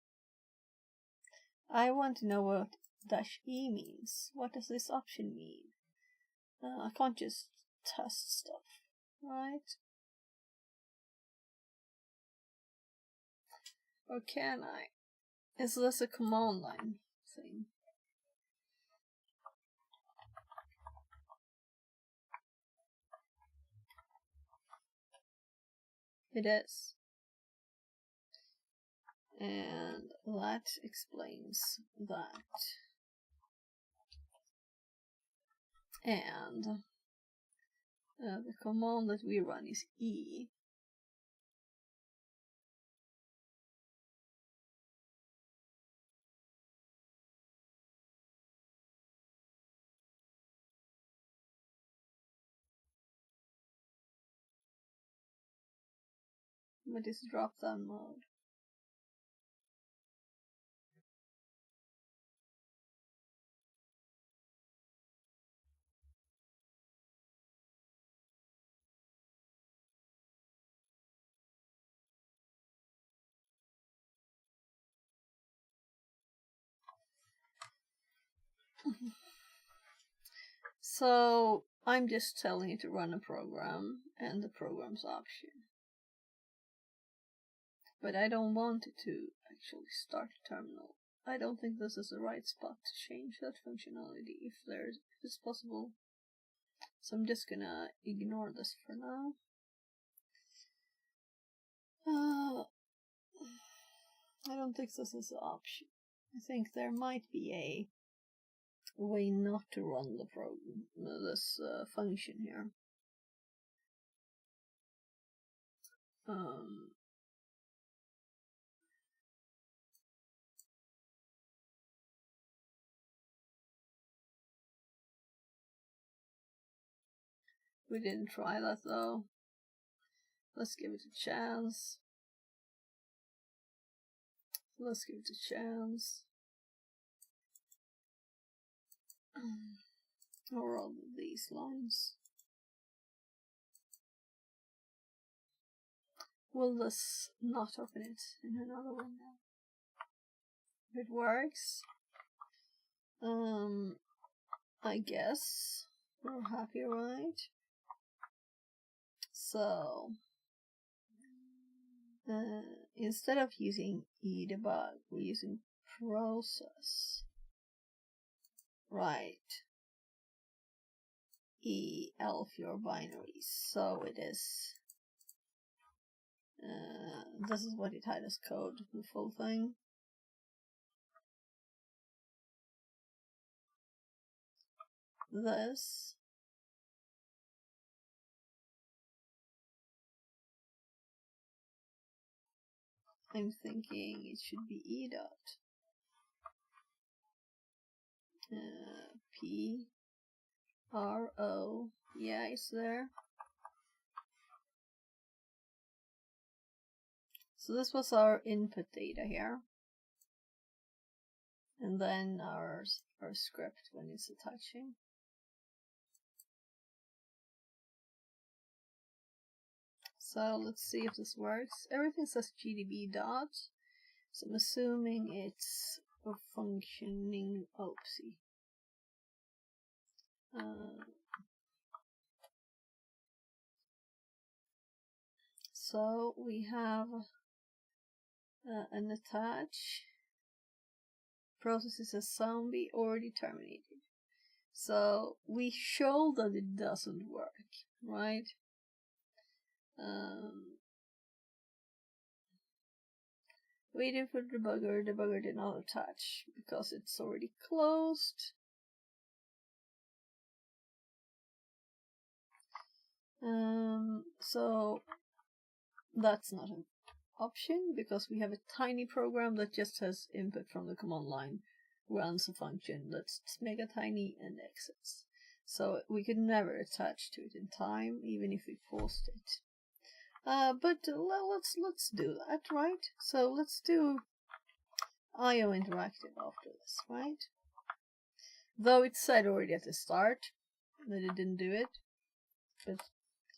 I want to know what -e means. What does this option mean? I can't just test stuff, right? Or can I? Is this a command line thing? It is. And that explains that. And the command that we run is E. What is drop down mode? So I'm just telling it to run a program and the program's option. But I don't want it to actually start a terminal. I don't think this is the right spot to change that functionality if it's possible. So I'm just gonna ignore this for now. I don't think this is an option. I think there might be a way not to run the program, this function here. We didn't try that though. Let's give it a chance. Let's give it a chance. Or all these lines. Will this not open it in another window? If it works, I guess we're happy, right? So instead of using edebug, we're using process. Right. elf your binaries. So it is. This is what it had as code, the full thing. This. I'm thinking it should be e dot. P R O. Yeah, it's there. So this was our input data here. And then our script when it's attaching. So let's see if this works. Everything says GDB dot, so I'm assuming it's a functioning. Oopsie. So we have an attach. Process is a zombie already terminated. So we show that it doesn't work, right? Waiting for debugger. Debugger did not attach because it's already closed. So that's not an option because we have a tiny program that just has input from the command line, runs a function that's mega tiny and exits. So we could never attach to it in time, even if we forced it. But let's do that, right? So let's do IO interactive after this, right? Though it said already at the start that it didn't do it, but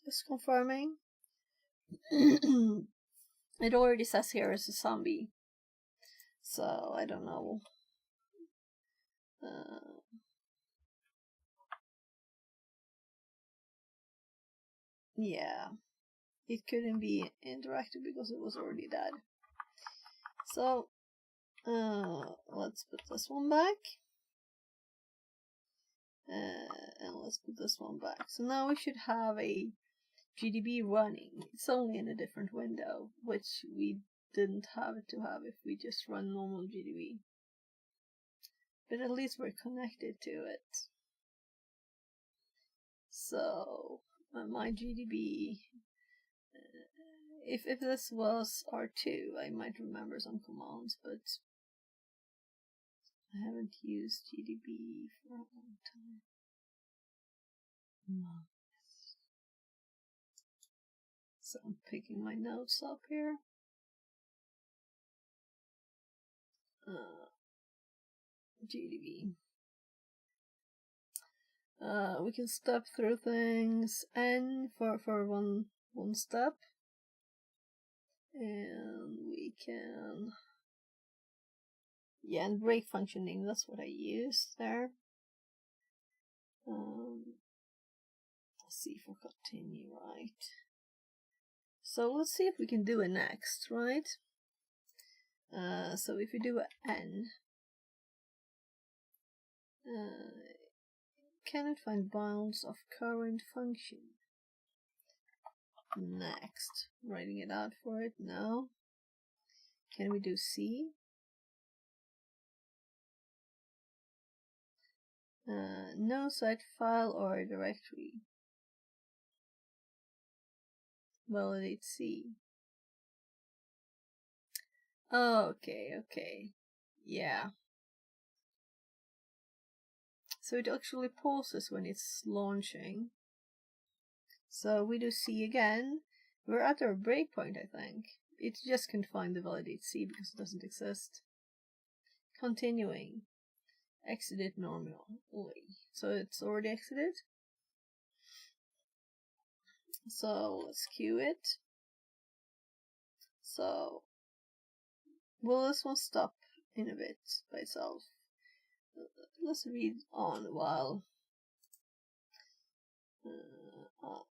just confirming. It already says here is a zombie, so I don't know. Yeah, it couldn't be interactive because it was already dead. So let's put this one back. And let's put this one back. So now we should have a GDB running. It's only in a different window, which we didn't have it to have if we just run normal GDB. But at least we're connected to it. So my GDB, if this was R2, I might remember some commands, but I haven't used GDB for a long time. So I'm picking my notes up here. GDB. We can step through things. N for one step, and we can and break functioning. That's what I used there. Let's see if we continue right. So let's see if we can do it next, right? So if we do an N, cannot find bounds of current function. Next, writing it out for it now. Can we do C? No site file or directory. Validate C. Okay. Yeah. So it actually pauses when it's launching. So we do C again. We're at our breakpoint, I think. It just can't find the validate C because it doesn't exist. Continuing. Exited normally. So it's already exited. So let's queue it. So will this one stop in a bit by itself? Let's read on while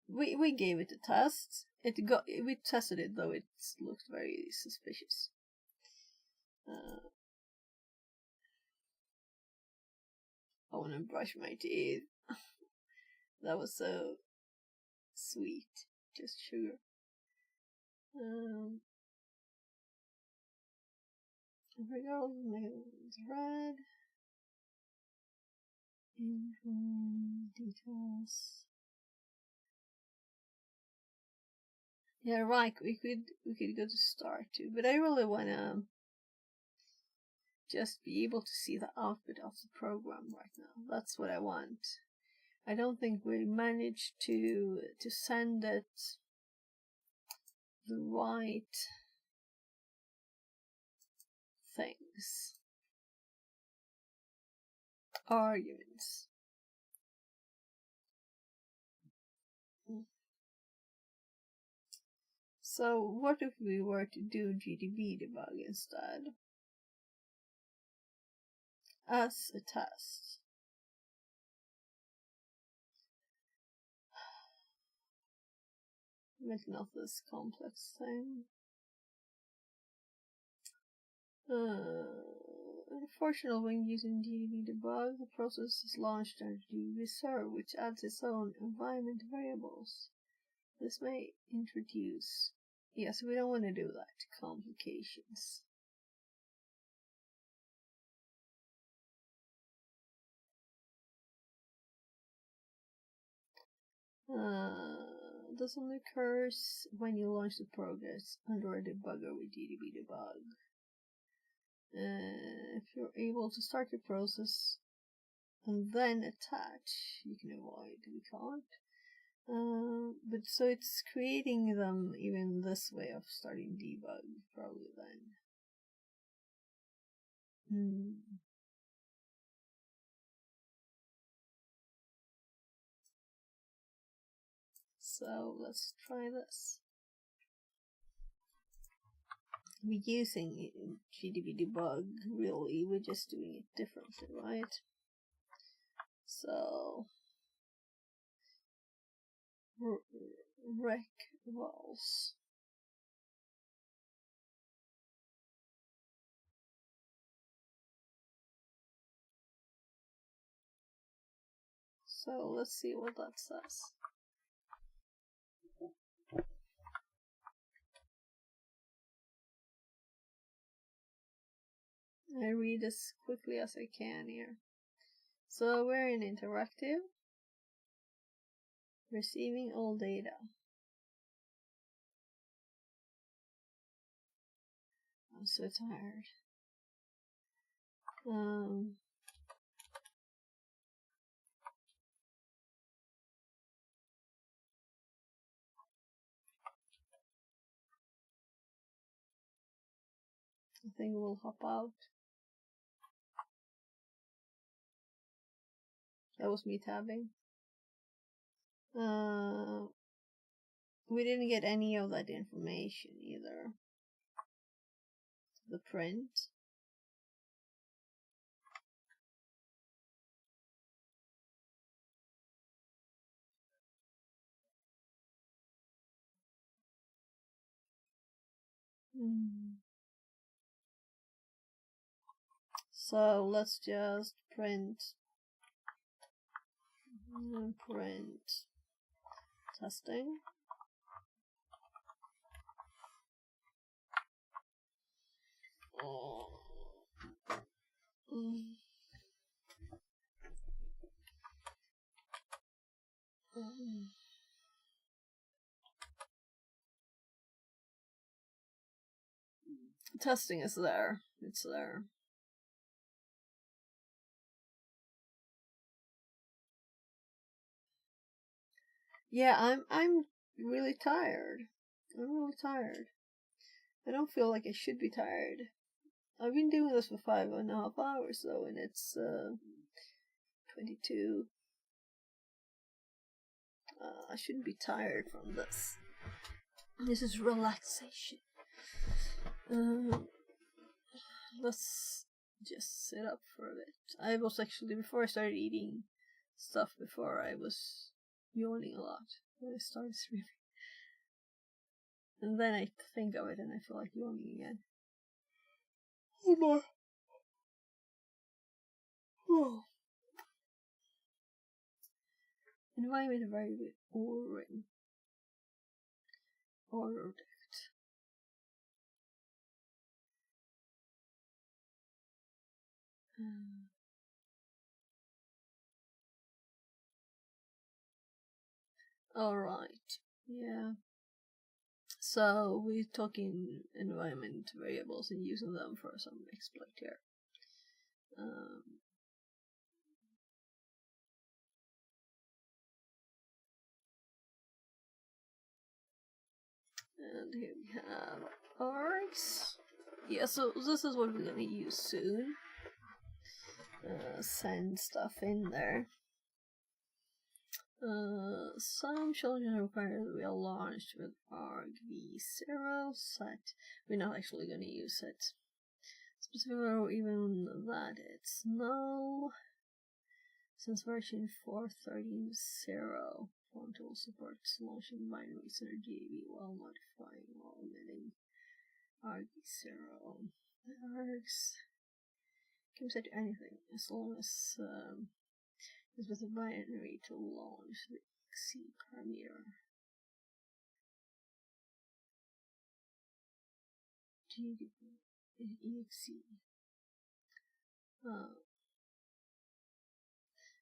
we gave it a test. We tested it, though it looked very suspicious. I want to brush my teeth. That was so sweet. Just sugar. Red. Details. Yeah, right. We could go to start too, but I really wanna just be able to see the output of the program right now. That's what I want. I don't think we managed to send it the right things. Arguments. So what if we were to do GDB debug instead? As a test. Maybe not this complex thing. Unfortunately, when using GDB debug, the process is launched under GDB server, which adds its own environment variables. This may introduce... Yes, we don't want to do that. Complications. This only occurs when you launch the progress under a debugger with GDB debug. If you're able to start the process and then attach, you can avoid. We can't. But so it's creating them even this way of starting debug, probably then. So let's try this. We're using GDB debug, really, we're just doing it differently, right? So rec vols. So let's see what that says. I read as quickly as I can here. So we're in interactive. Receiving all data. I'm so tired. I think we'll hop out. That was me tabbing. We didn't get any of that information either. The print. So let's just print testing. Testing is there. It's there. Yeah, I'm really tired. I'm really tired. I don't feel like I should be tired. I've been doing this for 5.5 hours though, and it's 22. I shouldn't be tired from this. This is relaxation. Let's just sit up for a bit. I was actually, before I started eating stuff, before I was yawning a lot when I started streaming. And then I think of it and I feel like yawning again. Oh my. Oh. Environment variable O-ring. Ordered. Alright, yeah. So we're talking environment variables and using them for some exploit here. And here we have args. Yeah, so this is what we're gonna use soon. Send stuff in there. some children require that we are launched with argv0 set. We're not actually going to use it. Specifically, or even that it's null. Since version 4.13.0, pwntools supports launching binaries in GAV while modifying or omitting argv0. The args can be set to anything as long as it's with a binary to launch the exe parameter. exe.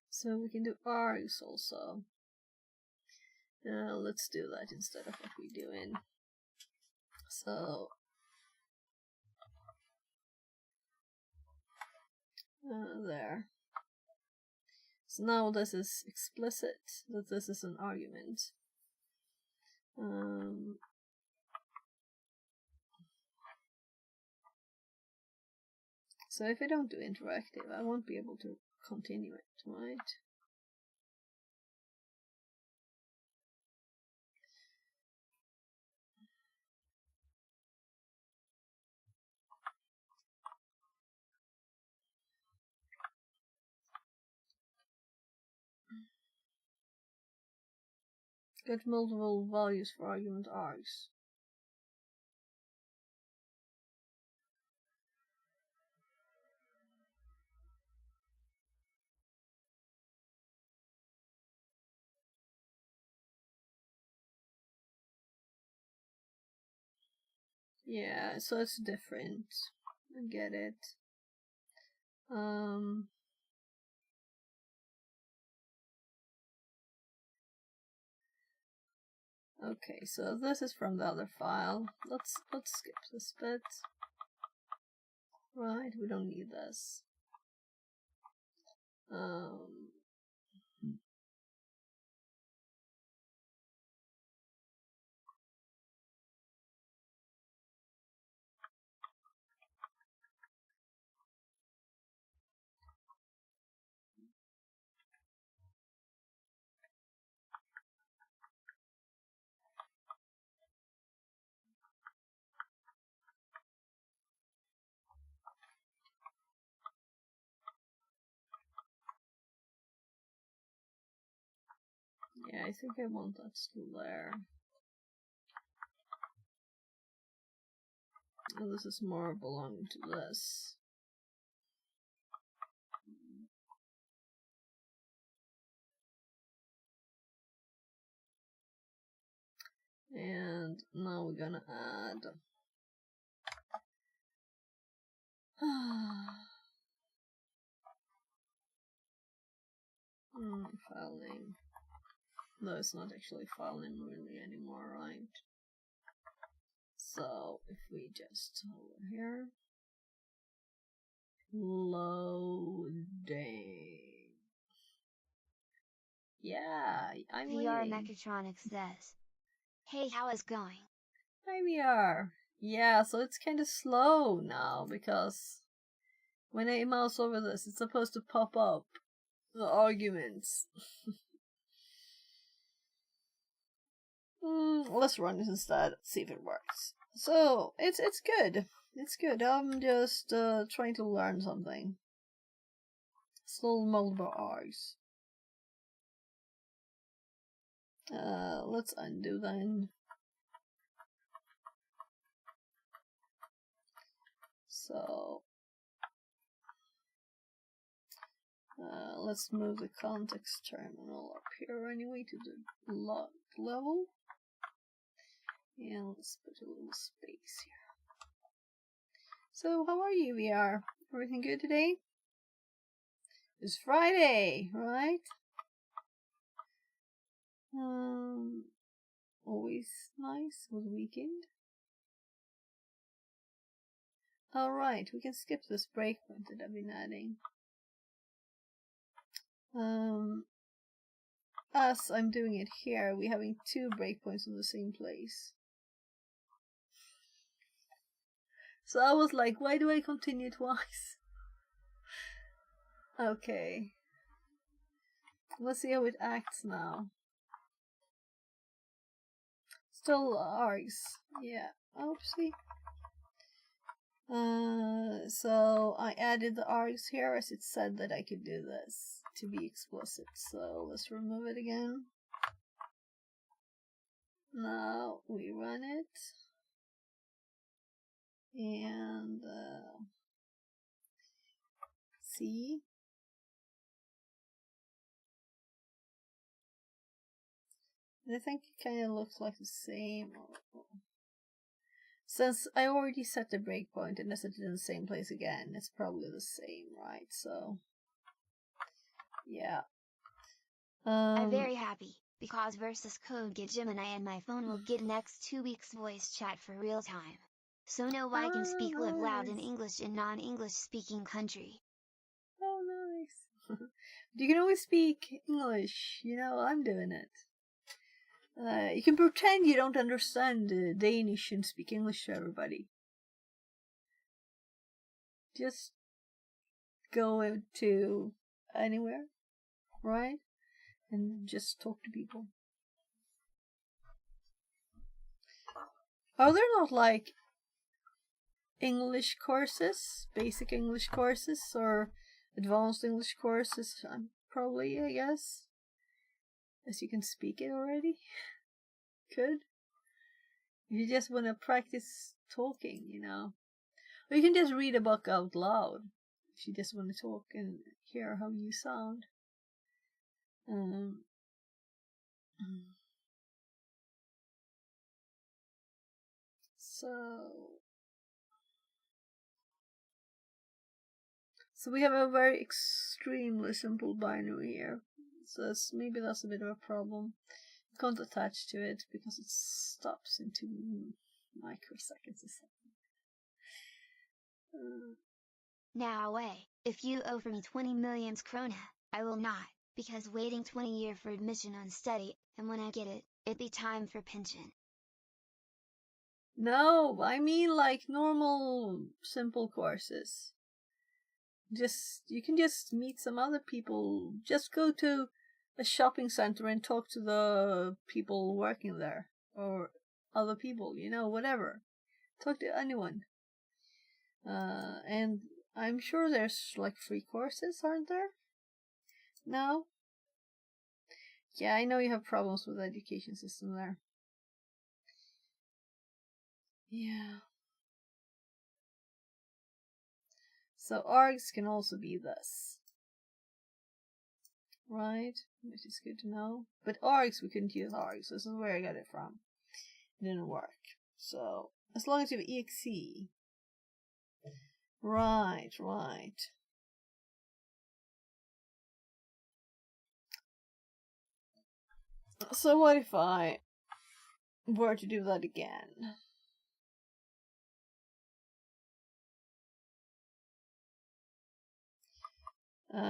So we can do args also. Let's do that instead of what we're doing. So there. So now this is explicit that this is an argument. So if I don't do interactive, I won't be able to continue it, right? Get multiple values for argument args. Yeah, so it's different. I get it. Okay, so this is from the other file. Let's skip this bit. Right, we don't need this. Yeah, I think I want that still there. And this is more belonging to this. And now we're gonna add file name. No, it's not actually file name really anymore, right? So if we just over here, loading. Yeah, I'm VR reading. Mechatronics says, "Hey, how is going?" Hi VR. Yeah, so it's kind of slow now because when I mouse over this, it's supposed to pop up the arguments. Let's run it instead, see if it works. So it's good. It's good. I'm just trying to learn something. Still multiple args. Let's undo then. So let's move the context terminal up here anyway to the log level. And let's put a little space here. So how are you, VR? Everything good today? It's Friday, right? Always nice with the weekend. Alright, we can skip this breakpoint that I've been adding. As I'm doing it here, we're having 2 breakpoints in the same place. So I was like, why do I continue twice? Okay. Let's see how it acts now. still args. Yeah, oopsie. So I added the args here as it said that I could do this to be explicit. So let's remove it again. Now we run it. And see. And I think it kind of looks like the same. Since I already set the breakpoint and I set it in the same place again, it's probably the same, right? So, yeah. I'm very happy, because Versus Code get Gemini and my phone will get next 2 weeks voice chat for real time. So now I can speak live loud in English in non-English speaking country. Oh, nice. You can always speak English, you know, I'm doing it. You can pretend you don't understand Danish and speak English to everybody. Just go to anywhere, right? And just talk to people. Are there not like English courses, basic English courses, or advanced English courses? Probably, I guess. As you can speak it already. Could. If you just want to practice talking, you know. Or you can just read a book out loud. If you just want to talk and hear how you sound. So we have a very extremely simple binary here. So maybe that's a bit of a problem. I can't attach to it because it stops in 2 microseconds or something. Now wait, if you offer me 20 million krona, I will not, because waiting 20 years for admission unsteady, and when I get it, it be time for pension. No, I mean like normal, simple courses. You can just meet some other people. Just go to a shopping center and talk to the people working there. Or other people, you know, whatever. Talk to anyone. And I'm sure there's like free courses, aren't there? No? Yeah, I know you have problems with the education system there. Yeah. So args can also be this. Right? Which is good to know. But args, we couldn't use args. This is where I got it from. It didn't work. So, as long as you have exe. Right. So what if I were to do that again?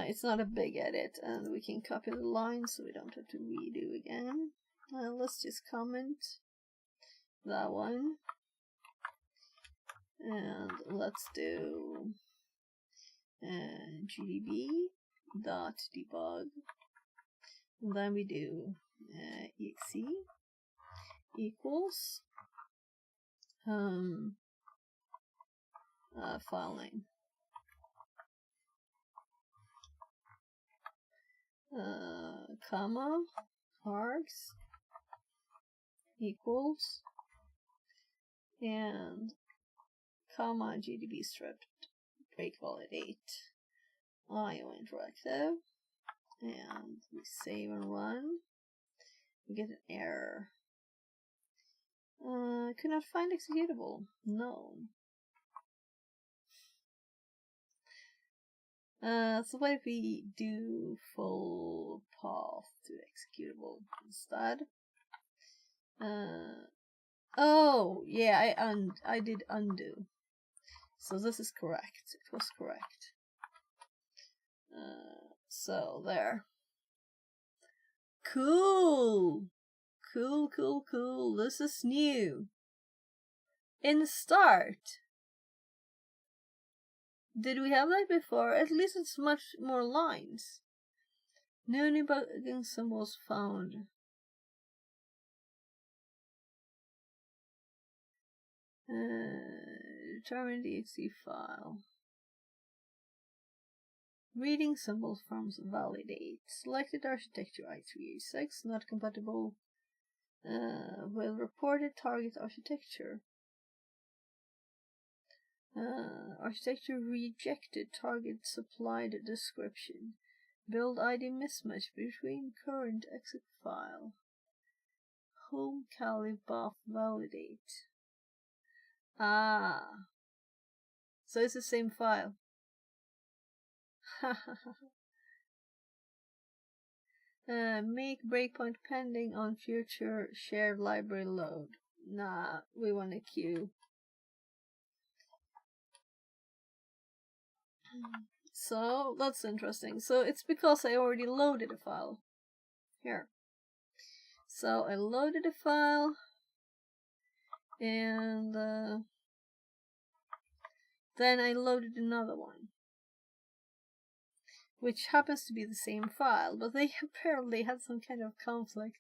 It's not a big edit, and we can copy the line so we don't have to redo again. Let's just comment that one. And let's do gdb.debug. And then we do exe equals file name. Comma args equals and comma gdb stripped break valid 8 IO interactive, and we save and run. We get an error. Could not find executable. No. So what if we do full path to executable instead? Oh yeah, I did undo. So this is correct. It was correct. So there. Cool. This is new. In start. Did we have that before? At least it's much more lines. No debugging symbols found. Determine the exe file. Reading symbols from validate. Selected architecture i386 not compatible with reported target architecture. Architecture rejected. Target supplied description. Build ID mismatch between current exec file. Home Cali buff validate. Ah. So it's the same file. Make breakpoint pending on future shared library load. Nah, we want a queue. So that's interesting. So it's because I already loaded a file. Here. So I loaded a file and then I loaded another one, which happens to be the same file, but they apparently had some kind of conflict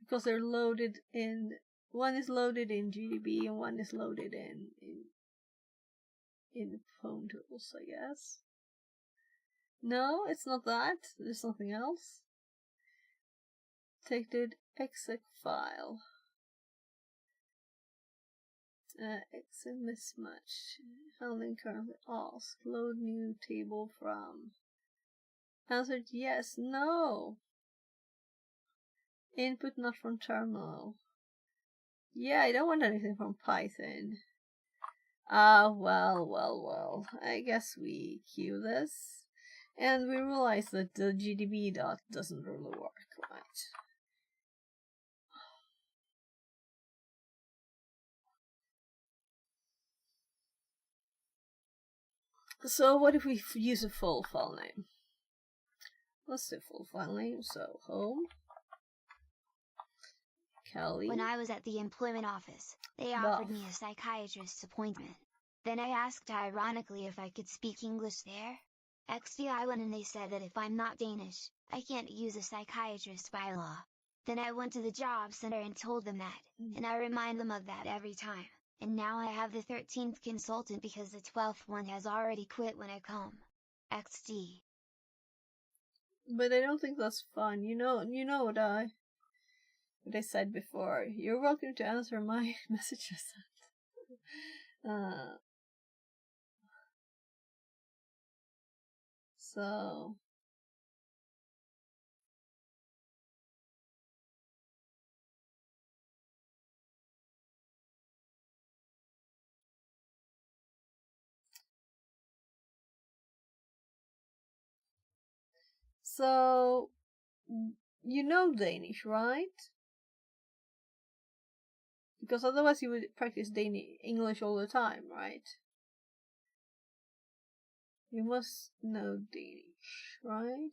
because they're loaded in, one is loaded in GDB and one is loaded in pwntools, I guess. No, it's not that. There's something else. Detected exec file. Exec mismatch. Handling currently asked. Load new table from. Answered yes. No. Input not from terminal. Yeah, I don't want anything from Python. Well. I guess we queue this. And we realize that the GDB dot doesn't really work, right? So what if we use a full file name? Let's do full file name. So home. Kelly. When I was at the employment office, they offered me a psychiatrist's appointment. Then I asked ironically if I could speak English there. XDI went and they said that if I'm not Danish, I can't use a psychiatrist by law. Then I went to the job center and told them that, and I remind them of that every time. And now I have the 13th consultant because the 12th one has already quit when I come. XD. But I don't think that's fun. You know what I said before. You're welcome to answer my messages. So you know Danish, right? Because otherwise you would practice English all the time, right? You must know Danish, right?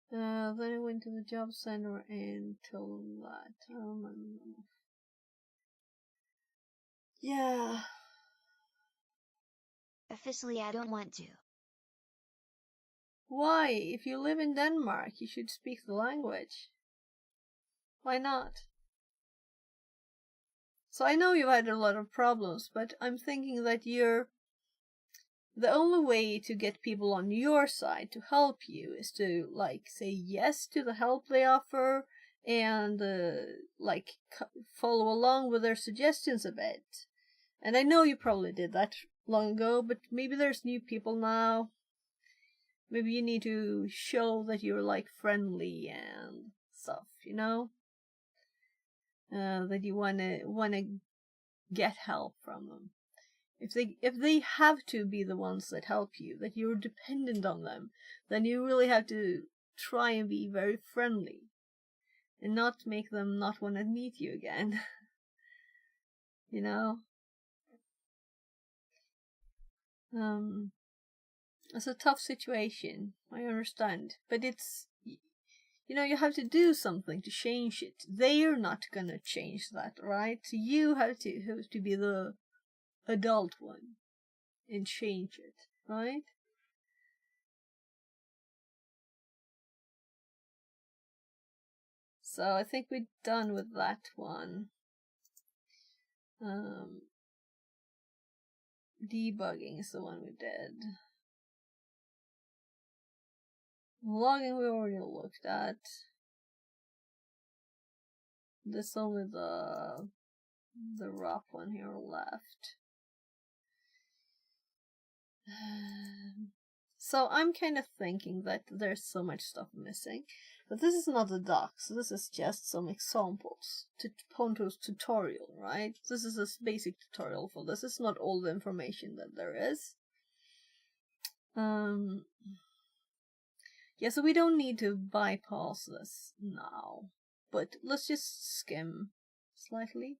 Then I went to the job center and told them that. Yeah. Officially, I don't want to. Why? If you live in Denmark, you should speak the language. Why not? So I know you've had a lot of problems, but I'm thinking that the only way to get people on your side to help you is to, like, say yes to the help they offer and, follow along with their suggestions a bit. And I know you probably did that long ago, but maybe there's new people now. Maybe you need to show that you're, like, friendly and stuff, you know? That you wanna get help from them. If they have to be the ones that help you, that you're dependent on them, then you really have to try and be very friendly and not make them not want to meet you again. You know? It's a tough situation, I understand, but it's, you have to do something to change it. They're not gonna change that, right? So you have to be the adult one and change it, right? So I think we're done with that one. Debugging is the one we did. Logging we already looked at. There's only the rough one here left. So I'm kind of thinking that there's so much stuff missing. But this is not a doc, so this is just some examples. pwntools tutorial, right? This is a basic tutorial for this. It's not all the information that there is. Yeah, so we don't need to bypass this now. But let's just skim slightly.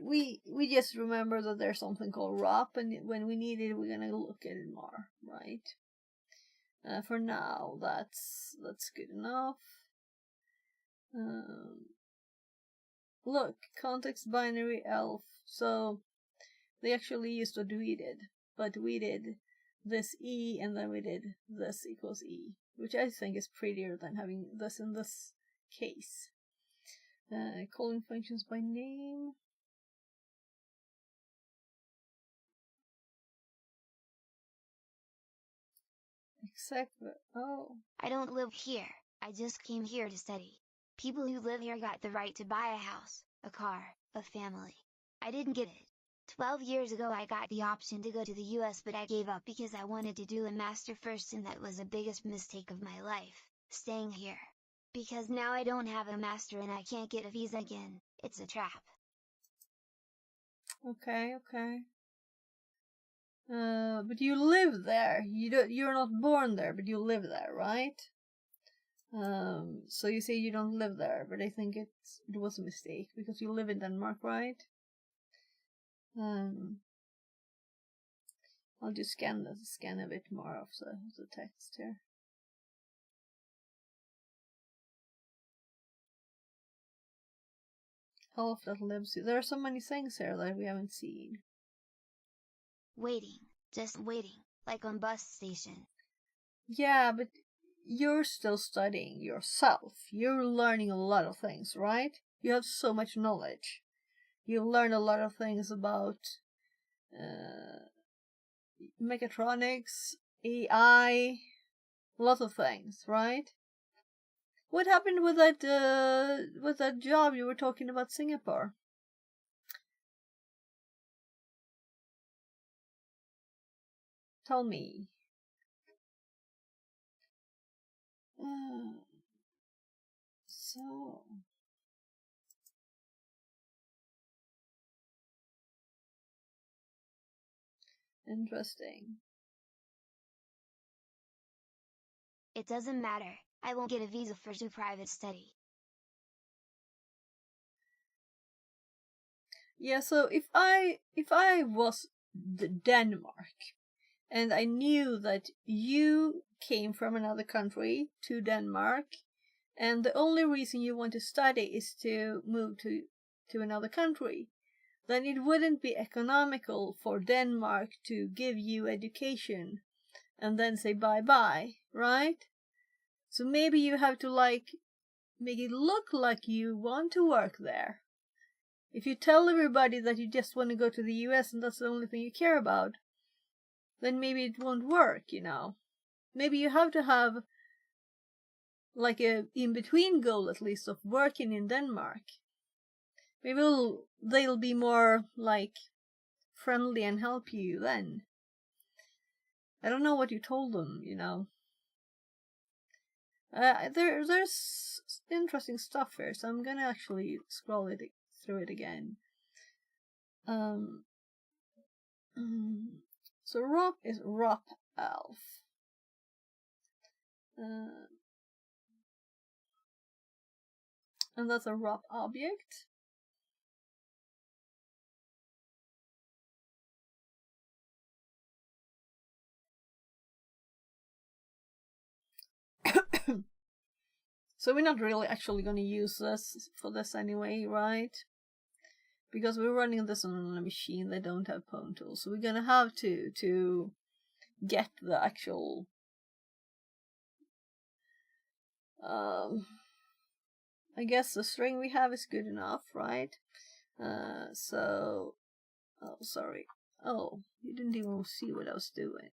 We just remember that there's something called ROP, and when we need it, we're gonna look at it more, right? For now, that's good enough. Look, context binary elf. So they actually used what we did, but we did this E, and then we did this equals E, which I think is prettier than having this in this case. Calling functions by name. Exactly. Oh. I don't live here, I just came here to study. People who live here got the right to buy a house, a car, a family. I didn't get it. 12 years ago I got the option to go to the US, but I gave up because I wanted to do a master first, and that was the biggest mistake of my life, staying here. Because now I don't have a master and I can't get a visa again. It's a trap. Okay. But you live there. You're not born there, but you live there, right? So you say you don't live there, but I think it was a mistake because you live in Denmark, right? I'll just scan a bit more of the text here. Elf that lives here. There are so many things here that we haven't seen. Waiting, just waiting, like on bus station. Yeah, but you're still studying yourself. You're learning a lot of things, right? You have so much knowledge. You learn a lot of things about mechatronics, AI, lots of things, right? What happened with that job you were talking about, Singapore? Tell me. So interesting. It doesn't matter. I won't get a visa for to private study. Yeah, so if I was Denmark, and I knew that you came from another country to Denmark, and the only reason you want to study is to move to another country, then it wouldn't be economical for Denmark to give you education and then say bye-bye, right? So maybe you have to make it look like you want to work there. If you tell everybody that you just want to go to the US and that's the only thing you care about, then maybe it won't work, you know. Maybe you have to have like a in-between goal at least of working in Denmark. Maybe they'll be more like friendly and help you then. I don't know what you told them, you know. There's interesting stuff here, so I'm gonna actually scroll through it again. So ROP is ROP elf. And that's a ROP object. So we're not really actually going to use this for this anyway, right? Because we're running this on a machine that don't have pwntools. So we're going to have to get the actual I guess the string we have is good enough, right? So, oh, sorry. Oh, you didn't even see what I was doing.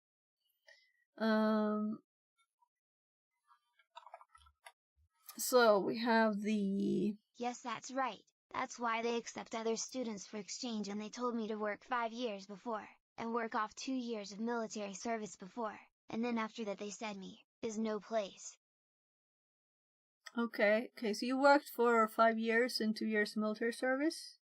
So we have the... Yes, that's right. That's why they accept other students for exchange, and they told me to work 5 years before, and work off 2 years of military service before, and then after that they said me, is no place. Okay, so you worked for 5 years and 2 years military service?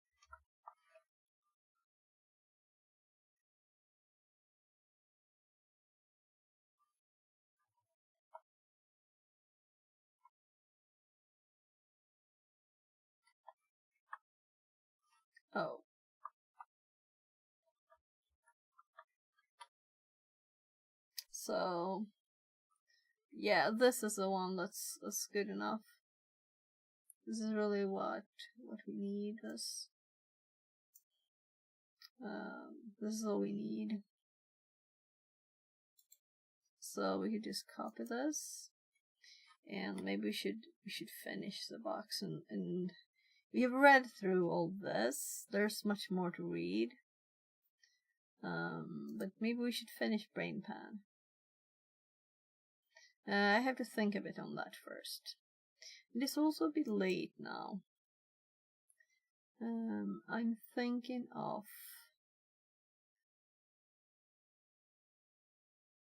Oh. So, yeah, this is the one that's good enough. This is really what we need. This is all we need. So we could just copy this, and maybe we should finish the box. And we have read through all this. There's much more to read. But maybe we should finish Brain Pan. I have to think a bit on that first. It's also a bit late now. I'm thinking of...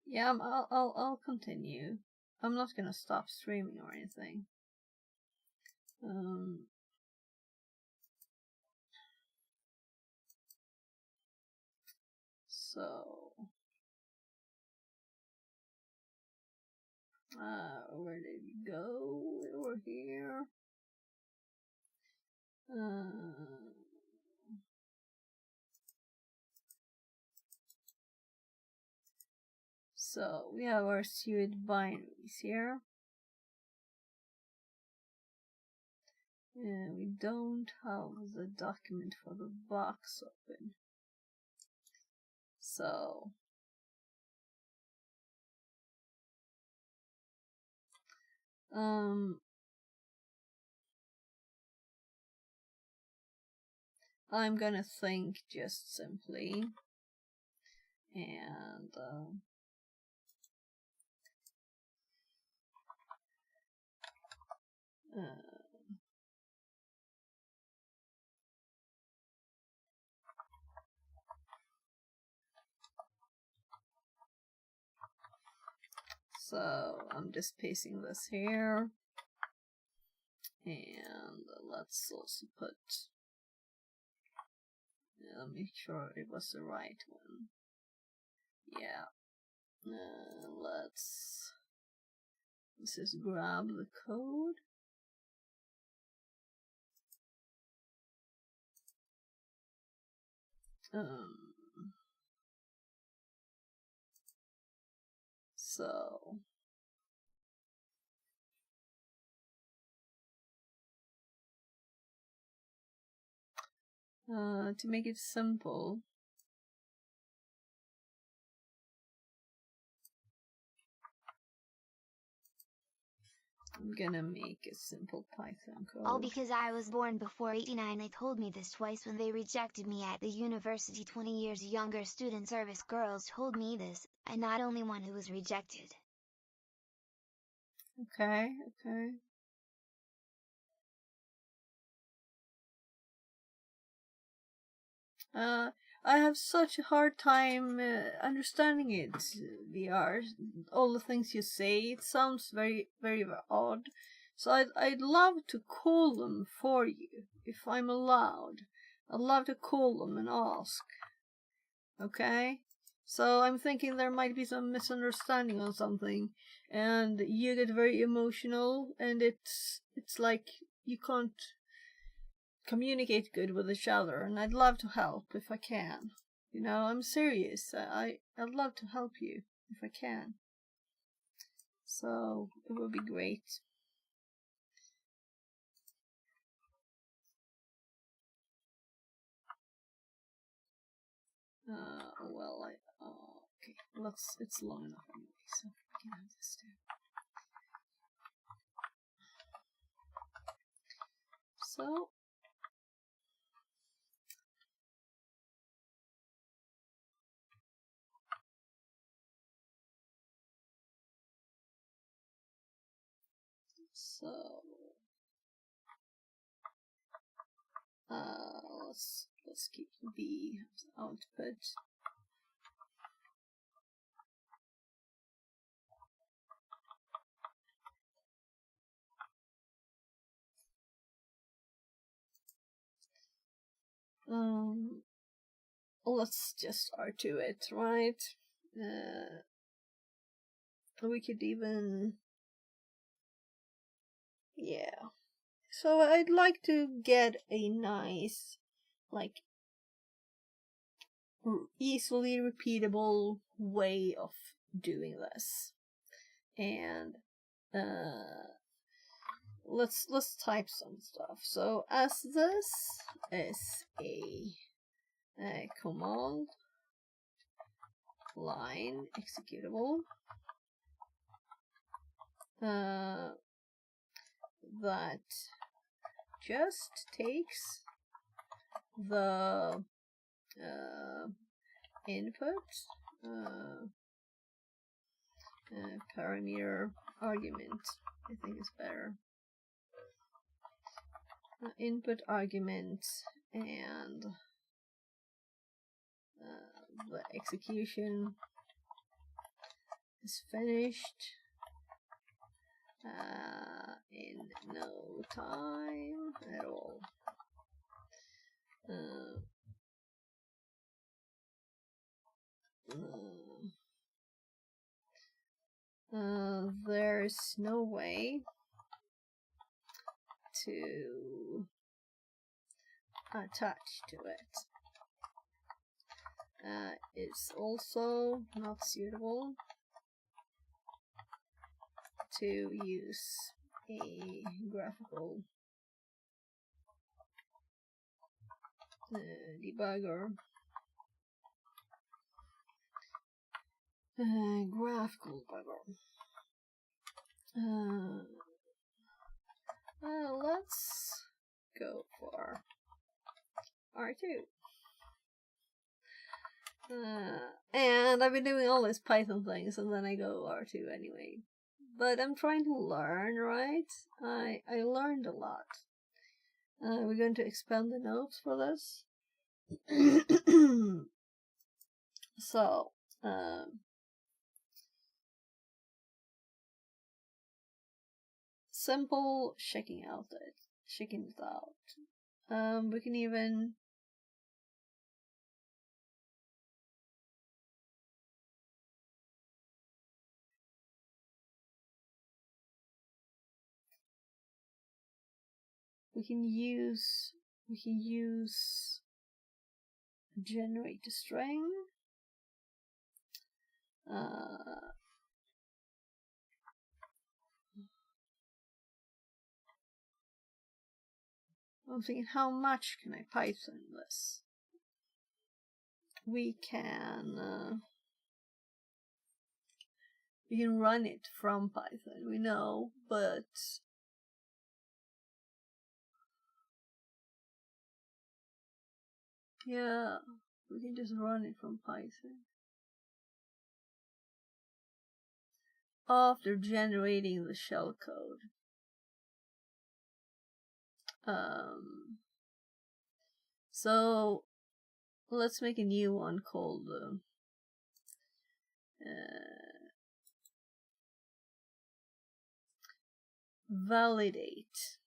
Yeah, I'll continue. I'm not gonna stop streaming or anything. So... where did we go? We're here. So we have our suite binaries here. And we don't have the document for the box open. So I'm gonna think just simply, and so I'm just pasting this here, and let's also put, make sure it was the right one. Yeah, let's just grab the code. So to make it simple, I'm gonna make a simple Python code. All because I was born before '89. They told me this twice when they rejected me at the university. 20 years younger student service girls told me this. I'm not only one who was rejected. Okay. I have such a hard time understanding it, VR. All the things you say, it sounds very, very odd. So I'd love to call them for you, if I'm allowed. I'd love to call them and ask. Okay? So I'm thinking there might be some misunderstanding on something, and you get very emotional, and it's like you can't communicate good with each other, and I'd love to help if I can. You know, I'm serious. I'd love to help you if I can. So it would be great. Well, okay. It's long enough anyway, so we can have this too. so. So let's keep B as output. Let's just R2 it, right? We could even, yeah. So I'd like to get a nice, like, easily repeatable way of doing this. And let's type some stuff. So as this is a command line executable that just takes the input parameter argument, I think is better. Input argument and the execution is finished in no time at all. There's no way to attach to it. It's also not suitable to use a graphical debugger. Graphical debugger. Let's go for R2. And I've been doing all these Python things, and then I go R2 anyway. But I'm trying to learn, right? I learned a lot. We're going to expand the notes for this. So, simple checking it out. We can even use generate a string. I'm thinking, how much can I Python this? We can run it from Python, we know, but yeah, we can just run it from Python after generating the shellcode. So let's make a new one called validate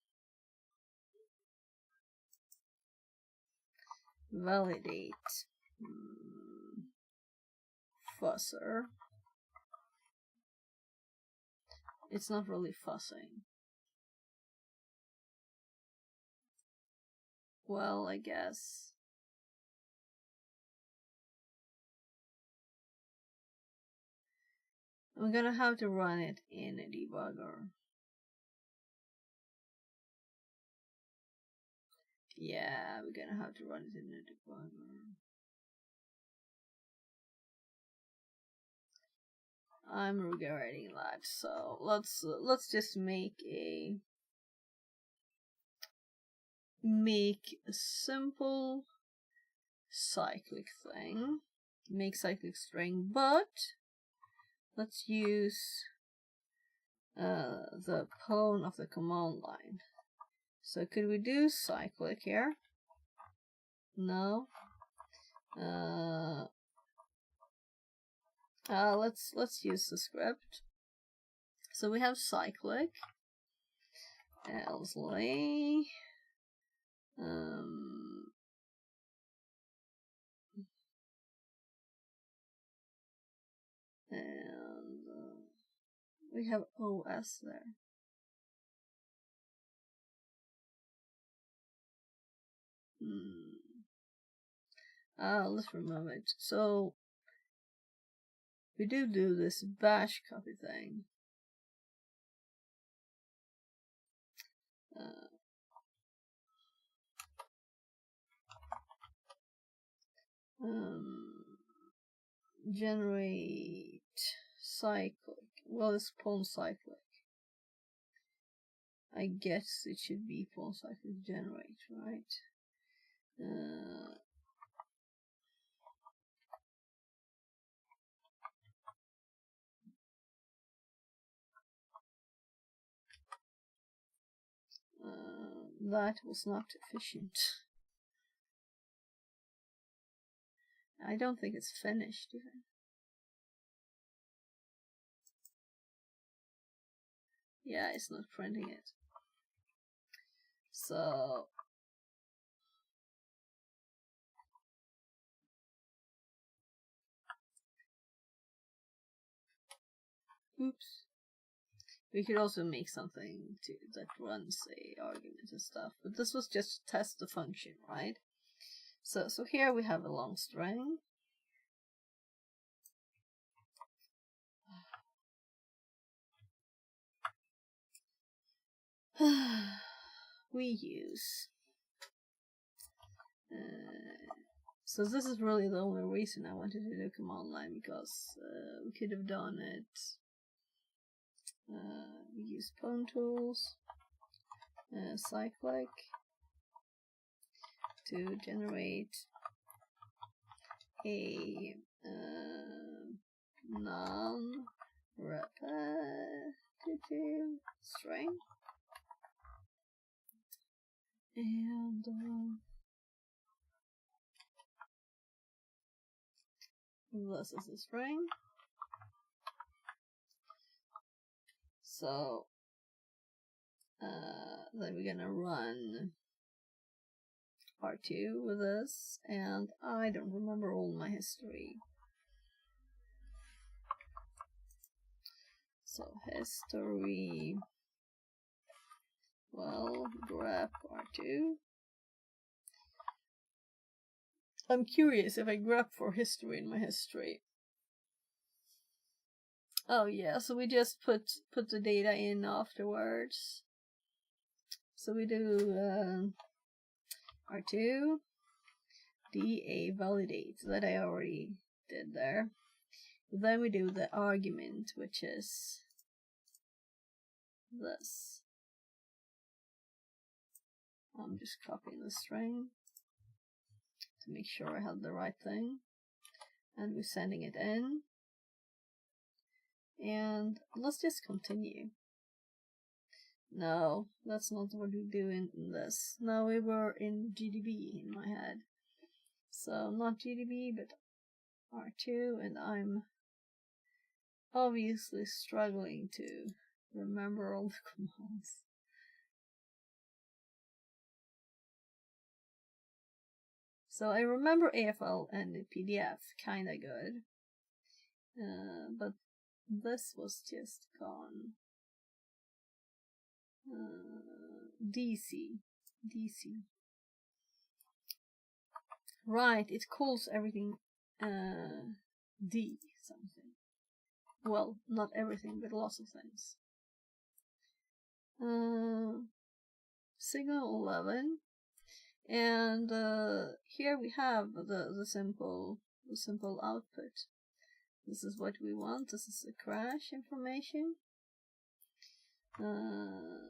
fusser. It's not really fussing. Well, I guess. I'm gonna have to run it in a debugger. Yeah, we're gonna have to run it in a debugger. I'm regretting that, so let's just make a make a simple cyclic thing, make cyclic string, but let's use the pawn of the command line. So could we do cyclic here? No. Let's use the script. So we have cyclic, Elsley, and we have OS there. Let's remove it. So we do this bash copy thing. Generate cyclic. Well, it's pawn cyclic. I guess it should be pawn cyclic generate, right? That was not efficient. I don't think it's finished even. Yeah, it's not printing it. So oops. We could also make something that runs a argument and stuff, but this was just to test the function, right? So here we have a long string. We use so this is really the only reason I wanted to do command line, because we could have done it. We use pwntools, cyclic, to generate a non-repetitive string, and this is a string. So then we're gonna run R2 with this, and I don't remember all my history. So history, well, grep R2. I'm curious if I grep for history in my history. Oh yeah, so we just put the data in afterwards. So we do R2 DA validate, that I already did there. Then we do the argument, which is this. I'm just copying the string to make sure I have the right thing, and we're sending it in. And let's just continue. No, that's not what we do in this. No, we were in GDB in my head. So not GDB, but R2, and I'm obviously struggling to remember all the commands. So I remember AFL and the PDF kinda good, but this was just gone. DC. Right, it calls everything D something. Well, not everything, but lots of things. Signal 11, and here we have the simple output. This is what we want. This is the crash information.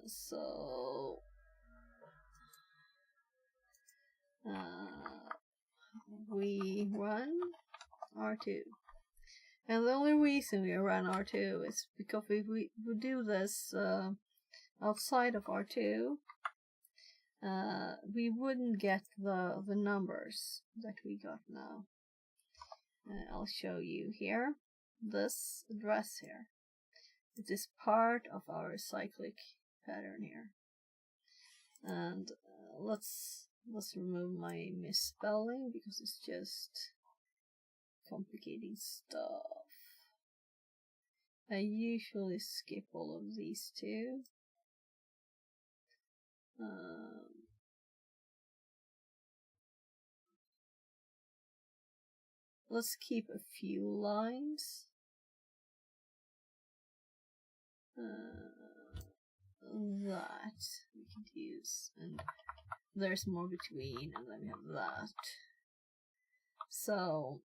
So we run R2. And the only reason we run R2 is because if we do this outside of R2, we wouldn't get the numbers that we got now. I'll show you here. This address here. It is part of our cyclic pattern here. And let's remove my misspelling because it's just complicating stuff. I usually skip all of these two. Let's keep a few lines. That we can use, and there's more between, and then we have that. So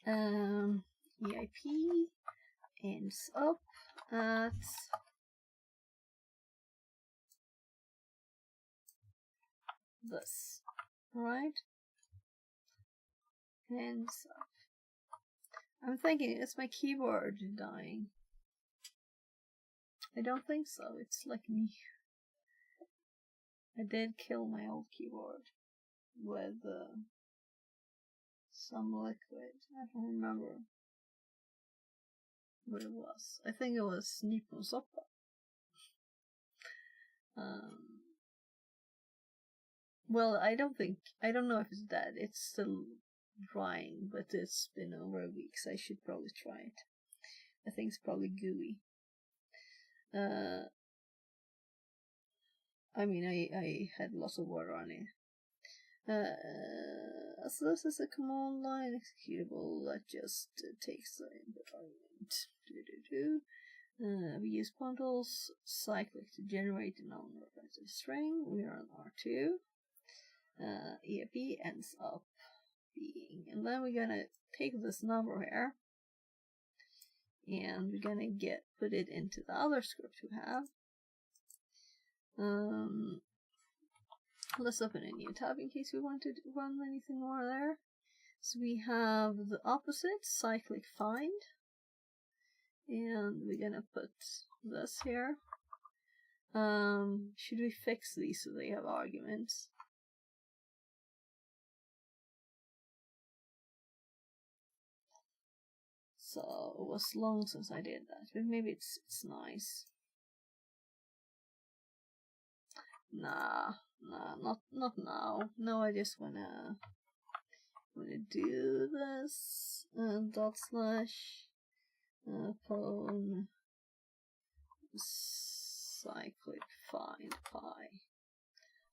EIP ends up at this, right? Ends up. I'm thinking, is my keyboard dying? I don't think so. It's like me. I did kill my old keyboard with some liquid. I don't remember what it was. I think it was Nippon Soppa. Well, I don't know if it's dead. It's still drying, but it's been over a week, so I should probably try it. I think it's probably gooey. I mean, I had lots of water on it. So this is a command line executable that just takes the input argument. We use pwntools cyclic to generate a non-repetitive string. We are on R2. EIP ends up being, and then we're gonna take this number here, and we're gonna put it into the other script we have. Let's open a new tab in case we want to run anything more there. So we have the opposite, cyclic find, and we're gonna put this here. Should we fix these so they have arguments? So it was long since I did that, but maybe it's nice. Nah, not now. No, I just wanna do this dot slash pwn cyclic find pi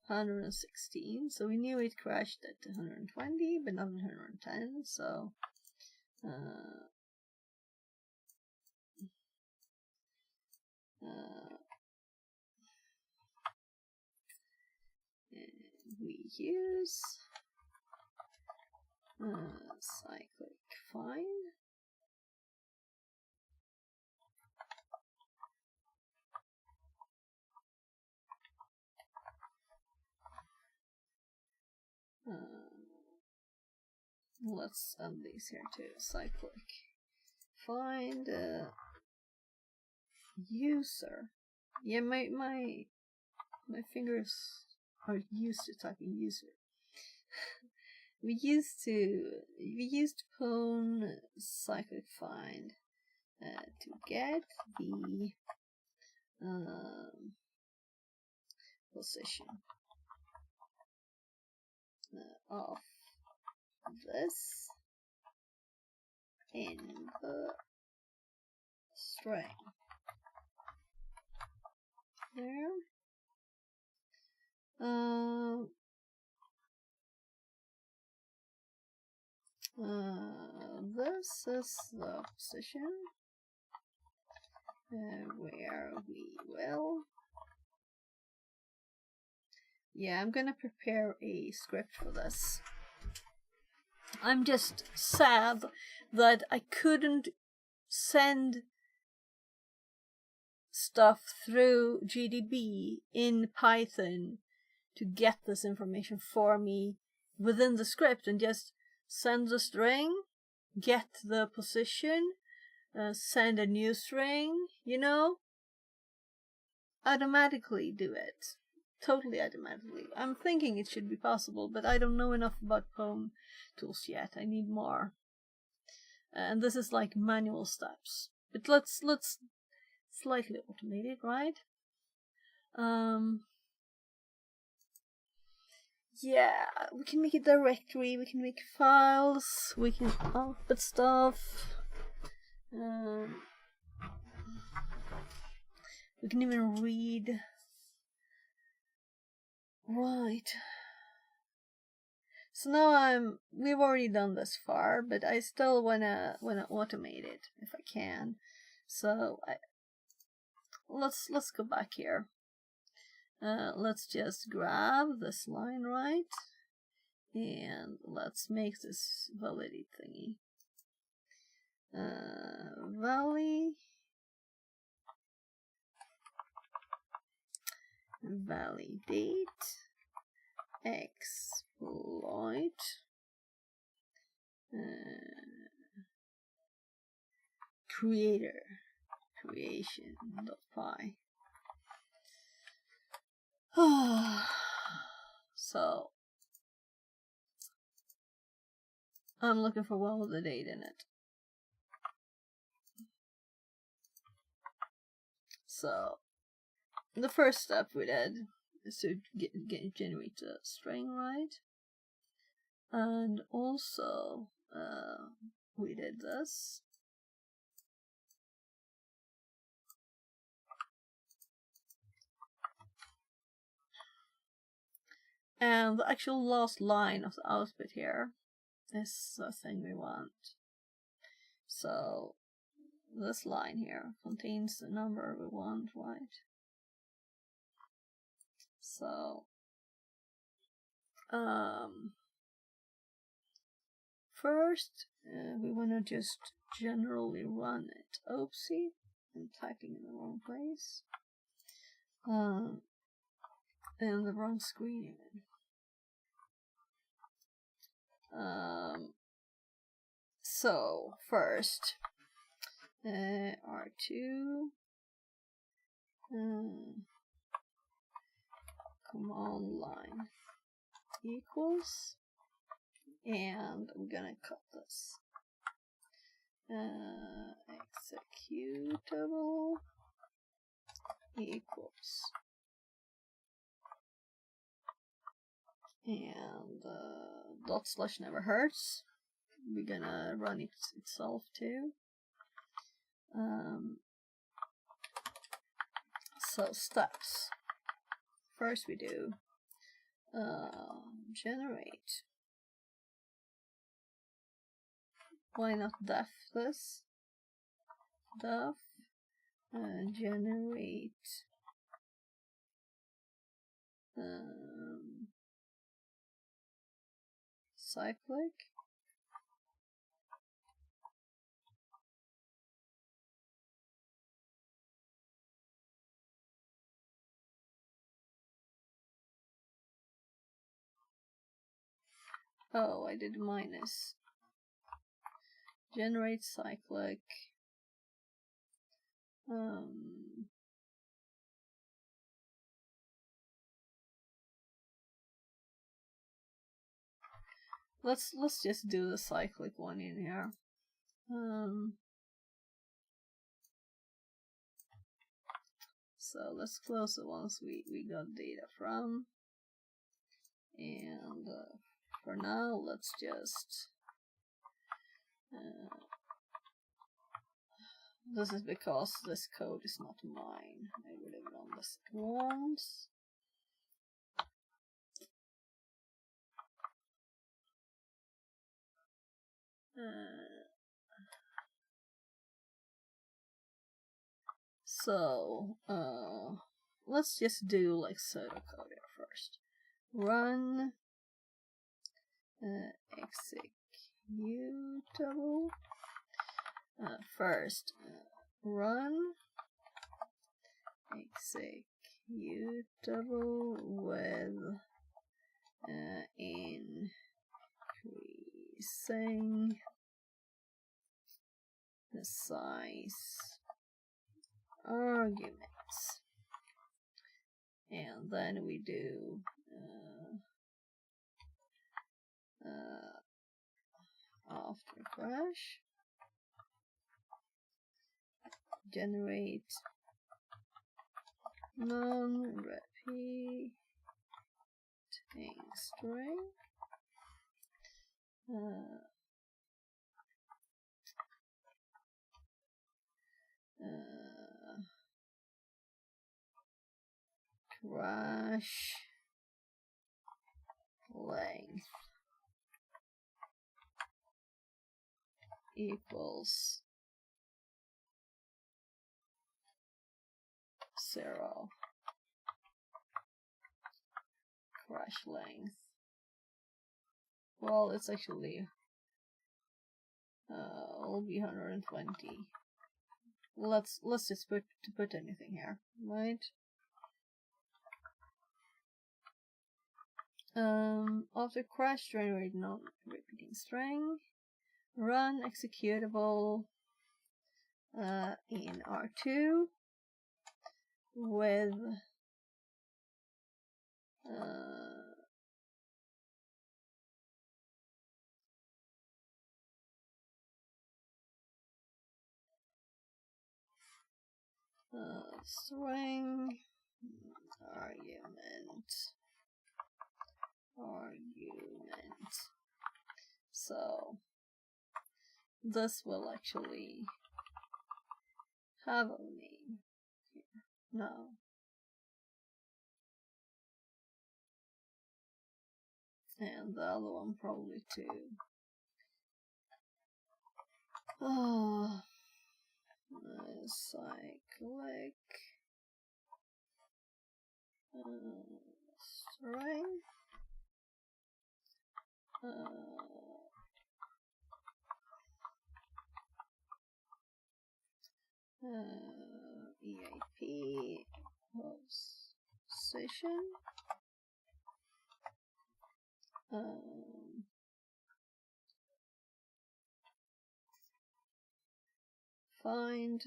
116. So we knew it crashed at 120, but not 110. So we use cyclic find. Let's add these here too. Cyclic find user. Yeah, my fingers are used to typing user. we used pwn cyclic find to get the position of this in the string. There. This is the position where we will. Yeah, I'm gonna prepare a script for this. I'm just sad that I couldn't send stuff through GDB in Python to get this information for me within the script and just send the string, get the position, send a new string, you know? Automatically do it. Totally automatically. I'm thinking it should be possible, but I don't know enough about pwntools yet. I need more. And this is like manual steps. But let's slightly automate it, right? Yeah, we can make a directory, we can make files, we can output stuff. We can even read. Right. So now we've already done this far, but I still wanna automate it if I can. So let's go back here. Let's just grab this line, right? And let's make this validate thingy. Validate exploit creation.py. So I'm looking for validate in it. So the first step we did is to generate a string, right? And also we did this. And the actual last line of the output here is the thing we want. So this line here contains the number we want, right? So first we want to just generally run it. Oopsie, I'm typing in the wrong place. And the wrong screen even. So first R2 command line equals, and I'm gonna cut this. Executable equals, and / never hurts. We're gonna run it itself too. So steps. First we do generate. Why not def this? Def generate cyclic. Oh, I did minus. Generate cyclic. Let's just do the cyclic one in here. So let's close the ones we got data from. And for now, let's just this is because this code is not mine. I would have done this once. So let's just do like pseudocode here first. Run executable. First run executable with increasing the size arguments. And then we do after crash generate non-repeating string crash length equals 0. Crash length. Well, it's actually will be 120. Let's just put anything here, right? After crash generate non-repeating string, run executable in R2 with string argument. So this will actually have a name here. No. And the other one probably too. Oh, cyclic string. EIP position. Find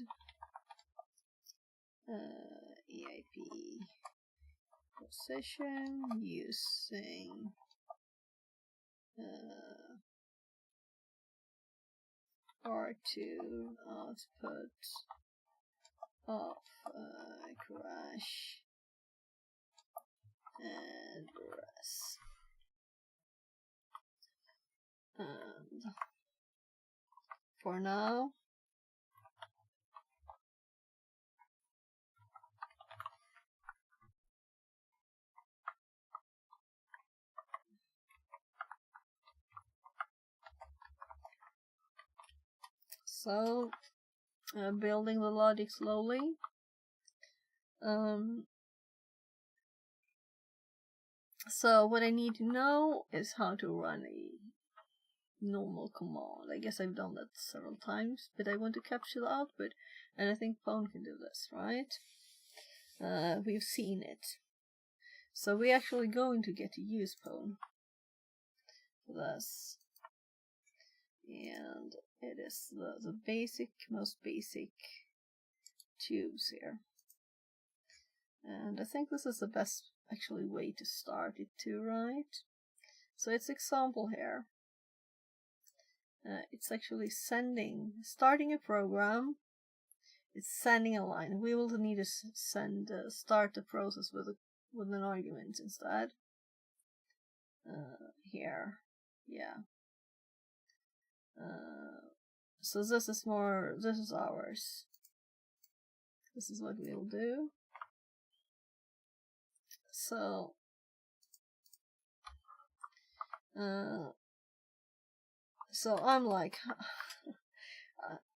EIP position using R2 output of crash address. And for now, so building the logic slowly. So what I need to know is how to run a normal command. I guess I've done that several times, but I want to capture the output, and I think Pwn can do this, right? We've seen it. So we're actually going to get to use Pwn for this. And it is the basic, most basic tubes here. And I think this is the best actually way to start it too, right? So it's example here. It's actually starting a program. It's sending a line. We will need to start the process with an argument instead. Here, yeah. So this is ours. This is what we'll do. So I'm like,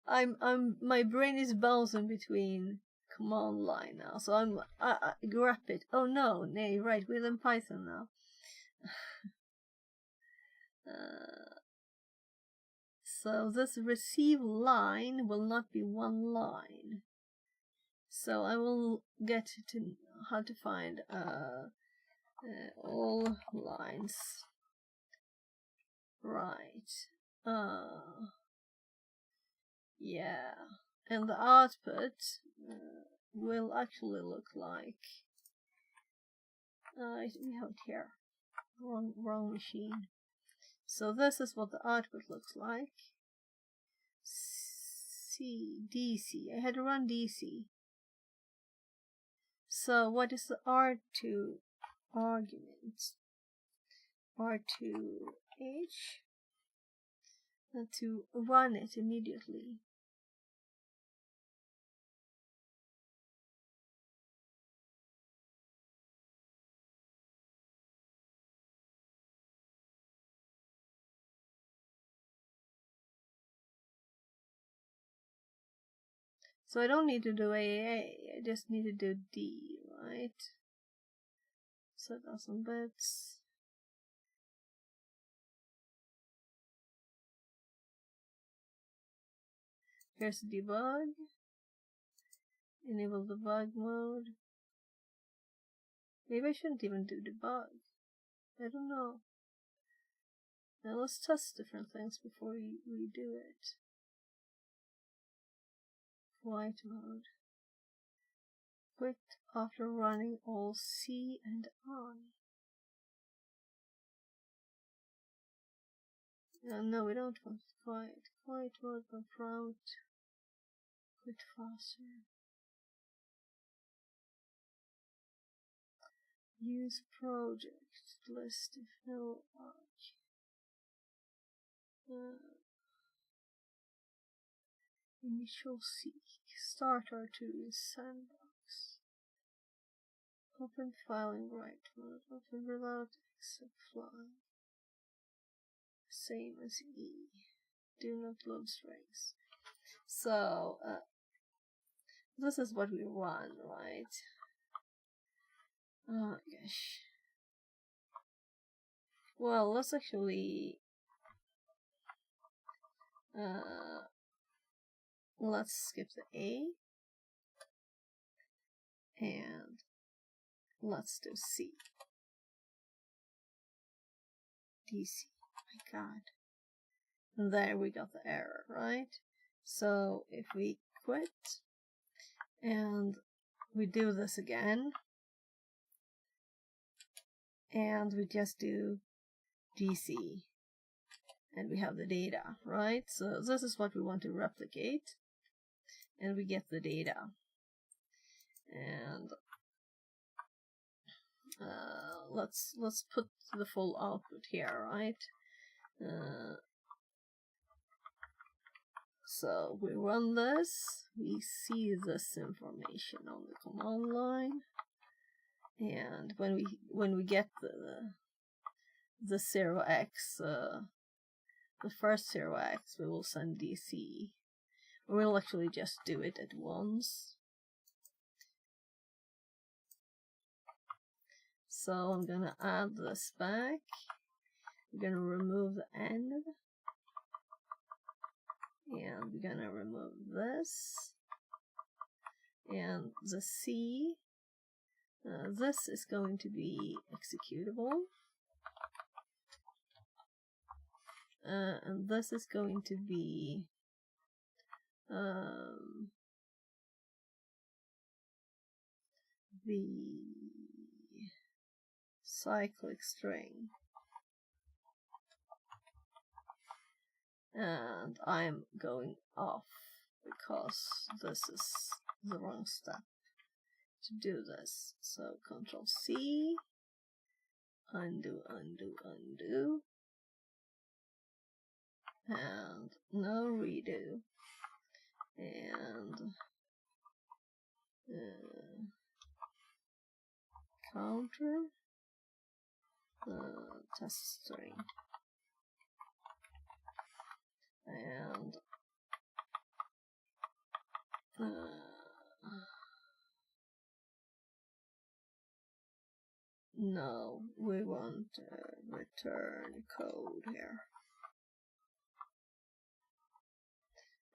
my brain is bouncing between command line now. So I grab it. Oh no, nay, right, we're in Python now. So this receive line will not be one line. So I will get to how to find all lines. Right. Yeah. And the output will actually look like we have it here. Wrong machine. So this is what the output looks like. DC. I had to run DC. So what is the R2 argument? R2H to run it immediately. So I don't need to do AA, I just need to do D, right? So 1000 bits. Here's debug. Enable debug mode. Maybe I shouldn't even do debug. I don't know. Now let's test different things before we do it. Quiet mode. Quit after running all C and I. No, we don't want quiet. Quiet mode by prompt. Quit faster. Use project list if no arch. Initial seek. Start R2 is sandbox. Open file in write mode. Open without except flag. Same as E. Do not load strings. So, this is what we run, right? Oh gosh. Well, let's actually let's skip the A and let's do C. DC. My god. And there we got the error, right? So if we quit and we do this again and we just do DC and we have the data, right? So this is what we want to replicate and we get the data. And let's put the full output here, right? So we run this, we see this information on the command line, and when we get the 0x, the first 0x, we will send DC. We'll actually just do it at once. So I'm gonna add this back. We're gonna remove the end. And we're gonna remove this. And the C. This is going to be executable. And this is going to be the cyclic string. And I'm going off because this is the wrong step to do this. So Control C, undo, undo, undo, and no redo, and counter test string. And no, we want return code here.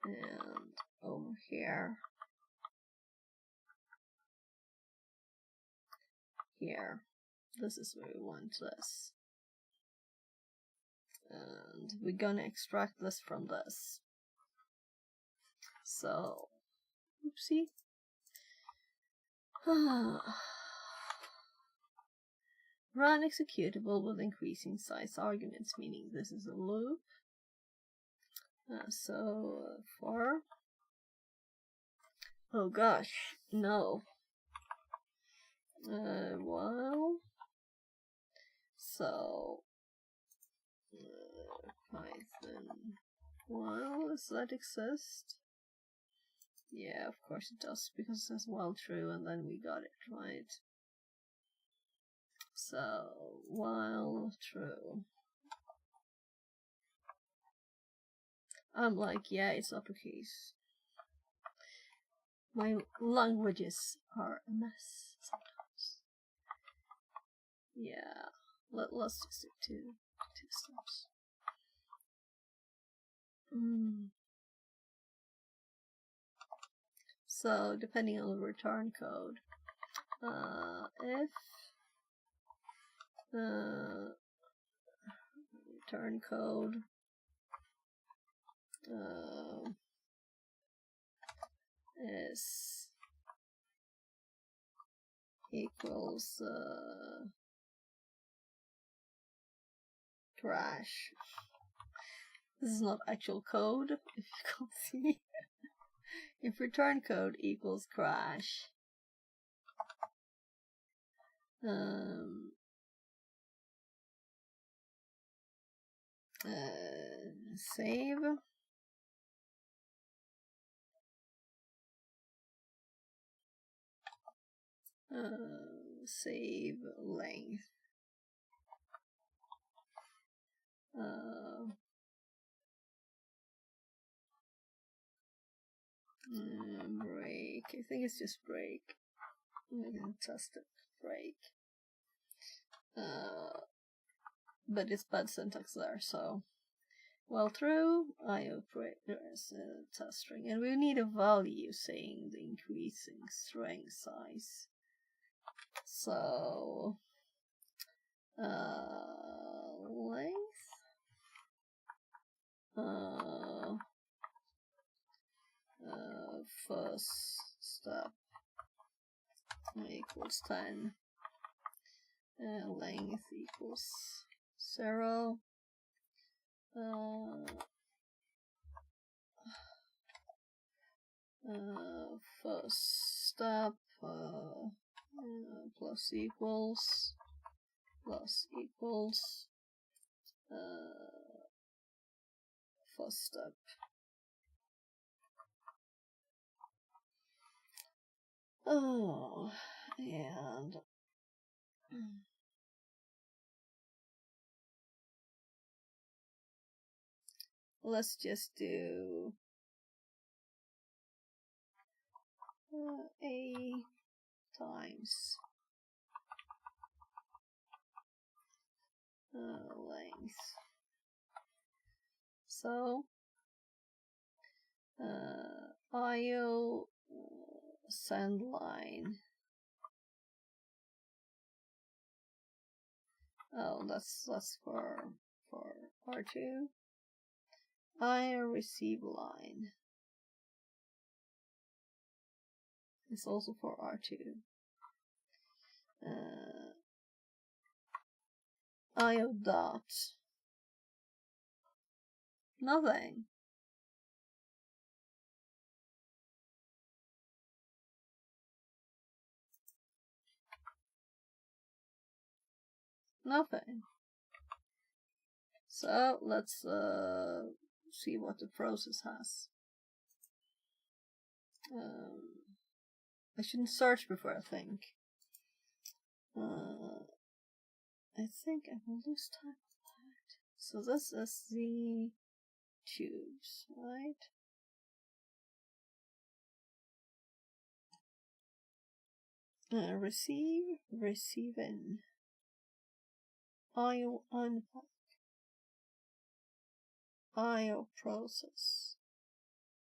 And over here here. This is where we want this. And we're gonna extract this from this. So, oopsie. Run executable with increasing size arguments, meaning this is a loop. For... Oh gosh, no. While... So... Python... While, does that exist? Yeah, of course it does, because it says while true, and then we got it, right? So, while true. I'm like, yeah, it's uppercase. My languages are a mess sometimes. Yeah, let's just do two steps. So, depending on the return code, if return code is equals crash. This is not actual code, if you can't see. If return code equals crash, save. Save length. Break. I think it's just break. We can test it. Break. But it's bad syntax there, so. Well, true. I operate as a test string, and we need a value saying the increasing string size. So, length. First step equals 10. Length equals 0. First step plus equals first step. Oh, and let's just do A times length. So IO send line. Oh, that's for R2. IO receive line. It's also for R2. IO dot. Nothing. Nothing. So let's see what the process has. I shouldn't search before I think. I think I will lose time with that. So this is the tubes, right? Receive in. IO unpack. IO process.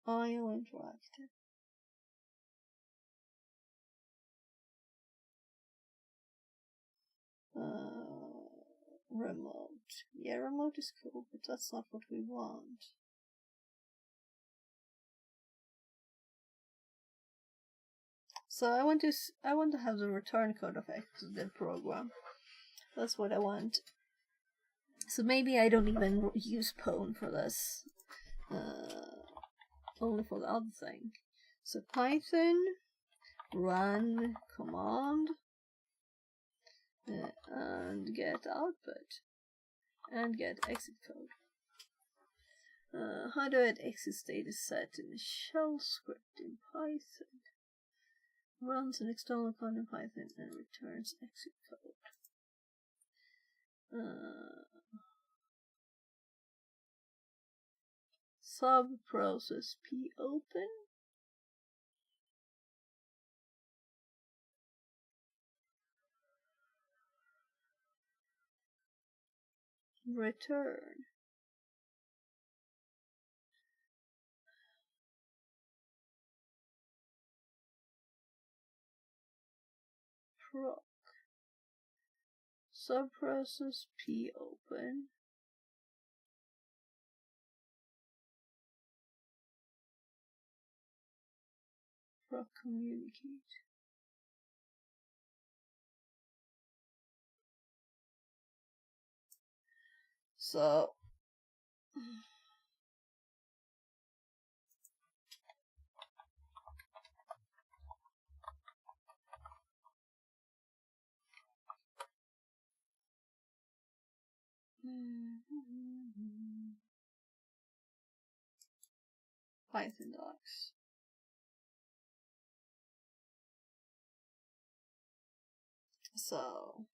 IO interactive. remote. Yeah, remote is cool, but that's not what we want. So I want to have the return code of exit program. That's what I want. So maybe I don't even use pwn for this. Only for the other thing. So Python run command and get output and get exit code. How do I exit state is set in a shell script in Python. Runs an external command in Python and returns exit code. Sub process p open. Return. Proc. Subprocess p open. Proc communicate. So Python docs. So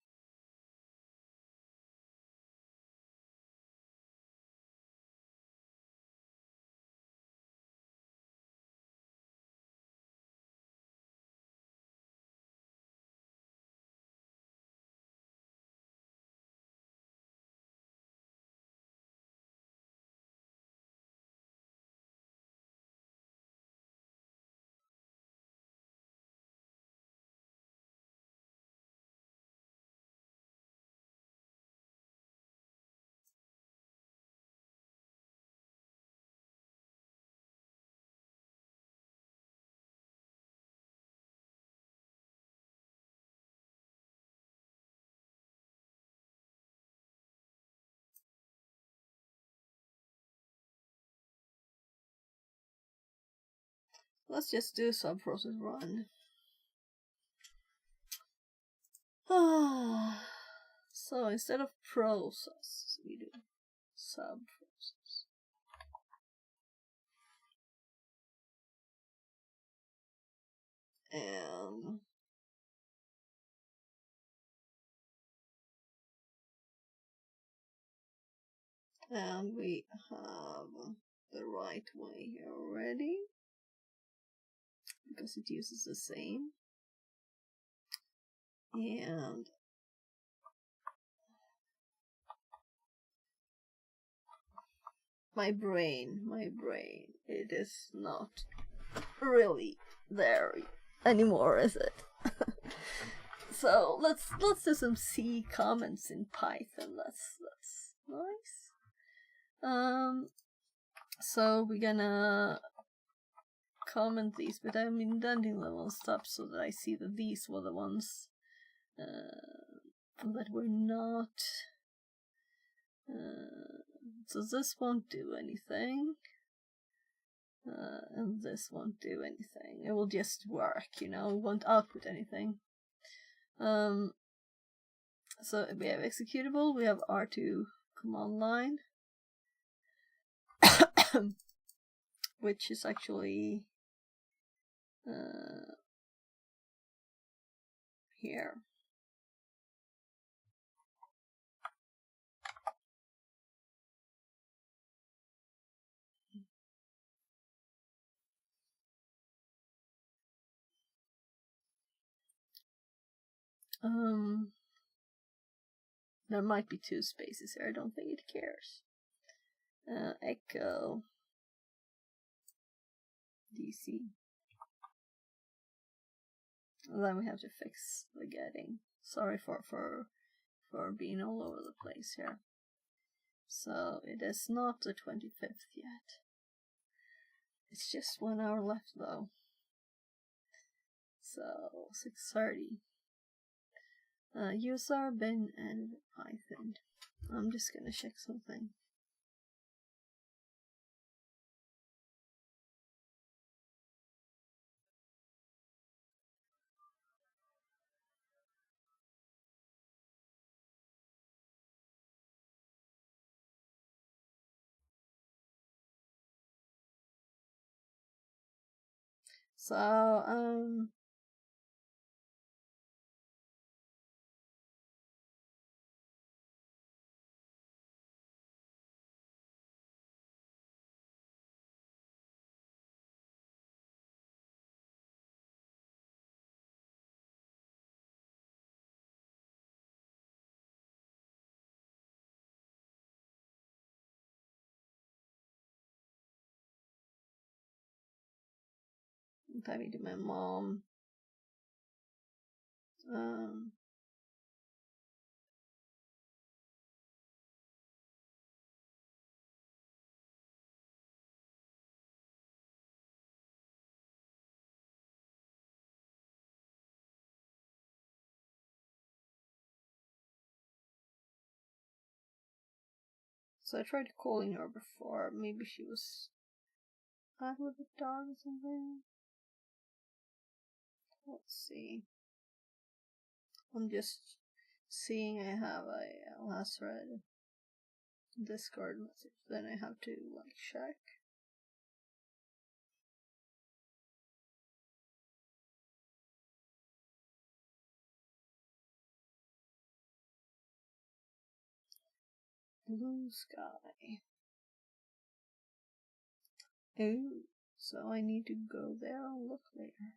let's just do subprocess run. So instead of process, we do subprocess. And we have the right way here already, because it uses the same. And my brain, it is not really there anymore, is it? So let's do some C comments in Python. That's nice. So we're gonna comment these, but I'm indenting them on stuff so that I see that these were the ones that were not. So this won't do anything. And this won't do anything. It will just work, it won't output anything. So we have executable, we have R2 command line, which is actually here. There might be 2 spaces here. I don't think it cares. Echo DC. And then we have to fix the getting. Sorry for for being all over the place here. So it is not the 25th yet. It's just 1 hour left though. So 6:30. User bin and Python. I'm just gonna check something. So I'm talking to my mom. So I tried calling her before. Maybe she was out with the dog or something. Let's see. I'm just seeing I have a last read Discord message. Then I have to like check. Blue sky. Oh, so I need to go there and look later.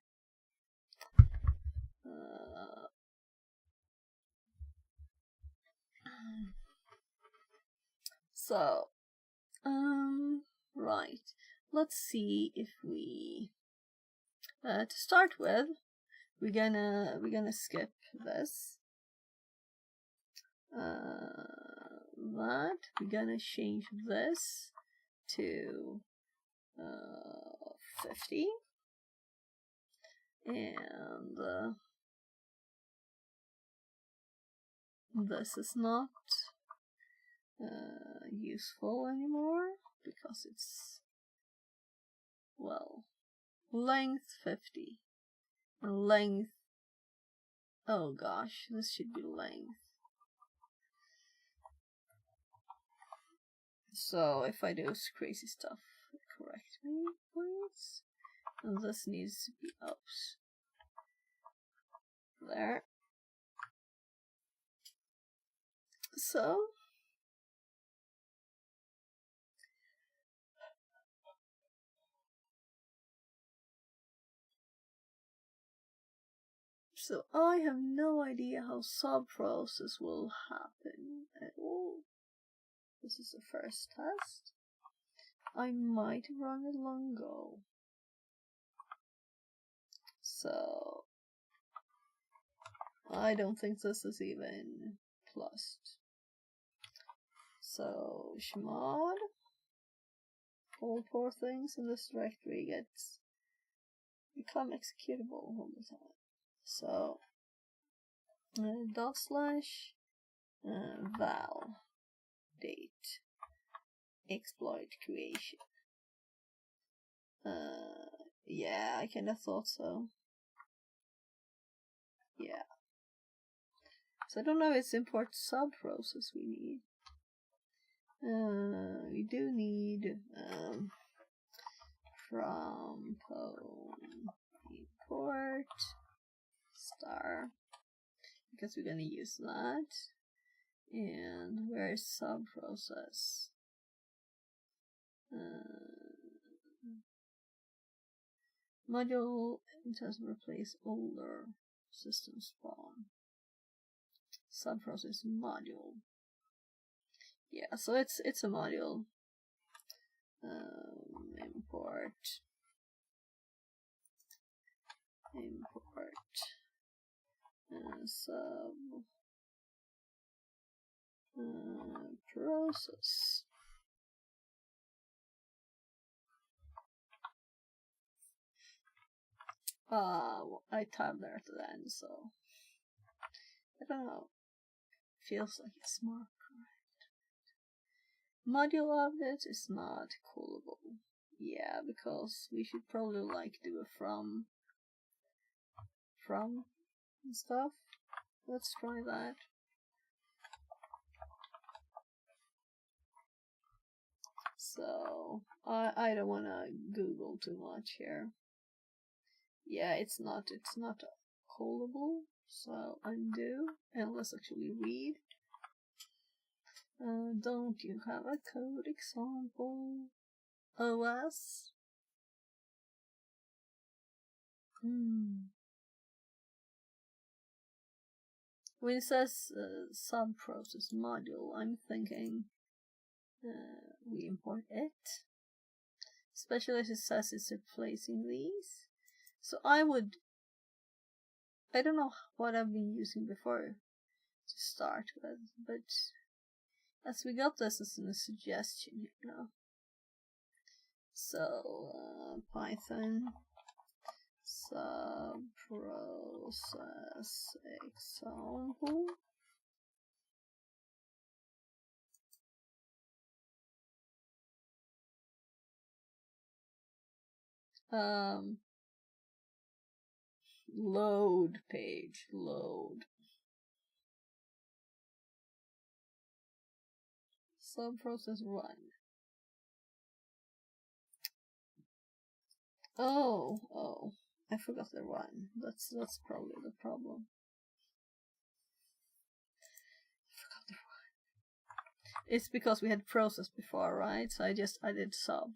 So, right. Let's see if we. To start with, we're gonna skip this. That we're gonna change this to 50, and this is not useful anymore because it's, well, length 50 and length, oh gosh, this should be length. So if I do crazy stuff, correct me please. And this needs to be ups. There. So I have no idea how sub-process will happen at all. This is the first test. I might run a long go. So I don't think this is even plussed. So chmod, all poor things in this directory become executable all the time. So dot slash val date exploit creation. Yeah, I kinda thought so. Yeah. So I don't know if it's import sub process we need. We do need from pwn import star because we're gonna use that. And where's sub process? Module just replace older system spawn. Sub process module. Yeah, so it's a module. Import sub Process. I typed there at the end, so I don't know. Feels like it's more correct. Module of it is not callable. Yeah, because we should probably like do a from and stuff. Let's try that. So I don't wanna Google too much here. Yeah, it's not callable. So undo and let's actually read. Don't you have a code example? OS? When it says sub-process module, I'm thinking we import it. Especially as it says it's replacing these. So I don't know what I've been using before to start with, but as we got this as a suggestion, you know. So Python sub-process example. Load page, load. Sub-process run. Oh, I forgot the run. That's probably the problem. It's because we had process before, right? So I did sub.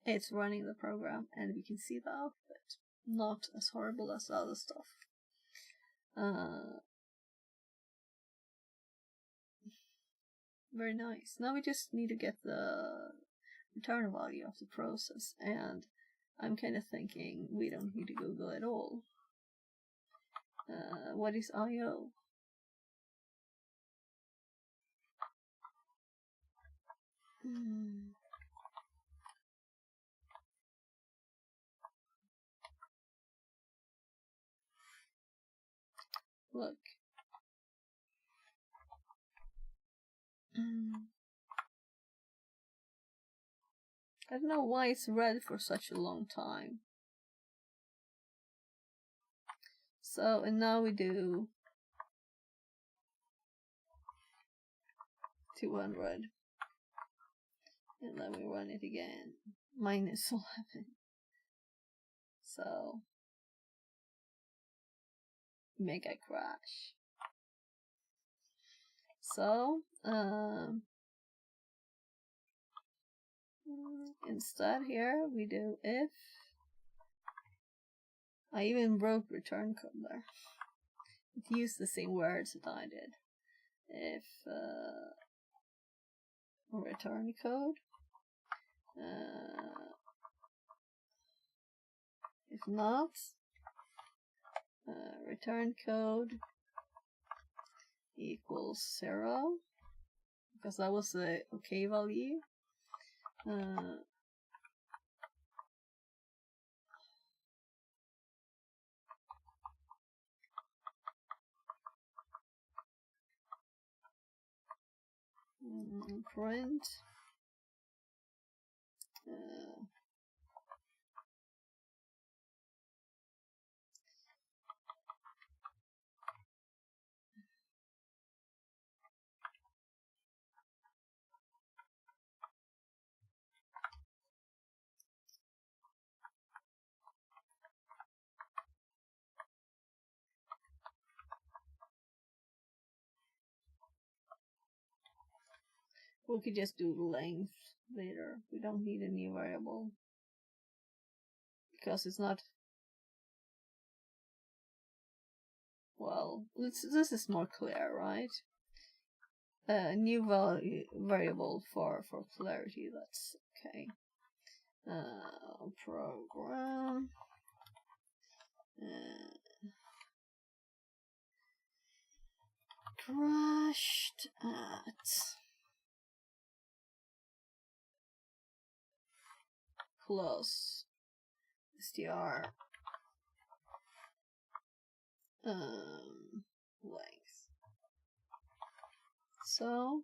It's running the program, and we can see the output. Not as horrible as the other stuff. Very nice. Now we just need to get the return value of the process, and I'm kind of thinking we don't need to Google at all. What is I/O? Look. I don't know why it's red for such a long time. So, and now we do 200. And then we run it again. -11. So, mega crash. So, instead here we do if. I even wrote return code there. It used the same words that I did. If return code. If not, return code equals 0, because that was the okay value. Print we could just do length later. We don't need a new variable because it's not. Well, this is more clear, right? New variable for clarity. That's okay. Program. crashed at plus str length. So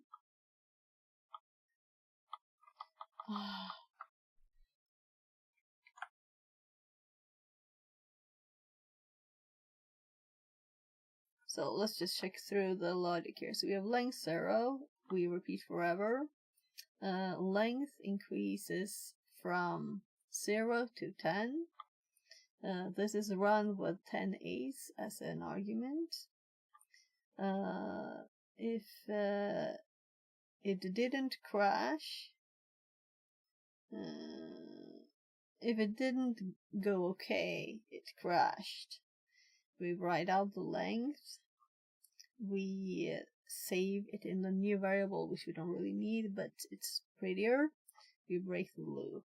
so let's just check through the logic here. So we have length 0, we repeat forever. Length increases from 0 to 10. This is run with 10 a's as an argument. If it didn't crash, if it didn't go okay, it crashed. We write out the length, we save it in the new variable, which we don't really need, but it's prettier. We break the loop,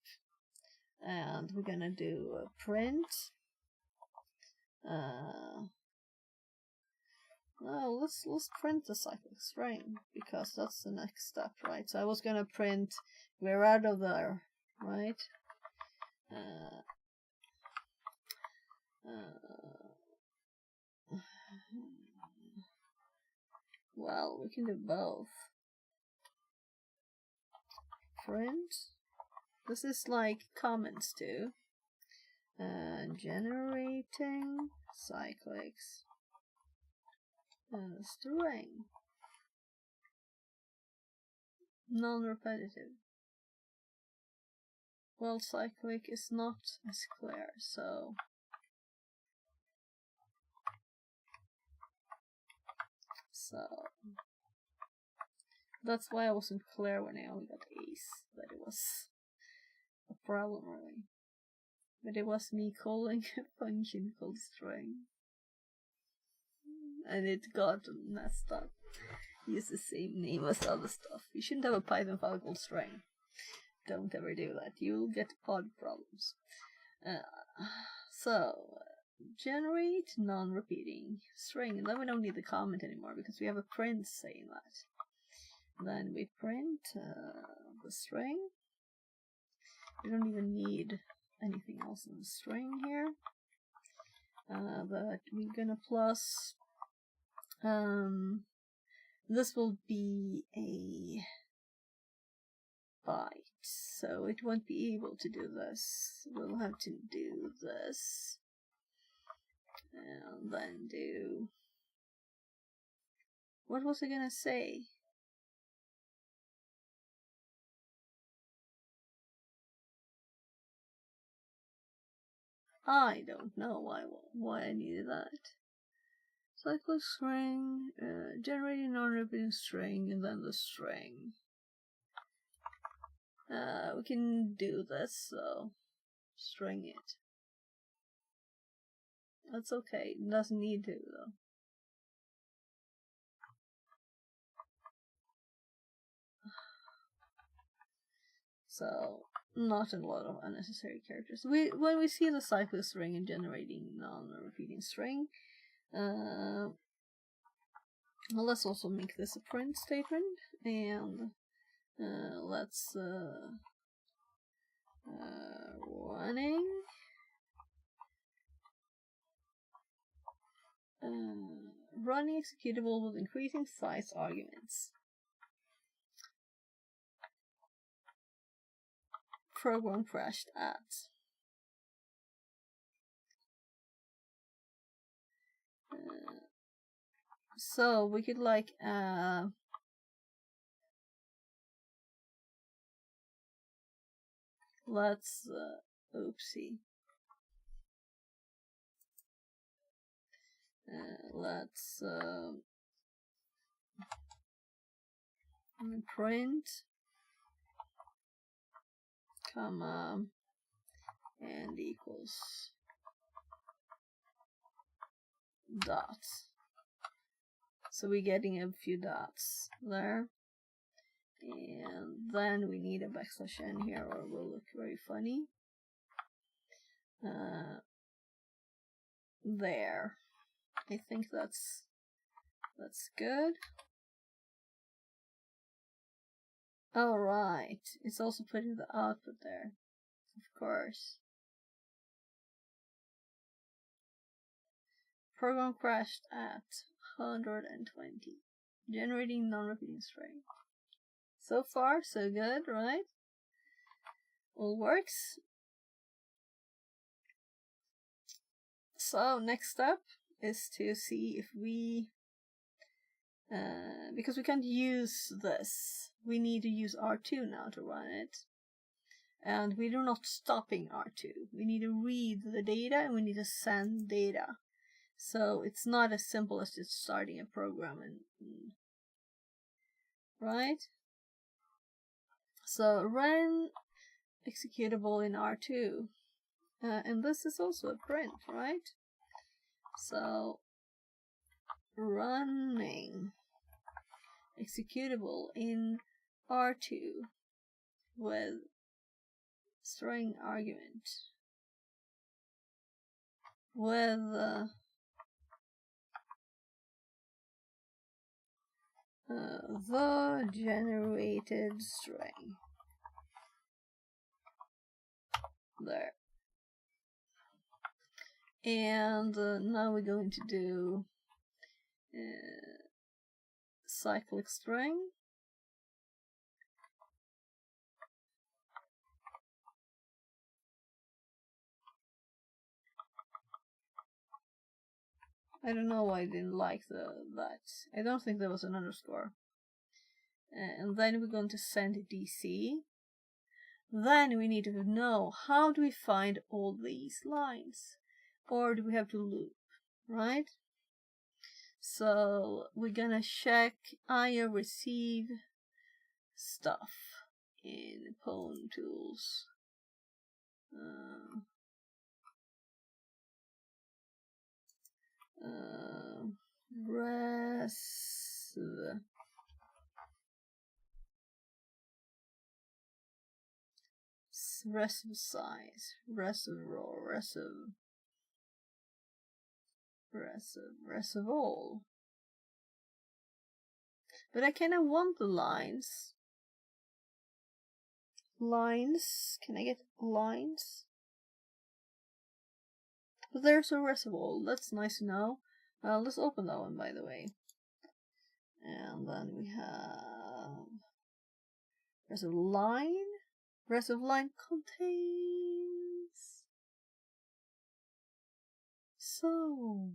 and we're gonna do a print. No, let's print the cyclic string, because that's the next step, right? So I was gonna print we're out of there, right? Well, we can do both. Print. This is like comments too. Generating cyclics string. Non-repetitive. Well, cyclic is not as clear, so that's why I wasn't clear when I only got ace, that it was a problem really. But it was me calling a function called string, and it got messed up. Use the same name as other stuff. You shouldn't have a Python file called string. Don't ever do that. You'll get pod problems. So generate non-repeating string, and then we don't need the comment anymore because we have a print saying that. Then we print the string. We don't even need anything else in the string here. But we're gonna plus. This will be a byte, so it won't be able to do this. We'll have to do this, and then do. What was I gonna say? I don't know why I needed that. Cyclic string, generating non-repeating string, and then the string. We can do this, so string it. That's okay, it doesn't need to though. So, not a lot of unnecessary characters. When we see the cyclic string and generating non-repeating string, well, let's also make this a print statement, and let's running executable with increasing size arguments. Program crashed at. So we could like let's oopsie. Let's print comma and equals dots. So we're getting a few dots there, and then we need a backslash n here, or it will look very funny. There. I think that's That's good. Alright, it's also putting the output there, of course. Program crashed at 120. Generating non-repeating string. So far, so good, right? All works. So, next step is to see if we... because we can't use this. We need to use R2 now to run it. And we're not stopping R2. We need to read the data and we need to send data. So it's not as simple as just starting a program and right? So run executable in R2. And this is also a print, right? So running executable in R2 with string argument with the generated string. There. And now we're going to do cyclic string. I don't know why I didn't like that. I don't think there was an underscore. And then we're going to send DC. Then we need to know, how do we find all these lines? Or do we have to loop, right? So we're gonna check IO receive stuff in pwntools. Resive size, resive all. But I kinda want the lines. Lines, can I get lines? But there's a resive all, that's nice to know. Let's open that one, by the way. And then we have resive line. Resive line contains. So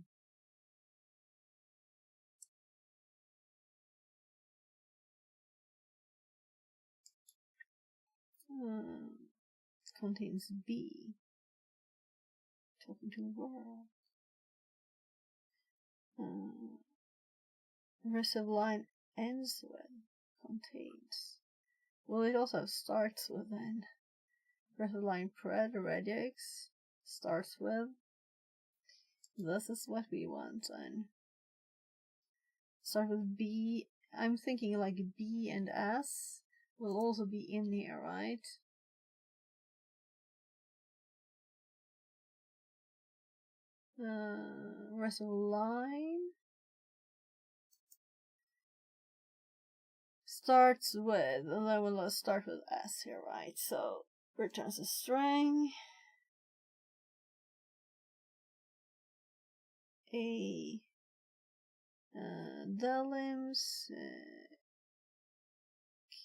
contains B. Talking to the world. Resive line ends with, contains. Well, it also starts with then. Resive line pred radix starts with. This is what we want then. Start with B. I'm thinking like B and S will also be in here, right? Resive line starts with, and then we'll start with S here, right? So returns a string, a delims,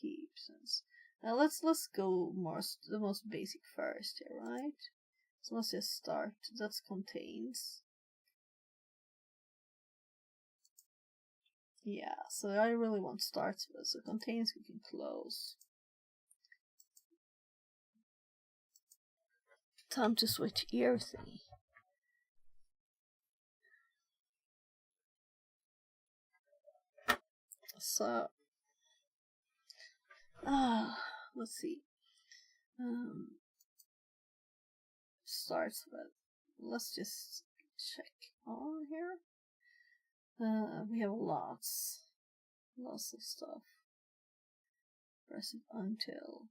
keeps. Now let's go the most basic first here, right? So let's just start. That's contains. Yeah, so I really want starts with, so contains we can close. Time to switch ear thingy. So, let's see. Starts with, let's just check on here. We have lots of stuff. Press it until.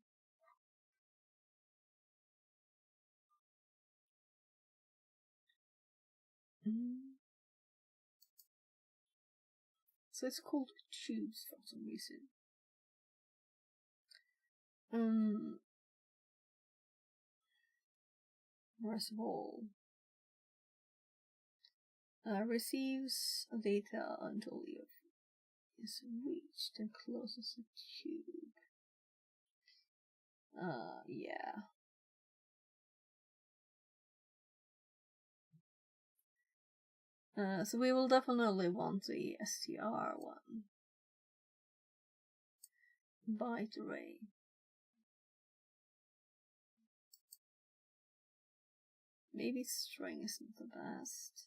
so it's called tubes for some reason. First of all, receives data until it is reached and closes the tube. Yeah. So we will definitely want the str one. Byte array. Maybe string isn't the best.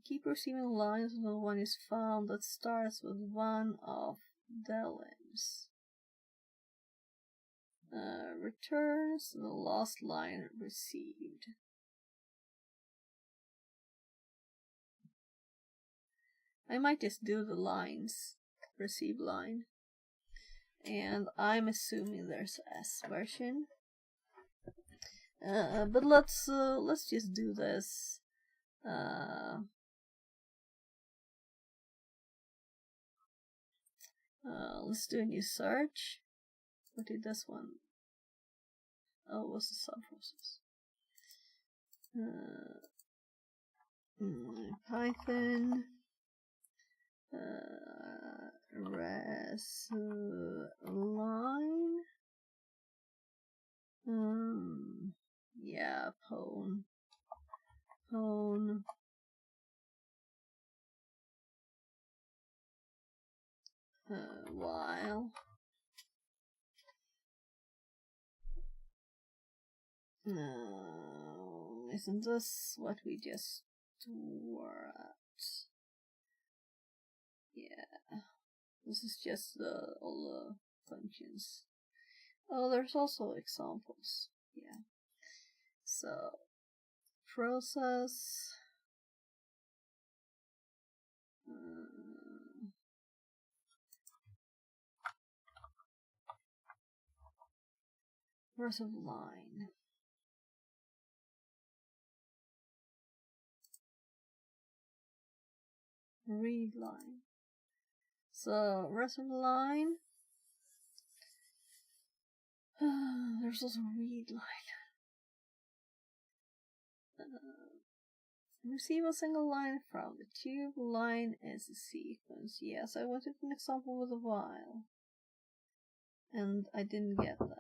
Keep receiving lines until one is found that starts with one of the limbs. Returns the last line received. I might just do the lines, receive line, and I'm assuming there's S version. But let's just do this. Let's do a new search. What did this one? Oh, it was a sub process. Python res line. Yeah, pwn while isn't this what we just were at? Yeah, this is just all the functions. Oh, there's also examples. Yeah. So process verse of line. Read line. So rest of the line. There's also read line. Receive a single line from the tube. Line is a sequence. Yes, I wanted an example with a while, and I didn't get that.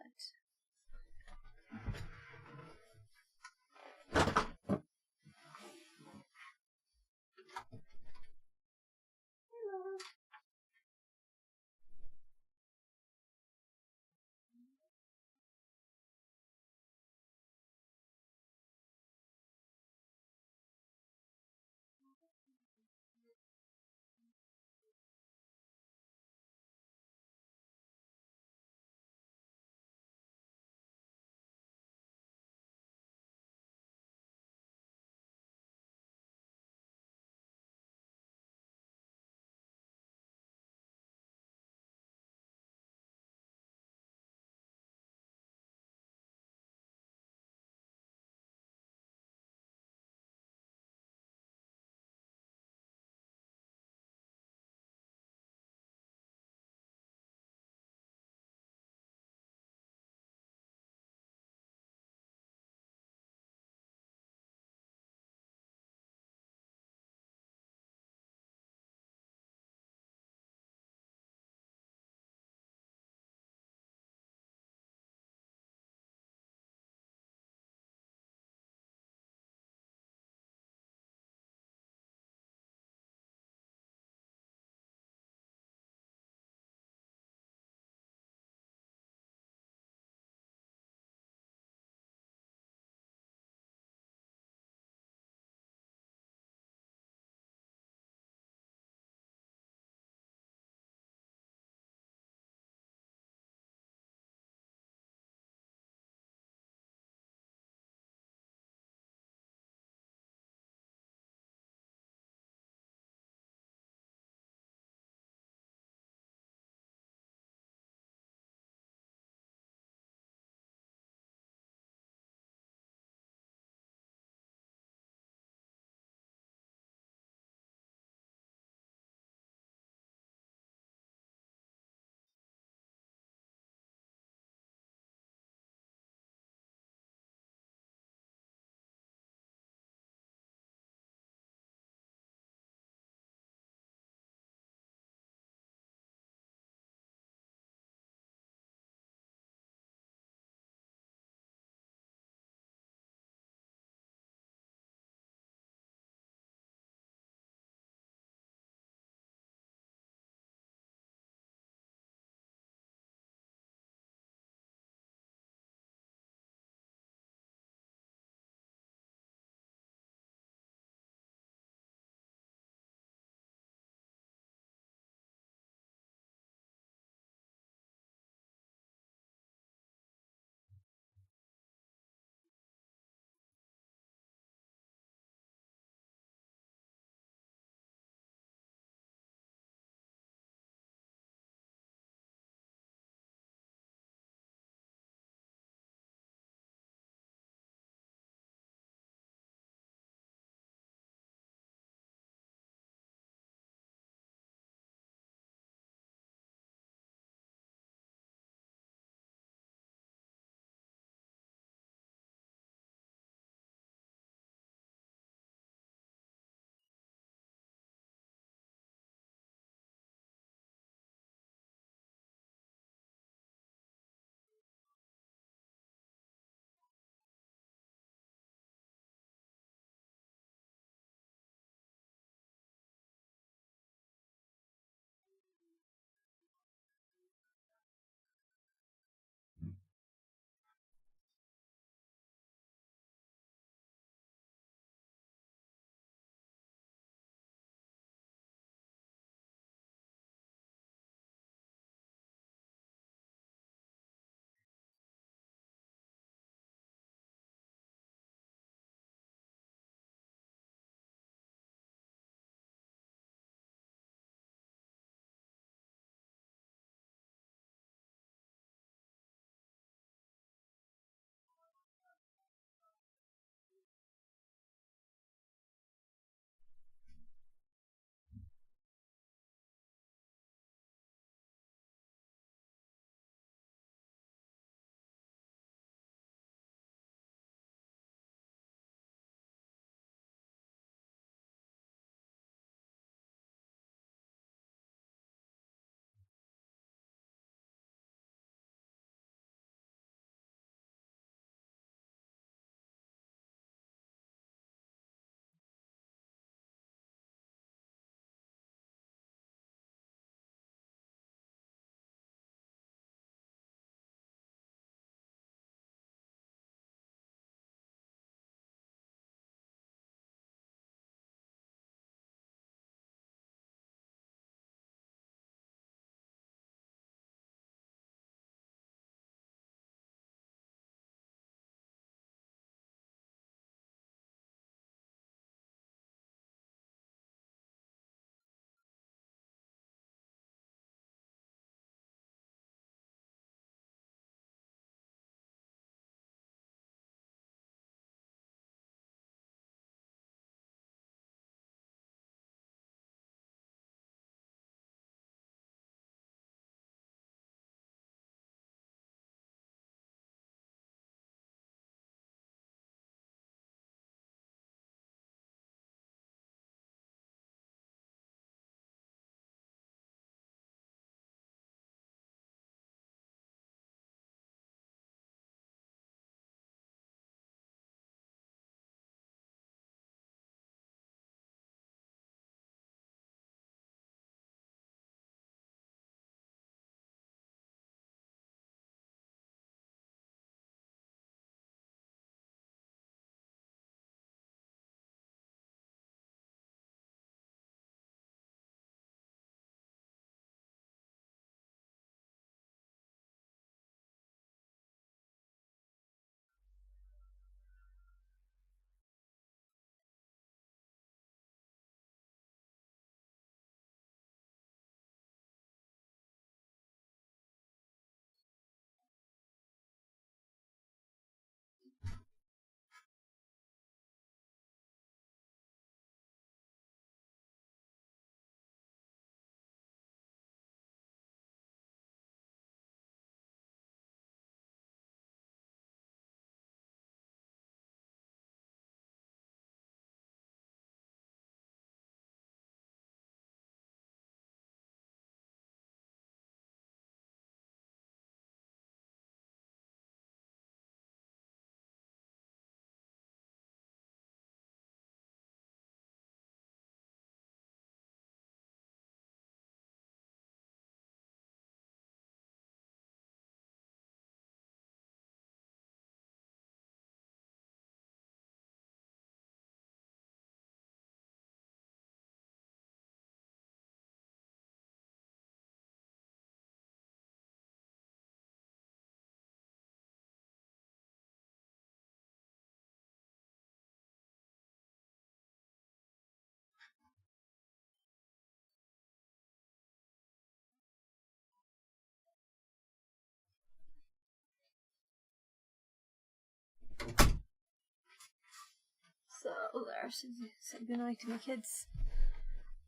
So there's say goodnight to my kids.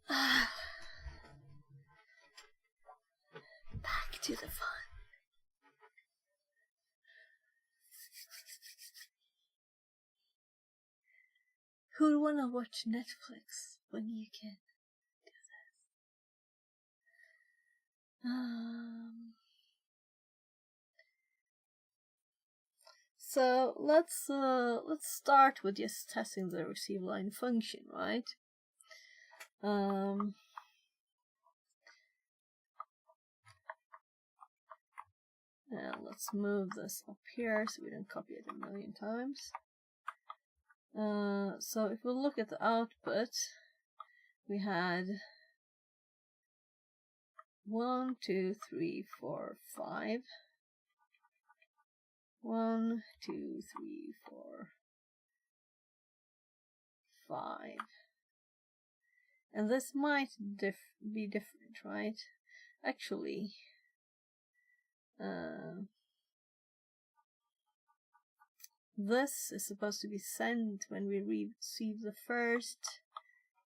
Back to the fun. Who'd wanna watch Netflix when you can do this? So let's start with just testing the receive line function, right? And let's move this up here so we don't copy it a million times. So if we look at the output, we had 1, 2, 3, 4, 5. 1, 2, 3, 4, 5. And this might be different, right? Actually, this is supposed to be sent when we receive the first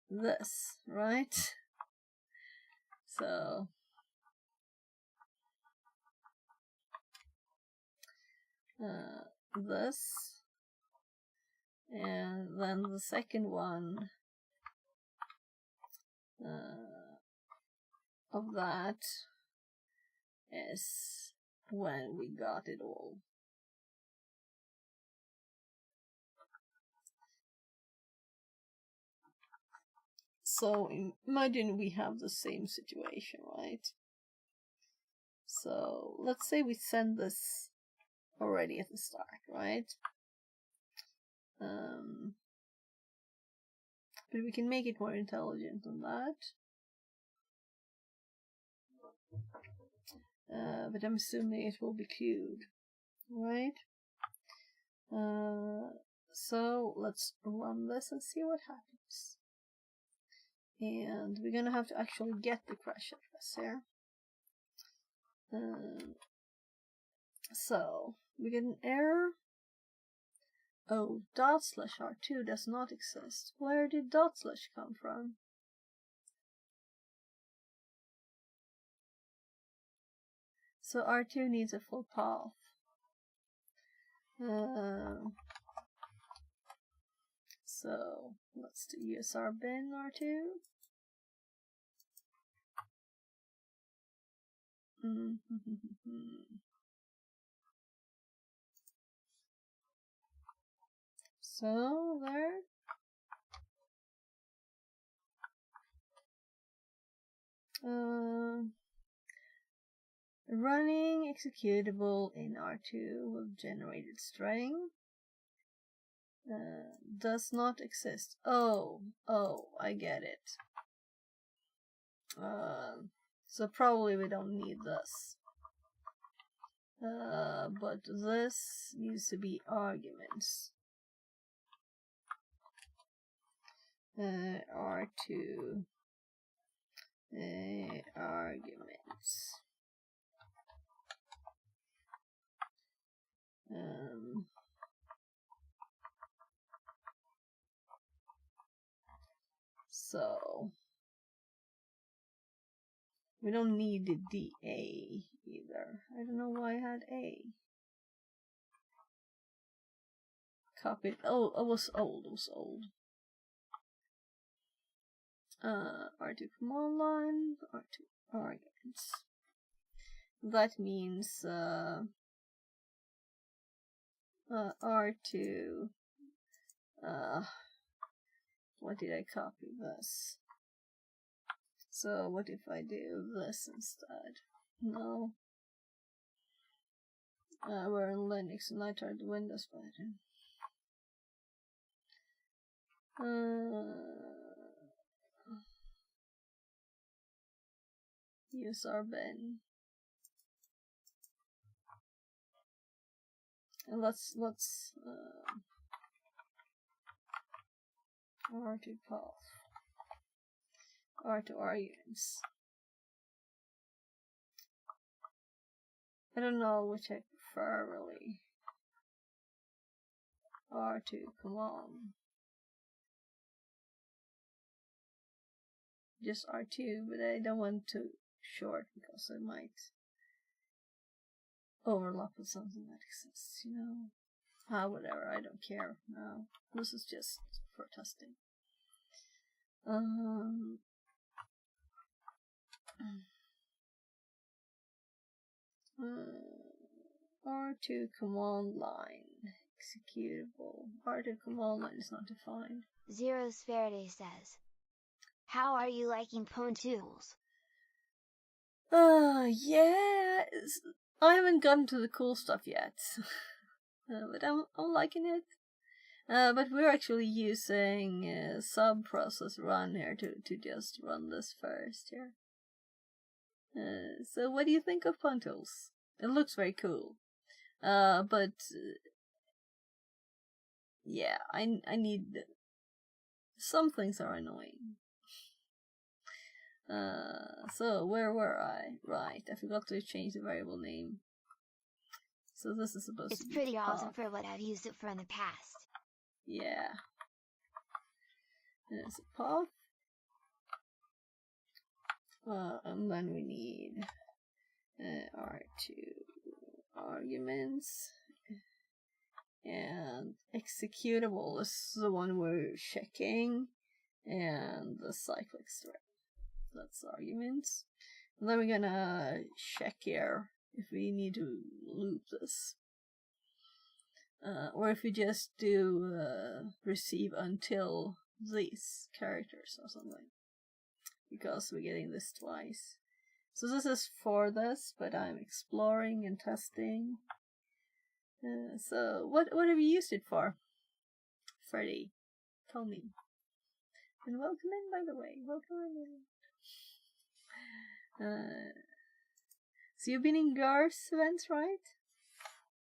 this, right? So this, and then the second one of that is when we got it all. So imagine we have the same situation, right? So let's say we send this already at the start, right? But we can make it more intelligent than that. But I'm assuming it will be queued, right? So let's run this and see what happens. And we're gonna have to actually get the crash address here. So we get an error. Oh, /r2 does not exist. Where did / come from? So R2 needs a full path. So let's do usr bin R2. So there. Running executable in R2 with generated string does not exist. Oh, I get it. So probably we don't need this. But this needs to be arguments. R2 arguments. So we don't need the DA either. I don't know why I had A. Copied. Oh, it was old. R2 command line, R2 arguments. That means R2. What did I copy this? So what if I do this instead? No. We're in Linux and I tried the Windows button. Usr bin. And let's R2 path. R2 arguments. I don't know which I prefer really. R2 command. just R2, but I don't want to short because I might overlap with something that exists, you know. Whatever, I don't care. No, this is just for testing. R2 command line executable. R2 command line is not defined. Zeros Faraday says, how are you liking pwntools? Yeah, I haven't gotten to the cool stuff yet, but I'm liking it. But we're actually using sub-process run here to just run this first here. So what do you think of pwntools? It looks very cool. But yeah, I need some things are annoying. So where were I? Right, I forgot to change the variable name. So this is supposed to be It's pretty awesome path. for what I've used it for in the past. Yeah. There's a path. And then we need R2 arguments. And executable is the one we're checking. And the cyclic string. That's arguments. And then we're gonna check here if we need to loop this. Or if we just do receive until these characters or something. Because we're getting this twice. So this is for this, but I'm exploring and testing. So what have you used it for? Freddy, tell me. And welcome in, by the way. Welcome in. So you've been in Gar's events, right?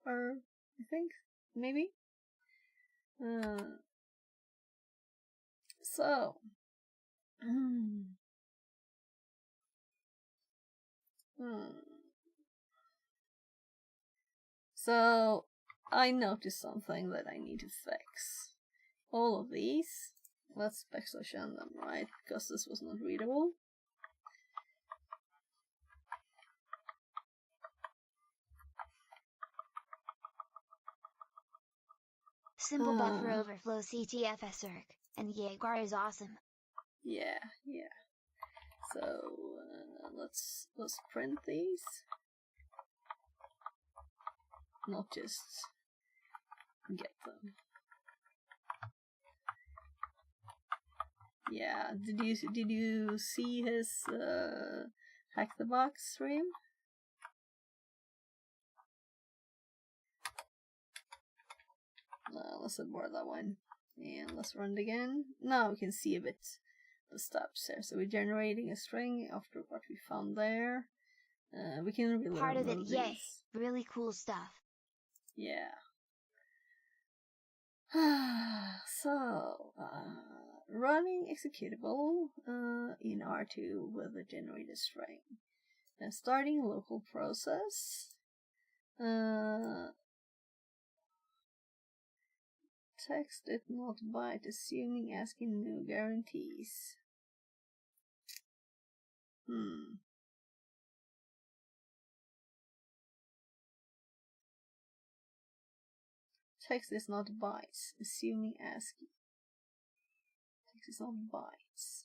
Or I think maybe. So. So I noticed something that I need to fix. All of these. Let's backslash n them, right? Because this was not readable. Simple buffer overflow CTFS-ERC, and Jaguar is awesome. Yeah. So let's print these. Not just get them. Yeah, did you see his Hack the Box stream? Let's abort that one. And let's run it again. Now we can see a bit the steps there. So we're generating a string after what we found there. We can really part of it, yay! These. Really cool stuff. Yeah. So, running executable in R2 with a generated string. Starting local process. Text did not byte, assuming asking no guarantees. Text is not bytes, assuming ASCII. Text is not bytes.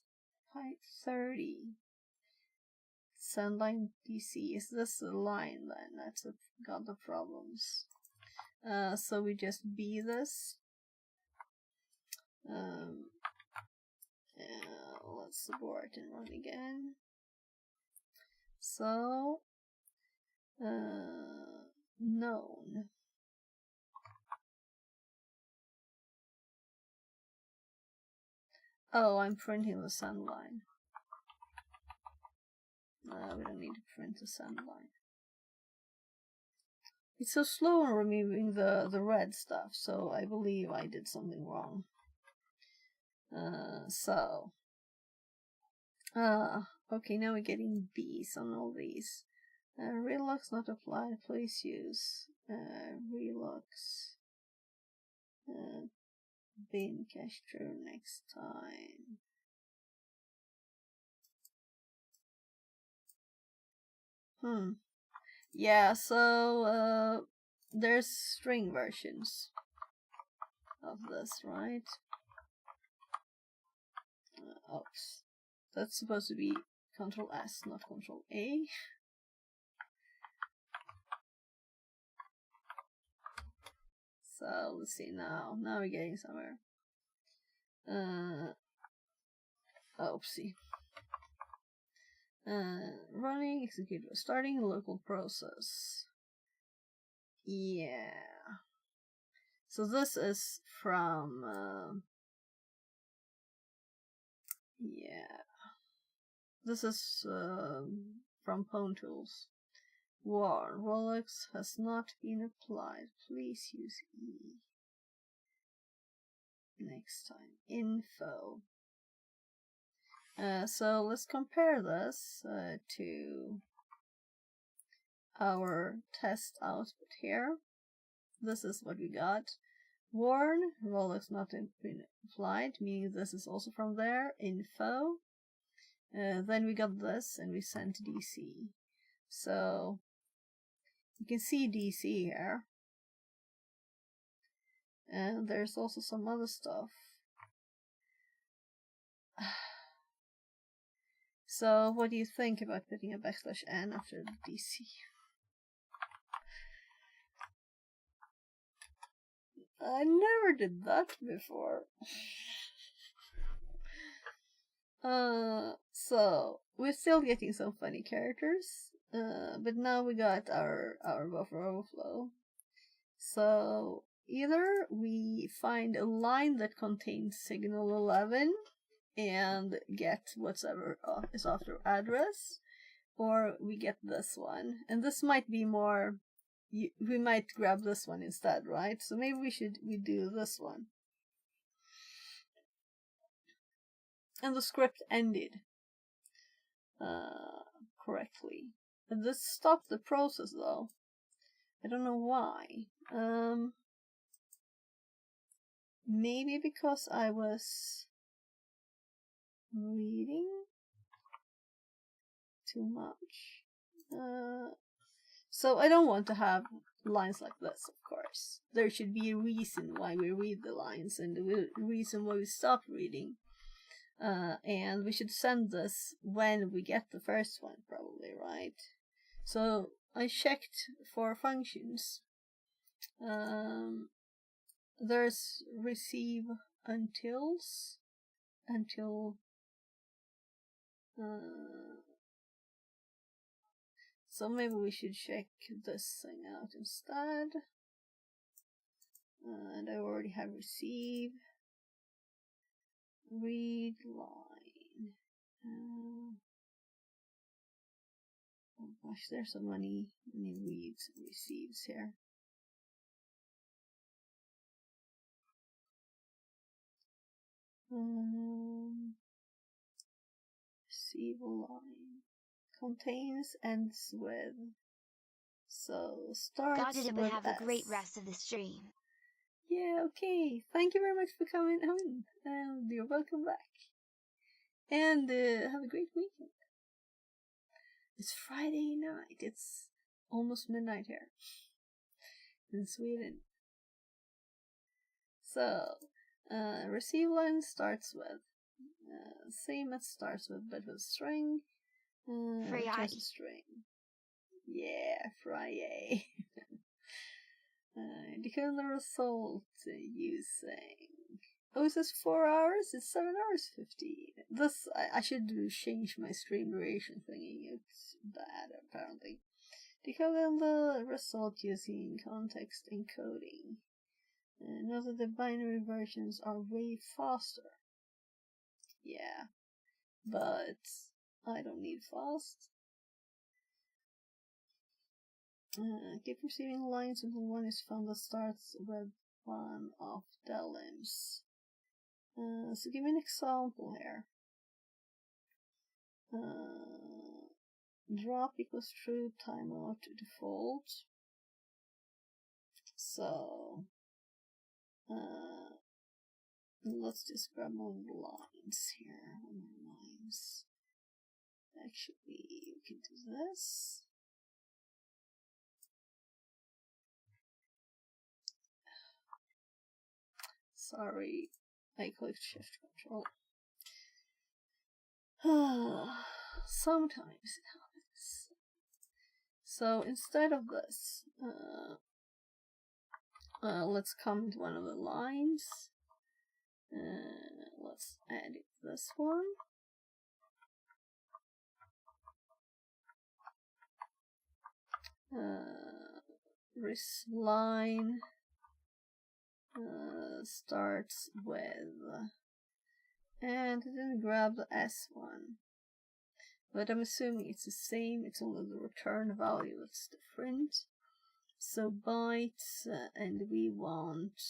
Height 30. Send line DC. Is this a line then? That's got the problems. So we just B this. Let's abort and run again. So, known. Oh, I'm printing the send line. We don't need to print the send line. It's so slow on removing the red stuff, so I believe I did something wrong. Okay, now we're getting B's on all these. Relux not applied, please use Relux bin cache true next time. Yeah, so there's string versions of this, right? Oops. That's supposed to be Control S, not Control A. So let's see now. Now we're getting somewhere. Oopsie. Running, execute, starting local process. Yeah. So this is from yeah. This is from pwntools. War. Rolex has not been applied. Please use E. Next time. Info. So let's compare this to our test output here. This is what we got. Warn, Rolex not been applied, meaning this is also from there. Info. Then we got this and we sent DC. So you can see DC here. And there's also some other stuff. So what do you think about putting a \n after the DC? I never did that before. So we're still getting some funny characters, but now we got our buffer overflow. So either we find a line that contains signal 11 and get whatever is after address, or we get this one, and this might be more. We might grab this one instead, right? So maybe we do this one. And the script ended correctly. And this stopped the process though. I don't know why. Maybe because I was reading too much. So I don't want to have lines like this, of course. There should be a reason why we read the lines and the reason why we stop reading. And we should send this when we get the first one, probably, right? So I checked for functions. There's receive untils until so maybe we should check this thing out instead. And I already have receive. Read line. Oh gosh, there's so many reads and receives here. Receive line. Contains, ends with. So starts Got it, with but have S. a great rest of the stream. Yeah, okay. Thank you very much for coming on, and you're welcome back. And have a great weekend. It's Friday night. It's almost midnight here in Sweden. So, receive line starts with same as starts with, but with string. Returns a string. Yeah, Friday. Decode the result using. Oh, it says 4 hours? It's 7 hours 15. This, I should change my stream duration thingy. It's bad, apparently. Decoding the result using context encoding. Note that the binary versions are way faster. Yeah, but I don't need fast. Keep receiving lines until one is found that starts with one of the limbs. So give me an example here. Drop equals true, timeout default. So let's just grab more lines here. More lines. Actually, we can do this. Sorry, I clicked shift control. Sometimes it happens. So instead of this, let's comment one of the lines. Let's edit this one. This line starts with, and then grab the S one. But I'm assuming it's the same, it's only the return value that's different. So bytes, and we want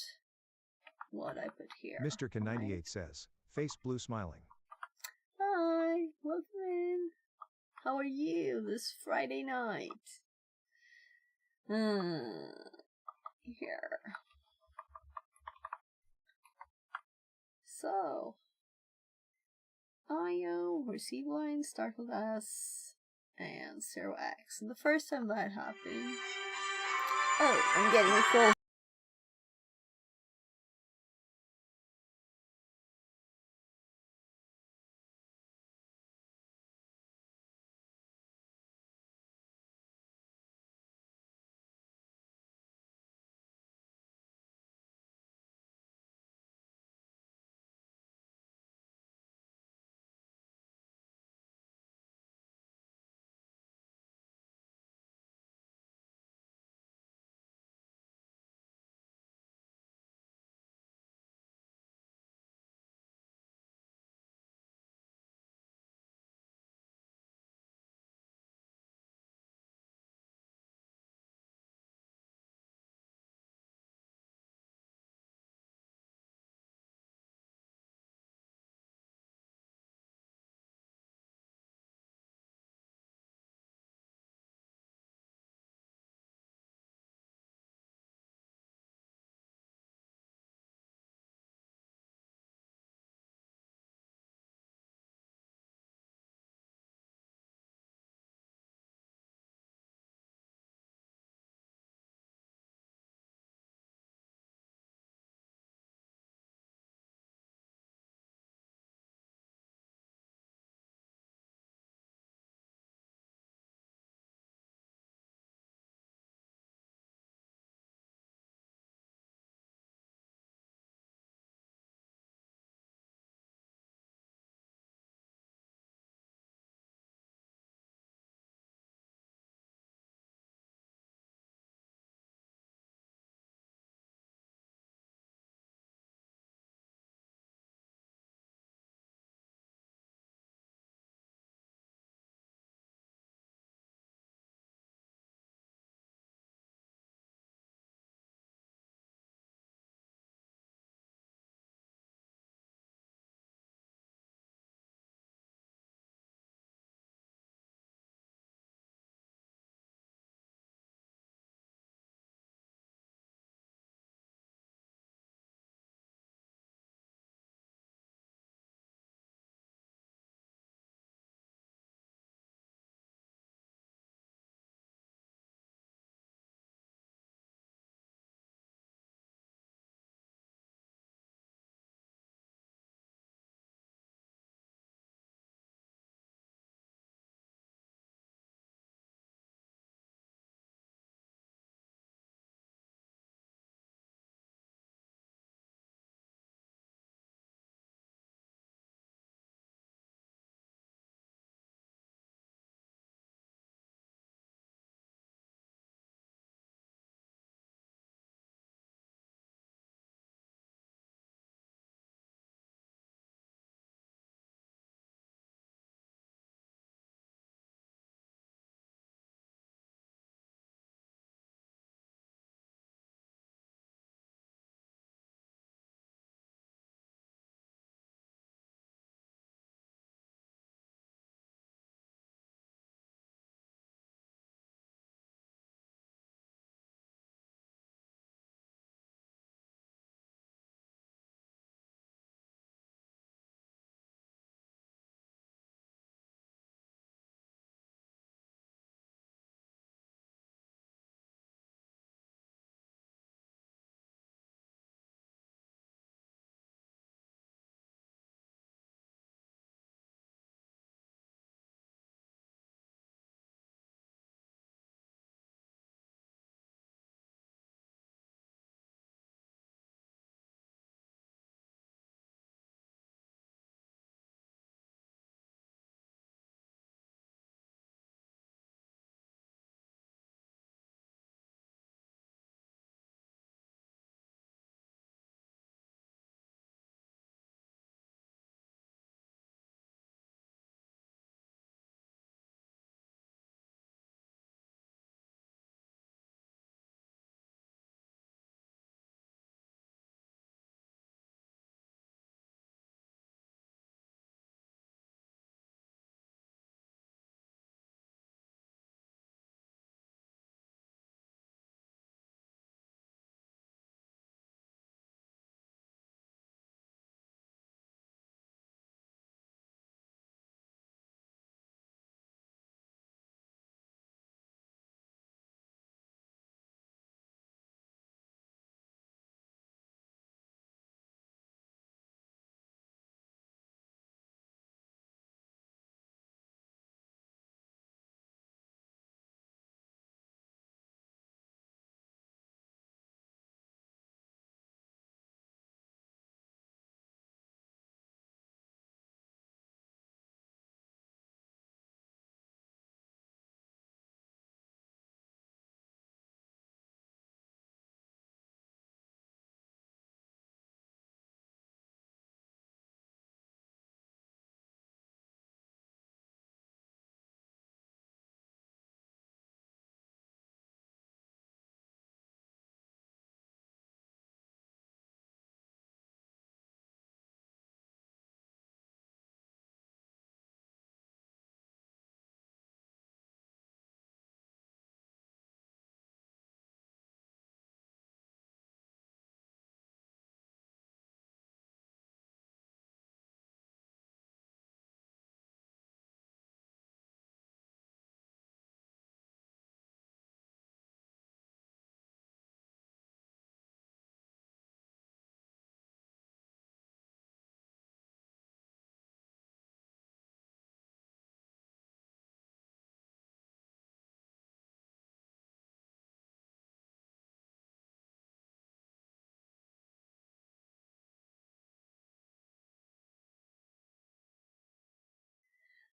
what I put here. Mr. K98 says, face blue smiling. Hi, welcome in. How are you this Friday night? Here. So, IO, receive line, start with S, and 0x. And the first time that happened... Oh, I'm getting a full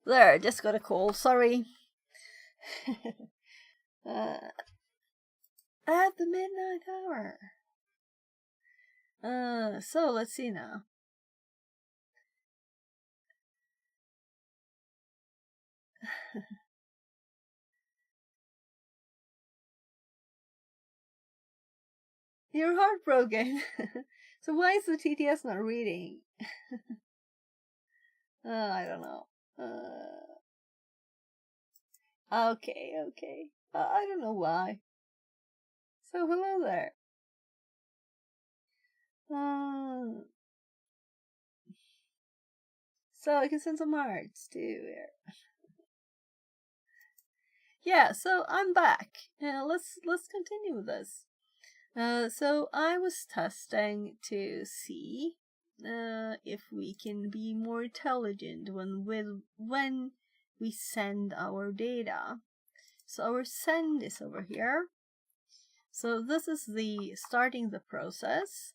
There, just got a call, sorry. At the midnight hour. So let's see now. You're heartbroken. So why is the TTS not reading? I don't know. Okay. I don't know why. So hello there. So I can send some hearts too here. Yeah, so I'm back. Let's continue with this. So I was testing to see if we can be more intelligent when we send our data. So our send is over here. So this is the starting the process,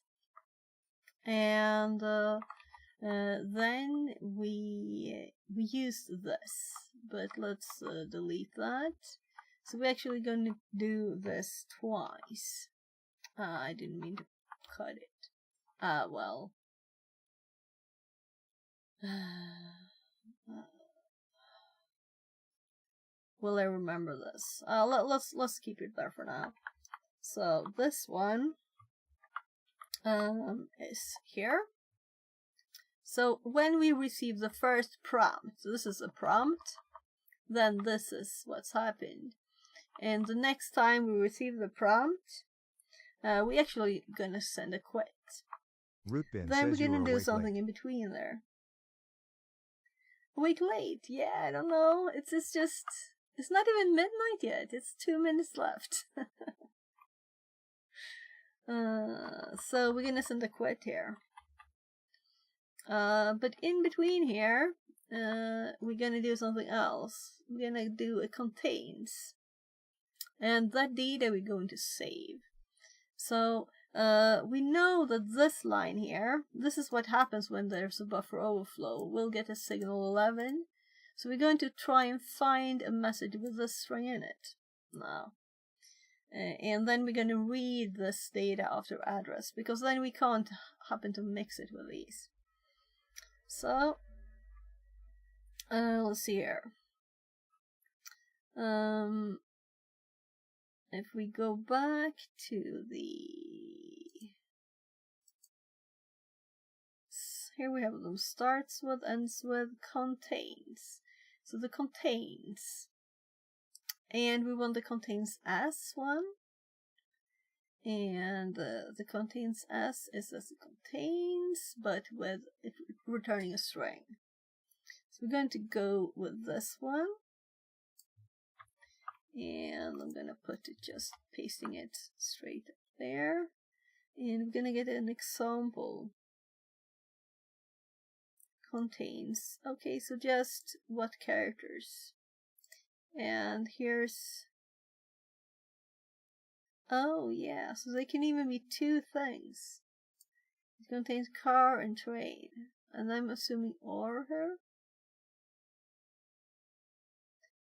and then we use this. But let's delete that. So we're actually going to do this twice. I didn't mean to cut it. Well. Will I remember this? Let's keep it there for now. So this one is here. So when we receive the first prompt, so this is a prompt, then this is what's happened. And the next time we receive the prompt, we actually gonna send a quit. Rootbin Then says we're gonna you do awake something late. in between there. Awake late? Yeah, I don't know. It's just, it's not even midnight yet. It's 2 minutes left. So we're gonna send a quit here. But in between here, we're gonna do something else. We're gonna do a contains. And that data we're going to save. So we know that this line here, this is what happens when there's a buffer overflow. We'll get a signal 11. So we're going to try and find a message with this string in it now. And then we're going to read this data after address, because then we can't happen to mix it with these. So let's see here. If we go back to here we have them starts with, ends with, contains. So the contains, and we want the contains as one, and the contains as is as it contains, but with it returning a string. So we're going to go with this one, and I'm gonna put it, just pasting it straight there, and we're gonna get an example. Contains. Okay, so just what characters? And here's, oh yeah, so they can even be two things. It contains car and train, and I'm assuming or her.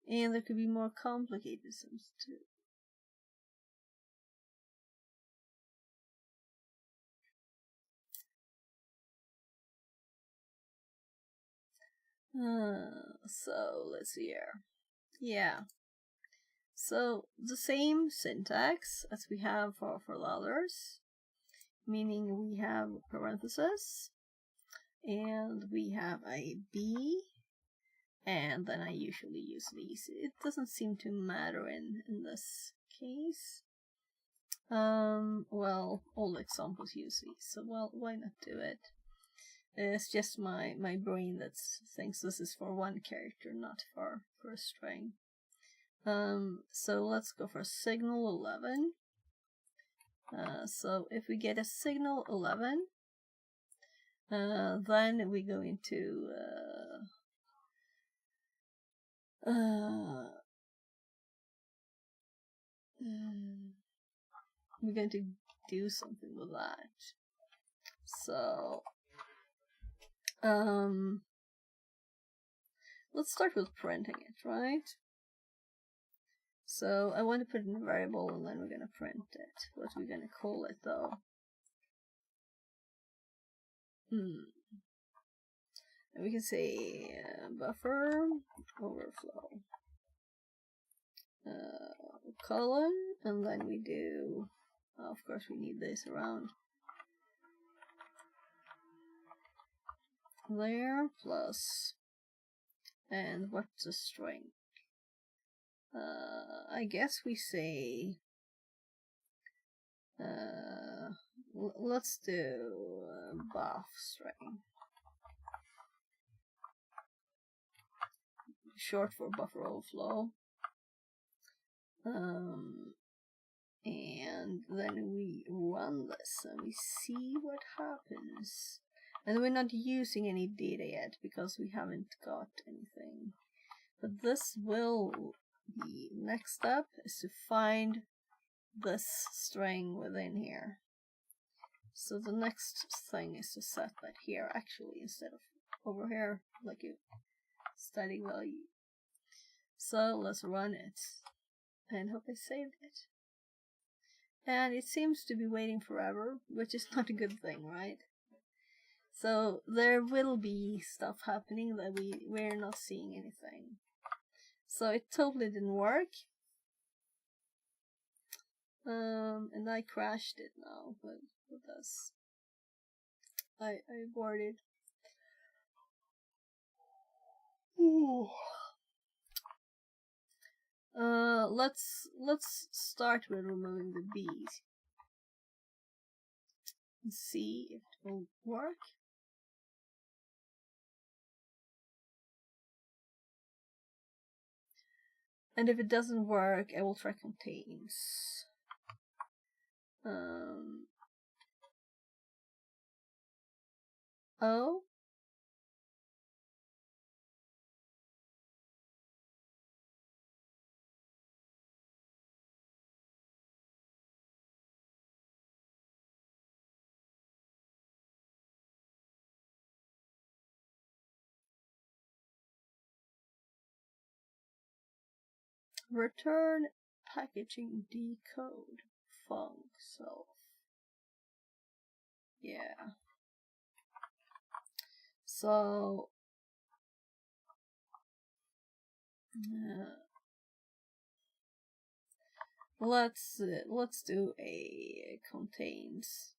And there could be more complicated sims too. So let's see here. Yeah. So the same syntax as we have for the others, meaning we have parentheses, and we have a B, and then I usually use these. It doesn't seem to matter in this case. Well, all examples use these, so well, why not do it? It's just my brain that thinks this is for one character, not for a string. So let's go for signal 11. So if we get a signal 11, then we go into we're going to do something with that. So let's start with printing it, right? So I want to put in a variable and then we're gonna print it. What we're gonna call it though? And we can say buffer overflow colon, and then we do, of course we need this around there, plus, and what's a string? I guess we say let's do buff string, short for buffer overflow. And then we run this and we see what happens. And we're not using any data yet because we haven't got anything. But this will be, next step is to find this string within here. So the next thing is to set that here actually instead of over here like a static value. So let's run it and hope I saved it. And it seems to be waiting forever, which is not a good thing, right? So there will be stuff happening that we're not seeing anything. So it totally didn't work. And I crashed it now with this. I aborted. Ooh. Let's start with removing the bees and see if it will work. And if it doesn't work, I will try contains. Oh. Return packaging decode func self. Yeah. So let's do a contains.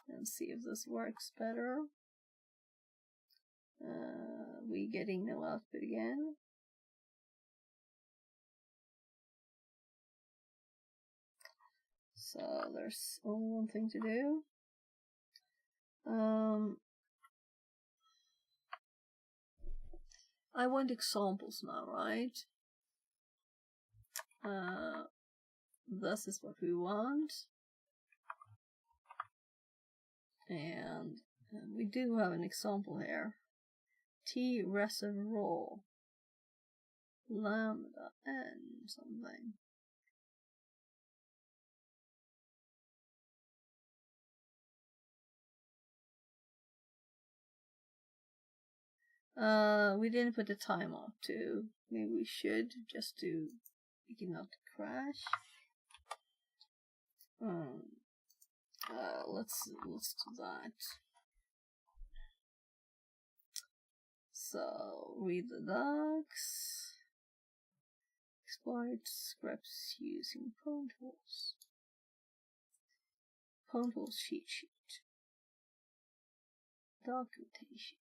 And see if this works better. We getting no output again. So there's only one thing to do. I want examples now, right? This is what we want. And we do have an example here. T reservoir lambda n something. We didn't put the timeout to. Maybe we should, just to make it not crash. Let's do that. So read the docs. Exploit scripts using pwntools. Pwntools cheat sheet. Documentation.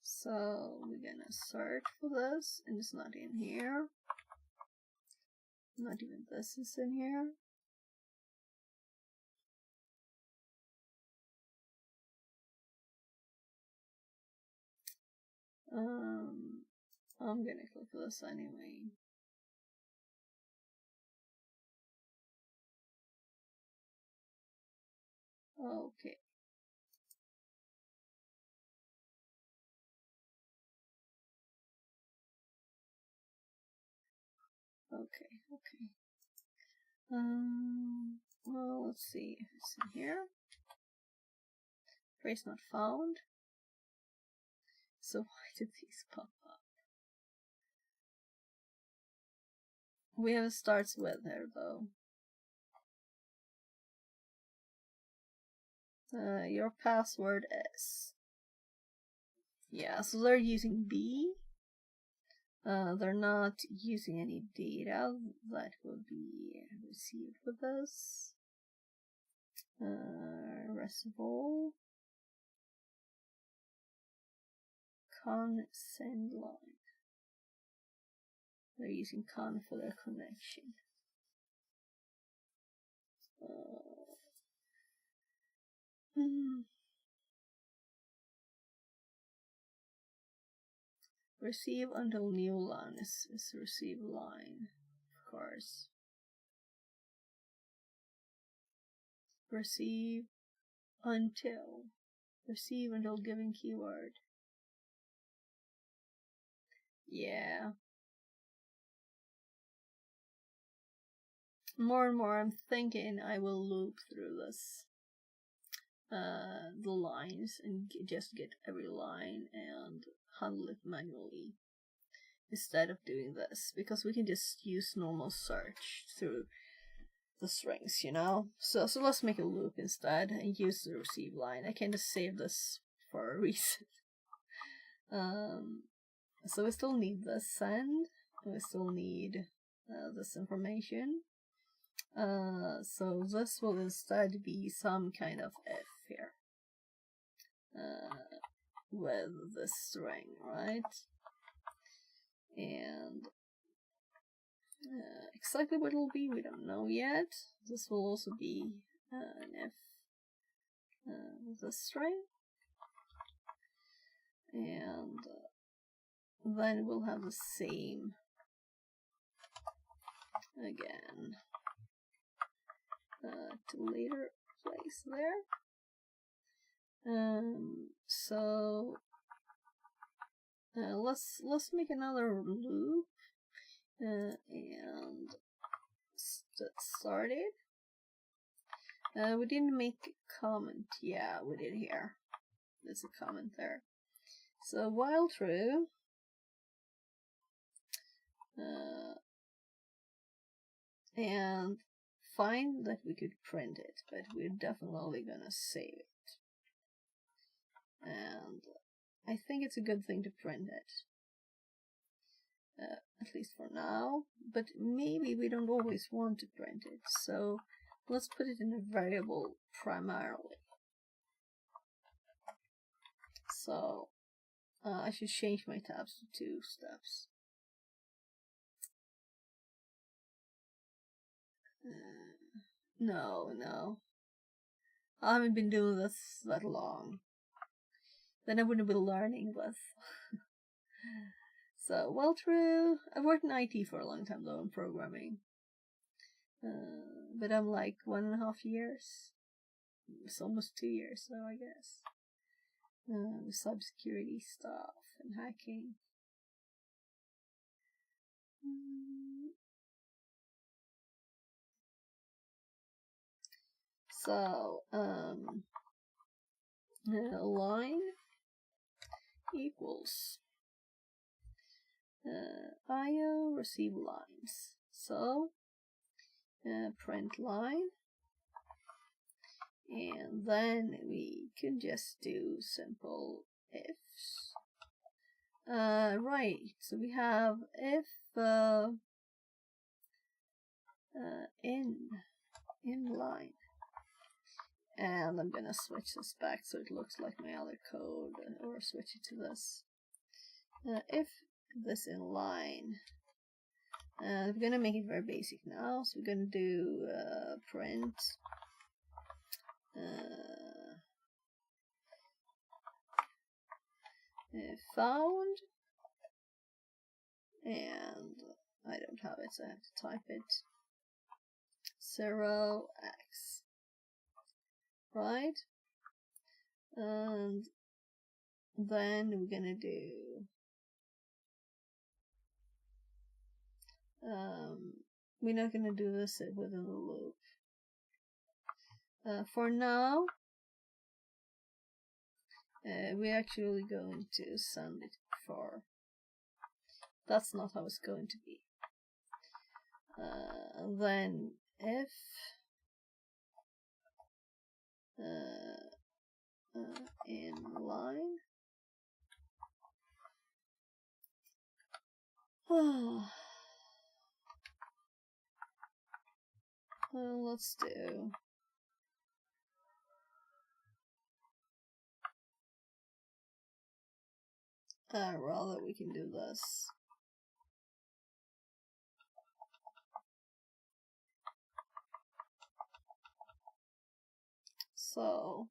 So we're gonna search for this, and it's not in here. Not even this is in here. I'm gonna click this anyway. Okay. Okay. Well, let's see if it's in here. Phrase not found. So why did these pop up? We have a starts with there though. Your password is. Yeah, so they're using B. They're not using any data that will be received with this. Rest of all. Con send line. They're using con for their connection. Receive until new line is receive line, of course. Receive until given keyword. Yeah. More and more I'm thinking I will loop through this. The lines and just get every line and handle it manually instead of doing this, because we can just use normal search through the strings, you know. So let's make a loop instead and use the receive line. I can just save this for a reason. So we still need the send, and we still need this information. So this will instead be some kind of if here with this string, right? And exactly what it'll be, we don't know yet. This will also be an if with this string, and then we'll have the same again to later place there. So let's make another loop and start it. We didn't make a comment. Yeah, we did here. There's a comment there. So while true, and find that we could print it, but we're definitely gonna save it. And I think it's a good thing to print it. At least for now, but maybe we don't always want to print it, so let's put it in a variable primarily. So I should change my tabs to 2 steps. No. I haven't been doing this that long. Then I wouldn't be learning this. So, well, true. I've worked in IT for a long time though, in programming. But I'm like 1.5 years. It's almost 2 years, so I guess. Cybersecurity stuff and hacking. So, line equals IO receive lines. So, print line, and then we can just do simple ifs. Right, so we have if in line, and I'm gonna switch this back so it looks like my other code, or switch it to this. If this in line, we're gonna make it very basic now, so we're gonna do print found, and I don't have it, so I have to type it 0x, right? And then we're gonna do we're not gonna do this within the loop. For now, we're actually going to send it for. That's not how it's going to be. Then if inline let's do rather we can do this. So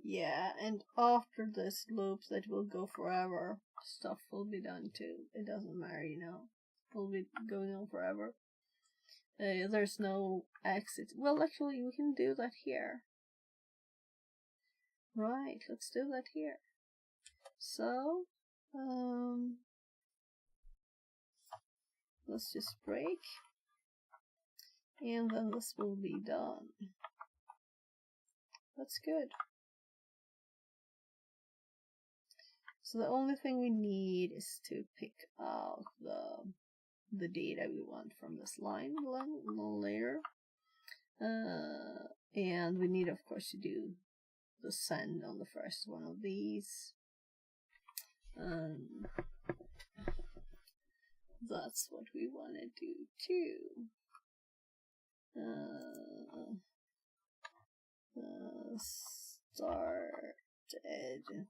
yeah, and after this loop that will go forever, stuff will be done too. It doesn't matter, you know. It will be going on forever. There's no exit. Well, actually, we can do that here. Right, let's do that here. So, let's just break. And then this will be done. That's good. So the only thing we need is to pick out the data we want from this line a little later. And we need, of course, to do the send on the first one of these. That's what we want to do too. Started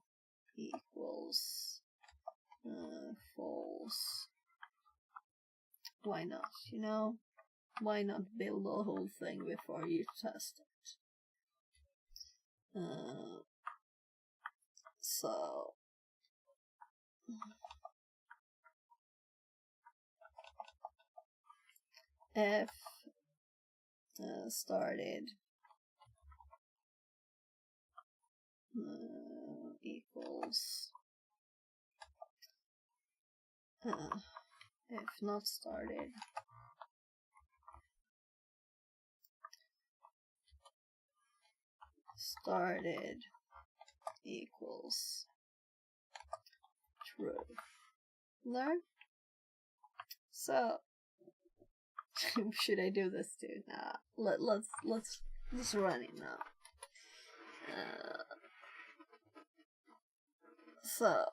equals false. Why not, you know? Why not build the whole thing before you test it? So if started equals if not started equals true. Learn. So should I do this too? Nah. Let's run it now. So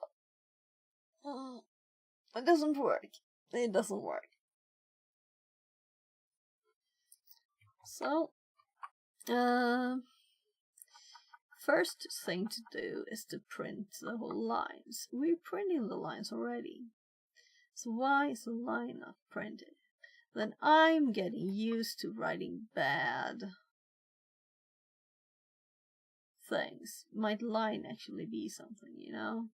it doesn't work. It doesn't work. So first thing to do is to print the whole lines. We're printing the lines already. So why is the line not printed? Then I'm getting used to writing bad things. Might line actually be something, you know?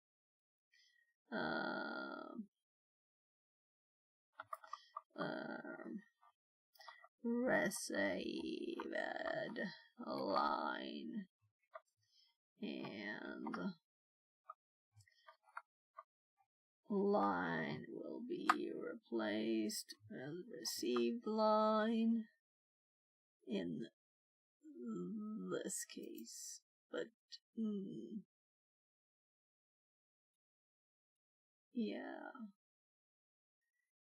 Received line and line will be replaced with received line in this case, but yeah,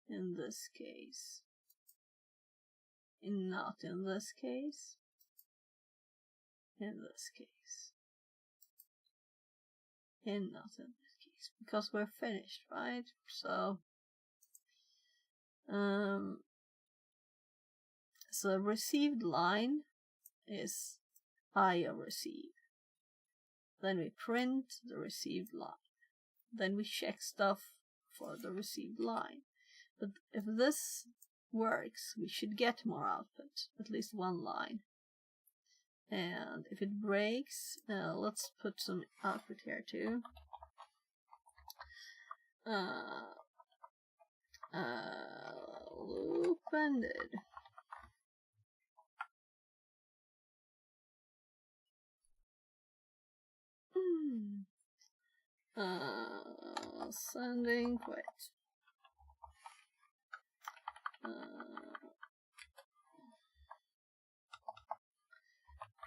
in this case, and not in this case, in this case, and not in this case, because we're finished, right? So so received line is I receive. Then we print the received line. Then we check stuff for the received line. But if this works, we should get more output, at least one line. And if it breaks, let's put some output here too. Loop ended. Sending, quit.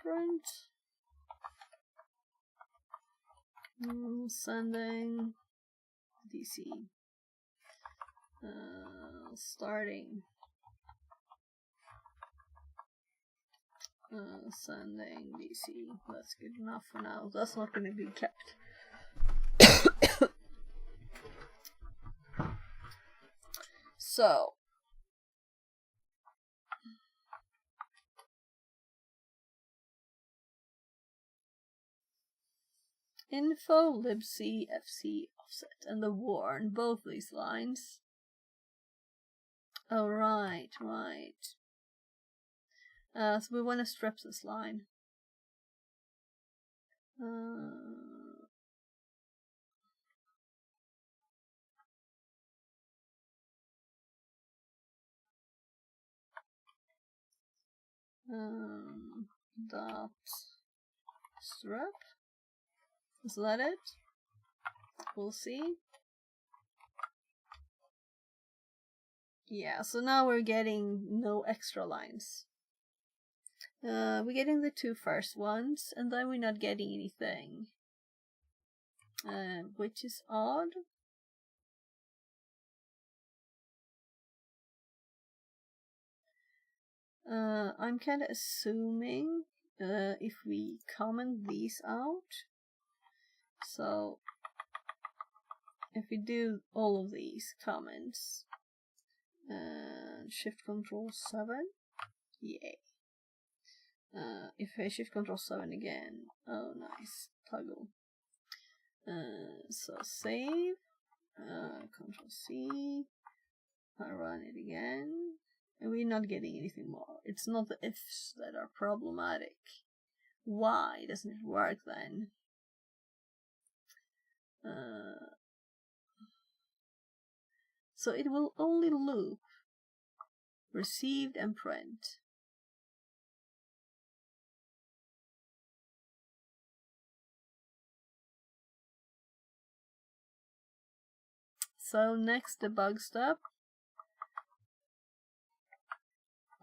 Print. Sending. DC. Starting. Sending DC. That's good enough for now. That's not going to be kept. So. Info, libc, fc, offset, and the warn, both these lines. Oh, right. So we want to strip this line. Dot strip. Is that it? We'll see. Yeah, so now we're getting no extra lines. We're getting the two first ones, and then we're not getting anything. Which is odd. I'm kind of assuming if we comment these out. So if we do all of these comments, Shift Control 7, yay. If I Shift Control 7 again, oh nice, toggle. So save, Control C, I run it again, and we're not getting anything more. It's not the ifs that are problematic. Why doesn't it work then? So it will only loop received and print. So next debug step.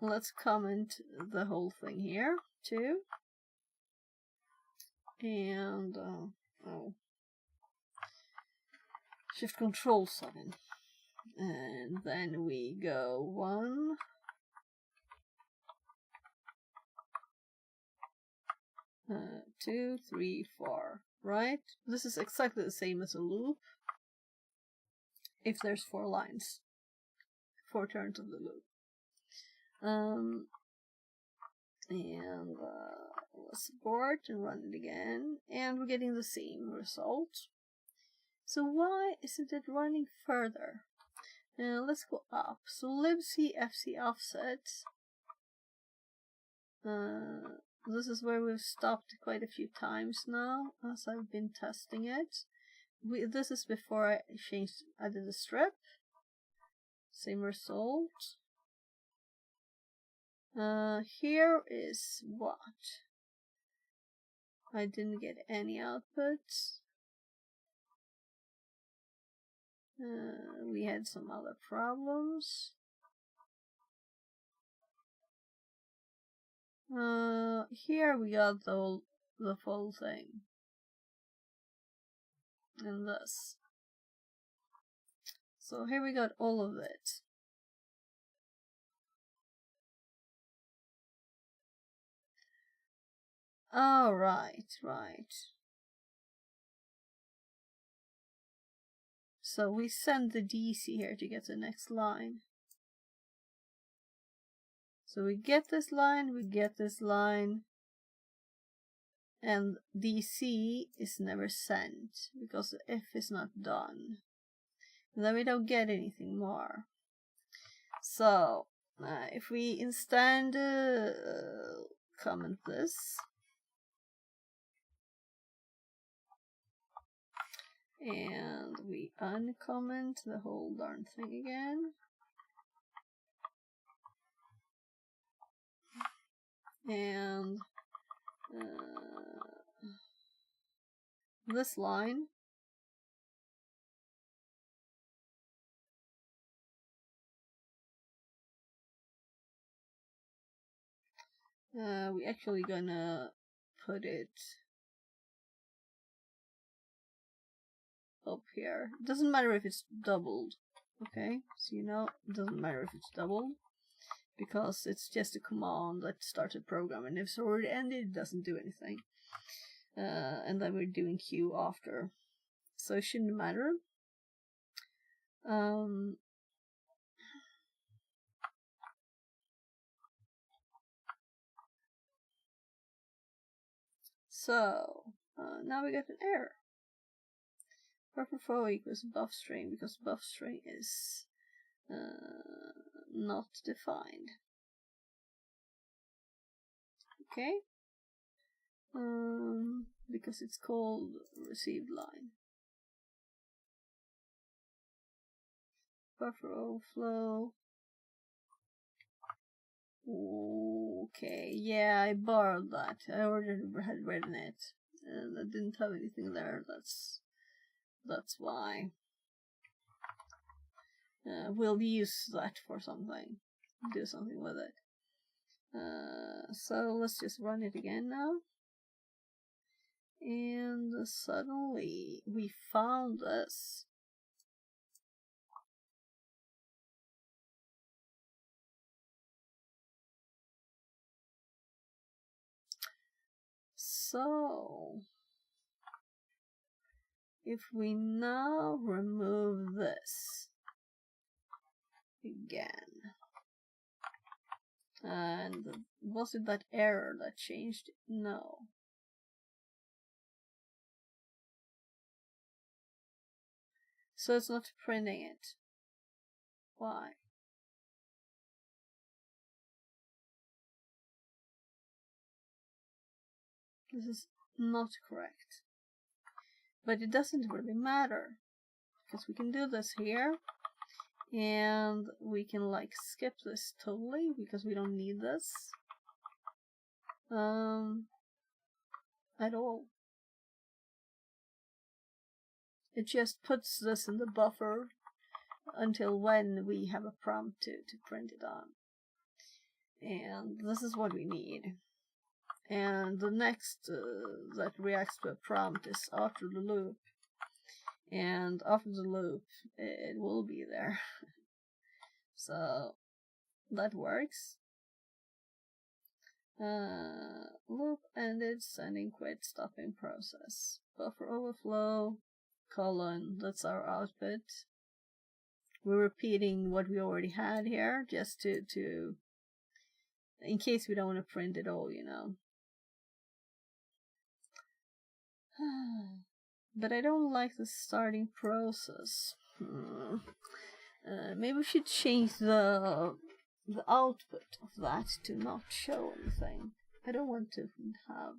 Let's comment the whole thing here too. And Shift Control 7. And then we go 1, 2, 3, 4, right? This is exactly the same as a loop. If there's 4 lines, 4 turns of the loop. And let's abort and run it again, and we're getting the same result. So why isn't it running further? Let's go up. So libc fc offset. This is where we've stopped quite a few times now as I've been testing it. This is before I did the strip. Same result. Here is what? I didn't get any outputs. We had some other problems. Here we got the full thing. And this. So here we got all of it. Oh, right. So we send the DC here to get the next line. So we get this line, and DC is never sent because the if is not done. And then we don't get anything more. So if we instead comment this, and we uncomment the whole darn thing again, and this line, We actually gonna put it up here. It doesn't matter if it's doubled. Okay, so you know, it doesn't matter if it's doubled, because it's just a command that starts a program, and if it's already ended, it doesn't do anything. And then we're doing Q after, so it shouldn't matter. So now we get an error. Buffer flow equals buff string, because buff string is not defined. Okay, because it's called received line. Buffer overflow. Okay, yeah, I borrowed that. I already had written it, and I didn't have anything there. That's why. We'll use that for something. Do something with it. So let's just run it again now. And suddenly we found this. So if we now remove this again, and was it that error that changed? No. So it's not printing it. Why? This is not correct. But it doesn't really matter, because we can do this here, and we can like skip this totally, because we don't need this at all. It just puts this in the buffer until when we have a prompt to print it on. And this is what we need. And the next that reacts to a prompt is after the loop. And after the loop, it will be there. So that works. Loop ended, sending, quit, stopping process. Buffer overflow, colon, that's our output. We're repeating what we already had here, just to in case we don't want to print it all, you know. But I don't like the starting process. Maybe we should change the output of that to not show anything. I don't want to have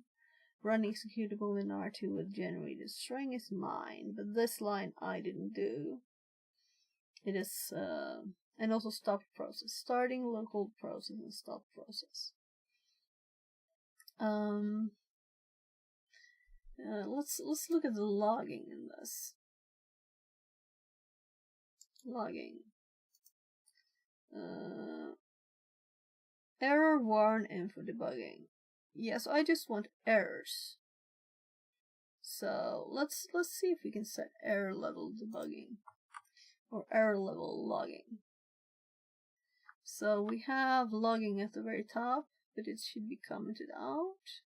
run executable in R2 with generated string is mine, but this line I didn't do. It is, and also stop process, starting local process and stop process. Let's look at the logging in this. Logging. Error warn info debugging. Yes, I just want errors. So let's see if we can set error level debugging or error level logging. So we have logging at the very top, but it should be commented out.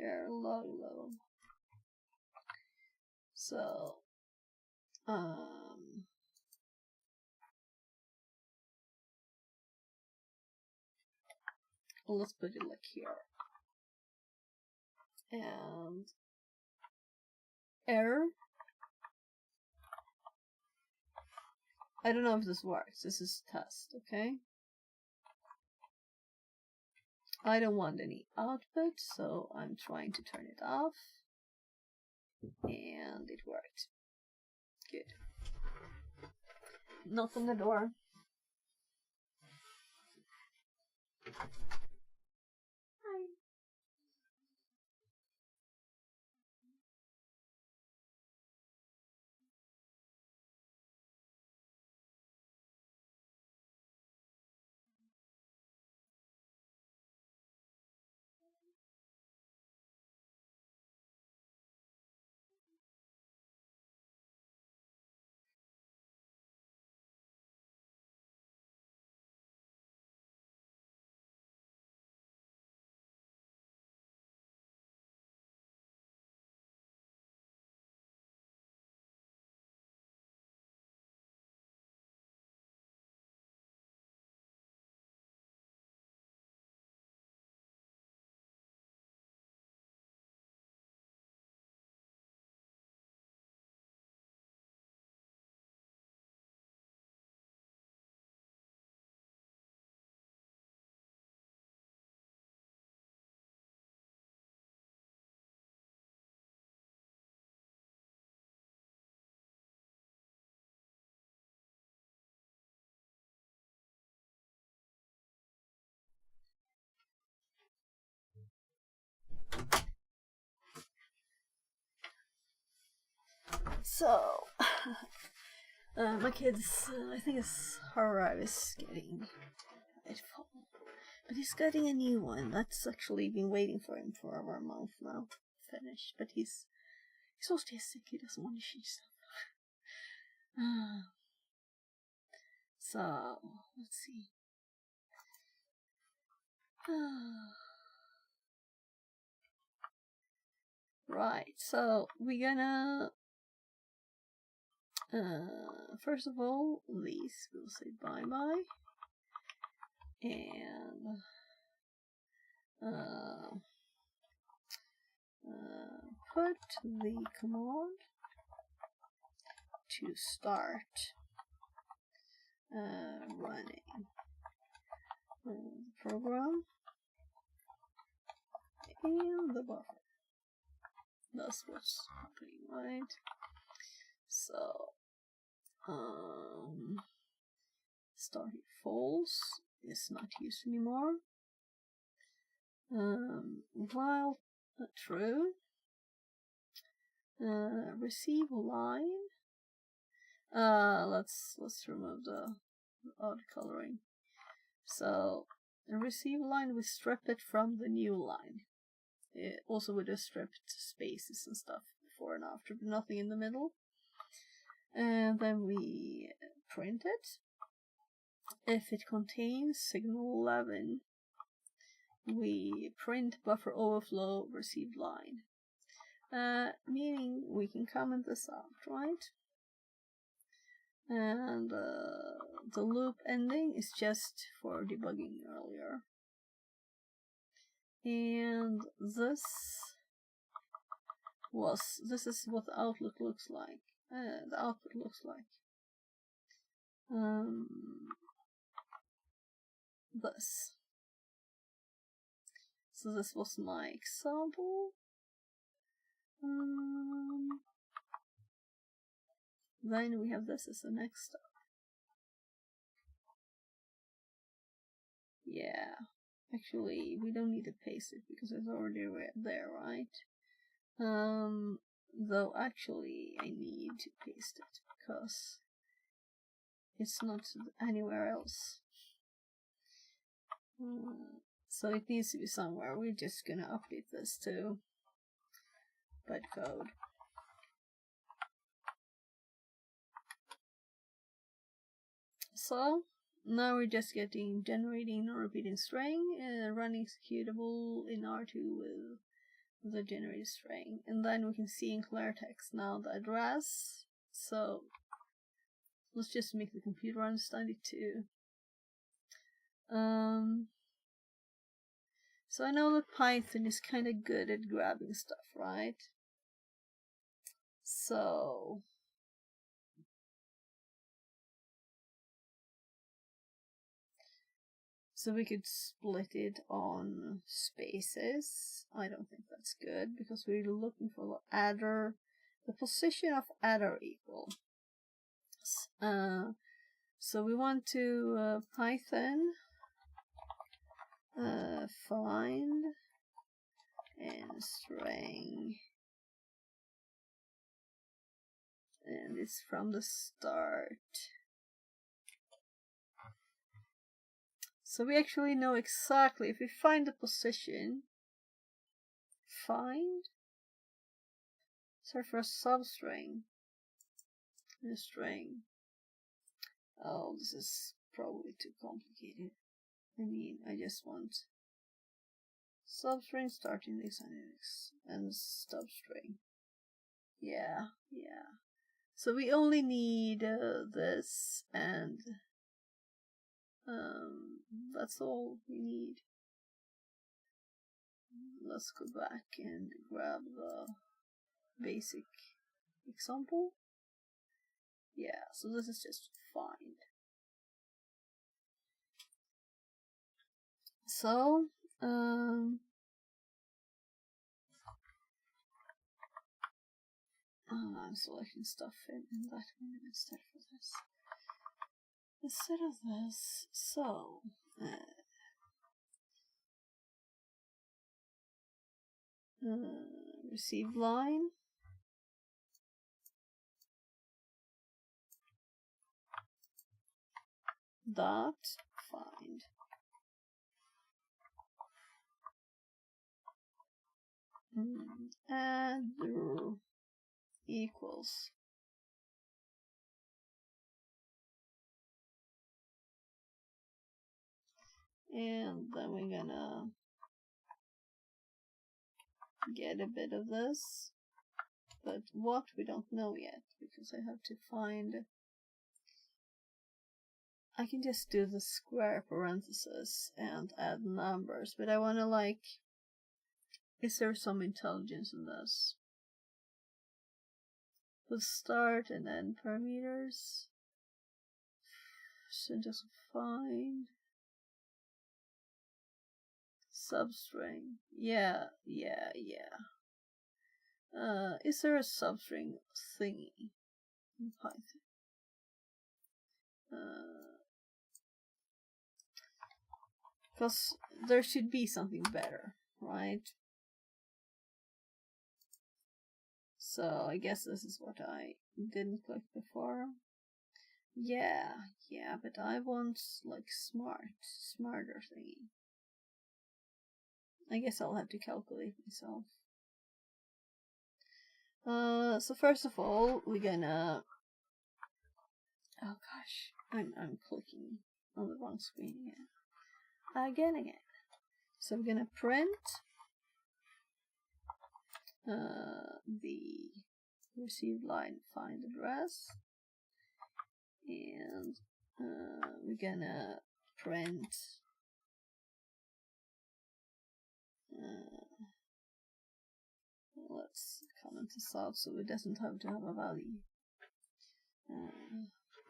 Error log level. So let's put it like here. And error. I don't know if this works. This is test, okay? I don't want any output, so I'm trying to turn it off. And it worked. Good. Knock on the door. Hi. So, my kids, I think his hard drive is getting quite full. But he's getting a new one. That's actually been waiting for him for over a month now to finish. But he's autistic, he doesn't want to change stuff. So, let's see. Right, so we're gonna first of all, these we'll say bye-bye. And put the command to start running the program and the buffer. That's what's happening, right? So, starting false is not used anymore. While true, receive line. Let's remove the odd coloring. So, receive line, we strip it from the new line. Also with the stripped spaces and stuff before and after, but nothing in the middle. And then we print it. If it contains signal 11, we print buffer overflow received line. Meaning we can comment this out, right? And the loop ending is just for debugging earlier. And this is what the outlook looks like. The output looks like this. So this was my example. Then we have this as the next step. Yeah, actually we don't need to paste it because it's already there, right? Though actually I need to paste it because it's not anywhere else. So it needs to be somewhere. We're just gonna update this to bytecode. So now we're just generating a repeating string, running executable in R2 with the generated string, and then we can see in clear text now the address. So let's just make the computer understand it too. So I know that Python is kind of good at grabbing stuff, right? So we could split it on spaces. I don't think that's good because we're looking for the adder the position of adder equal. So we want to Python find and string, and it's from the start. So we actually know exactly if we find the position. Find. Search for a substring. A string. Oh, this is probably too complicated. I mean, I just want substring, start index, and stop string. Yeah. So we only need this, and that's all we need. Let's go back and grab the basic example. Yeah, so this is just find. So, I'm selecting stuff in that one instead of this. So, received line. Dot find. Add equals. And then we're gonna get a bit of this, but what we don't know yet, because I have to find. I can just do the square parenthesis and add numbers, but I want to like, is there some intelligence in this? Let's start and end parameters. So just find substring. Yeah. Is there a substring thingy in Python? Because there should be something better, right? So I guess this is what I didn't click before. Yeah, but I want like smarter thingy. I guess I'll have to calculate myself. So first of all, we're gonna. Oh gosh, I'm clicking on the wrong screen again. So we're gonna print the received line find address, and we're gonna print let's comment this out so it doesn't have to have a value.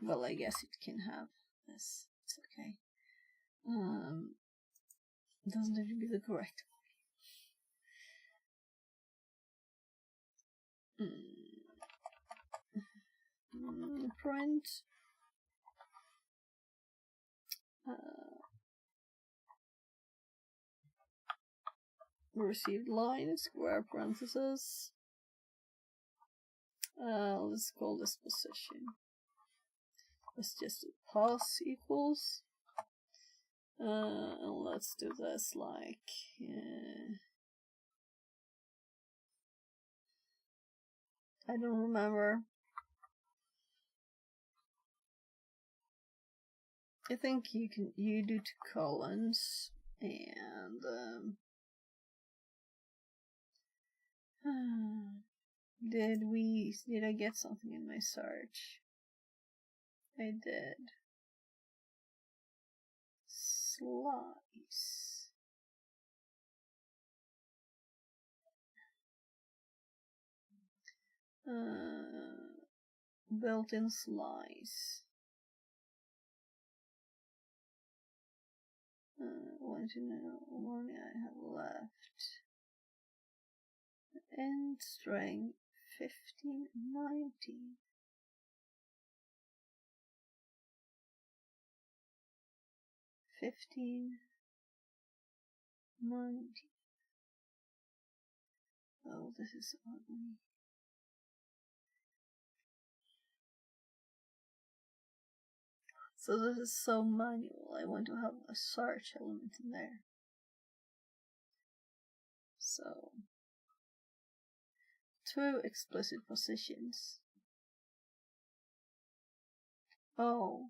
Well, I guess it can have this. It's okay. It doesn't have to be the correct one. Print received line square parenthesis. Let's call this position. Let's just do pass equals. And let's do this like I don't remember. I think you do 2 colons and did I get something in my search? I did. Slice. Built-in slice. Want to know how many I have left. End string 15 and 19. Oh, this is ugly. So this is so manual. I want to have a search element in there. So 2 explicit positions. Oh.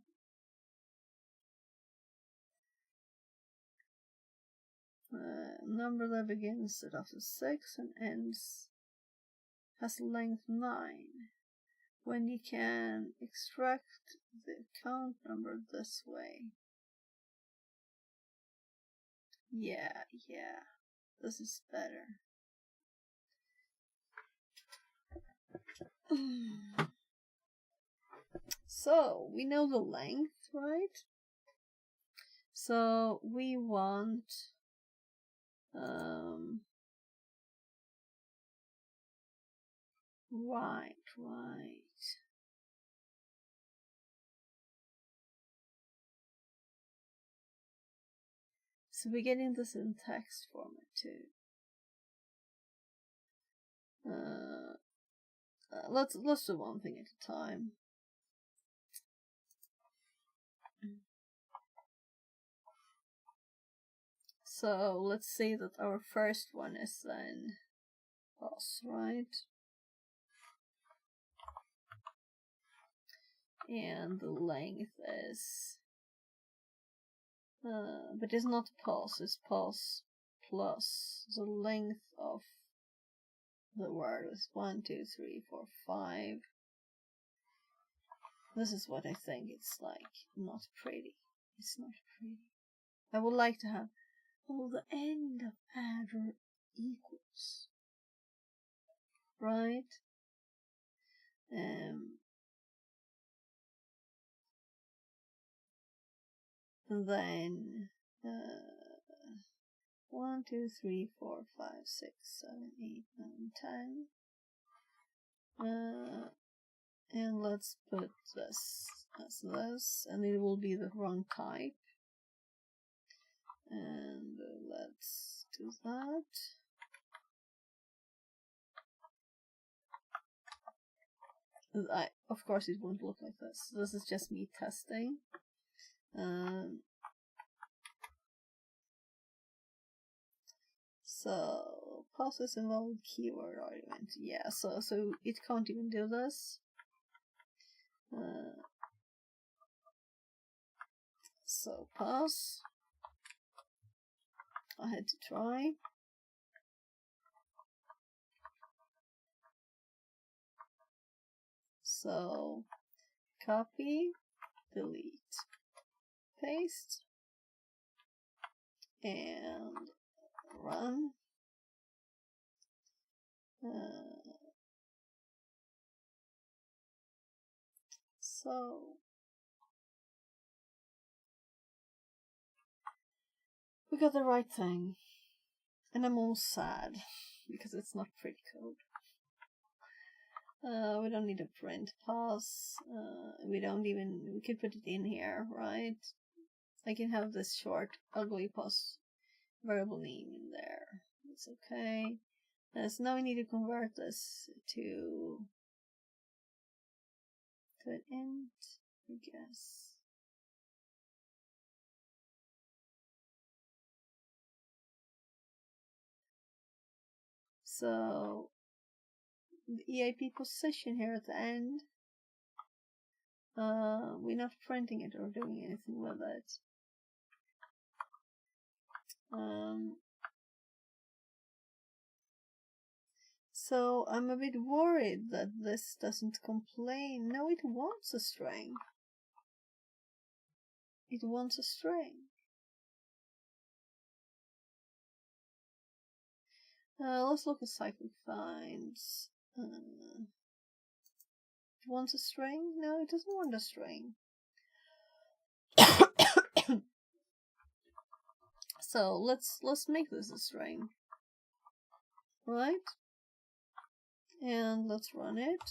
Number that begins at after 6 and ends has length 9. When you can extract the count number this way. Yeah, this is better. So, we know the length, right? So, we want right. So we're getting this in text format too. Let's do one thing at a time. So let's say that our first one is then pos, right? And the length is but it's not pos, it's pos plus the length of the word is 1, 2, 3, 4, 5. This is what I think it's like. Not pretty. It's not pretty. I would like to have the end of adverb equals. Right? And then 1, 2, 3, 4, 5, 6, 7, 8, 9, 10. And let's put this as this, and it will be the wrong type. And let's do that. Of course it won't look like this. This is just me testing. So process involved keyword argument. Yeah, so it can't even do this. So pass. I had to try. So copy, delete, paste, and run. So we got the right thing, and I'm almost sad because it's not pretty code. We don't need a print pass. We could put it in here, right? I can have this short ugly pass variable name in there. It's okay. So now we need to convert this to an int, I guess. So the EIP position here at the end, we're not printing it or doing anything with it. So I'm a bit worried that this doesn't complain. No, it wants a string. It wants a string. Let's look at cyclic finds. It wants a string? No, it doesn't want a string. So let's make this a string, right? And let's run it.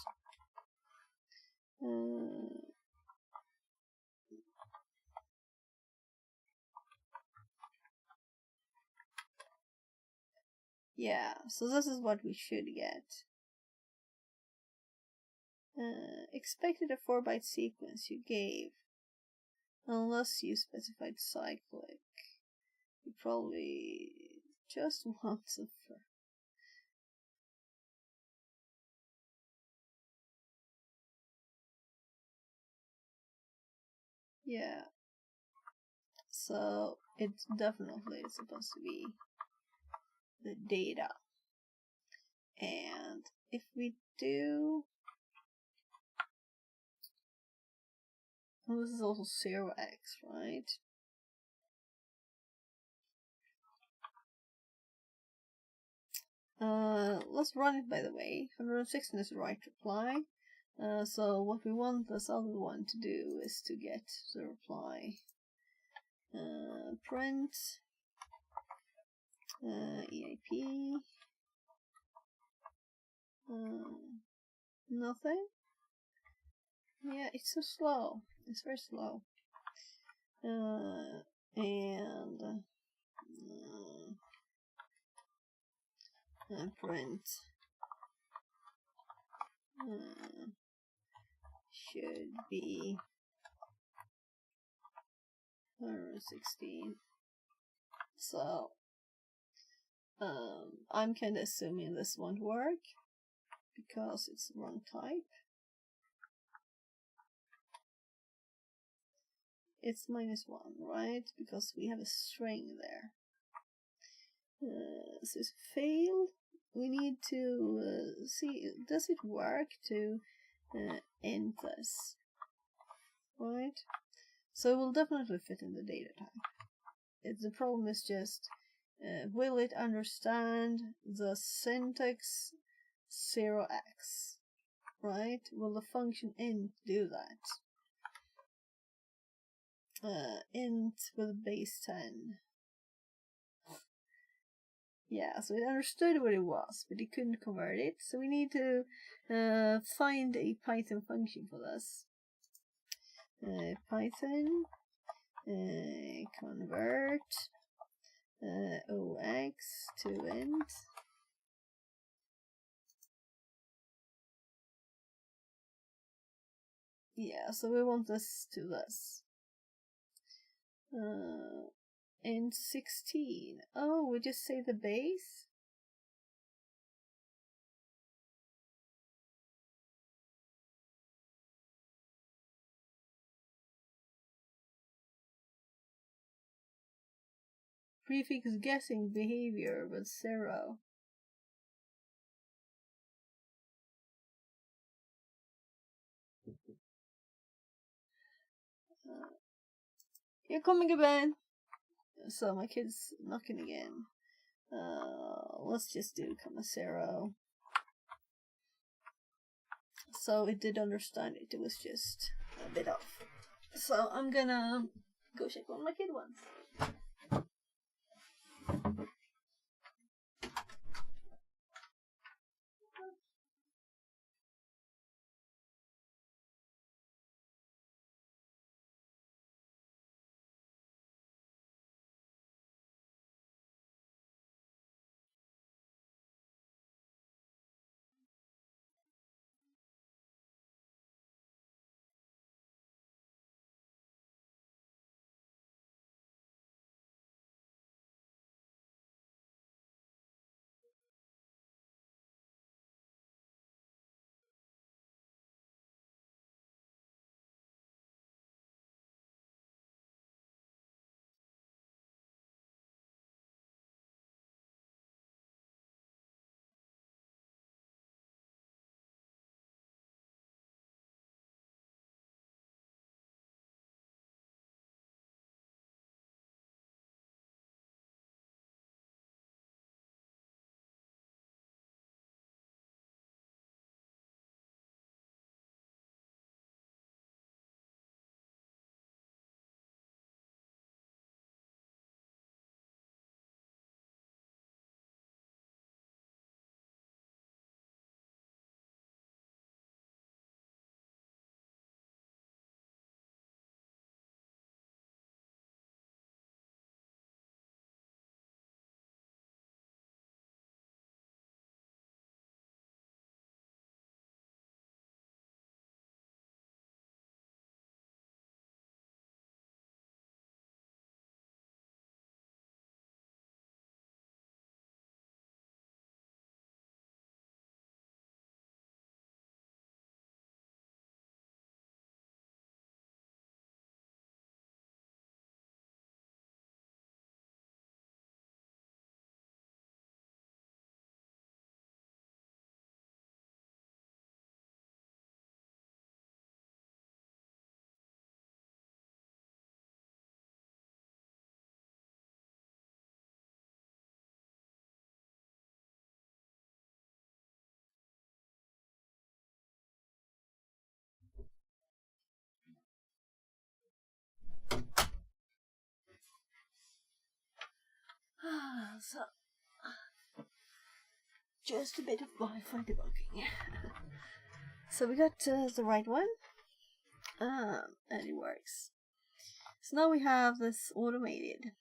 Yeah, so this is what we should get. Expected a 4-byte sequence you gave. Unless you specified cyclic. You probably just want to... Yeah. So it definitely is supposed to be the data. And if we do... Well, this is also 0x, right? Let's run it, by the way. 116 is the right reply. So what we want this other one to do is to get the reply. Print EIP. Nothing. Yeah, it's so slow. It's very slow. And print should be 116. So I'm kind of assuming this won't work because it's the wrong type. It's -1, right? Because we have a string there. So it's failed. We need to see, does it work to end this, right? So it will definitely fit in the data type. The problem is just, will it understand the syntax 0x, right? Will the function int do that? Int with base 10. Yeah, so it understood what it was, but it couldn't convert it. So we need to find a Python function for this. Python convert OX to int. Yeah, so we want this to this. Int 16. Oh, we just say the base? Prefix guessing behavior with 0. You're coming again. So my kid's knocking again. Let's just do -0. So it did understand it. It was just a bit off. So I'm gonna go check what my kid wants. So, just a bit of Wi-Fi debugging. So we got the right one, and it works. So now we have this automated.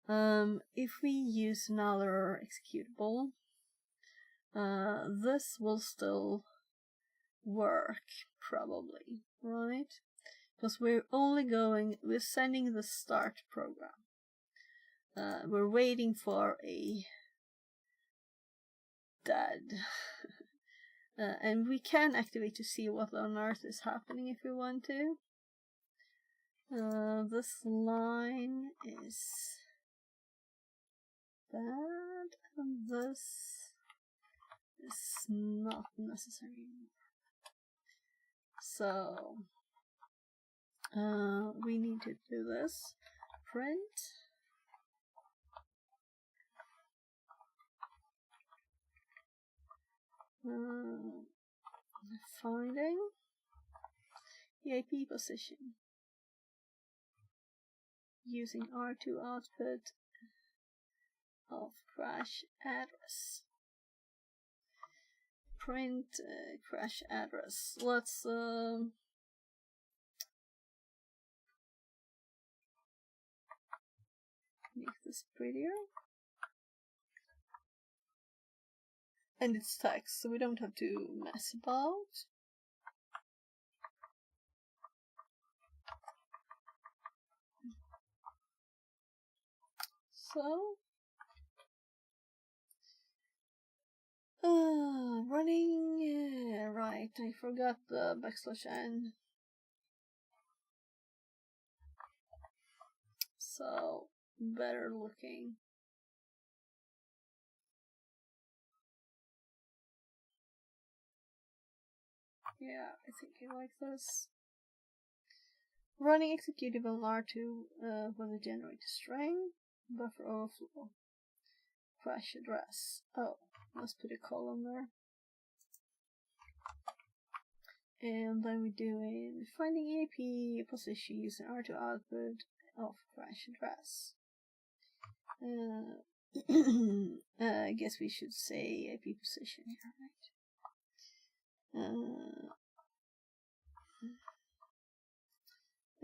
If we use another executable, this will still work, probably, right? Because we're sending the start program. We're waiting for a dead. And we can activate to see what on earth is happening if we want to. This line is bad, and this is not necessary. So, we need to do this. Print. Finding the IP position using R2 output of crash address. Print crash address. Let's make this prettier. And it's text, so we don't have to mess about. So, running, right, I forgot the \n. So, better looking. Yeah, I think I like this. Running executable R2 will generate a string, buffer overflow, crash address. Oh, let's put a column there. And then we do in finding AP position using R2 output of crash address. I guess we should say AP position here, right?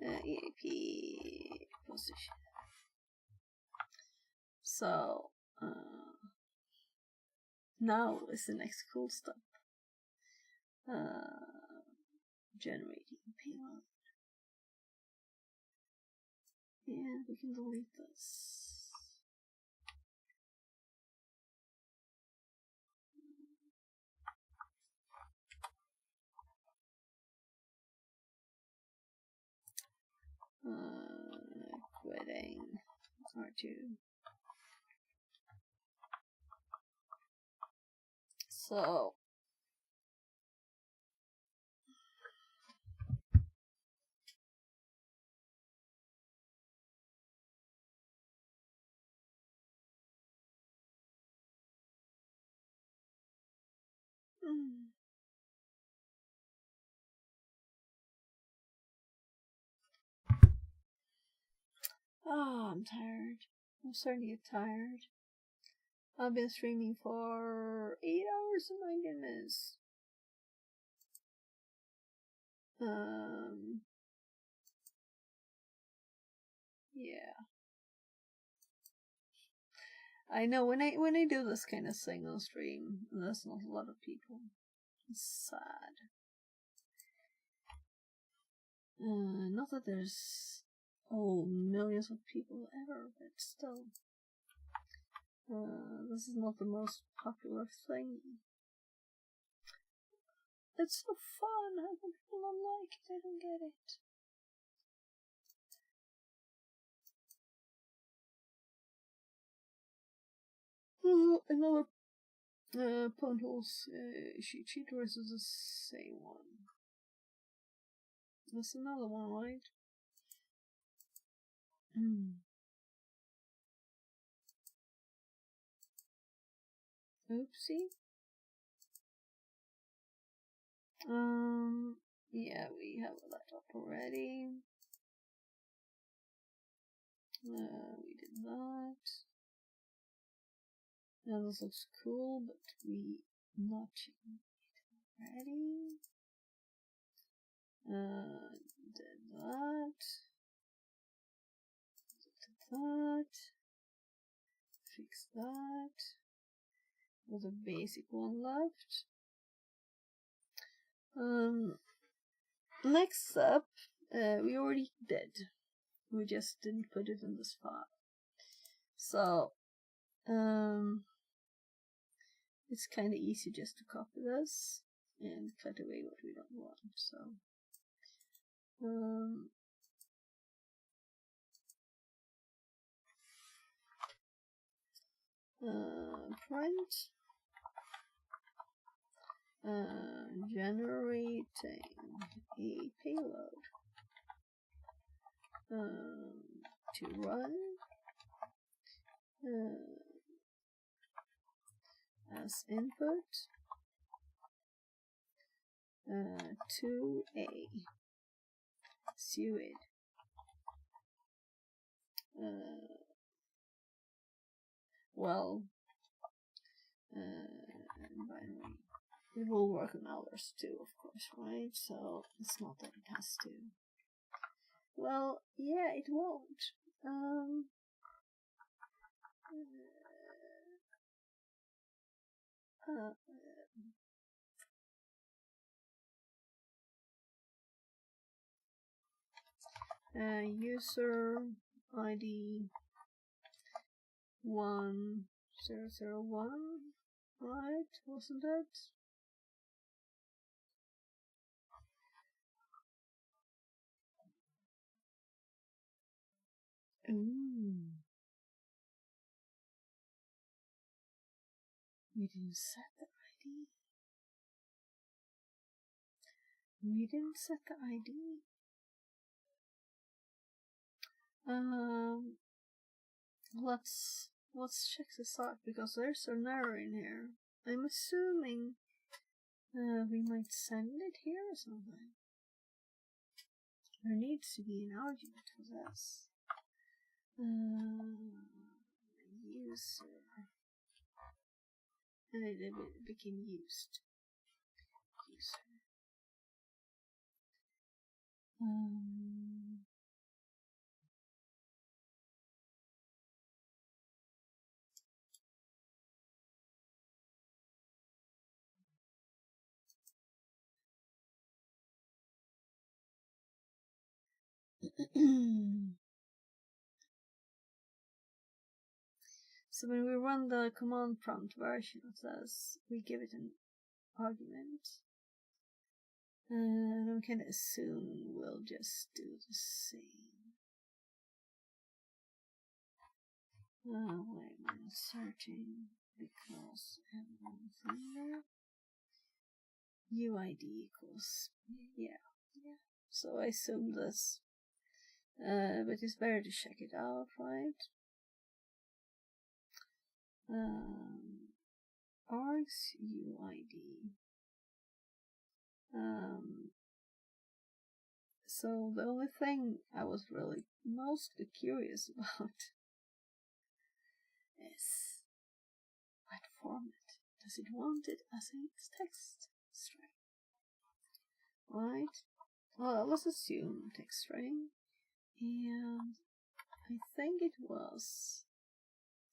AP position. So now is the next cool step. Generating payload. And we can delete this. Quitting R2. So oh, I'm tired. I'm starting to get tired. I've been streaming for 8 hours, oh my goodness. Yeah. I know when I do this kind of thing on stream, there's not a lot of people. It's sad. Not that there's millions of people ever, but still. This is not the most popular thing. It's so fun. How can people not like it? I don't get it. Another pwntools sheet versus the same one. That's another one, right? Oopsie. Yeah, we have that up already. We did that. Now this looks cool, but we not checking it already. Did that. Did that. Fix that. With a basic one left. Next up, we already did. We just didn't put it in this file. So, it's kind of easy just to copy this and cut away what we don't want. So, print, generating a payload to run as input to a suid binary. It will work on others too, of course, right? So it's not that it has to. Well, yeah, it won't. User ID 1001, right? Wasn't it? Ooh. We didn't set the ID. We didn't set the ID. Let's check this out because there's an error in here. I'm assuming we might send it here or something. There needs to be an argument for this. User. And it became used. User. So when we run the command prompt version of this, we give it an argument. And I'm kind of assuming we'll just do the same. Wait, I'm searching because I have one thing there. UID equals, yeah. So I assume this. But it's better to check it out, right? Args UID. So the only thing I was really mostly curious about is what format does it want it as a text string, right? Well, let's assume text string, and I think it was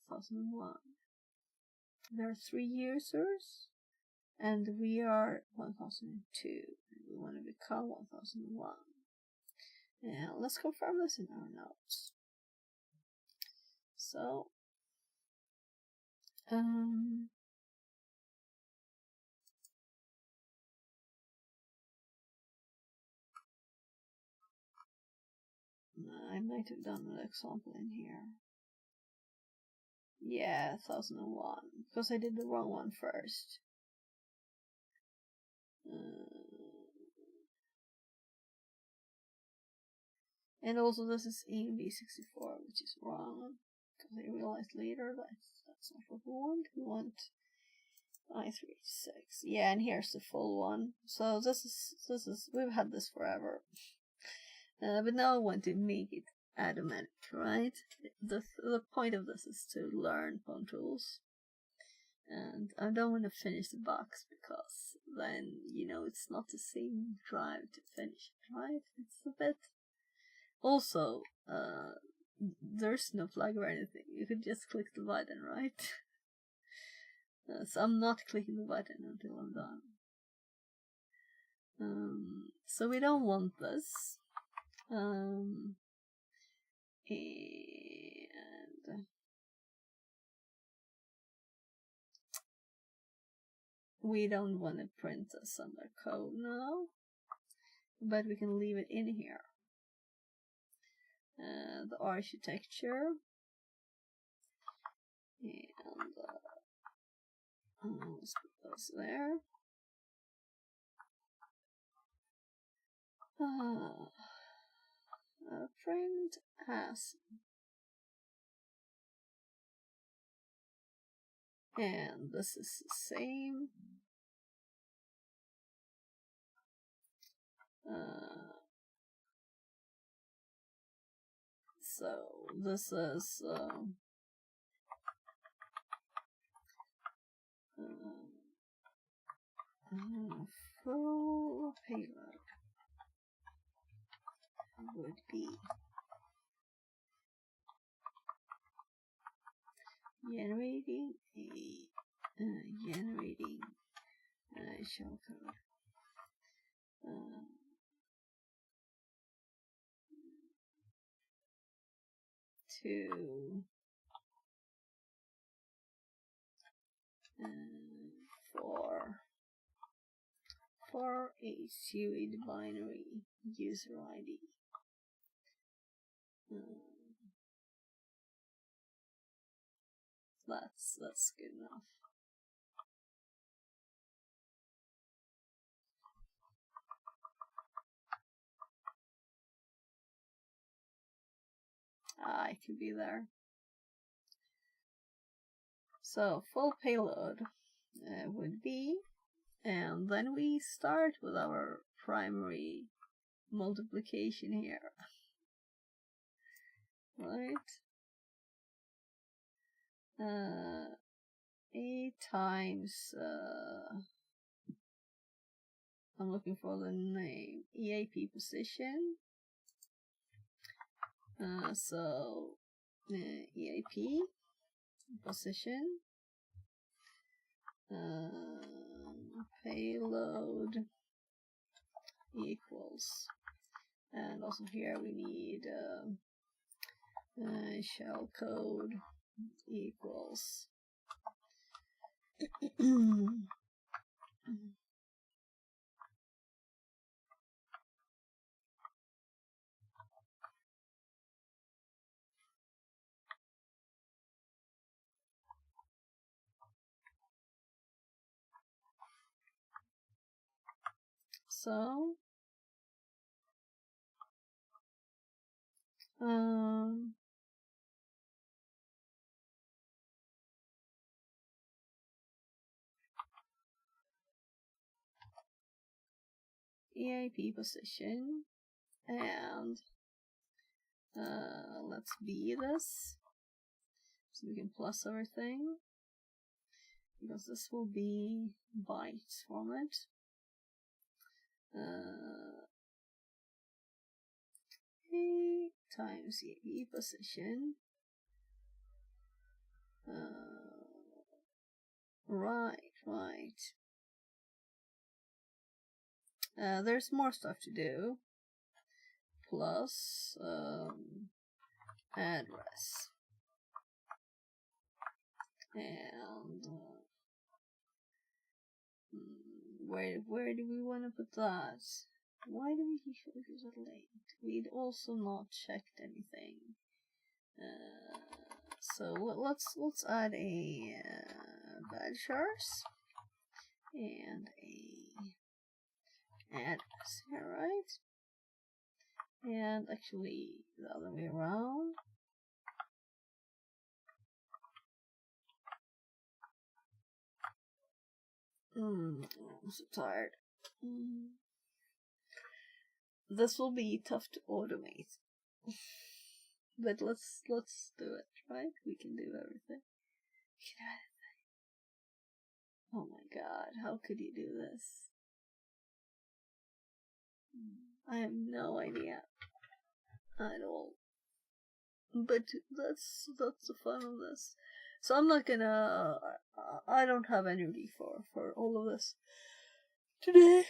2001. There are 3 users, and we are 1002, and we want to become 1001. Now let's confirm this in our notes. So, I might have done an example in here. Yeah, 1001, because I did the wrong one first. And also this is AMD64, which is wrong, because I realized later that that's not what we want. We want i386. Yeah, and here's the full one. So this is we've had this forever. But now I want to make it automatic, right? The point of this is to learn pwntools. And I don't want to finish the box because then, you know, it's not the same drive to finish it, right? It's a bit... Also, there's no flag or anything. You could just click the button, right? So I'm not clicking the button until I'm done. So we don't want this. And we don't want to print this under code now, but we can leave it in here. The architecture, and let's put those there. Print as, and this is the same. So this is full payload would be generating a shellcode. For a series binary user ID. That's good enough. It could be there. So full payload would be, and then we start with our primary multiplication here, right? 8 times, I'm looking for the name, EAP position. So EAP position, payload equals, and also here we need shellcode equals so EAP position, and let's be this, so we can plus everything, because this will be bytes format. A times EAP position. Right. There's more stuff to do. Plus address. And where do we want to put that? Why do we usually use a link? We'd also not checked anything. So let's add a badgers and a address here, right? And actually the other way around. I'm so tired. This will be tough to automate. But let's do it, right? We can do everything. Oh my god, how could you do this? I have no idea at all. But that's the fun of this. So I'm not gonna. I don't have energy for all of this today.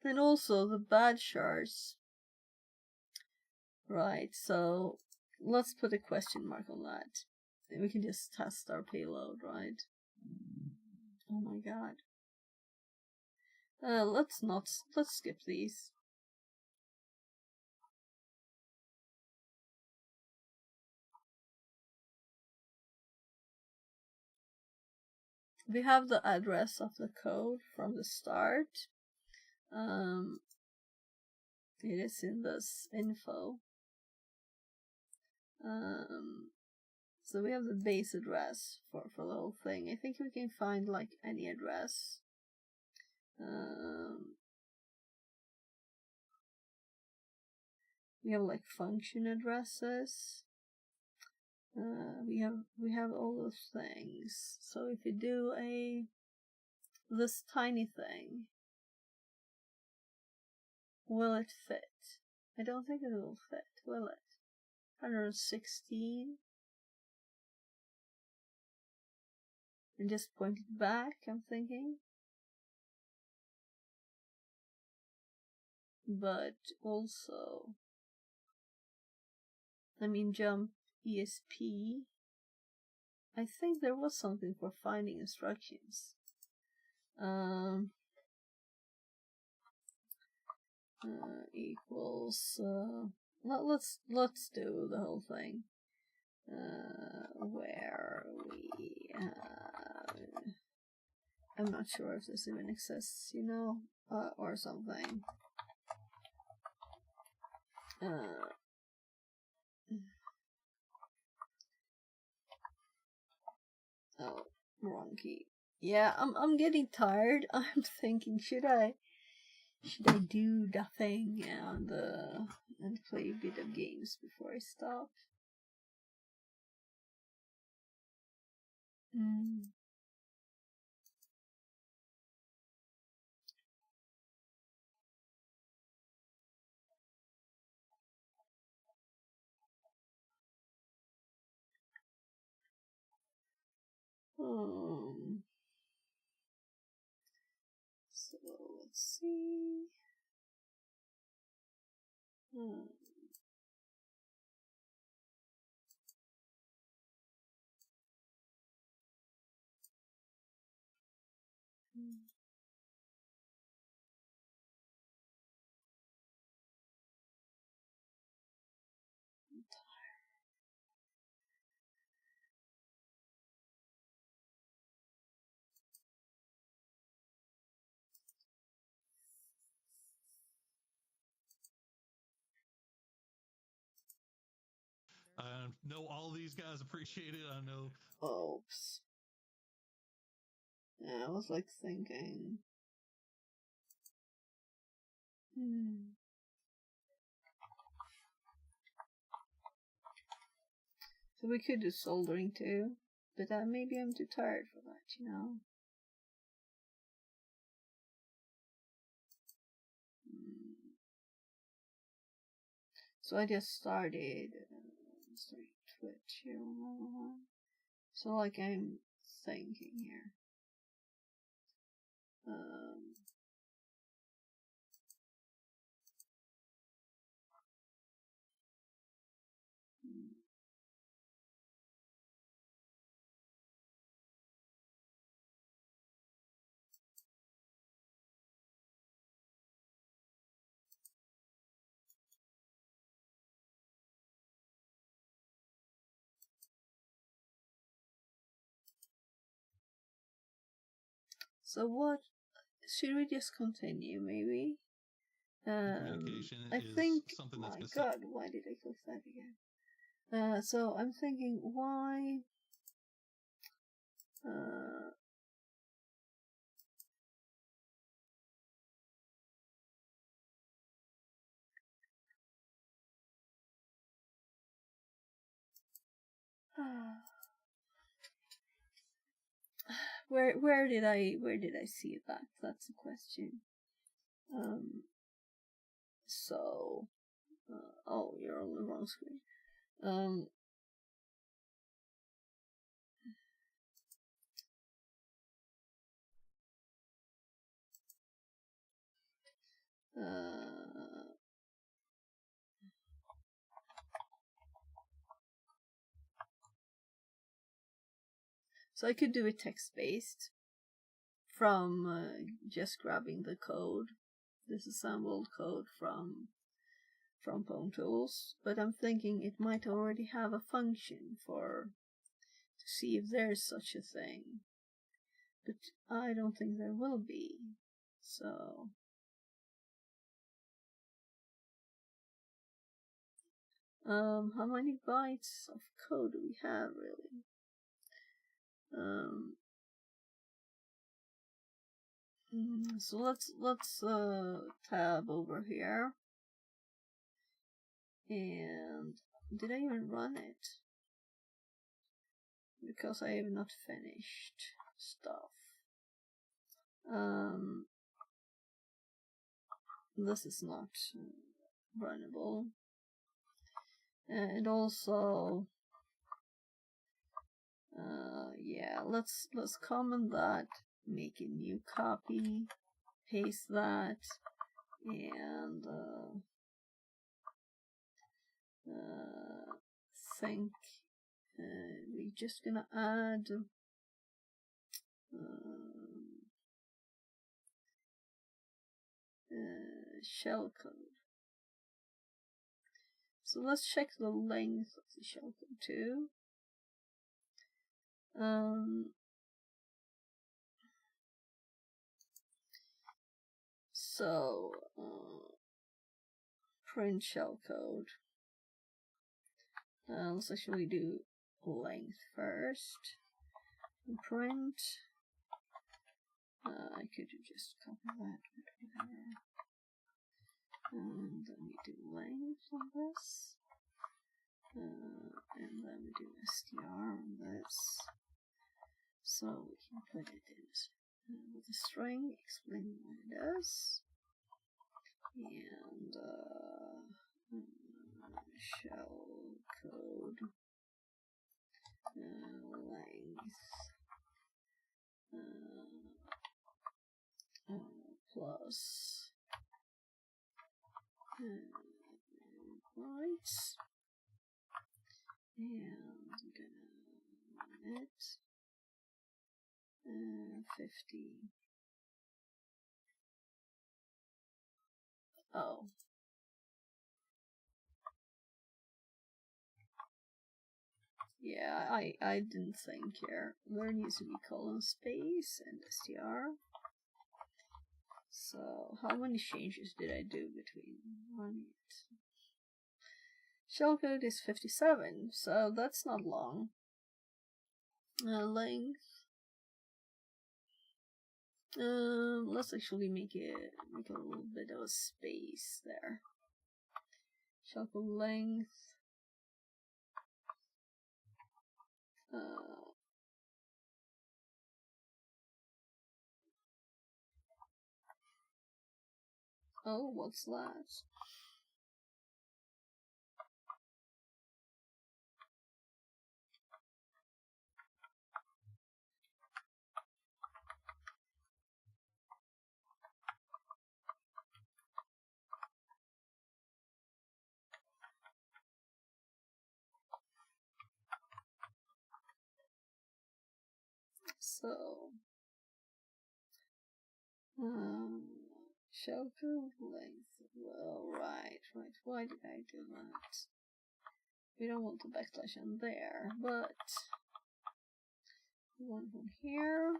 And also the bad shards. Right, so let's put a question mark on that. Then we can just test our payload, right? Oh my god. Let's skip these. We have the address of the code from the start. It is in this info. So we have the base address for the whole thing. I think we can find like any address. We have like function addresses. We have all those things. So if you do this tiny thing, will it fit? I don't think it will fit, will it? 116. And just point it back, I'm thinking. But also, I mean, jump ESP. I think there was something for finding instructions. Equals. Let's do the whole thing. Where we I'm not sure if this even exists, you know, or something. Oh, wrong key. Yeah, I'm getting tired. I'm thinking, should I do nothing and play a bit of games before I stop? So let's see. I know all these guys appreciate it. I know. Oops. Yeah, I was like thinking. So we could do soldering too, but maybe I'm too tired for that, you know. So I just started Twitch here. So like I'm thinking here. So what should we just continue maybe? Communication I is think something that's my god, why did I click that again? So I'm thinking why Where did I see that? That's the question. So, oh, you're on the wrong screen. So I could do it text-based from just grabbing the code, disassembled code from pwntools, but I'm thinking it might already have a function to see if there's such a thing, but I don't think there will be. So how many bytes of code do we have really? So let's tab over here, and did I even run it? Because I have not finished stuff. This is not runnable, and also yeah, let's comment that, make a new copy, paste that, and think we're just gonna add shellcode. So let's check the length of the shellcode too. So print shellcode. Let's actually do length first. Print. I could just copy that, whatever. And then we do length on this. And then we do str on this. So we can put it in with a string explaining what it does. And shell code length plus bytes, and I'm gonna run it 50. Oh. Yeah, I didn't think here. There needs to be colon space and str. So how many changes did I do between running it? Shellcode is 57, so that's not long. Length. Let's actually make a little bit of a space there. Shellcode length. Oh, what's that? So, shellcode length. Well, right. Why did I do that? We don't want the backslash on there, but we want one here,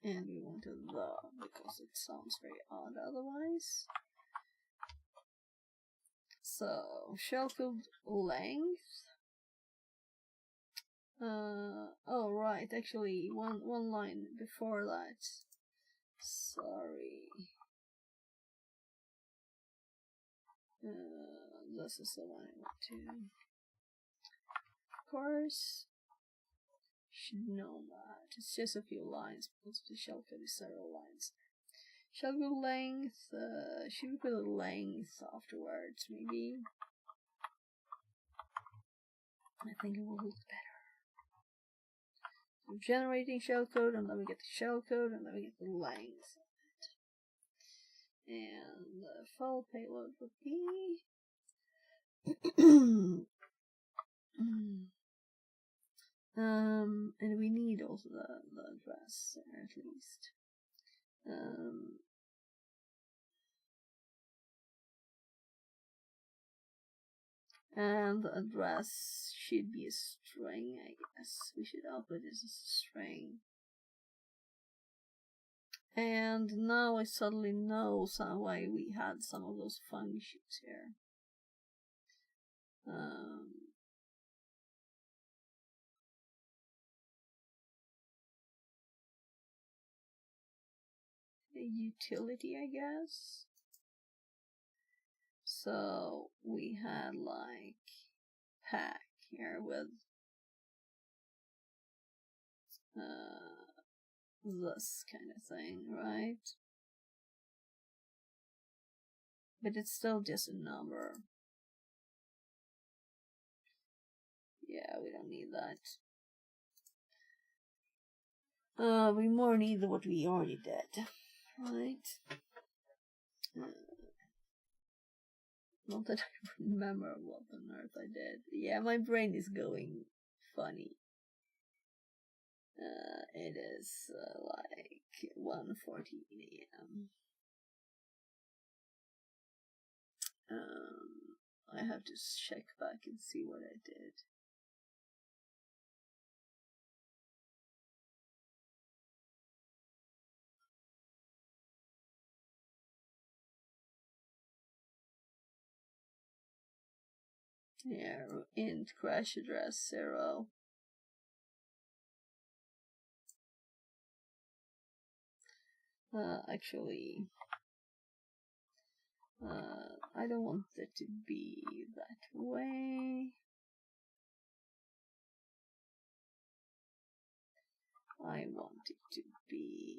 and we want a the, because it sounds very odd otherwise. So, shellcode length. Oh right, actually one line before that. Sorry. This is the one I want to. Of course. should know that. It's just a few lines, because the shellcode is several lines. Shellcode length, should we put a length afterwards, maybe? I think it will look better. So generating shellcode, and then we get the shellcode, and then we get the length of it. And the full payload would be and we need also the address there at least. And the address should be a string, I guess. We should output this as a string. And now I suddenly know why we had some of those functions here. A utility, I guess. So we had like pack here with this kind of thing, right? But it's still just a number. Yeah, we don't need that. We more need what we already did, right? Not that I remember what on earth I did. Yeah, my brain is going funny. It is like 1:14 a.m. I have to check back and see what I did. Yeah, int crash address 0. Actually, I don't want it to be that way. I want it to be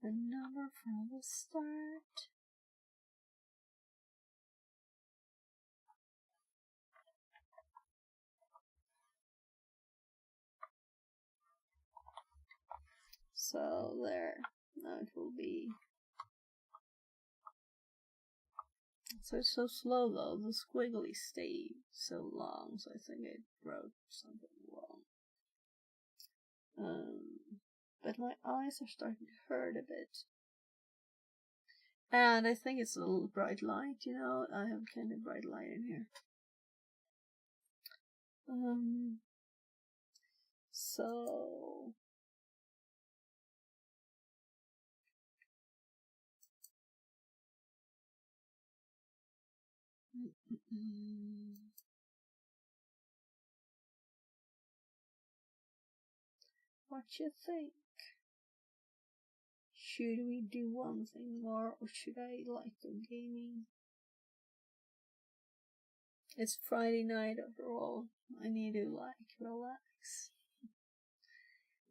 a number from the start. So there, now it will be. So it's so slow though, the squiggly stay so long, so I think I wrote something wrong. But my eyes are starting to hurt a bit. And I think it's a little bright light, you know, I have kind of bright light in here. So what you think? Should we do one thing more, or should I like go gaming? It's Friday night after all. I need to like relax.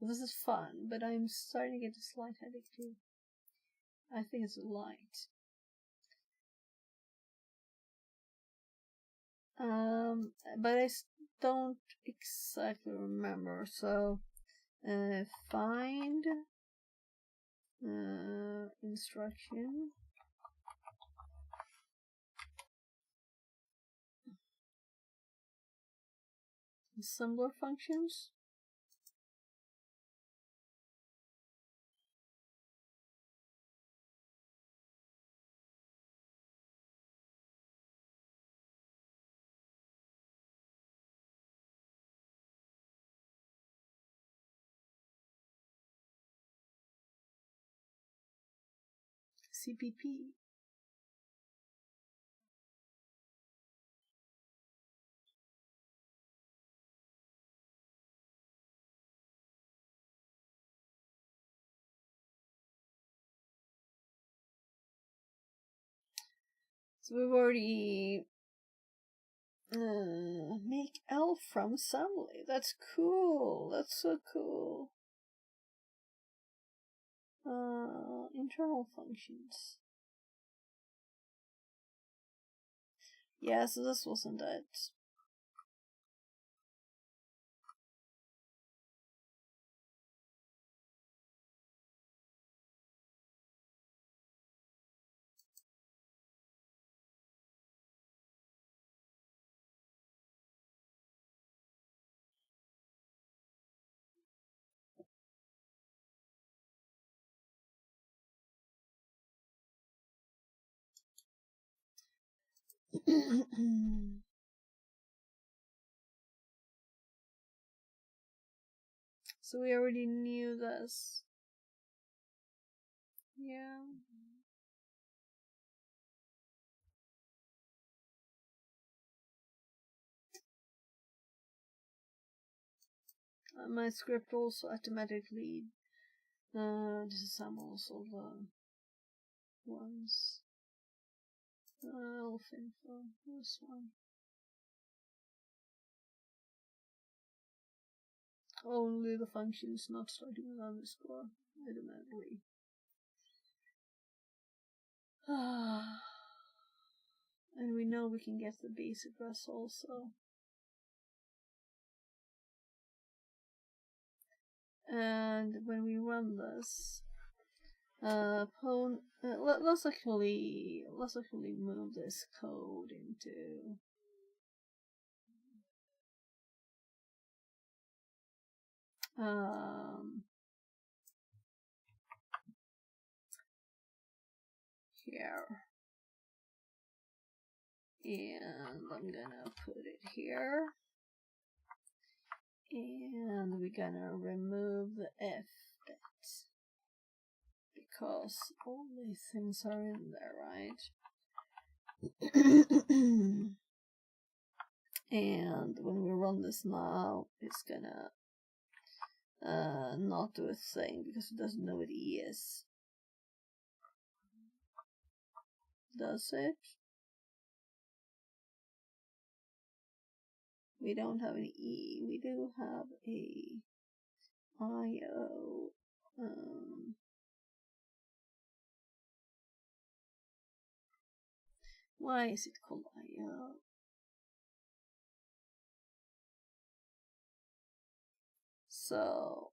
This is fun, but I'm starting to get a slight headache too. I think it's light. But I don't exactly remember. So, find instruction. Assembler functions. CPP. So we've already Make elf from assembly. That's cool. That's so cool. Internal functions. Yeah, so this wasn't it. So we already knew this. Yeah. My script also automatically disassembles all the ones. Elf info. This one. Only the functions not starting with underscore automatically. And we know we can get the base address also. And when we run this, let's actually move this code into here, and I'm gonna put it here, and we're gonna remove the F bit because all these things are in there, right? And when we run this now, it's gonna not do a thing because it doesn't know what E is. Does it? We don't have an E. We do have a IO. Why is it called IO? So,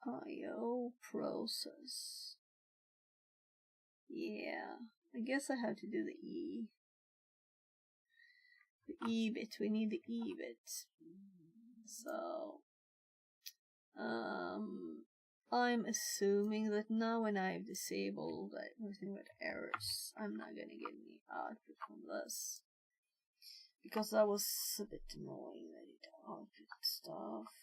IO process. Yeah, I guess I have to do the E. The E bit, we need the E bit. So, I'm assuming that now when I've disabled everything with errors, I'm not gonna get any output from this. Because that was a bit annoying that it output stuff.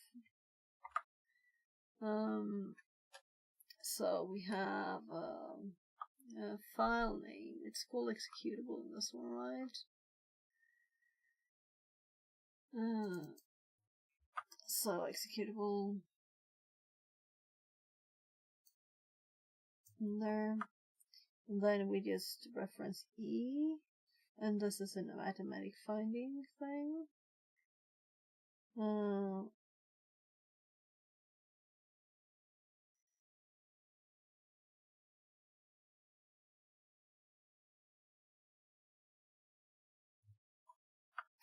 So we have a file name. It's called executable in this one, right? So executable in there, and then we just reference E, and this is an automatic finding thing.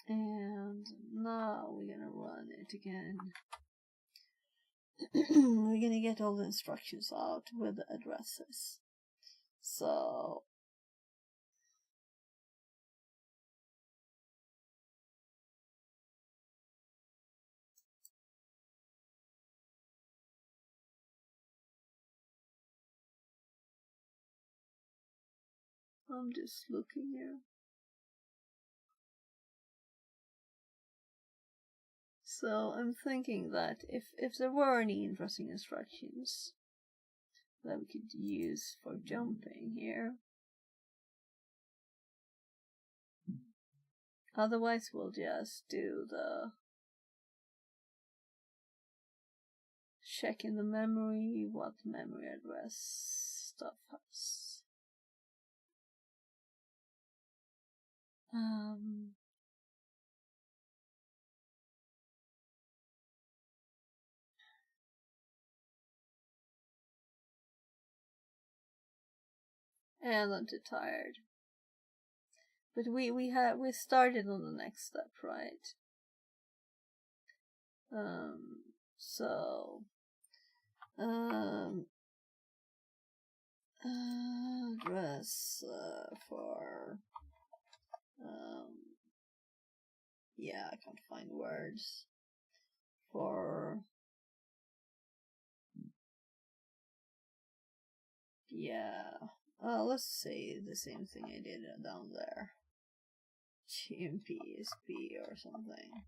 And now we're gonna run it again. We're gonna get all the instructions out with the addresses. So I'm just looking here. So I'm thinking that if there were any interesting instructions that we could use for jumping here. Otherwise we'll just do the check in the memory, what memory address stuff house. And I'm too tired. But we started on the next step, right? Address for yeah, I can't find words for let's say the same thing I did down there. GMPSP or something.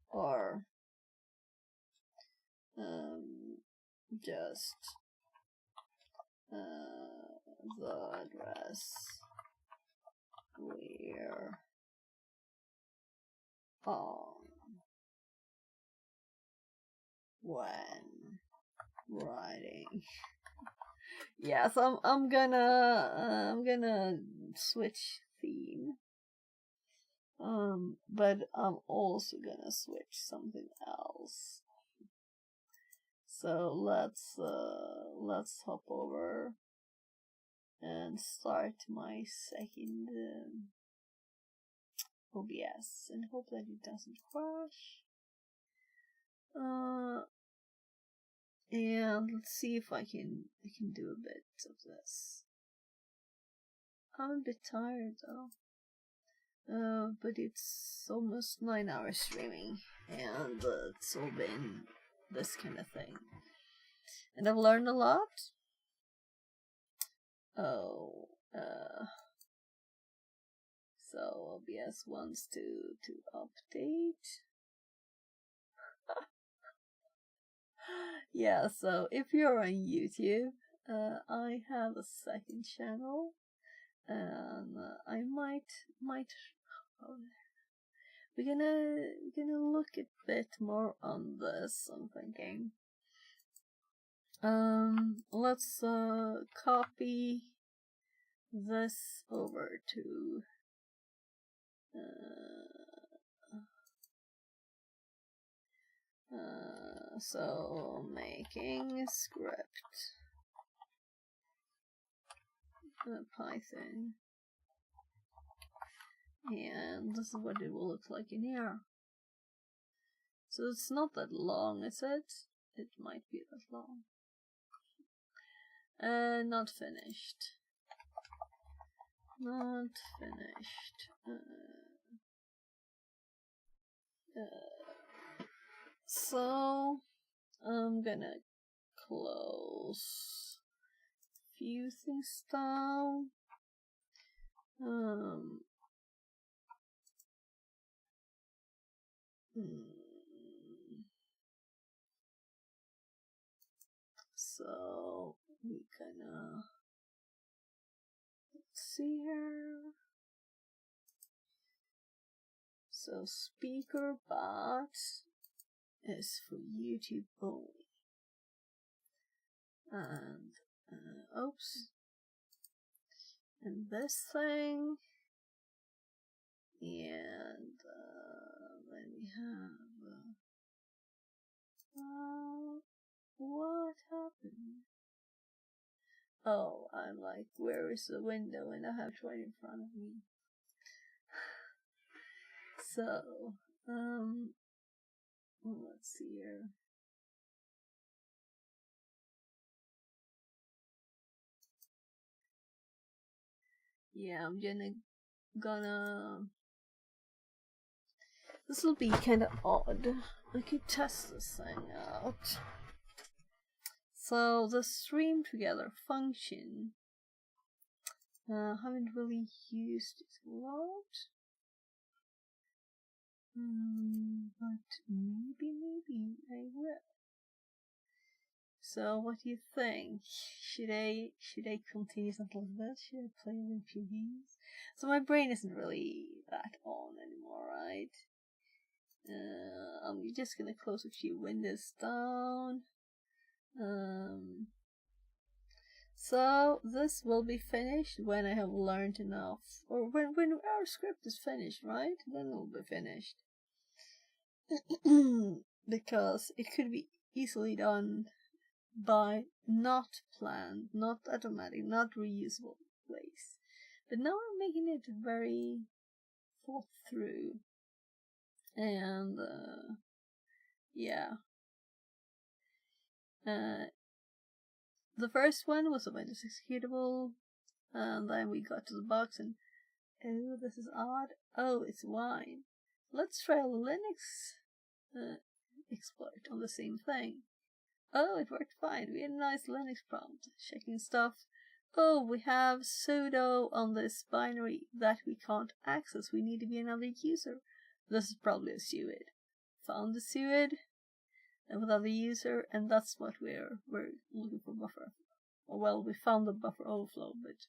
Or just the address we're on when writing. Yes, I'm gonna switch theme. But I'm also gonna switch something else. So let's hop over and start my second OBS and hope that it doesn't crash. And let's see if I can do a bit of this. I'm a bit tired though. But it's almost 9 hours streaming, and it's all been this kind of thing. And I've learned a lot. So OBS wants to update. Yeah, so if you're on YouTube, I have a second channel, and I might we're gonna look a bit more on this, I'm thinking. Let's copy this over to so making script Python, and this is what it will look like in here. So it's not that long, is it? It might be that long. Not finished. Not finished. So I'm gonna close a few things down. So we gonna, let's see here. So speaker bot is for YouTube only. And oops. And this thing. And then we have what happened? Oh, I'm like, where is the window? And I have it right in front of me. So, let's see here. Yeah, I'm gonna. This will be kind of odd. I could test this thing out. So the stream together function, haven't really used it a lot, but maybe I will. So what do you think? Should I continue something like this? Should I play with PDs? So my brain isn't really that on anymore, right? I'm just gonna close a few windows down. So this will be finished when I have learned enough, or when our script is finished, right? Then it will be finished. Because it could be easily done by not planned, not automatic, not reusable ways. But now I'm making it very thought through. And yeah. The first one was a Windows executable, and then we got to the box and, oh, this is odd. Oh, it's wine. Let's try a Linux exploit on the same thing. Oh, it worked fine. We had a nice Linux prompt. Checking stuff. Oh, we have sudo on this binary that we can't access. We need to be another user. This is probably a suid. Found the suid with other user, and that's what we're looking for buffer. Well, we found the buffer overflow, but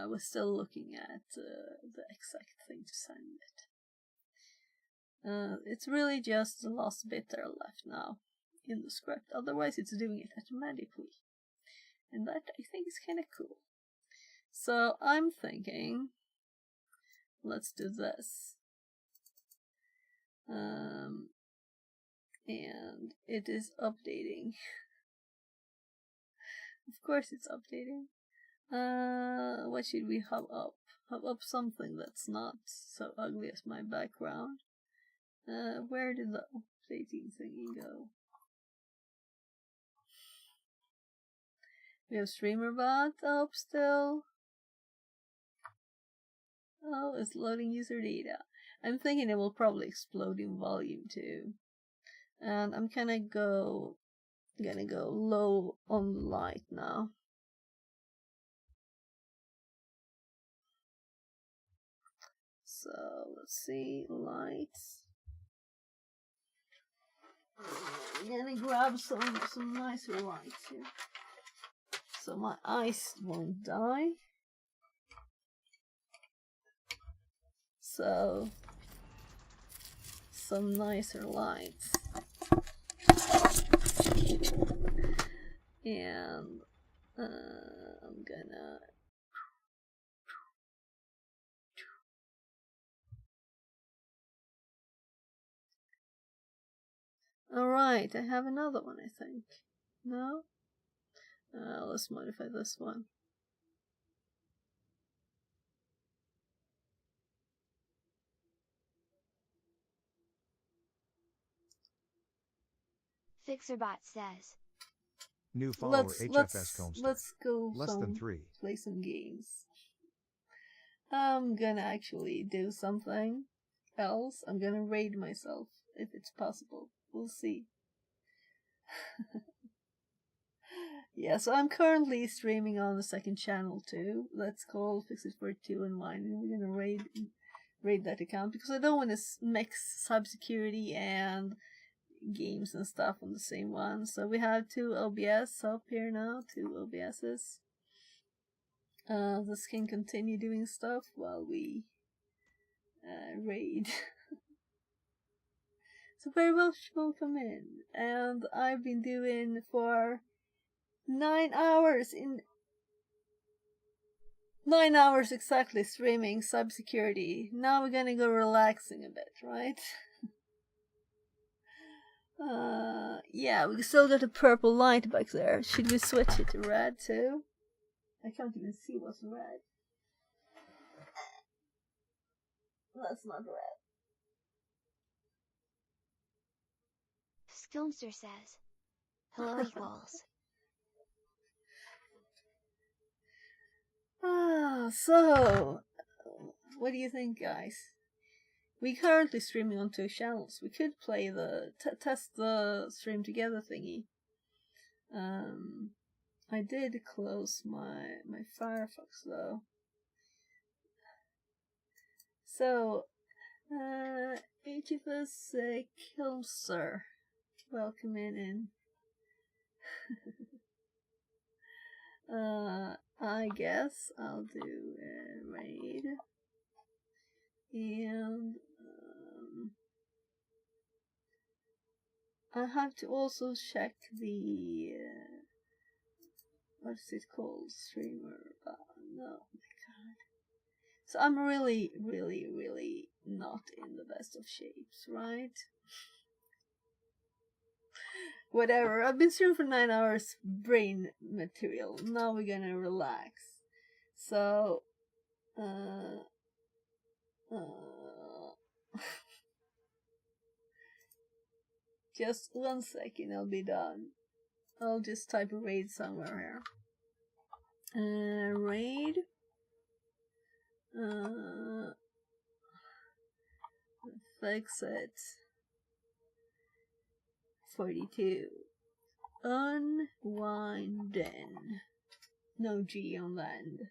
we're still looking at the exact thing to send it. It's really just the last bit there left now in the script. Otherwise, it's doing it automatically, and that I think is kind of cool. So I'm thinking, let's do this. And it is updating. Of course it's updating. What should we hub up? Hub up something that's not so ugly as my background. Where did the updating thingy go? We have StreamerBot up still. Oh, it's loading user data. I'm thinking it will probably explode in volume too. And I'm gonna go low on the light now. So let's see, lights. I'm gonna grab some nicer lights here, so my eyes won't die. So some nicer lights. And I'm gonna alright, I have another one, I think. No? Let's modify this one. FixerBot says. New follower HFS Comster. Let's go Less than 3. Play some games. I'm gonna actually do something else. I'm gonna raid myself if it's possible. We'll see. Yeah, so I'm currently streaming on the second channel too. That's called Fix It for 2 and Wine, and we're gonna raid that account because I don't want to mix cybersecurity and games and stuff on the same one. So we have 2 OBS up here now, 2 OBSs. This can continue doing stuff while we raid. So very much welcome in. And I've been doing for 9 hours 9 hours exactly streaming cybersecurity. Now we're gonna go relaxing a bit, right? Yeah, we still got a purple light back there. Should we switch it to red too? I can't even see what's red. That's not red. Skilmster says. Hello equals. So, what do you think, guys? We're currently streaming on 2 channels. We could play test the stream together thingy. I did close my Firefox though. So, HFS Kilmster, welcome in. I guess I'll do a raid. And I have to also check the what's it called? Streamer. No, my god. So I'm really, really, really not in the best of shapes, right? Whatever. I've been streaming for 9 hours. Brain material. Now we're gonna relax. So, just 1 second. I'll be done. I'll just type a raid somewhere here. Raid. Fix it. 42. Unwinding. No G on land.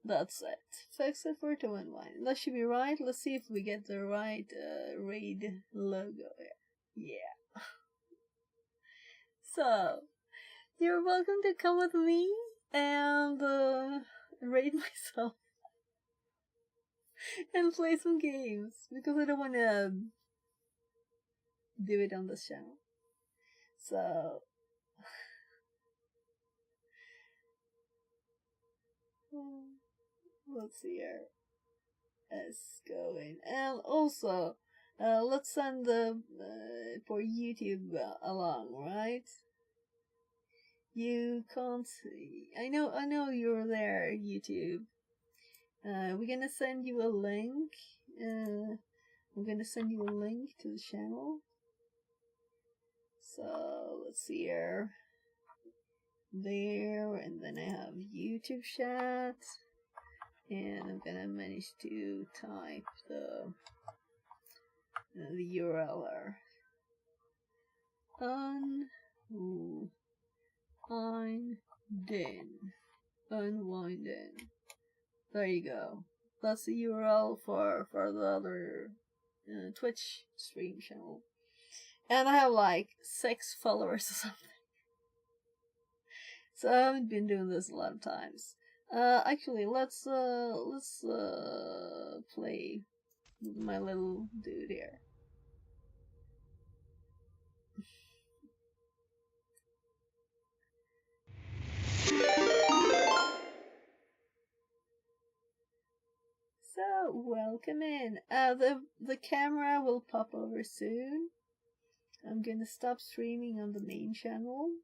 That's it. Fix it for to unwind. That should be right. Let's see if we get the right raid logo. Yeah. So, you're welcome to come with me and raid myself and play some games because I don't want to do it on this channel. So, let's see here. Let's go in. And also, let's send the for YouTube along, right? You can't see. I know you're there, YouTube. We're gonna send you a link. I'm gonna send you a link to the channel. So let's see here. There, and then I have YouTube chat. And I'm gonna manage to type the URL there. Unwinding. There you go. That's the URL for the other Twitch stream channel. And I have like 6 followers or something. So I haven't been doing this a lot of times. Actually, let's play with my little dude here. So, welcome in. The camera will pop over soon. I'm gonna stop streaming on the main channel